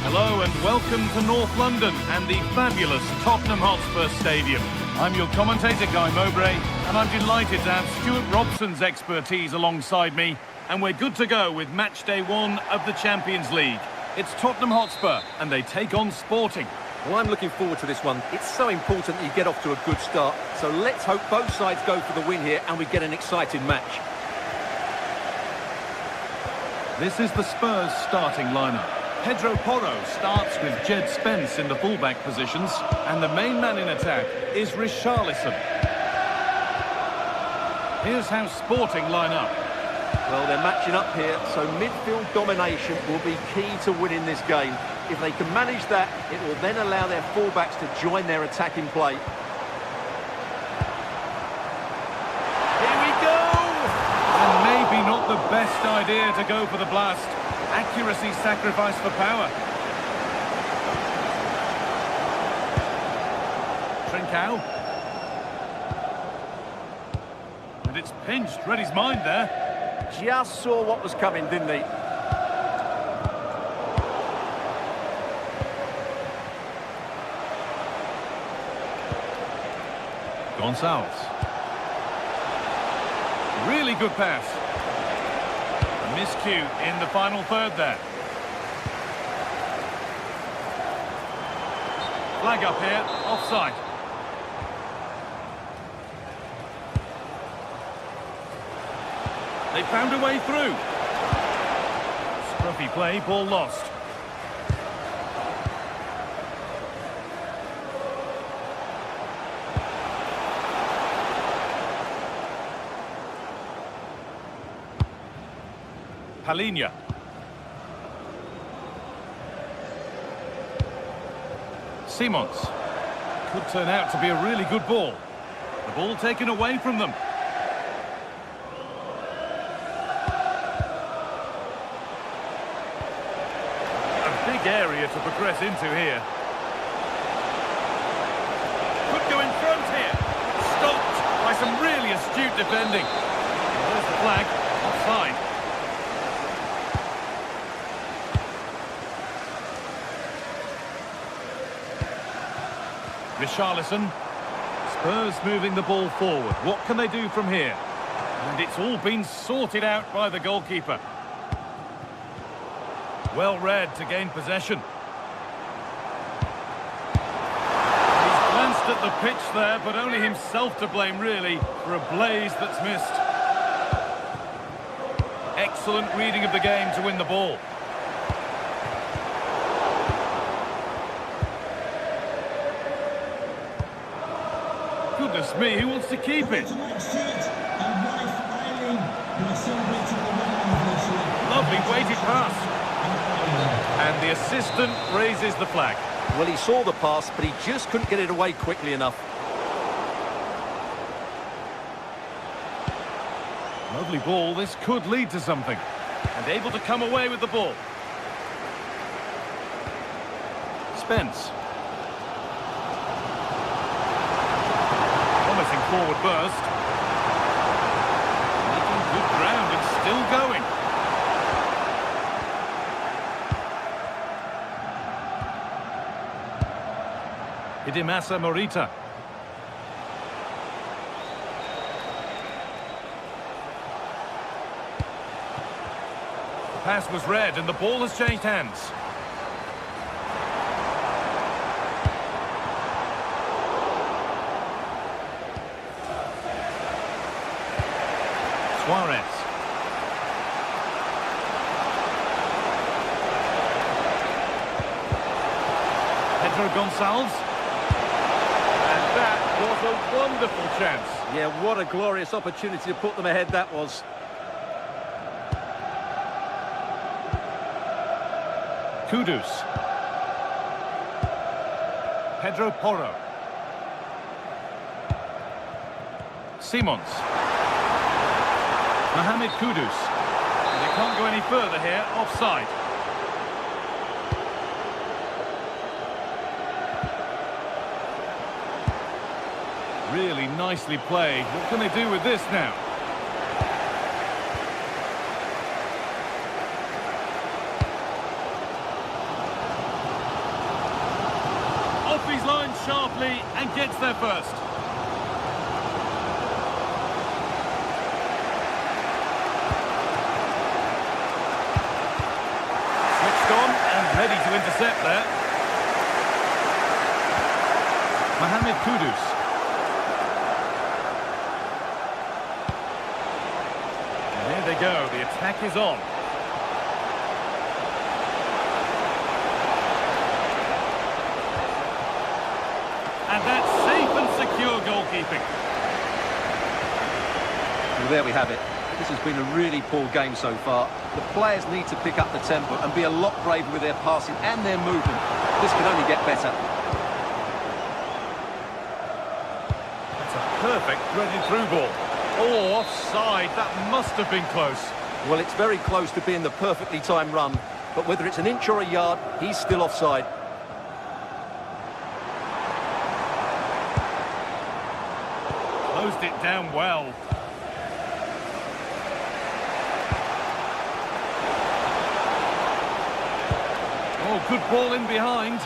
Hello and welcome to North London and the fabulous Tottenham Hotspur Stadium. I'm your commentator, Guy Mowbray, and I'm delighted to have Stuart Robson's expertise alongside me, and we're good to go with match day 1 of the Champions League. It's Tottenham Hotspur, and they take on Sporting. Well, I'm looking forward to this one. It's so important that you get off to a good start, so let's hope both sides go for the win here and we get an exciting match. This is the Spurs starting lineup. Pedro Porro starts with Jed Spence in the fullback positions, and the main man in attack is Richarlison. Here's how Sporting line up. Well, they're matching up here, so midfield domination will be key to winning this game. If they can manage that, it will then allow their fullbacks to join their attacking play. Here we go! And maybe not the best idea to go for the blast. Accuracy sacrificed for power. Trincao. And it's pinched. Read his mind there. Just saw what was coming, didn't he? Gonçalves. Really good pass. A miscue in the final third there. Flag up here, offside. They found a way through. Scruffy play, ball lost. Palinha. Simons. Could turn out to be a really good ball. The ball taken away from them. A big area to progress into here. Could go in front here. Stopped by some really astute defending. There's the flag. Offside. Richarlison. Spurs moving the ball forward. What can they do from here? And it's all been sorted out by the goalkeeper. Well read to gain possession. He's glanced at the pitch there, but only himself to blame, really, for a blaze that's missed. Excellent reading of the game to win the ball. Goodness me, who wants to keep it? Lovely weighted pass. And the assistant raises the flag. Well, he saw the pass, but he just couldn't get it away quickly enough. Lovely ball, this could lead to something. And able to come away with the ball. Spence. Forward burst. Making good ground and still going. Hidemasa Morita. The pass was read and the ball has changed hands. Suarez. Pedro Gonçalves. And that was a wonderful chance. Yeah, what a glorious opportunity to put them ahead that was. Kudus. Pedro Porro. Simons. Mohamed Kudus. They can't go any further here, offside. Really nicely played. What can they do with this now? Off his line sharply and gets there first. Ready to intercept there. Mohamed Kudus. And here they go, the attack is on. And that's safe and secure goalkeeping. Well, there we have it. This has been a really poor game so far. The players need to pick up the tempo and be a lot braver with their passing and their movement. This can only get better. That's a perfect threaded through ball. Oh, offside. That must have been close. Well, it's very close to being the perfectly timed run, but whether it's an inch or a yard, he's still offside. Closed it down well. Oh, good ball in behind.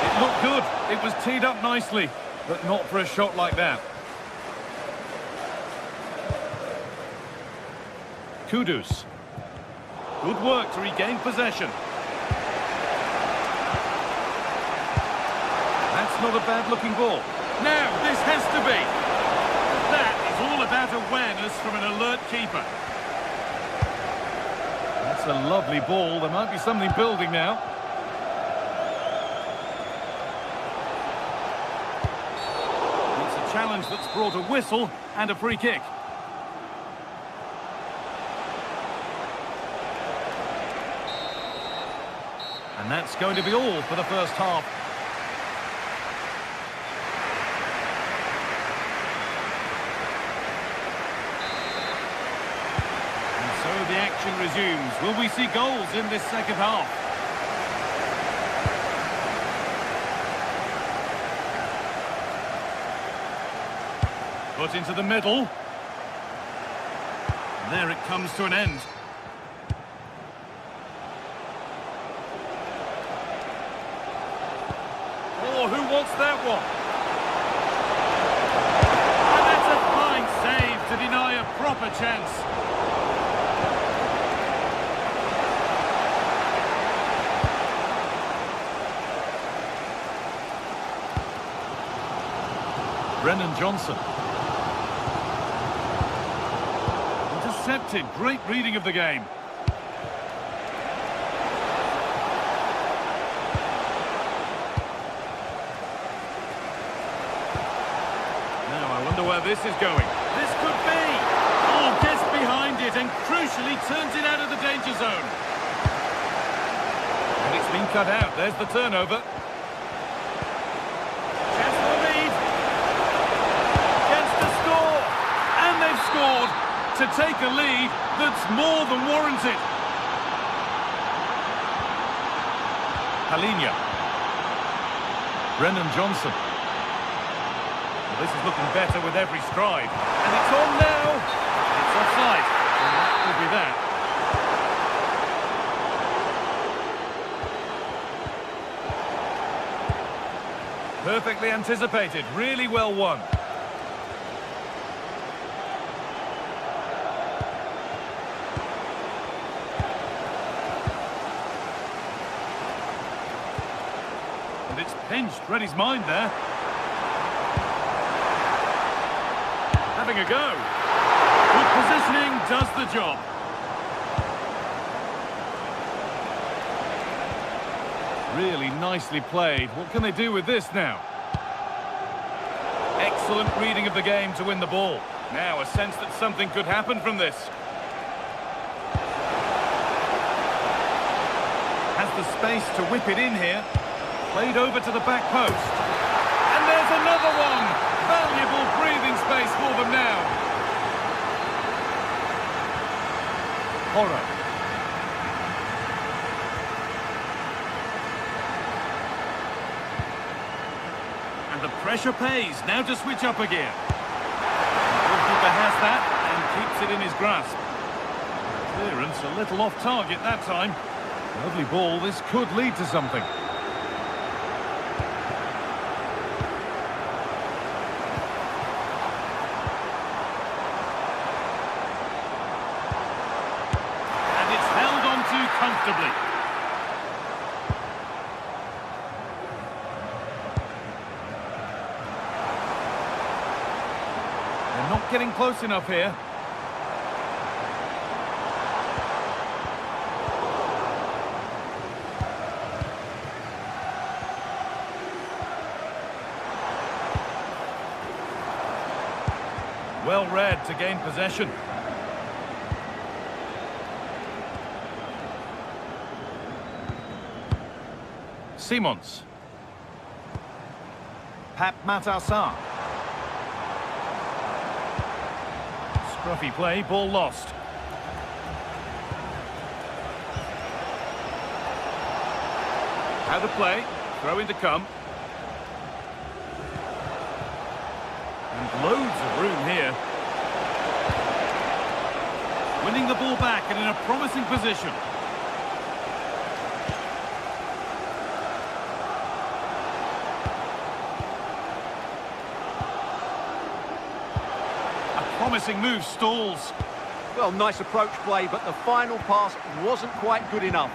It looked good. It was teed up nicely. but not for a shot like that. Kudus. Good work to regain possession. That's not a bad-looking ball. Now, this has to be. That is all about awareness from an alert keeper. That's a lovely ball. There might be something building now. It's a challenge that's brought a whistle and a free kick. And that's going to be all for the first half. And so the action resumes. Will we see goals in this second half? Put into the middle. And there it comes to an end. Oh, who wants that one? And that's a fine save to deny a proper chance. Brennan Johnson. Intercepted. Great reading of the game. Where this is going. This could be. Oh, gets behind it and crucially turns it out of the danger zone. And it's been cut out. There's the turnover. Chance for the lead. Chance to score. And they've scored to take a lead that's more than warranted. Halinha. Brennan Johnson. This is looking better with every stride. And it's on now. It's offside. And that will be that. Perfectly anticipated. Really well won. And it's pinched. Reddy's mind there. Having a go. Good positioning does the job. Really nicely played. What can they do with this now? Excellent reading of the game to win the ball. Now a sense that something could happen from this. Has the space to whip it in here. Played over to the back post. And there's another one. Valuable breathing space for them now. Horror. And the pressure pays. Now to switch up again. The goalkeeper has that and keeps it in his grasp. Clearance a little off target that time. Lovely ball. This could lead to something. Comfortably. They're not getting close enough here. Well read to gain possession. Simons. Pap Matassar. Scruffy play, ball lost. How to play, throw in to come. And loads of room here. Winning the ball back and in a promising position. promising move stalls. Well, nice approach play, but the final pass wasn't quite good enough.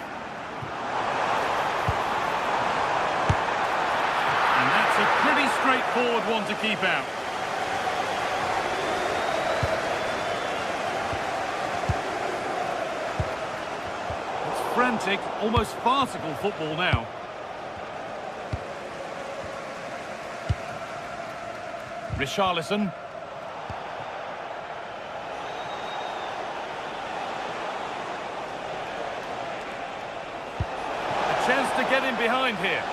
And that's a pretty straightforward one to keep out. It's frantic, almost farcical football now. Richarlison. A chance to get in behind here.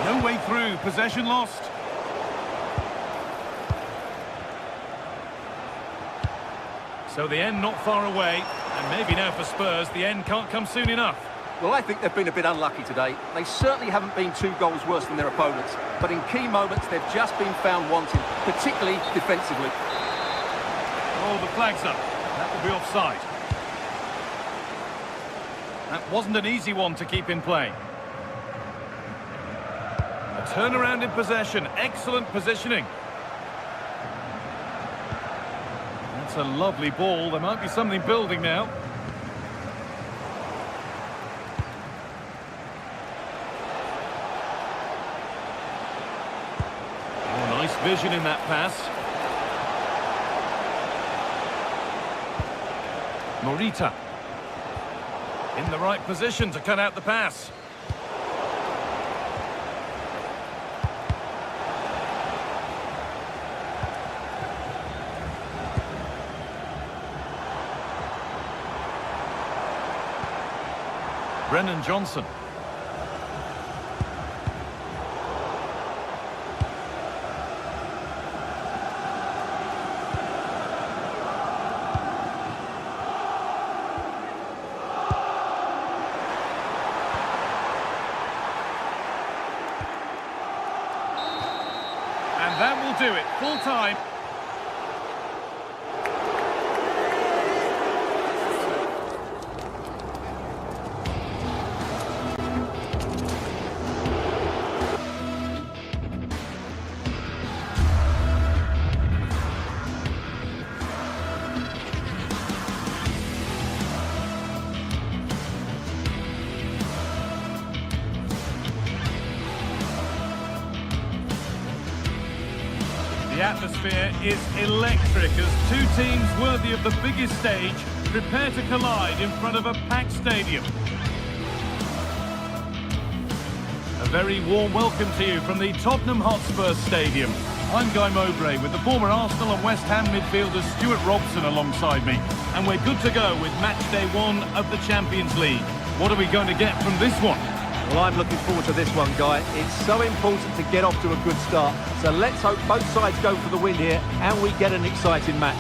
No way through, possession lost. So the end not far away, and maybe now for Spurs, the end can't come soon enough. Well, I think they've been a bit unlucky today. They certainly haven't been 2 goals worse than their opponents, but in key moments they've just been found wanting, particularly defensively. Oh, the flag's up. That will be offside. That wasn't an easy one to keep in play. A turnaround in possession. Excellent positioning. That's a lovely ball. There might be something building now. Oh, nice vision in that pass. Morita. In the right position to cut out the pass. Brennan Johnson. And that will do it. Full time. The atmosphere is electric as two teams worthy of the biggest stage prepare to collide in front of a packed stadium. A very warm welcome to you from the Tottenham Hotspur Stadium. I'm Guy Mowbray with the former Arsenal and West Ham midfielder Stuart Robson alongside me. And we're good to go with match day 1 of the Champions League. What are we going to get from this one? Well, I'm looking forward to this one, Guy. It's so important to get off to a good start. So let's hope both sides go for the win here and we get an exciting match.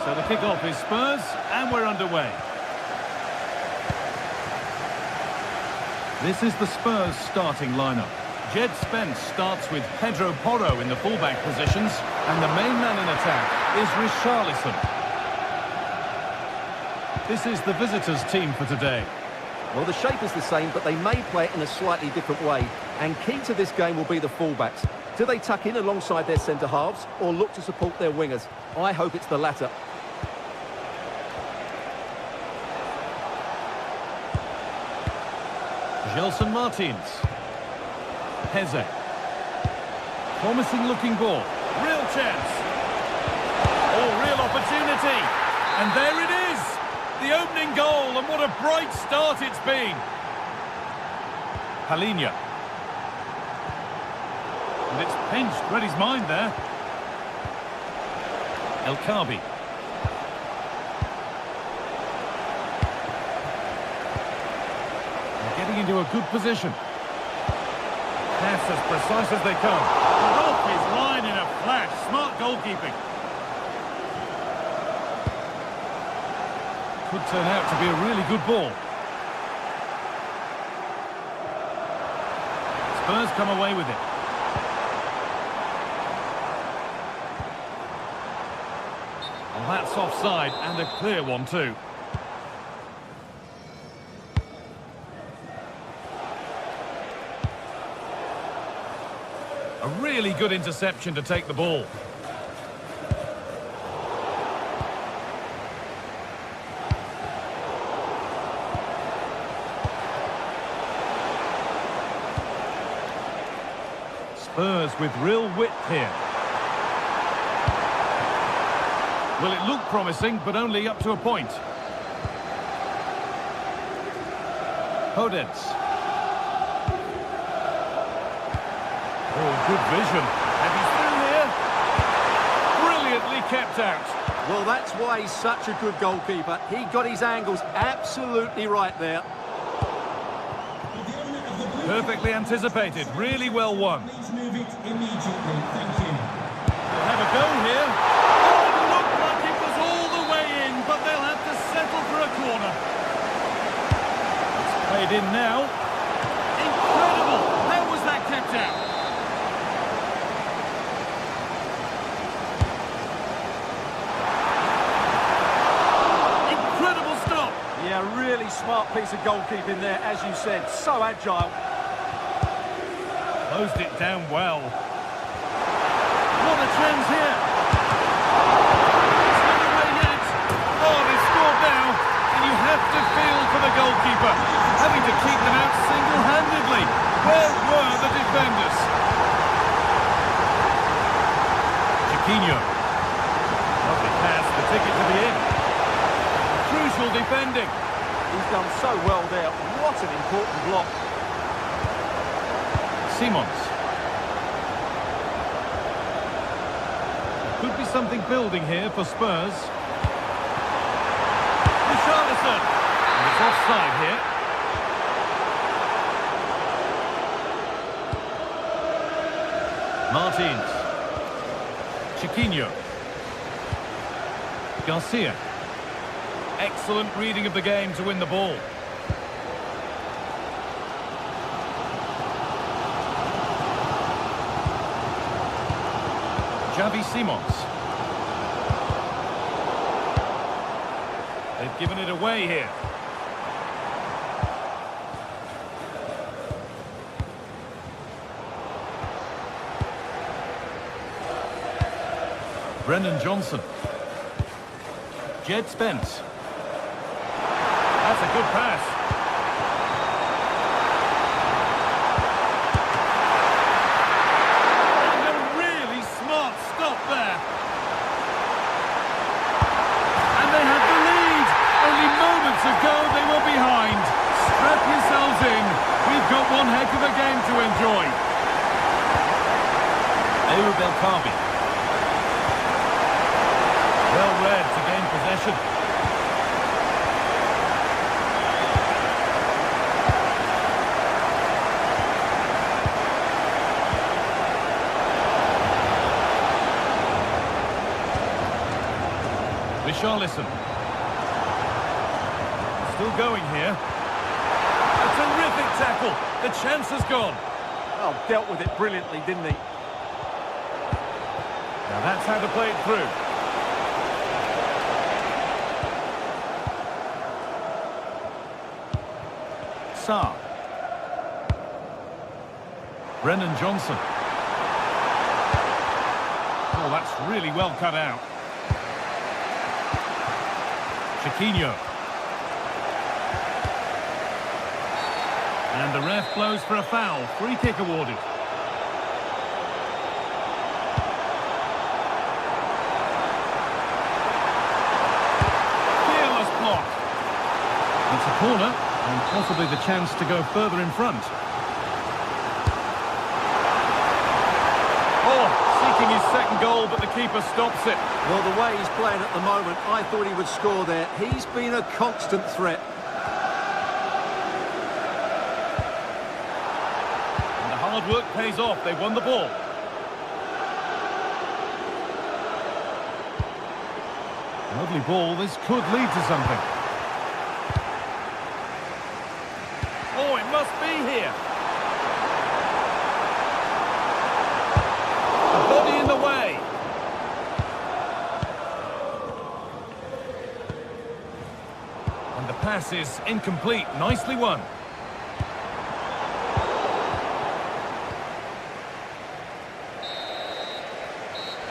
So the kick-off is Spurs, and we're underway. This is the Spurs starting lineup. Jed Spence starts with Pedro Porro in the fullback positions, and the main man in attack is Richarlison. This is the visitors' team for today. Well, the shape is the same, but they may play it in a slightly different way. And key to this game will be the fullbacks. Do they tuck in alongside their centre-halves or look to support their wingers? I hope it's the latter. Gelson Martins. Heze. Promising looking ball. Real chance. Oh, real opportunity. And there it is. The opening goal, and what a bright start it's been. Palhinha. And it's pinched. Read his mind there. El Khabi. Getting into a good position. Pass as precise as they come. Off his line in a flash. Smart goalkeeping. Could turn out to be a really good ball. Spurs come away with it. Well, that's offside, and a clear one too. A really good interception to take the ball. Spurs with real width here. Well, it looked promising, but only up to a point. Podence. Oh, good vision. And he's through here. Brilliantly kept out. Well, that's why he's such a good goalkeeper. He got his angles absolutely right there. Perfectly anticipated. Really well won. Please move it immediately. Thank you. They'll have a go here. Oh, it looked like it was all the way in, but they'll have to settle for a corner. It's played in now. Incredible! How was that kept out? Incredible stop! Yeah, really smart piece of goalkeeping there, as you said. So agile. Closed it down well. What a chance here! It's not away yet. Oh, they've scored now, and you have to feel for the goalkeeper, having to keep them out single-handedly. Where were the defenders? Chiquinho. Lovely pass, the ticket to the end. Crucial defending. He's done so well there. What an important block. Simons. Could be something building here for Spurs. Richarlison. And it's offside here. Martins. Chiquinho. Garcia. Excellent reading of the game to win the ball. Xavi Simons. They've given it away here. Brennan Johnson. Jed Spence. That's a good pass. Ago they were behind. Strap yourselves in. We've got one heck of a game to enjoy. Ayoub El Kaabi. Well read to gain possession. Richarlison. Still going here. A terrific tackle. The chance has gone. Oh, dealt with it brilliantly, didn't he? Now that's how to play it through. Sarr. Brennan Johnson. Oh, that's really well cut out. Chiquinho. And the ref blows for a foul. Free kick awarded. Fearless block. It's a corner, and possibly the chance to go further in front. Oh, seeking his second goal, but the keeper stops it. Well, the way he's playing at the moment, I thought he would score there. He's been a constant threat. Hard work pays off. They won the ball. Lovely ball. This could lead to something. Oh, it must be here. A body in the way. And the pass is incomplete. Nicely won.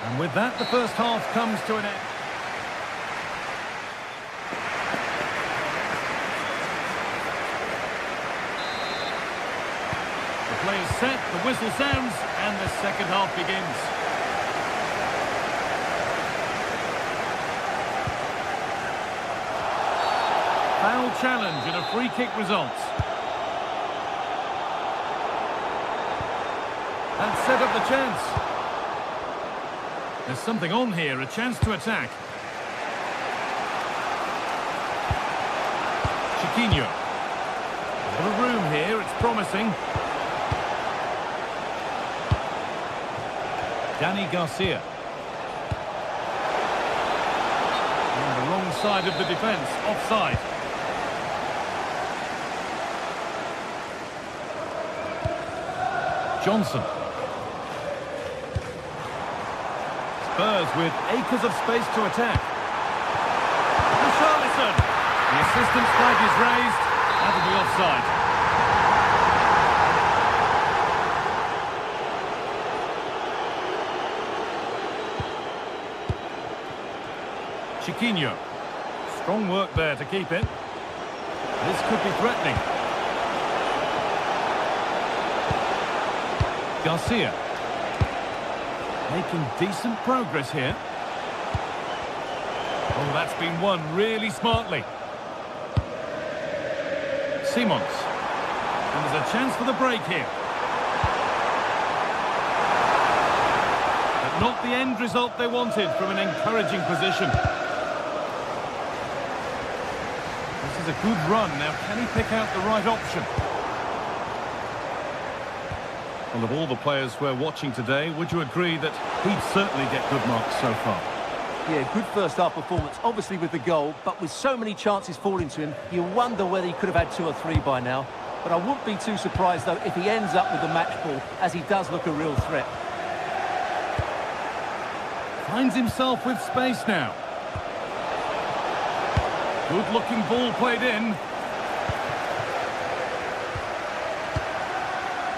And with that, the first half comes to an end. The play is set, the whistle sounds, and the second half begins. Foul challenge and a free kick results. And set up the chance. There's something on here, a chance to attack. Chiquinho. A bit of room here, it's promising. Dani Garcia. On the wrong side of the defence, offside. Johnson. Spurs with acres of space to attack. Richarlison. The assistant's flag is raised. That'll be offside. Chiquinho. Strong work there to keep it. This could be threatening. Garcia. Making decent progress here. Oh, that's been won really smartly. Simons. And there's a chance for the break here. But not the end result they wanted from an encouraging position. This is a good run. Now, can he pick out the right option? Well, of all the players we're watching today, would you agree that he'd certainly get good marks so far? Yeah, good first-half performance, obviously with the goal, but with so many chances falling to him, you wonder whether he could have had 2 or 3 by now. But I wouldn't be too surprised, though, if he ends up with the match ball, as he does look a real threat. Finds himself with space now. Good-looking ball played in.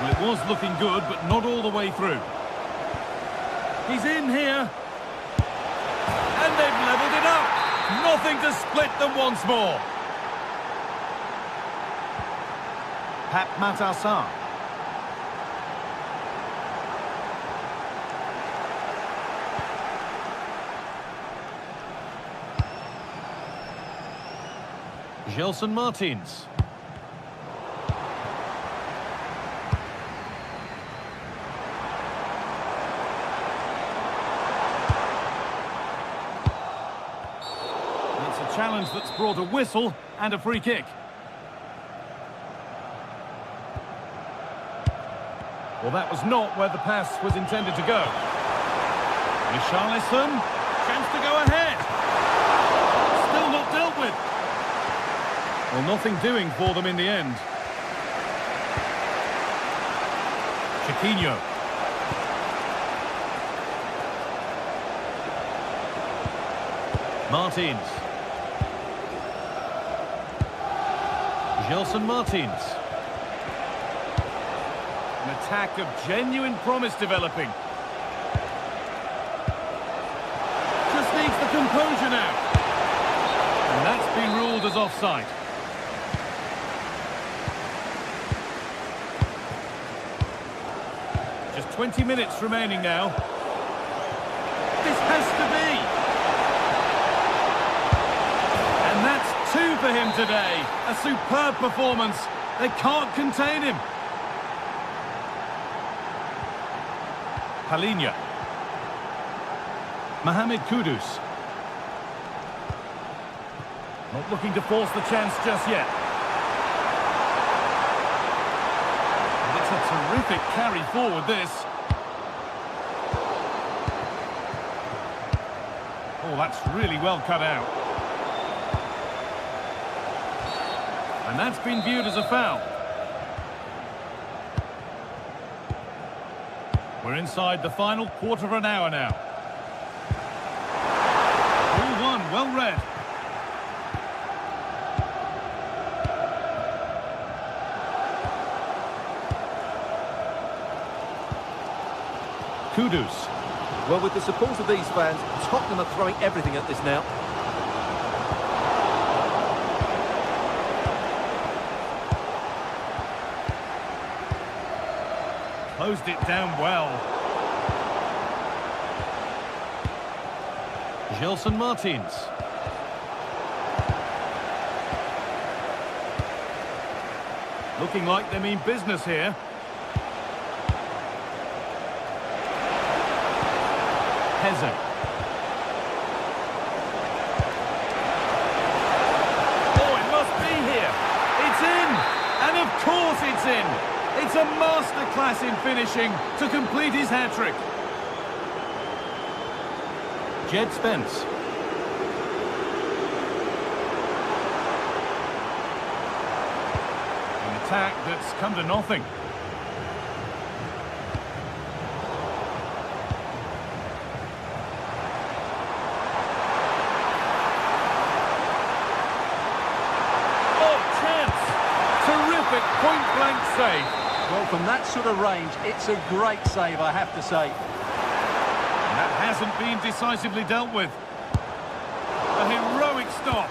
Well, it was looking good, but not all the way through. He's in here. And they've levelled it up. Nothing to split them once more. Pep Matassar. Gelson Martins. It's a challenge that's brought a whistle and a free kick. Well, that was not where the pass was intended to go. Richarlison, chance to go ahead. Still not dealt with. Well, nothing doing for them in the end. Chiquinho. Martins. Gelson Martins. An attack of genuine promise developing. Just needs the composure now. And that's been ruled as offside. Just 20 minutes remaining now. This has to be. And that's 2 for him today. A superb performance. They can't contain him. Palhinha. Mohamed Kudus. Not looking to force the chance just yet. And it's a terrific Terrific carry forward, this. Oh, that's really well cut out. And that's been viewed as a foul. We're inside the final quarter of an hour now. All one, well read. Kudus. Well, with the support of these fans, Tottenham are throwing everything at this now. Closed it down well. Gelson Martins. Looking like they mean business here. Heze. Oh, it must be here. It's in. And of course it's in. It's a masterclass in finishing to complete his hat-trick. Jed Spence. An attack that's come to nothing. Point-blank save. Well, from that sort of range, it's a great save, I have to say. And that hasn't been decisively dealt with. A heroic stop.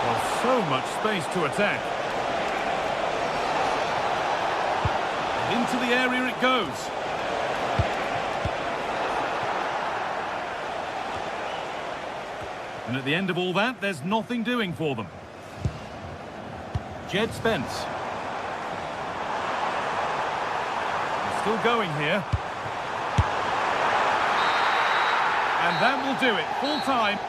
Well, so much space to attack. Into the area it goes. And at the end of all that, there's nothing doing for them. Jed Spence. He's still going here. And that will do it. Full time.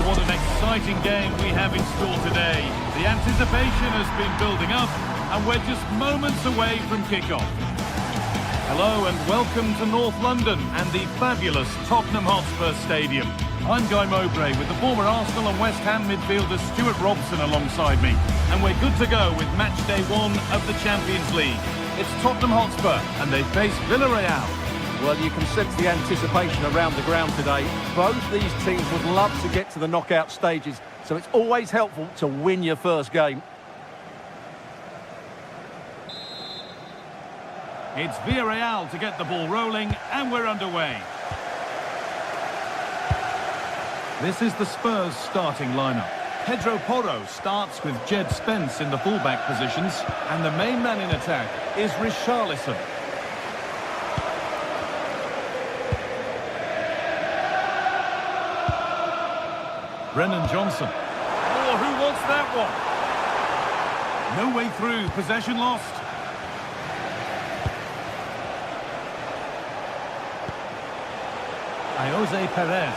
What an exciting game we have in store today. The anticipation has been building up and we're just moments away from kick-off. Hello and welcome to North London and the fabulous Tottenham Hotspur Stadium. I'm Guy Mowbray with the former Arsenal and West Ham midfielder Stuart Robson alongside me. And we're good to go with match day 1 of the Champions League. It's Tottenham Hotspur and they face Villarreal. Well, you can sense the anticipation around the ground today. Both these teams would love to get to the knockout stages, so it's always helpful to win your first game. It's Villarreal to get the ball rolling, and we're underway. This is the Spurs starting lineup. Pedro Porro starts with Jed Spence in the fullback positions, and the main man in attack is Richarlison. Brennan Johnson. Oh, who wants that one? No way through, possession lost. Jose Perez.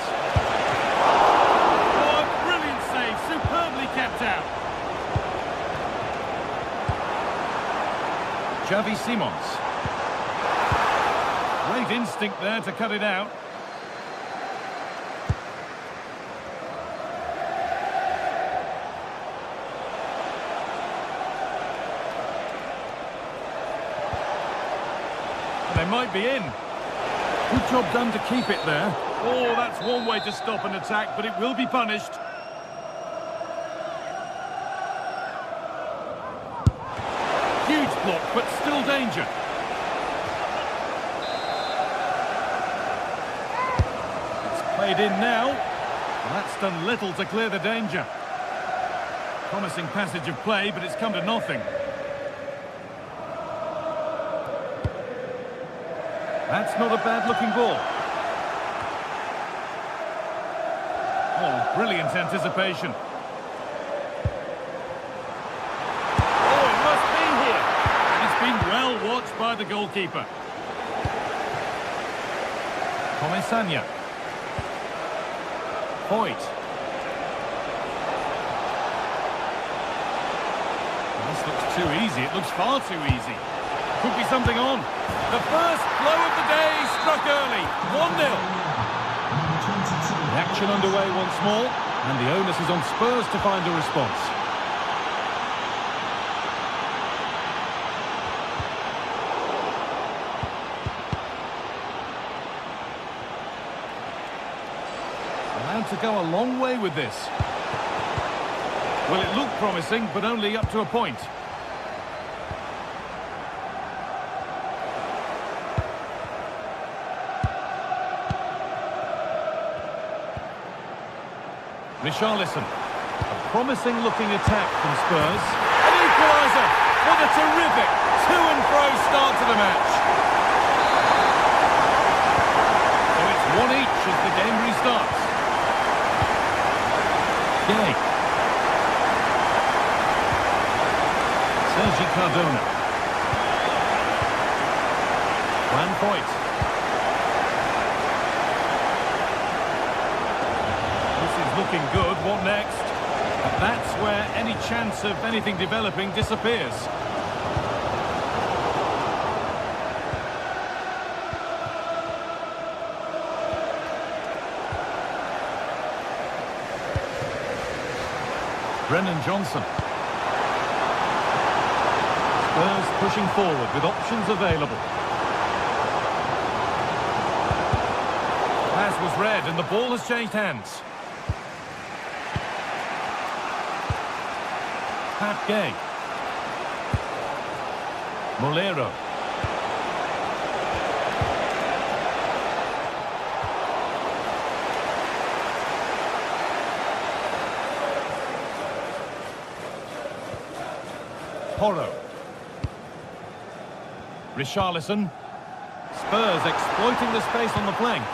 Oh, a brilliant save, superbly kept out. Xavi Simons. Great instinct there to cut it out. They might be in. Good job done to keep it there. Oh, that's one way to stop an attack, but it will be punished. look, but still danger. It's played in now. That's done little to clear the danger. Promising passage of play, but it's come to nothing. That's not a bad-looking ball. Oh, brilliant anticipation. Oh, it must be here. It's been well watched by the goalkeeper. Comesaña. Hoyt. This looks too easy. It looks far too easy. Could be something on. The first blow of the day struck early. 1-0. The action underway once more, and the onus is on Spurs to find a response. Allowed to go a long way with this. Well, it looked promising, but only up to a point. Richarlison. A promising-looking attack from Spurs. An equaliser! What a terrific to-and-fro start to the match. So it's 1-1 as the game restarts. Gay. Sergi Cardona. Van Foyt. Looking good, what next? But that's where any chance of anything developing disappears. Brennan Johnson. Spurs pushing forward with options available. Pass was read and the ball has changed hands. Pat Gay. Molero. Porro. Richarlison. Spurs exploiting the space on the flank.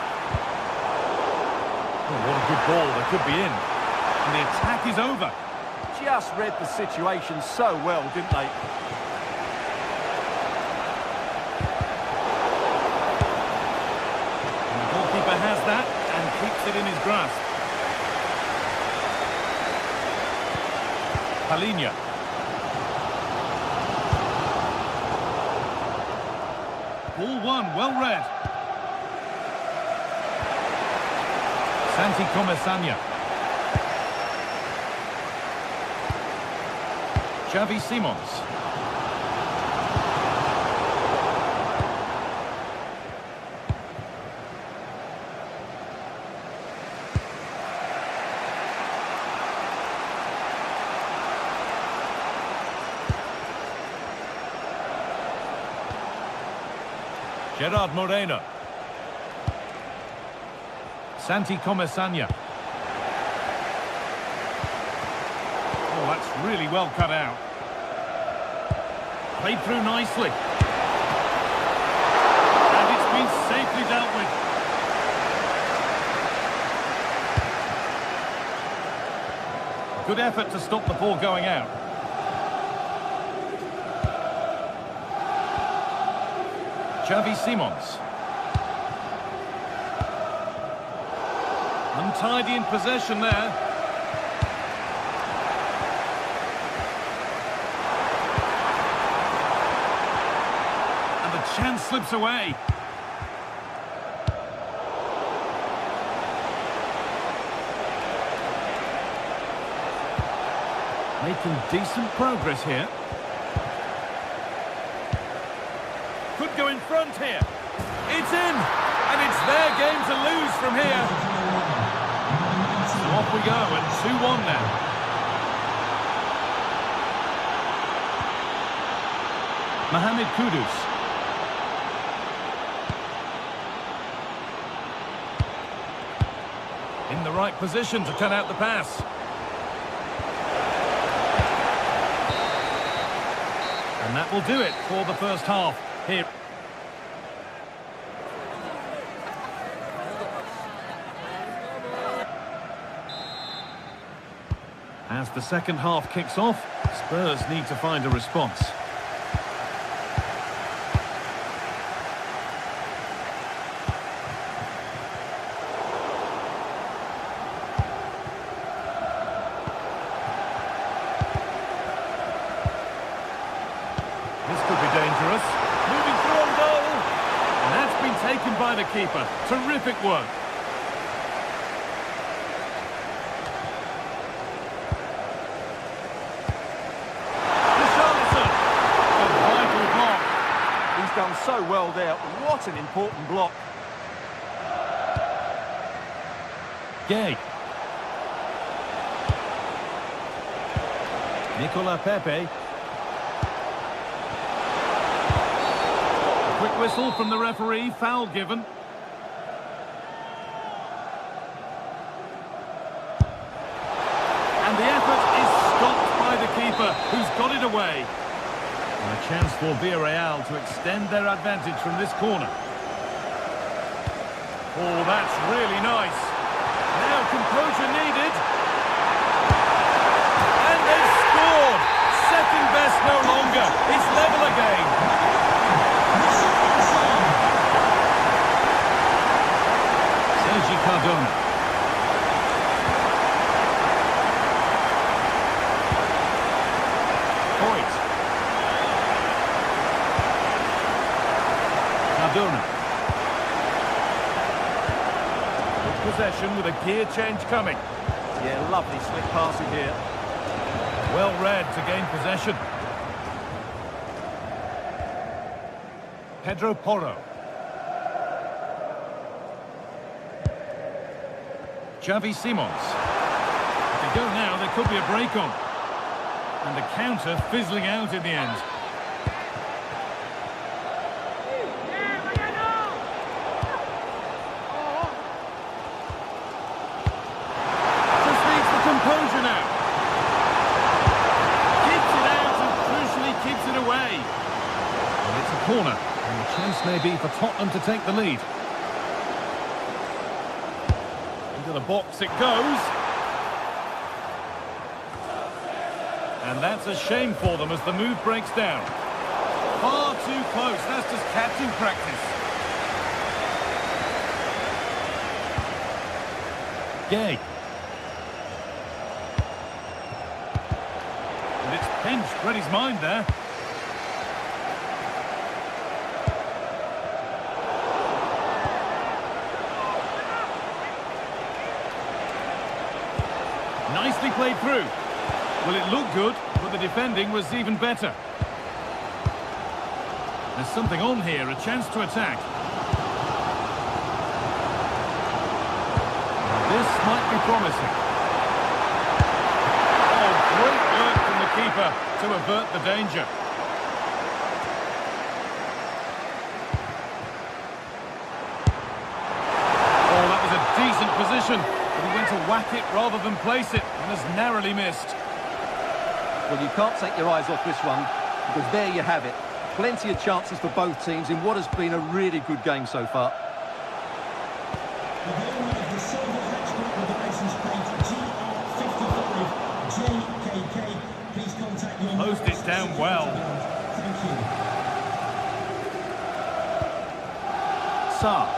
Oh, what a good ball, they could be in. And the attack is over. Just read the situation so well, didn't they? And the goalkeeper has that and keeps it in his grasp. Palhinha. Ball one, well read. Santi Comesaña. Xavi Simons. Gerard Moreno. Santi Comesaña. Oh, that's really well cut out. Played through nicely. And it's been safely dealt with. Good effort to stop the ball going out. Xavi Simons. Untidy in possession there. Chance slips away. Making decent progress here. Could go in front here. It's in! And it's their game to lose from here. So off we go at 2-1 now. Mohamed Kudus. In the right position to cut out the pass. And that will do it for the first half. Here. As the second half kicks off, Spurs need to find a response. This could be dangerous. Moving through on goal. And that's been taken by the keeper. Terrific work. Done so well there. What an important block. Gay. Nicola Pepe. A quick whistle from the referee, foul given. And the effort is stopped by the keeper, who's got it away. And a chance for Villarreal to extend their advantage from this corner. Oh, that's really nice. Now composure needed. And they've scored. Second best no longer. It's level again. Sergi Cardona. Possession with a gear change coming. Yeah, lovely slick passing here. Well read to gain possession. Pedro Porro. Xavi Simons. If they go now, there could be a break on. And the counter fizzling out in the end. Corner, and the chance may be for Tottenham to take the lead. Into the box it goes. And that's a shame for them as the move breaks down. Far too close, that's just catching practice. Gay. And it's pinched, read his mind there. Nicely played through. Well, it looked good, but the defending was even better. There's something on here, a chance to attack. This might be promising. Oh, great work from the keeper to avert the danger. Oh, that was a decent position. But he went to whack it rather than place it, and has narrowly missed. Well, you can't take your eyes off this one, because there you have it. Plenty of chances for both teams in what has been a really good game so far. The silver hatch with the license plate GR55JKK. Please contact your... Closed it down well. Thank you. Sarr.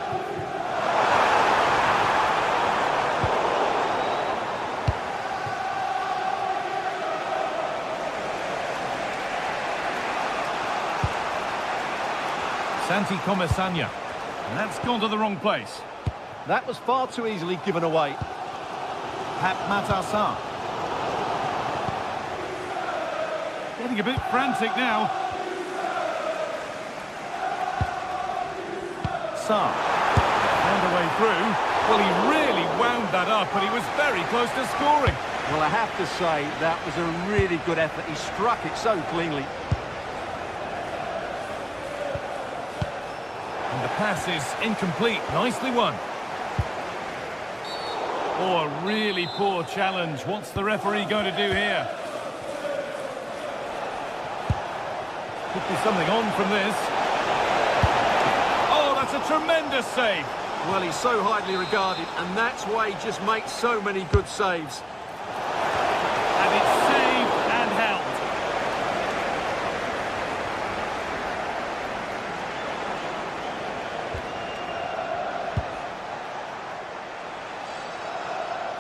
Santi Comesaña. And that's gone to the wrong place. That was far too easily given away. Pap Matar. Getting a bit frantic now. Sarr. Found a way through. Well, he really wound that up, and he was very close to scoring. Well, I have to say, that was a really good effort. He struck it so cleanly. pass is incomplete. Nicely won. Oh, a really poor challenge. What's the referee going to do here? Could be something on from this. Oh, that's a tremendous save. Well, he's so highly regarded, and that's why he just makes so many good saves. And it's saved and held.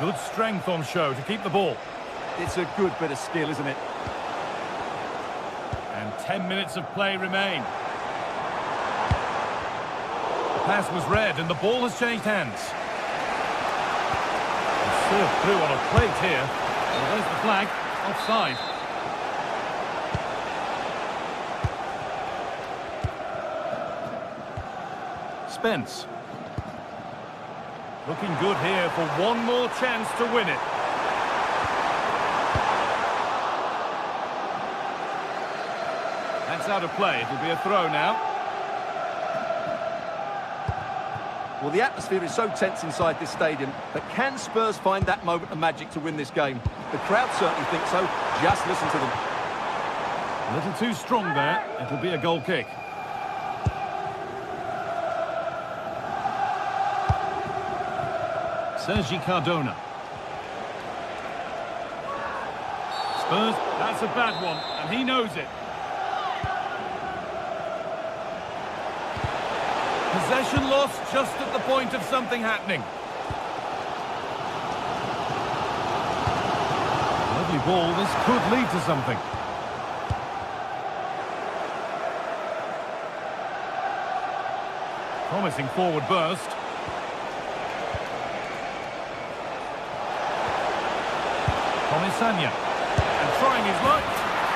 Good strength on show to keep the ball. It's a good bit of skill, isn't it? And 10 minutes of play remain. The pass was read and the ball has changed hands. Served through on a plate here. Well, there's the flag. Offside. Spence. Looking good here for one more chance to win it. That's out of play. It'll be a throw now. Well, the atmosphere is so tense inside this stadium, but can Spurs find that moment of magic to win this game? The crowd certainly think so. Just listen to them. A little too strong there. It'll be a goal kick. Sergi Cardona. Spurs, that's a bad one, and he knows it. Possession lost just at the point of something happening. Lovely ball, this could lead to something. Promising forward burst. Sanya, and trying his luck.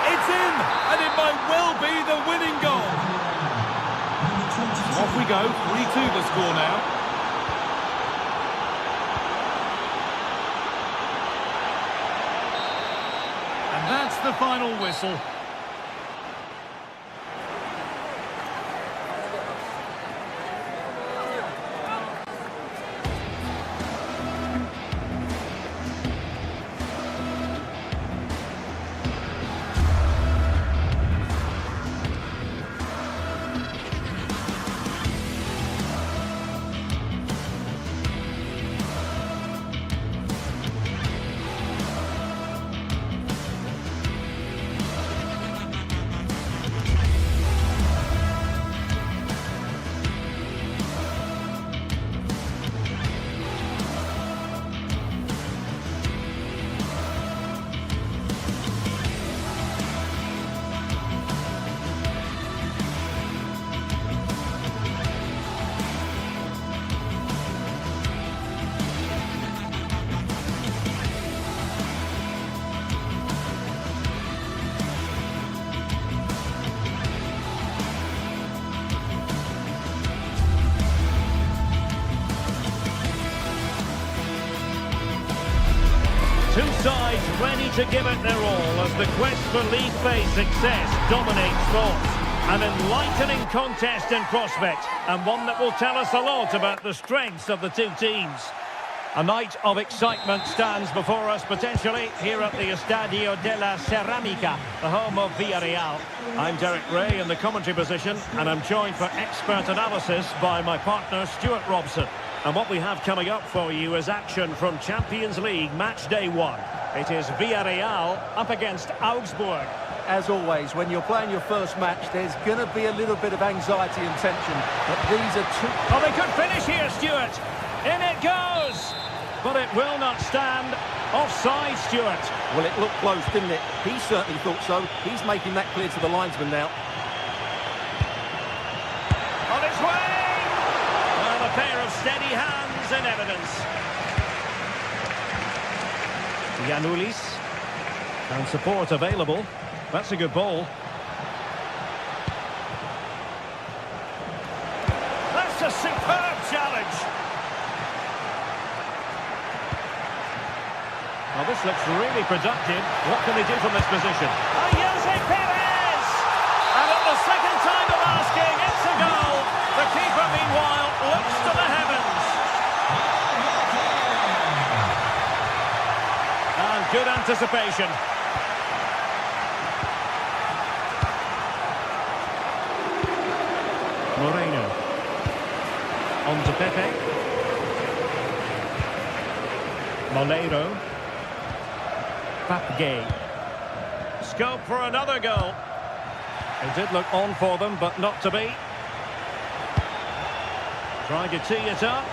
It's in, and it might well be the winning goal. So off we go, 3-2 the score now. And that's the final whistle. Two sides ready to give it their all as the quest for league phase success dominates thoughts. An enlightening contest in prospect, and one that will tell us a lot about the strengths of the two teams. A night of excitement stands before us potentially here at the Estadio de la Ceramica, the home of Villarreal. I'm Derek Ray in the commentary position, and I'm joined for expert analysis by my partner Stuart Robson. And what we have coming up for you is action from Champions League match day 1. It is Villarreal up against Augsburg. As always, when you're playing your first match, there's going to be a little bit of anxiety and tension. But these are two... Oh, they could finish here, Stuart. In it goes. But it will not stand. Offside, Stuart. Well, it looked close, didn't it? He certainly thought so. He's making that clear to the linesman now. On its way. Well, a pair of steady hands in evidence. Giannoulis. And support available. That's a good ball. That's a superb challenge. Well, this looks really productive. What can they do from this position? Jose Perez! And at the second time of asking, it's a goal. The keeper, meanwhile, Good anticipation. Moreno. On to Pepe. Molero. Papgay. Scope for another goal. It did look on for them, but not to be. Trying to tee it up.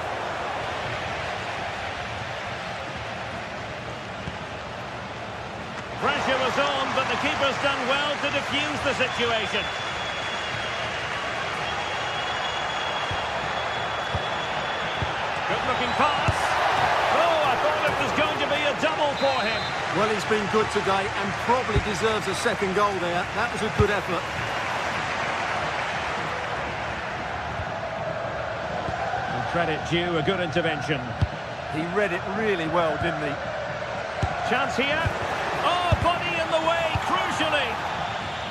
Pressure was on, but the keeper's done well to defuse the situation. Good-looking pass. Oh, I thought it was going to be a double for him. Well, he's been good today and probably deserves a second goal there. That was a good effort. And credit due, a good intervention. He read it really well, didn't he? Chance here. Oh, body in the way, crucially.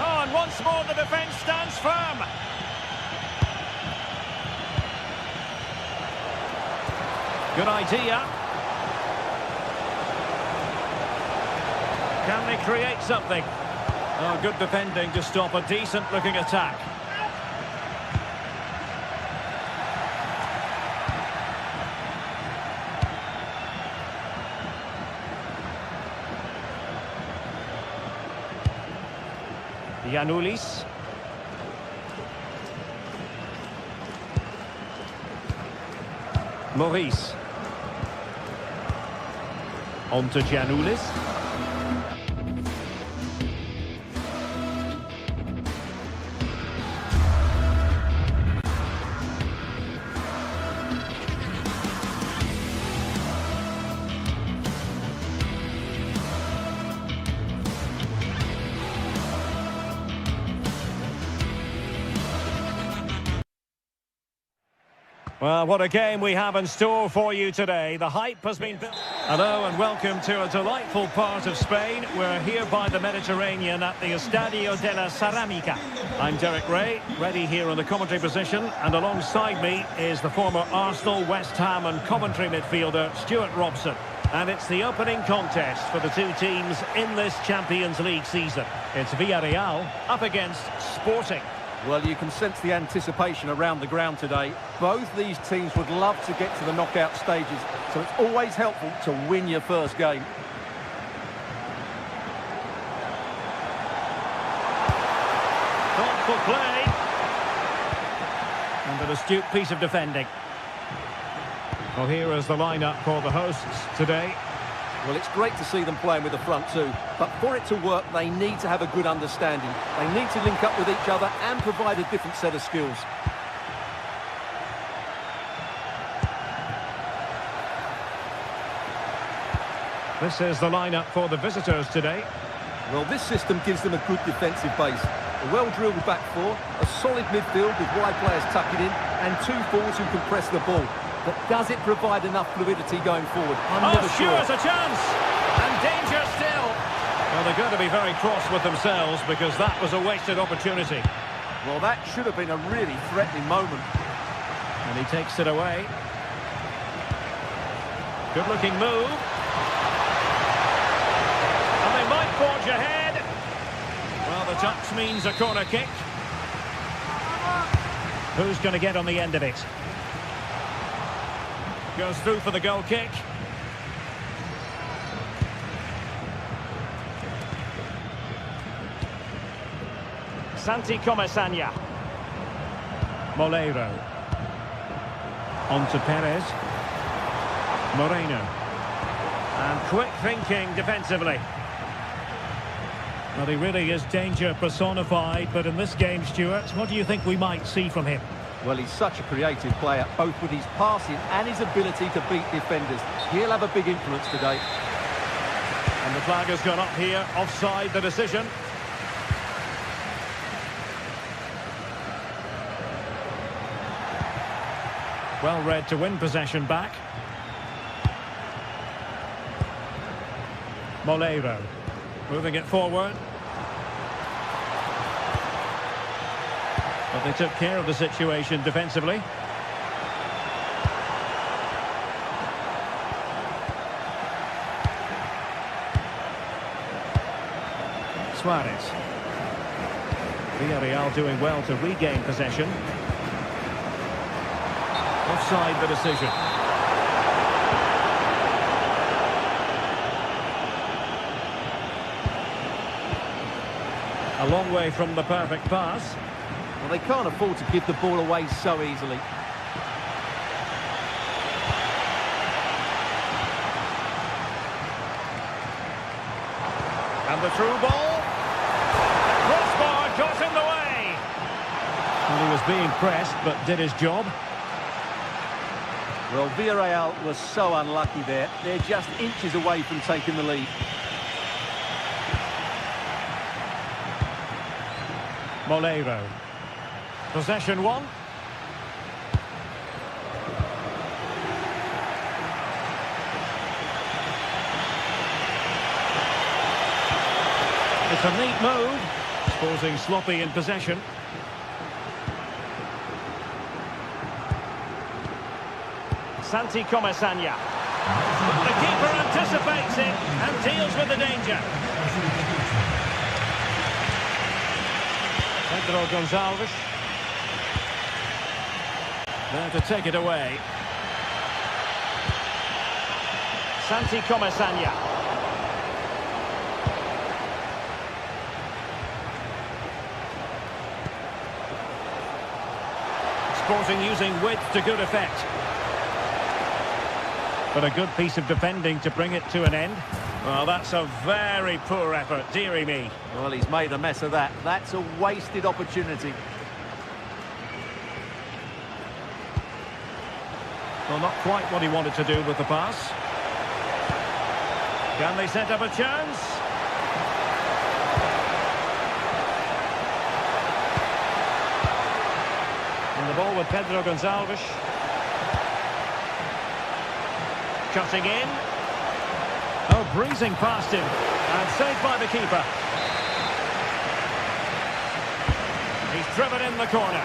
Oh, and once more the defence stands firm. Good idea. Can they create something? Oh, good defending to stop a decent-looking attack. Giannoulis. Maurice. On to Giannoulis. Well, what a game we have in store for you today. The hype has been built. Hello and welcome to a delightful part of Spain. We're here by the Mediterranean at the Estadio de la Ceramica. I'm Derek Ray, ready here in the commentary position, and alongside me is the former Arsenal, West Ham and Coventry midfielder Stuart Robson. And it's the opening contest for the two teams in this Champions League season. It's Villarreal up against Sporting. Well, you can sense the anticipation around the ground today. Both these teams would love to get to the knockout stages, so it's always helpful to win your first game. Thoughtful play. And an astute piece of defending. Well, here is the lineup for the hosts today. Well, it's great to see them playing with the front two, but for it to work, they need to have a good understanding. They need to link up with each other and provide a different set of skills. This is the lineup for the visitors today. Well, this system gives them a good defensive base. A well-drilled back four, a solid midfield with wide players tucking in, and two forwards who can press the ball. But does it provide enough fluidity going forward? I'm never sure. Stewart's a chance! And danger still! Well, they're going to be very cross with themselves because that was a wasted opportunity. Well, that should have been a really threatening moment. And he takes it away. Good-looking move. And they might forge ahead. Well, the touch means a corner kick. Who's going to get on the end of it? Goes through for the goal kick. Santi Comesaña. Molero. On to Perez. Moreno. And quick thinking defensively. Well, he really is danger personified, but in this game, Stuart, what do you think we might see from him? Well, he's such a creative player, both with his passing and his ability to beat defenders. He'll have a big influence today. And the flag has gone up here, offside the decision. Well read to win possession back. Molero, moving it forward. But they took care of the situation defensively. Suarez. Villarreal doing well to regain possession. Offside the decision. A long way from the perfect pass. Well, they can't afford to give the ball away so easily. And the through ball. The crossbar got in the way. Well, he was being pressed, but did his job. Well, Villarreal was so unlucky there. They're just inches away from taking the lead. Moleiro. Possession one. It's a neat move. Exposing sloppy in possession. Santi Comesaña. The keeper anticipates it and deals with the danger. Pedro Gonçalves. There to take it away. Santi Comesaña. Sporting using width to good effect. But a good piece of defending to bring it to an end. Well, that's a very poor effort, dearie me. Well, he's made a mess of that. That's a wasted opportunity. Well, not quite what he wanted to do with the pass. Can they set up a chance? And the ball with Pedro Gonçalves. Cutting in. Oh, breezing past him. And saved by the keeper. He's driven in the corner.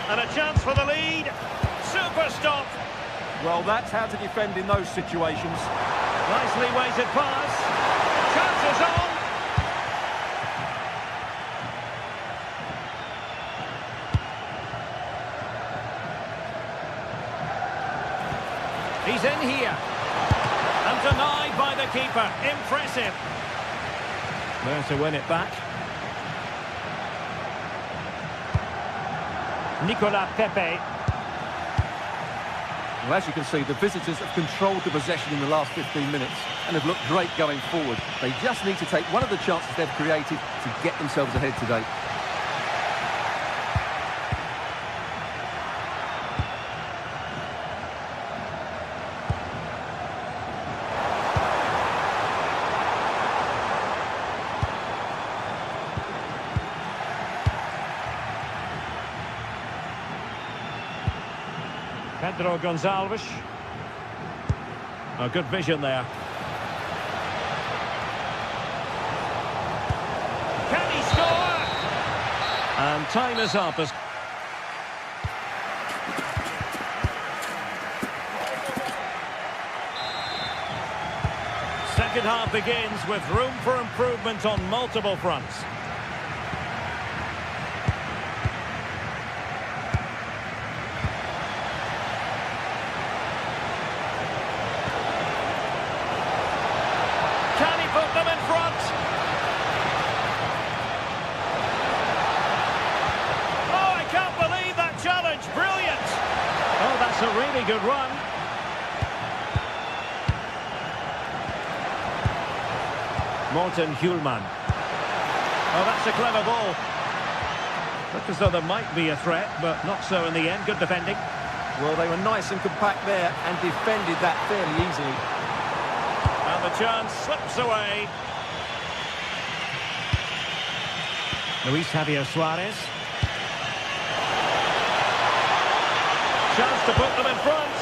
And a chance for the lead. Super stop. Well, that's how to defend in those situations. Nicely weighted pass. Chances on. He's in here. And denied by the keeper. Impressive. There to win it back. Nicolas Pepe. Well, as you can see, the visitors have controlled the possession in the last 15 minutes and have looked great going forward. They just need to take one of the chances they've created to get themselves ahead today. Pedro Gonçalves. Oh, good vision there. Can he score? And time is up. Second half begins with room for improvement on multiple fronts. Put them in front. Oh, I can't believe that challenge. Brilliant. Oh, that's a really good run. Morten Hjulman. Oh, that's a clever ball. Looked as though there might be a threat, but not so in the end. Good defending. Well, they were nice and compact there and defended that fairly easily. And the chance slips away. Luis Javier Suarez. Chance to put them in front.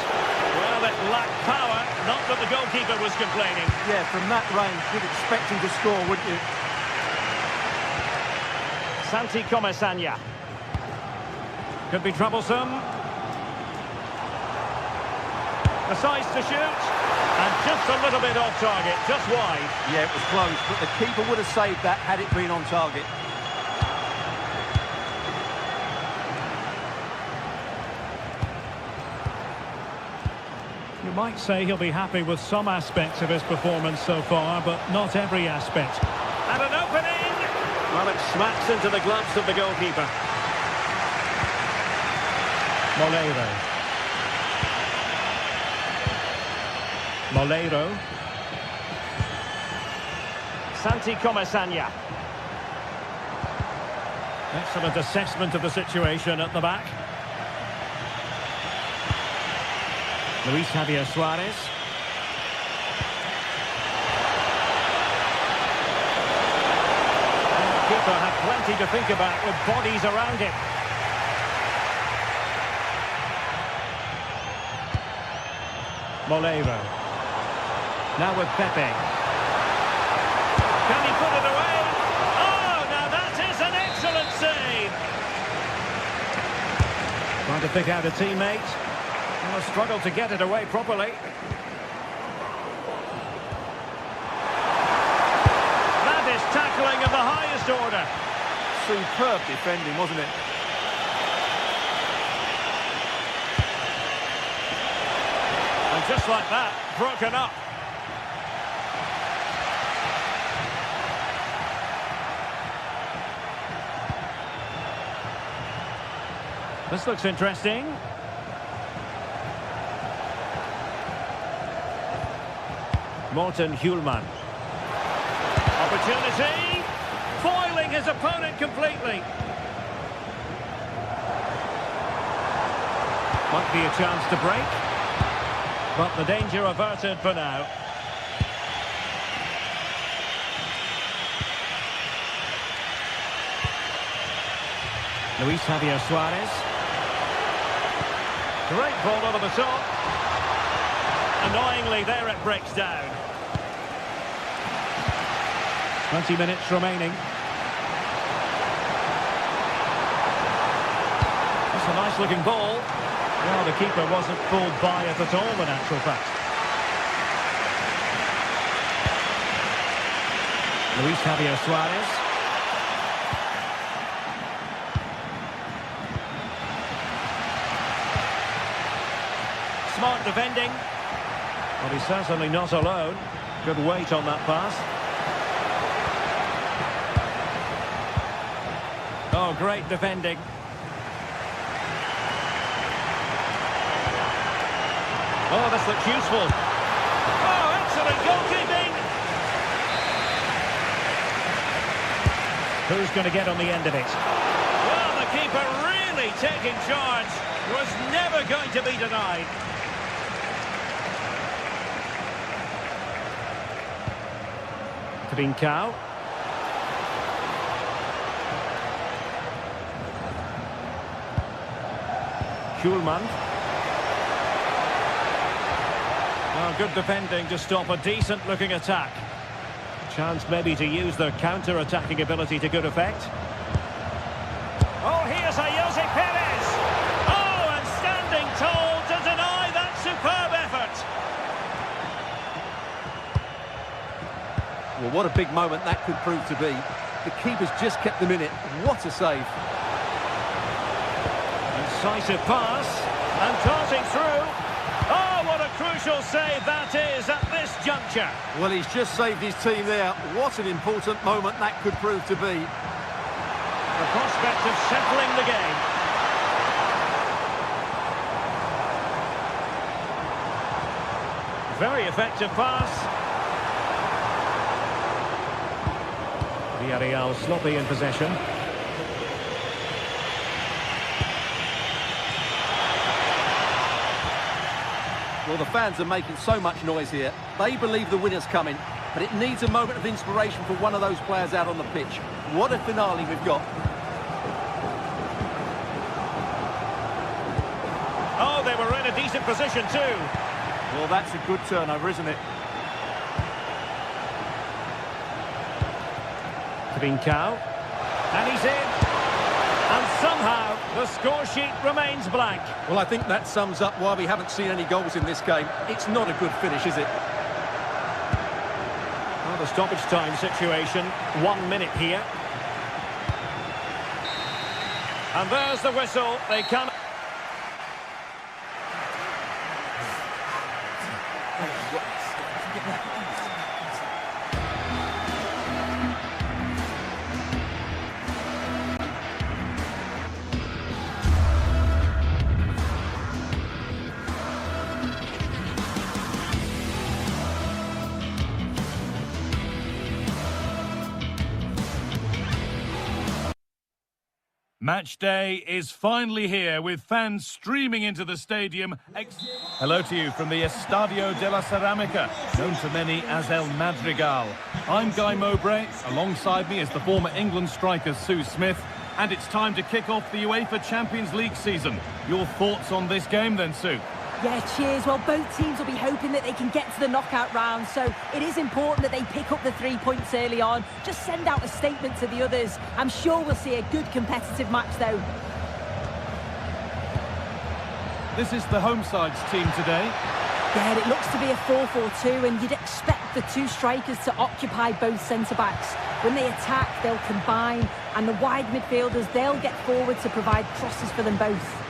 Well, it lacked power. Not that the goalkeeper was complaining. Yeah, from that range, you'd expect him to score, wouldn't you? Santi Comesaña. Could be troublesome. Decides to shoot. And just a little bit off target, just wide. Yeah, it was close, but the keeper would have saved that had it been on target. You might say he'll be happy with some aspects of his performance so far, but not every aspect. And an opening! Well, it smacks into the gloves of the goalkeeper. Moleiro. Santi Comesaña. Excellent assessment of the situation at the back. Luis Javier Suarez. And the keeper had plenty to think about with bodies around him. Moleiro. Now with Pepe. Can he put it away? Oh, now that is an excellent save. Trying to pick out a teammate. And a struggle to get it away properly. That is tackling of the highest order. Superb defending, wasn't it? And just like that, broken up. This looks interesting. Morten Hjulman. Opportunity. Foiling his opponent completely. Might be a chance to break. But the danger averted for now. Luis Javier Suarez. Great ball over the top. Annoyingly, there it breaks down. 20 minutes remaining. That's a nice looking ball. Well, the keeper wasn't fooled by it at all, in actual fact. Luis Javier Suarez. Smart defending. Well, he's certainly not alone. Good weight on that pass. Oh, great defending. Oh, this looks useful. Oh, excellent goalkeeping. Who's going to get on the end of it? Well, the keeper really taking charge. Was never going to be denied. Trincao. Hjulman. Well, good defending to stop a decent-looking attack. Chance maybe to use their counter-attacking ability to good effect. Oh, here's a Jose Perez. Oh, and standing tall to deny that superb effort. Well, what a big moment that could prove to be. The keeper's just kept them in it. What a save. Incisive pass. And darting through. Oh, what a crucial save that is at this juncture. Well, he's just saved his team there. What an important moment that could prove to be. The prospect of settling the game. Very effective pass. Villarreal sloppy in possession. Well, the fans are making so much noise here. They believe the winner's coming, but it needs a moment of inspiration for one of those players out on the pitch. What a finale we've got. Oh, they were in a decent position too. Well, that's a good turnover, isn't it? Trincao. And he's in. And somehow The score sheet remains blank. Well, I think that sums up why we haven't seen any goals in this game. It's not a good finish, is it? Well, the stoppage time situation, 1 minute here. And there's the whistle. They come. Match day is finally here with fans streaming into the stadium. Hello to you from the Estadio de la Ceramica, known to many as El Madrigal. I'm Guy Mowbray. Alongside me is the former England striker Sue Smith. And it's time to kick off the UEFA Champions League season. Your thoughts on this game then, Sue? Yeah, cheers. Well, both teams will be hoping that they can get to the knockout round, so it is important that they pick up the 3 points early on. Just send out a statement to the others. I'm sure we'll see a good competitive match, though. This is the home side's team today. Yeah, it looks to be a 4-4-2, and you'd expect the two strikers to occupy both centre-backs. When they attack, they'll combine, and the wide midfielders, they'll get forward to provide crosses for them both.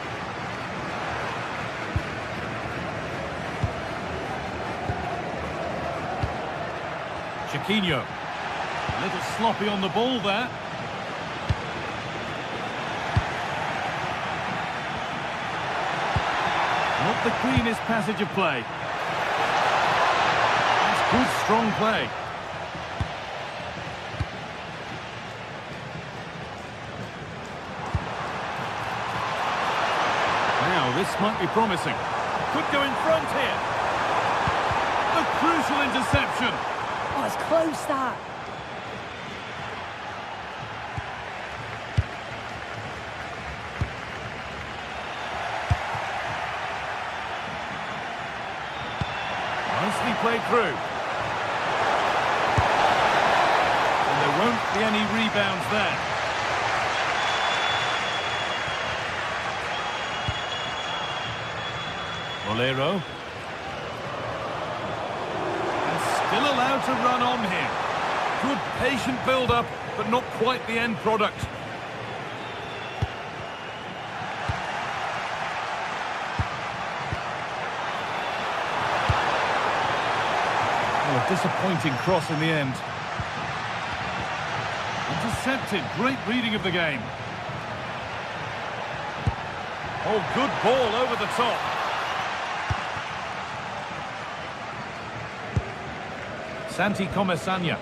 Chiquinho. A little sloppy on the ball there. Not the cleanest passage of play. That's good, strong play. Now, this might be promising. Could go in front here. A crucial interception. Oh, it's close, that. Nicely played through. And there won't be any rebounds there. Bolero. Still allowed to run on here. Good patient build-up, but not quite the end product. Well, a disappointing cross in the end. Intercepted. Great reading of the game. Oh, good ball over the top. Santi Comesaña.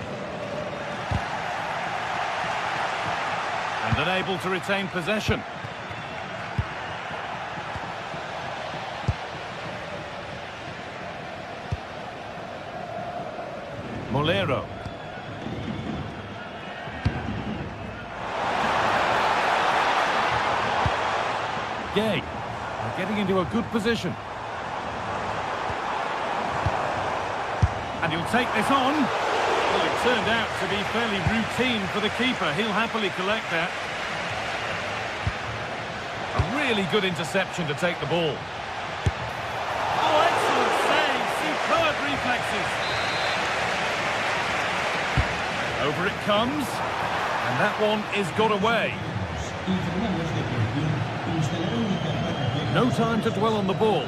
And unable to retain possession. Molero. Gay. They're getting into a good position. And he'll take this on. Well, it turned out to be fairly routine for the keeper. He'll happily collect that. A really good interception to take the ball. Oh, excellent save. Superb reflexes. Over it comes. And that one is got away. No time to dwell on the ball.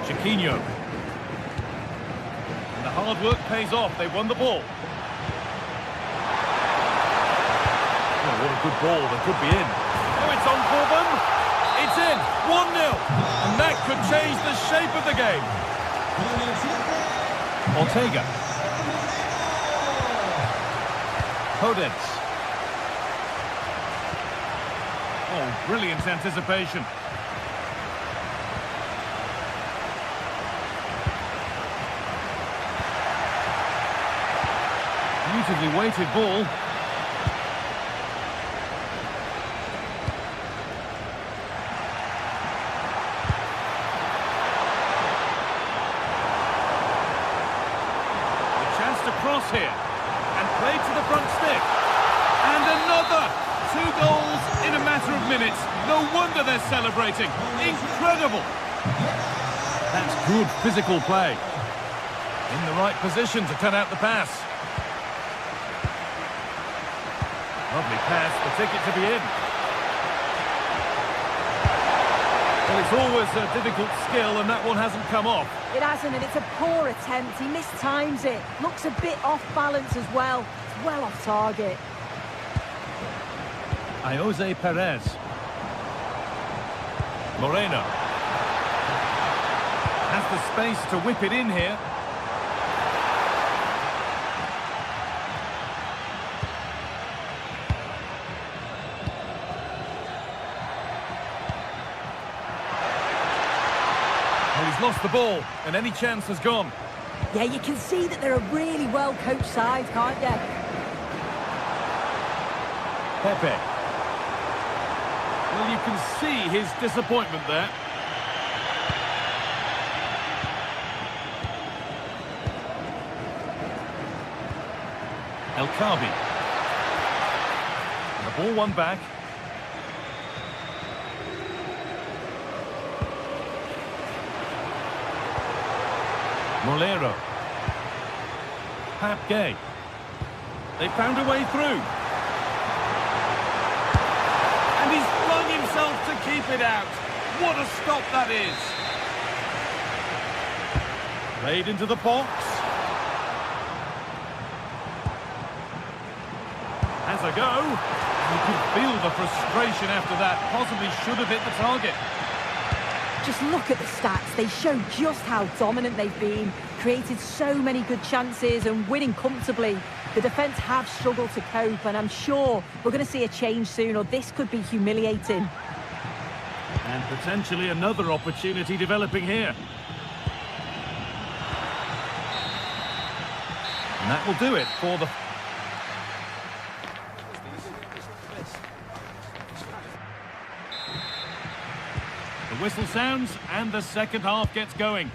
Chiquinho. And the hard work pays off. They won the ball. Oh, what a good ball. They could be in. Oh, it's on for them. It's in. 1-0. And that could change the shape of the game. Ortega. Podence. Oh, brilliant anticipation. Beautifully weighted ball. The chance to cross here. And played to the front stick. 2 goals in a matter of minutes. No wonder they're celebrating. Incredible. That's good physical play. In the right position to cut out the pass. Lovely pass, the ticket to be in. Well, it's always a difficult skill, and that one hasn't come off. It hasn't, and it's a poor attempt. He mistimes it. Looks a bit off balance as well. It's well off target. Jose Perez. Moreno. Has the space to whip it in here. Well, he's lost the ball, and any chance has gone. Yeah, you can see that they're a really well-coached side, can't you? Pepe. Well, you can see his disappointment there. El Khabi. And the ball won back. Molero. Pap Gay. They found a way through. And he's flung himself to keep it out. What a stop that is. Played into the box. Has a go. You can feel the frustration after that. Possibly should have hit the target. Just look at the stats. They show just how dominant they've been. Created so many good chances and winning comfortably. The defence have struggled to cope, and I'm sure we're going to see a change soon, or this could be humiliating. And potentially another opportunity developing here. And that will do it for the... The whistle sounds and the second half gets going.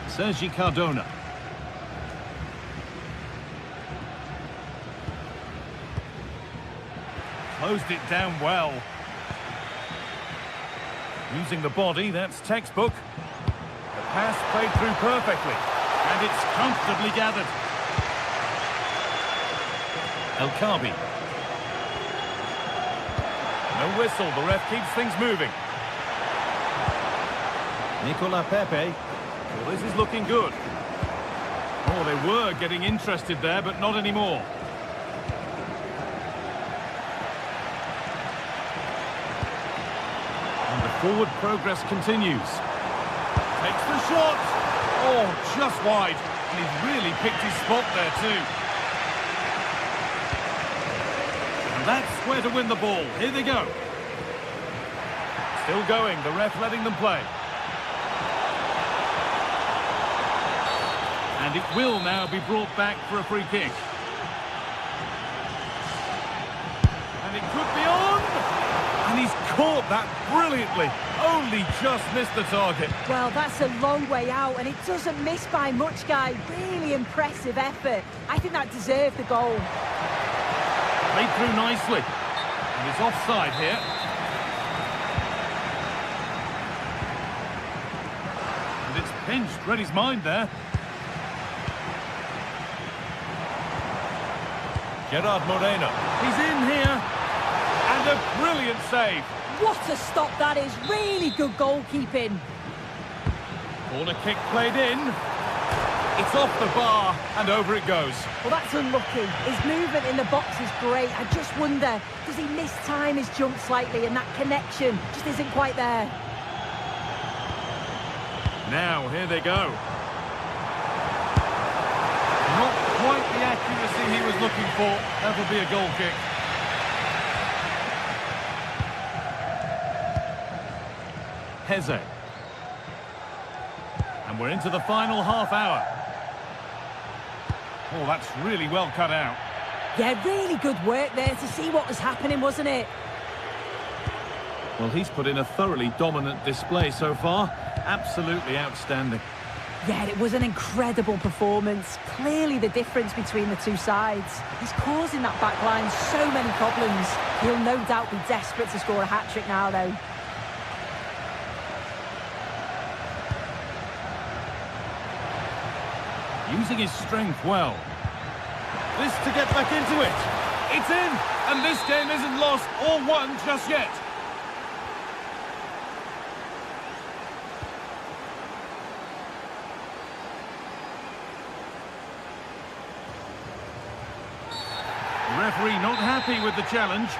Sergi Cardona. Closed it down well. Using the body, that's textbook. The pass played through perfectly. And it's comfortably gathered. El Khabi. No whistle, the ref keeps things moving. Nicola Pepe. Well, this is looking good. Oh, they were getting interested there, but not anymore. And the forward progress continues. Takes the shot. Oh, just wide. And he's really picked his spot there too. And that's where to win the ball. Here they go. Still going, the ref letting them play. And it will now be brought back for a free kick. And it could be on! And he's caught that brilliantly. Only just missed the target. Well, that's a long way out, and it doesn't miss by much, guy. Really impressive effort. I think that deserved the goal. Played through nicely. And it's offside here. And it's pinched, read his mind there. Gerard Moreno. He's in here. And a brilliant save. What a stop that is. Really good goalkeeping. Corner kick played in. It's off the bar and over it goes. Well, that's unlucky. His movement in the box is great. I just wonder, does he mistime his jump slightly, and that connection just isn't quite there? Now, here they go. Not quite the accuracy he was looking for. That'll be a goal kick. Heze. And we're into the final half hour. Oh, that's really well cut out. Yeah, really good work there to see what was happening, wasn't it? Well, he's put in a thoroughly dominant display so far, Absolutely outstanding. Yeah, it was an incredible performance. Clearly the difference between the two sides. He's causing that back line so many problems. He'll no doubt be desperate to score a hat-trick now, though. Using his strength well. This to get back into it. It's in, and this game isn't lost or won just yet. The referee not happy with the challenge.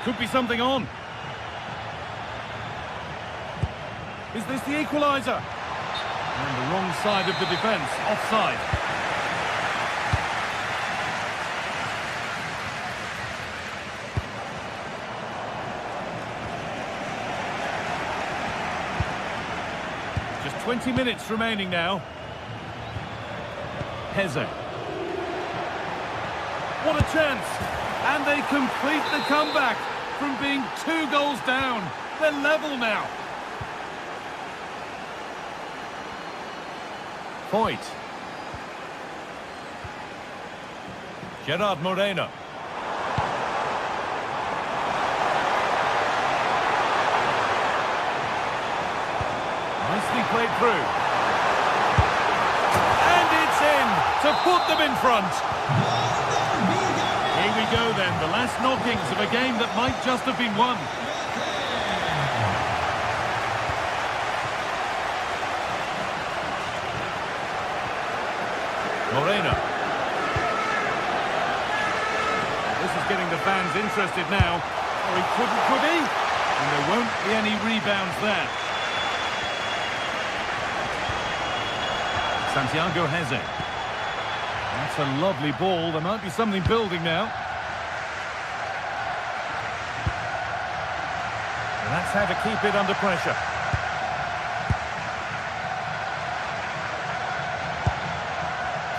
Could be something on. Is this the equaliser? On the wrong side of the defence, offside. Just 20 minutes remaining now. Heze. What a chance! And they complete the comeback from being 2 goals down. They're level now. Foyt. Gerard Moreno. Nicely played through. And it's in to put them in front. Here we go then, the last knockings of a game that might just have been won. Moreno. This is getting the fans interested now. Or he couldn't, could he? And there won't be any rebounds there. Santiago Heze. That's a lovely ball. There might be something building now. And that's how to keep it under pressure.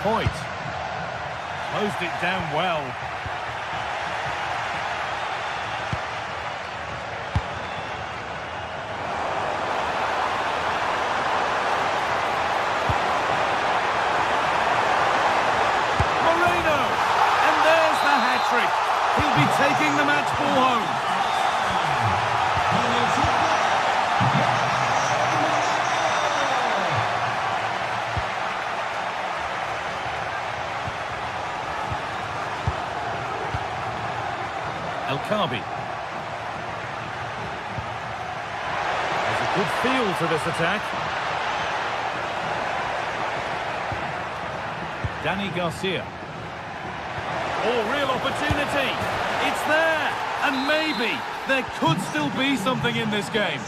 Foyt. Closed it down well. Moreno! And there's the hat-trick. He'll be taking the match ball home. Kabi. There's a good feel to this attack. Danny Garcia. Oh, real opportunity. It's there. And maybe there could still be something in this game.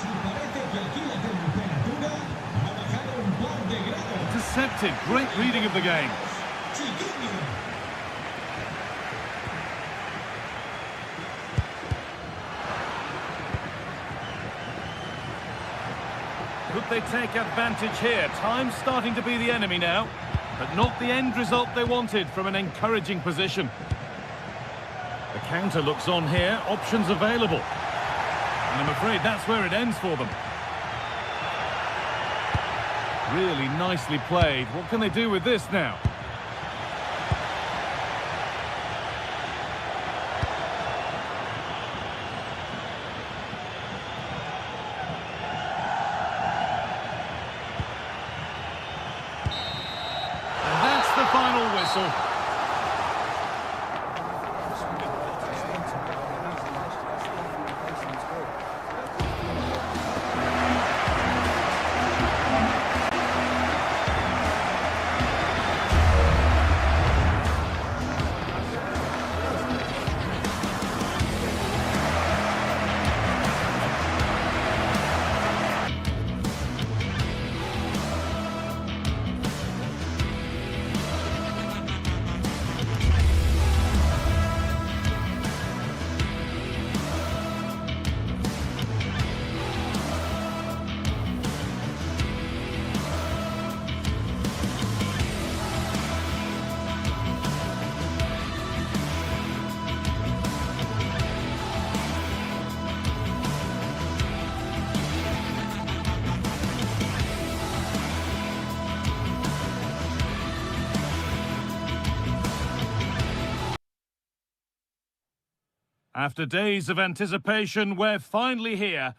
Intercepted. Great reading of the game. Could they take advantage here? Time's starting to be the enemy now, but not the end result they wanted from an encouraging position. The counter looks on here, options available. And I'm afraid that's where it ends for them. Really nicely played. What can they do with this now? Final whistle. After days of anticipation, we're finally here.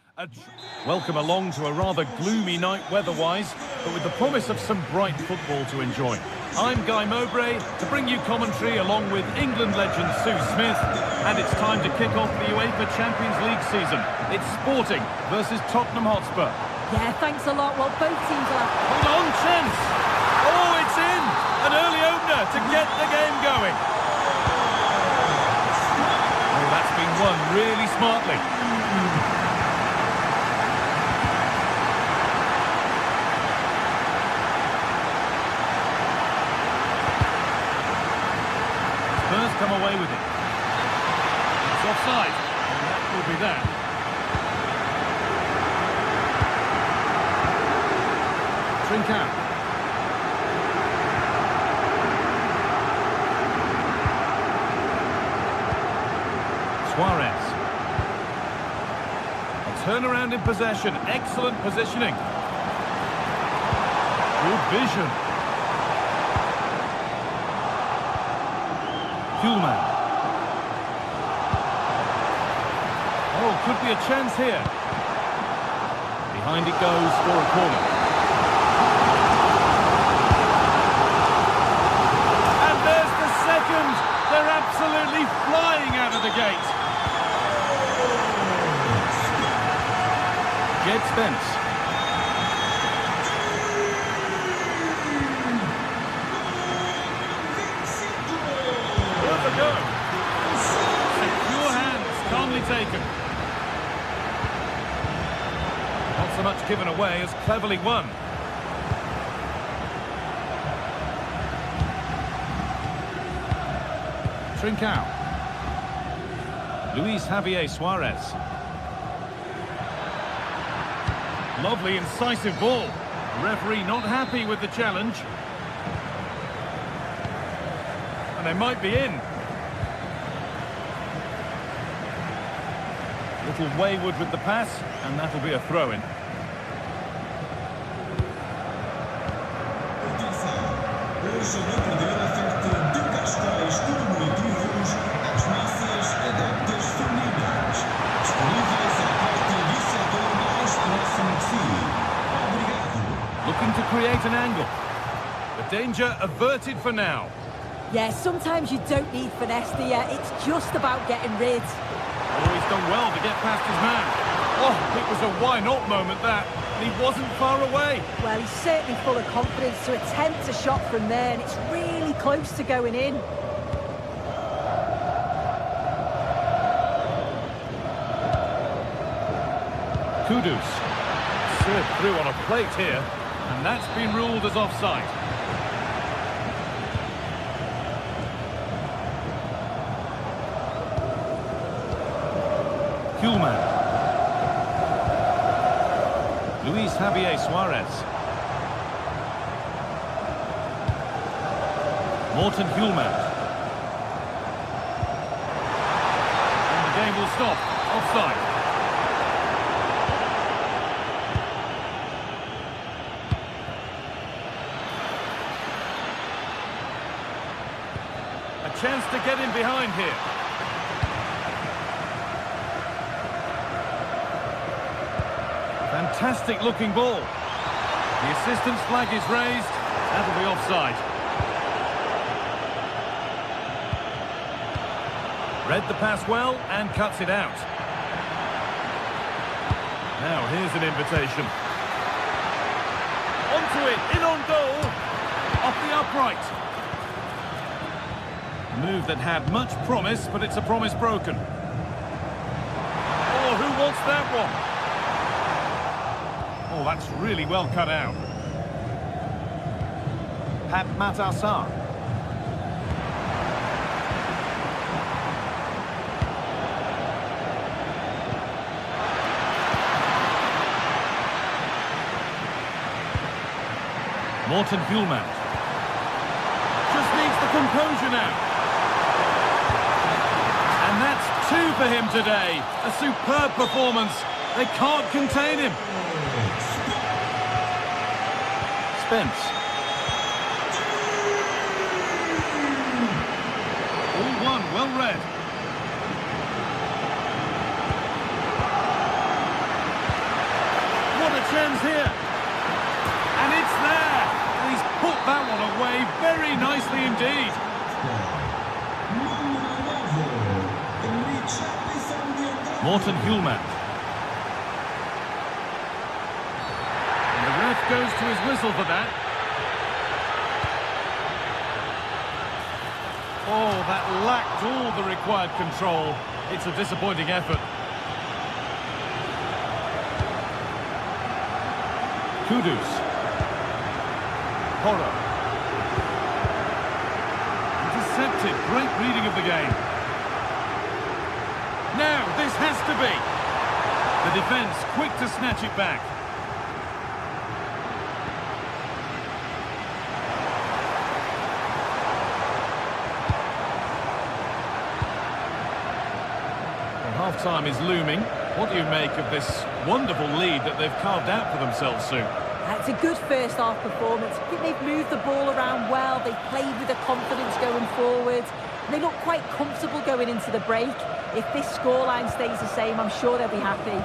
Welcome along to a rather gloomy night weather-wise, but with the promise of some bright football to enjoy. I'm Guy Mowbray to bring you commentary along with England legend Sue Smith, and it's time to kick off the UEFA Champions League season. It's Sporting versus Tottenham Hotspur. Yeah, thanks a lot. Well, both teams are... Hold on, chance! Oh, it's in! An early opener to get the game going. Oh, that's been won really smartly. Spurs come away with it. It's offside, and that will be that. Trincao. Suarez. A turnaround in possession. Excellent positioning. Good vision. Kuhlman. Oh, could be a chance here. Behind it goes for a corner. And there's the second. They're absolutely flying out of the gate. Jed Spence. Worth a go. Secure hands, calmly taken. Not so much given away as cleverly won. Trincao. Luis Javier Suarez. Lovely, incisive ball. The referee not happy with the challenge. And they might be in. Little wayward with the pass, and that'll be a throw-in. Looking to create an angle. The danger averted for now. Yeah, sometimes you don't need finesse, do you? It's just about getting rid. Oh, he's done well to get past his man. Oh, it was a why-not moment, that. And he wasn't far away. Well, he's certainly full of confidence to attempt a shot from there, and it's really close to going in. Kudus. Served through on a plate here, and that's been ruled as offside. Kuhlman. Luis Javier Suarez. Morten Kuhlman. And the game will stop. Offside. A chance to get in behind here. Fantastic looking ball. The assistant's flag is raised. That'll be offside. Read the pass well and cuts it out. Now here's an invitation. Onto it, in on goal. Off the upright. A move that had much promise, but it's a promise broken. Oh, who wants that one? Oh, that's really well cut out. Pat Matassar. Morten Kuhlman. Just needs the composure now. And that's two for him today. A superb performance. They can't contain him. Spence. All one, well read. away very nicely indeed. Morten Hjulmand. And the ref goes to his whistle for that. Oh, that lacked all the required control. It's a disappointing effort. Kudus. Porro. Intercepted. Great reading of the game. Now, this has to be. The defence quick to snatch it back. Well, half-time is looming. What do you make of this wonderful lead that they've carved out for themselves, Sue? It's a good first half performance. I think they've moved the ball around well. They've played with the confidence going forward. They look quite comfortable going into the break. If this scoreline stays the same, I'm sure they'll be happy.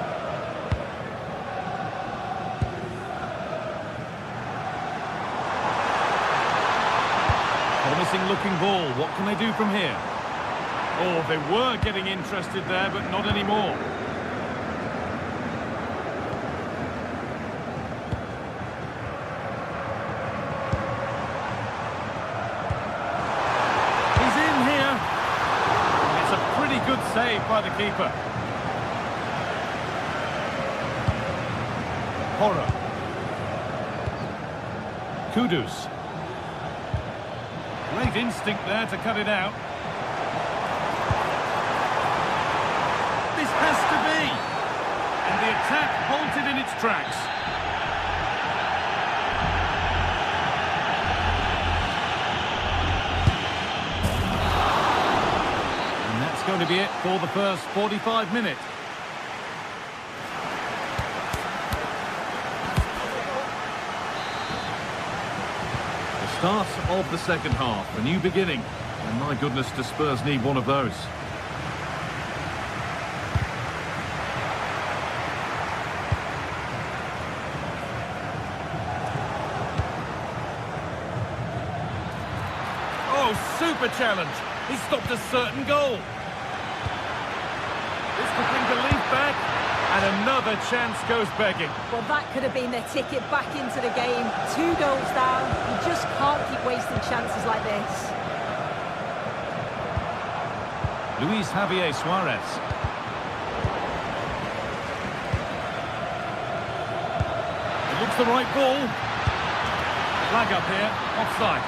Promising looking ball. What can they do from here? Oh, they were getting interested there, but not anymore. Good save by the keeper. Porro. Kudus. Great instinct there to cut it out. This has to be. And the attack halted in its tracks. Going to be it for the first 45 minutes. The start of the second half, a new beginning. And my goodness, do Spurs need one of those. Oh, super challenge. He stopped a certain goal. This could bring belief back, and another chance goes begging. Well, that could have been their ticket back into the game. 2 goals down. You just can't keep wasting chances like this. Luis Javier Suarez. It looks the right ball. Flag up here, offside.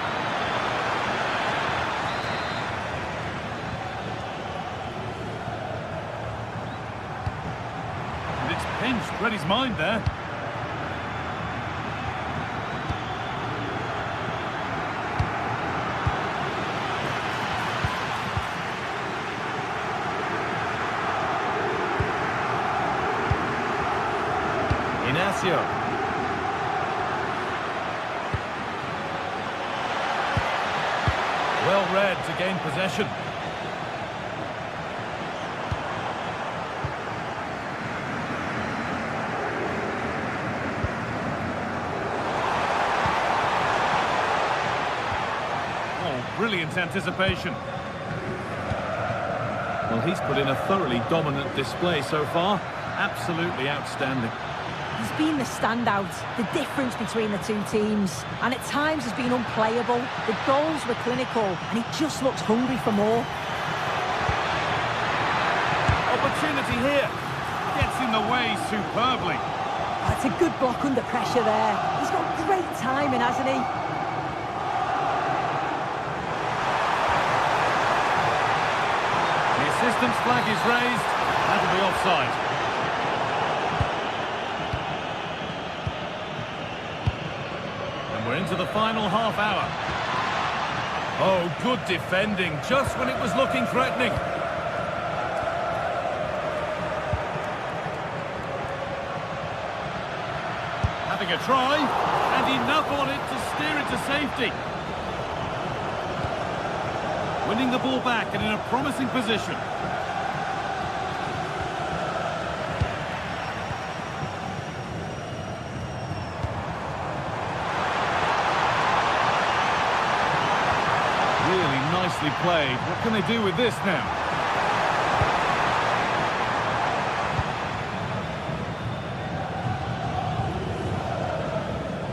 Pinch read his mind there. Inacio. Well read to gain possession. Brilliant anticipation. Well, he's put in a thoroughly dominant display so far. Absolutely outstanding. He's been the standout, the difference between the two teams. And at times has been unplayable. The goals were clinical, and he just looks hungry for more. Opportunity here. Gets in the way superbly. That's a good block under pressure there. He's got great timing, hasn't he? Assistance flag is raised. That'll be offside. And we're into the final half hour. Oh, good defending, just when it was looking threatening. Having a try, and enough on it to steer it to safety. Winning the ball back and in a promising position. Nicely played. What can they do with this now?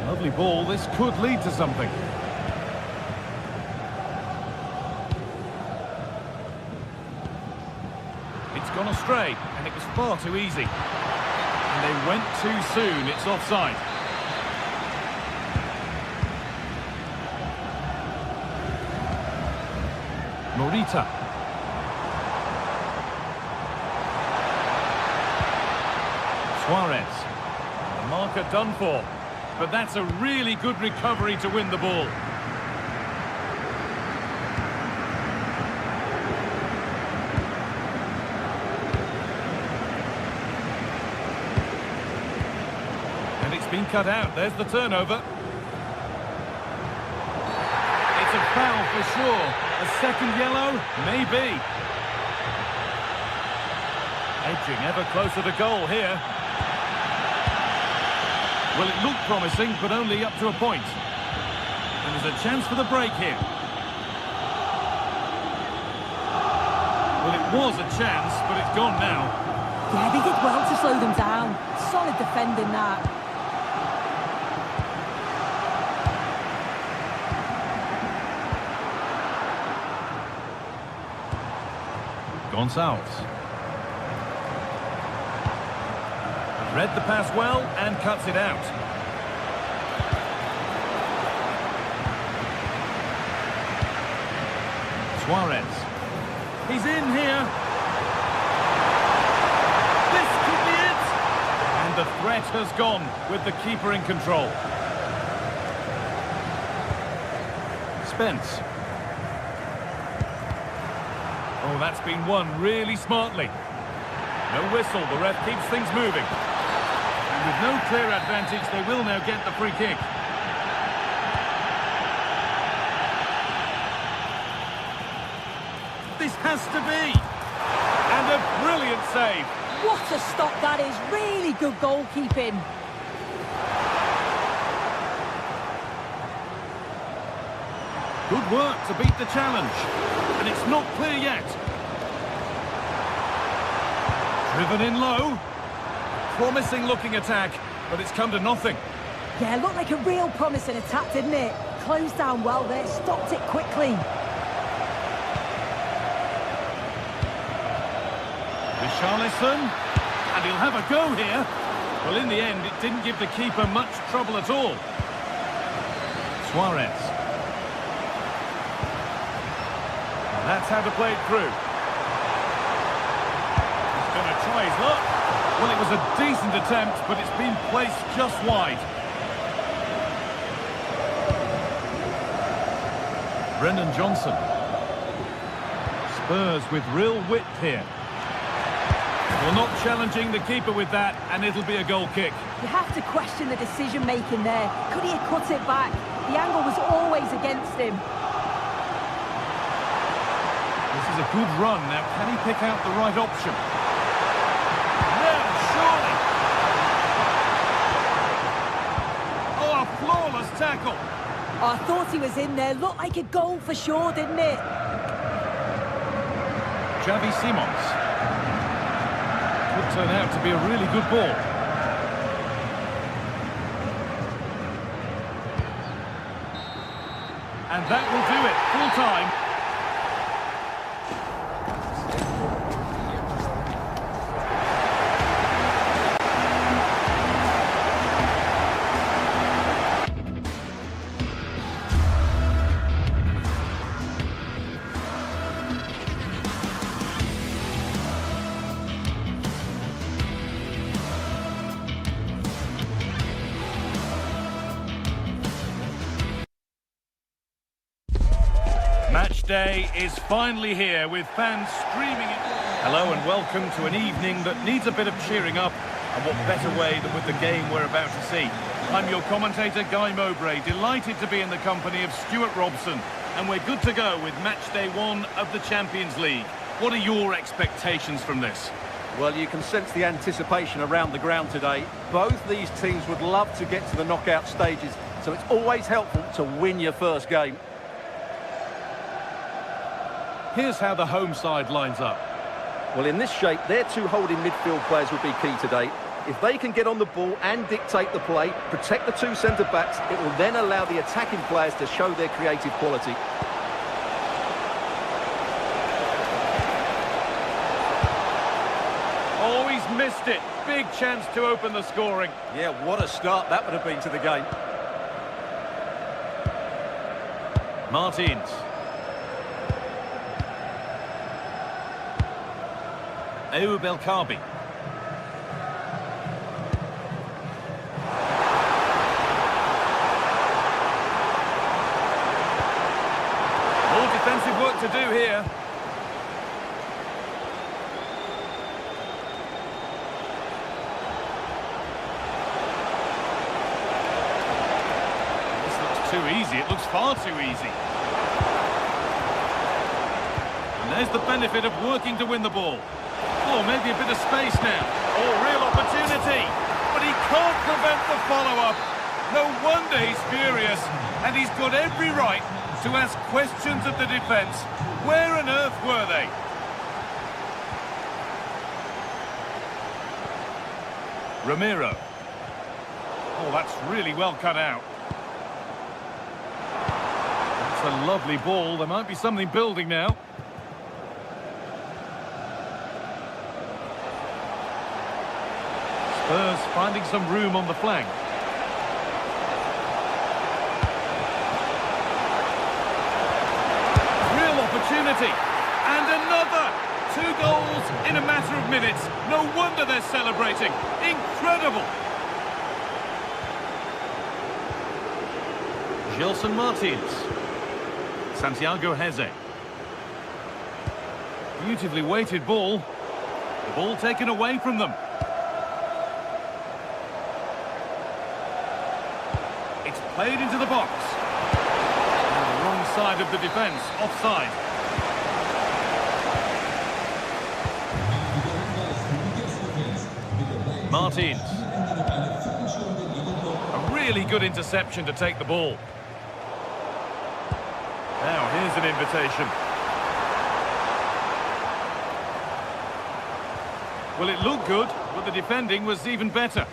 Lovely ball. This could lead to something. It's gone astray, and it was far too easy. And they went too soon. It's offside. Morita. Suarez. The marker done for. But that's a really good recovery to win the ball. And it's been cut out. There's the turnover. It's a foul for sure. A second yellow? Maybe. Edging ever closer to goal here. Well, it looked promising, but only up to a point. And there's a chance for the break here. Well, it was a chance, but it's gone now. Yeah, they did well to slow them down. Solid defending that. Gonçalves. Read the pass well and cuts it out. Suarez. He's in here. This could be it. And the threat has gone with the keeper in control. Spence. Oh, that's been won really smartly. No whistle, the ref keeps things moving. And with no clear advantage, they will now get the free kick. This has to be. And a brilliant save. What a stop that is. Really good goalkeeping. Good work to beat the challenge. And it's not clear yet. Driven in low. Promising looking attack, but it's come to nothing. Yeah, looked like a real promising attack, didn't it? Closed down well there, stopped it quickly. Richarlison, and he'll have a go here. Well, in the end, it didn't give the keeper much trouble at all. Suarez. And that's how to play it through. He's going to try his luck. Well, it was a decent attempt, but it's been placed just wide. Brendan Johnson. Spurs with real width here. Well, not challenging the keeper with that, and it'll be a goal kick. You have to question the decision-making there. Could he have cut it back? The angle was always against him. This is a good run. Now, can he pick out the right option? No, surely. Oh, a flawless tackle. Oh, I thought he was in there. Looked like a goal for sure, didn't it? Xavi Simons. Could turn out to be a really good ball. And that will do it. Full time. Match day is finally here with fans streaming it. Hello and welcome to an evening that needs a bit of cheering up, and what better way than with the game we're about to see. I'm your commentator Guy Mowbray, delighted to be in the company of Stuart Robson, and we're good to go with match day 1 of the Champions League. What are your expectations from this? Well, you can sense the anticipation around the ground today. Both these teams would love to get to the knockout stages, so it's always helpful to win your first game. Here's how the home side lines up. Well, in this shape, their two holding midfield players will be key today. If they can get on the ball and dictate the play, protect the two centre-backs, it will then allow the attacking players to show their creative quality. Oh, he's missed it. Big chance to open the scoring. Yeah, what a start that would have been to the game. Martins. Ayoub El Kaabi. More defensive work to do here. This looks too easy. It looks far too easy. And there's the benefit of working to win the ball. Oh, maybe a bit of space now. Oh, real opportunity. But he can't prevent the follow-up. No wonder he's furious. And he's got every right to ask questions of the defence. Where on earth were they? Ramiro. Oh, that's really well cut out. That's a lovely ball. There might be something building now. Spurs finding some room on the flank. Real opportunity. And another. 2 goals in a matter of minutes. No wonder they're celebrating. Incredible. Gelson Martins. Santiago Heze. Beautifully weighted ball. The ball taken away from them. It's played into the box. On the wrong side of the defence, offside. Martins. A really good interception to take the ball. Now here's an invitation. Well, it looked good, but the defending was even better.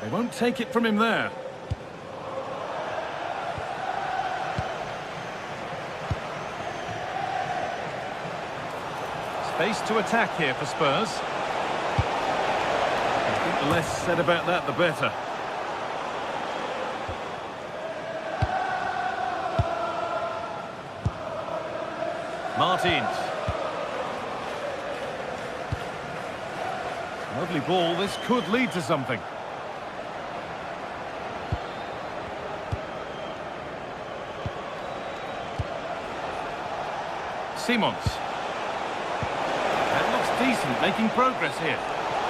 They won't take it from him there. Space to attack here for Spurs. I think the less said about that, the better. Martins. Lovely ball. This could lead to something. Simons. That looks decent, making progress here.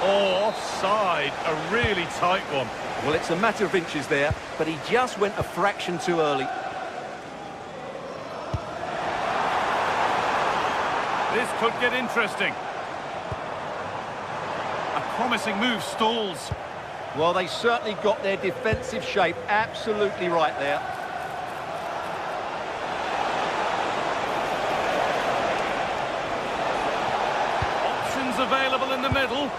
Oh, offside. A really tight one. Well, it's a matter of inches there, but he just went a fraction too early. This could get interesting. A promising move stalls. Well, they certainly got their defensive shape absolutely right there. Options available in the middle.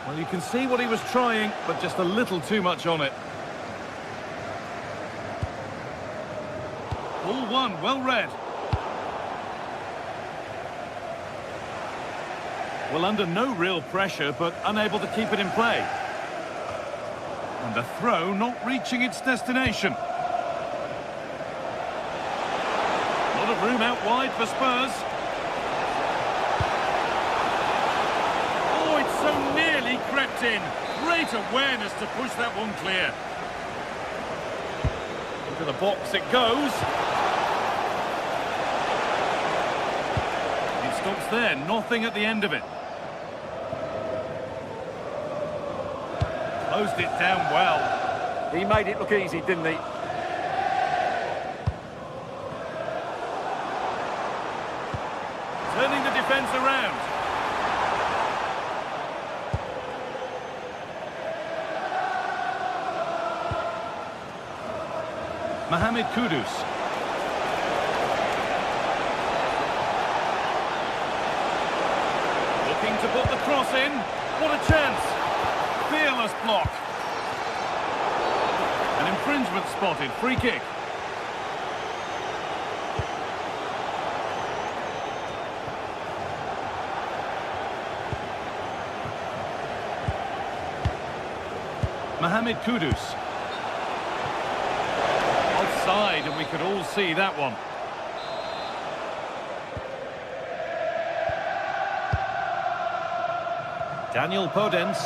Well, you can see what he was trying, but just a little too much on it. Ball one, well read. Well, under no real pressure, but unable to keep it in play. And the throw not reaching its destination. A lot of room out wide for Spurs. Oh, it's so nearly crept in. Great awareness to push that one clear. Into the box it goes. It stops there, nothing at the end of it. Closed it down well. He made it look easy, didn't he? Turning the defence around. Mohamed Kudus. Looking to put the cross in. What a chance. Fearless block. An infringement spotted. Free kick. Mohamed Kudus. Offside, and we could all see that one. Daniel Podence.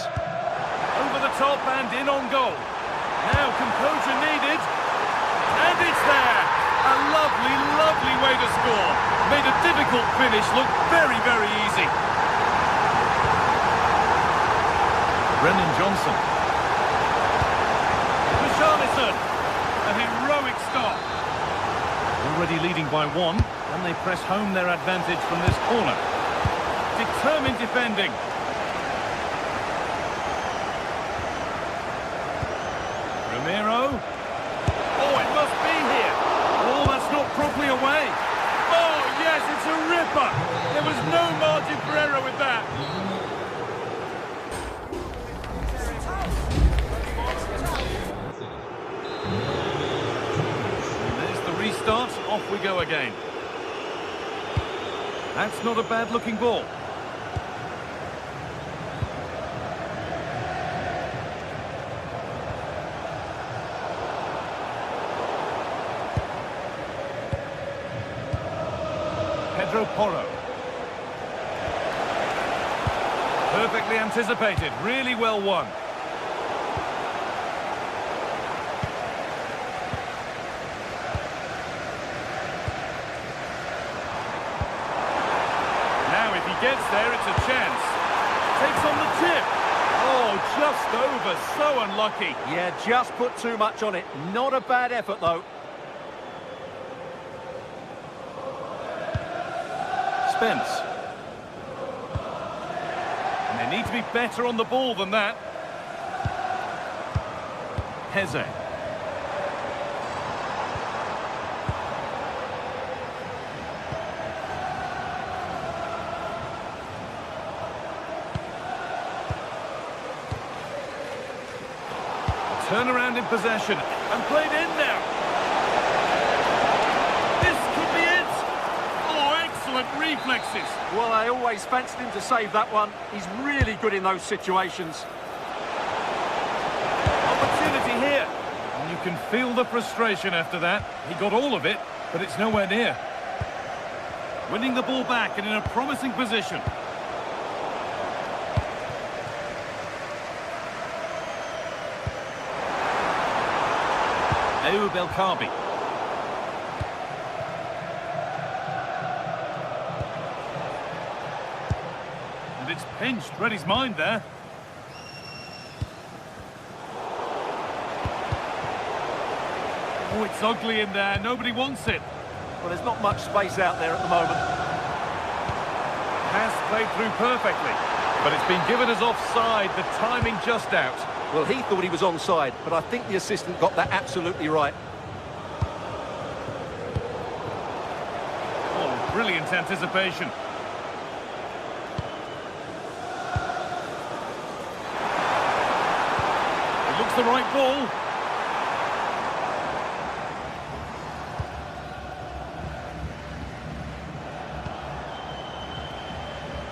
Over the top and in on goal. Now composure needed. And it's there. A lovely, lovely way to score. Made a difficult finish look very, very easy. Brennan Johnson. A heroic stop. Already leading by one, and they press home their advantage from this corner. Determined defending. Romero. Oh, it must be here. Oh, that's not properly away. Oh, yes, it's a ripper. There was no margin for error with that. Start, off we go again. That's not a bad looking ball. Pedro Porro. Perfectly anticipated, really well won. Gets there, it's a chance. Takes on the tip. Oh, just over, so unlucky. Yeah, just put too much on it. Not a bad effort, though. Spence. And they need to be better on the ball than that. Heze. Turn around in possession and played in now. This could be it. Oh, excellent reflexes. Well, I always fancied him to save that one. He's really good in those situations. Opportunity here. And you can feel the frustration after that. He got all of it, but it's nowhere near. Winning the ball back and in a promising position. Belkabi. And it's pinched, read his mind there. Oh, it's ugly in there, nobody wants it. Well, there's not much space out there at the moment. Pass played through perfectly, but it's been given as offside, the timing just out. Well, he thought he was onside, but I think the assistant got that absolutely right. Oh, brilliant anticipation. It looks the right ball.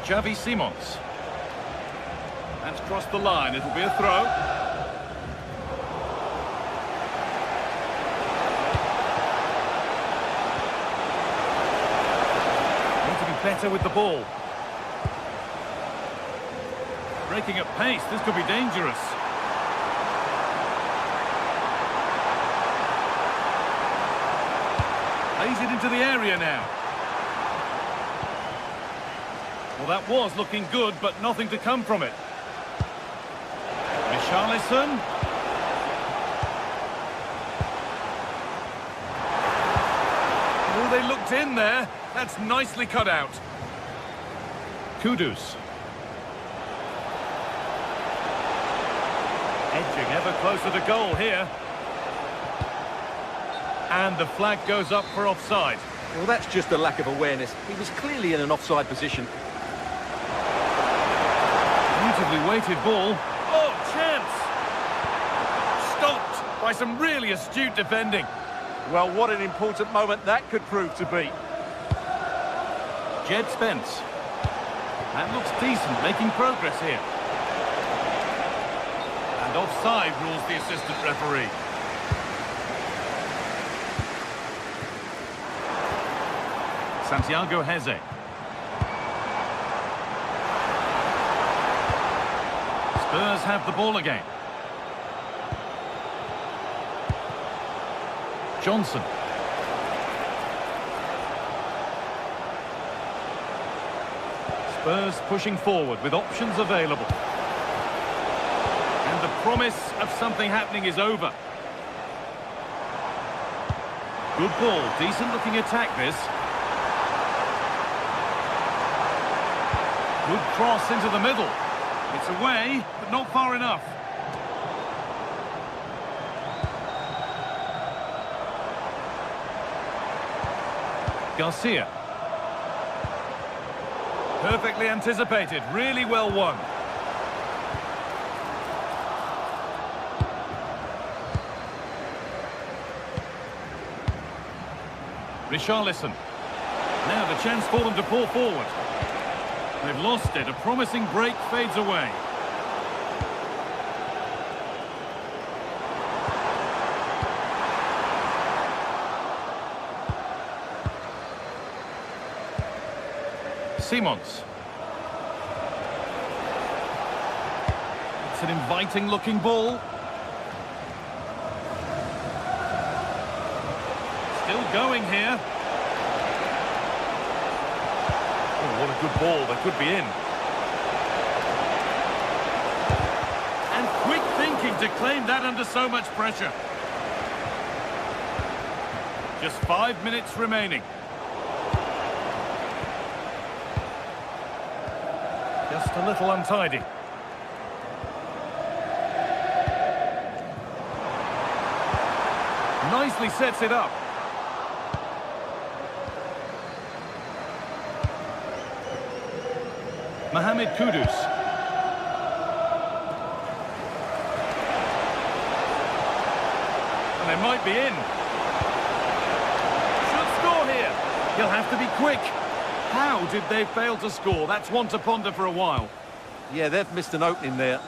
Xavi Simons. That's crossed the line, it'll be a throw. Need to be better with the ball. Breaking at pace, this could be dangerous. Plays it into the area now. Well, that was looking good, but nothing to come from it. Richarlison. Oh, they looked in there. That's nicely cut out. Kudus. Edging ever closer to goal here. And the flag goes up for offside. Well, that's just a lack of awareness. He was clearly in an offside position. Beautifully weighted ball. Oh, chance! Stopped by some really astute defending. Well, what an important moment that could prove to be. Jed Spence. That looks decent, making progress here. And offside rules the assistant referee. Santiago Heze. Spurs have the ball again. Johnson. Spurs pushing forward with options available. And the promise of something happening is over. Good ball, decent looking attack this. Good cross into the middle. It's away, but not far enough. Garcia. Perfectly anticipated, really well won. Richarlison. Now the chance for them to pull forward. They've lost it. A promising break fades away. Simons. It's an inviting looking ball. Still going here. Oh, what a good ball. They could be in. And quick thinking to claim that under so much pressure. Just 5 minutes remaining. Just a little untidy. Nicely sets it up. Mohamed Kudus. And they might be in. Should score here. He'll have to be quick. How did they fail to score? That's one to ponder for a while. Yeah, they've missed an opening there.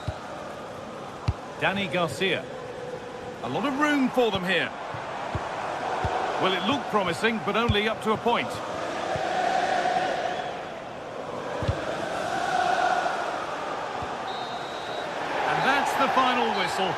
Danny Garcia. A lot of room for them here. Well, it looked promising, but only up to a point. And that's the final whistle.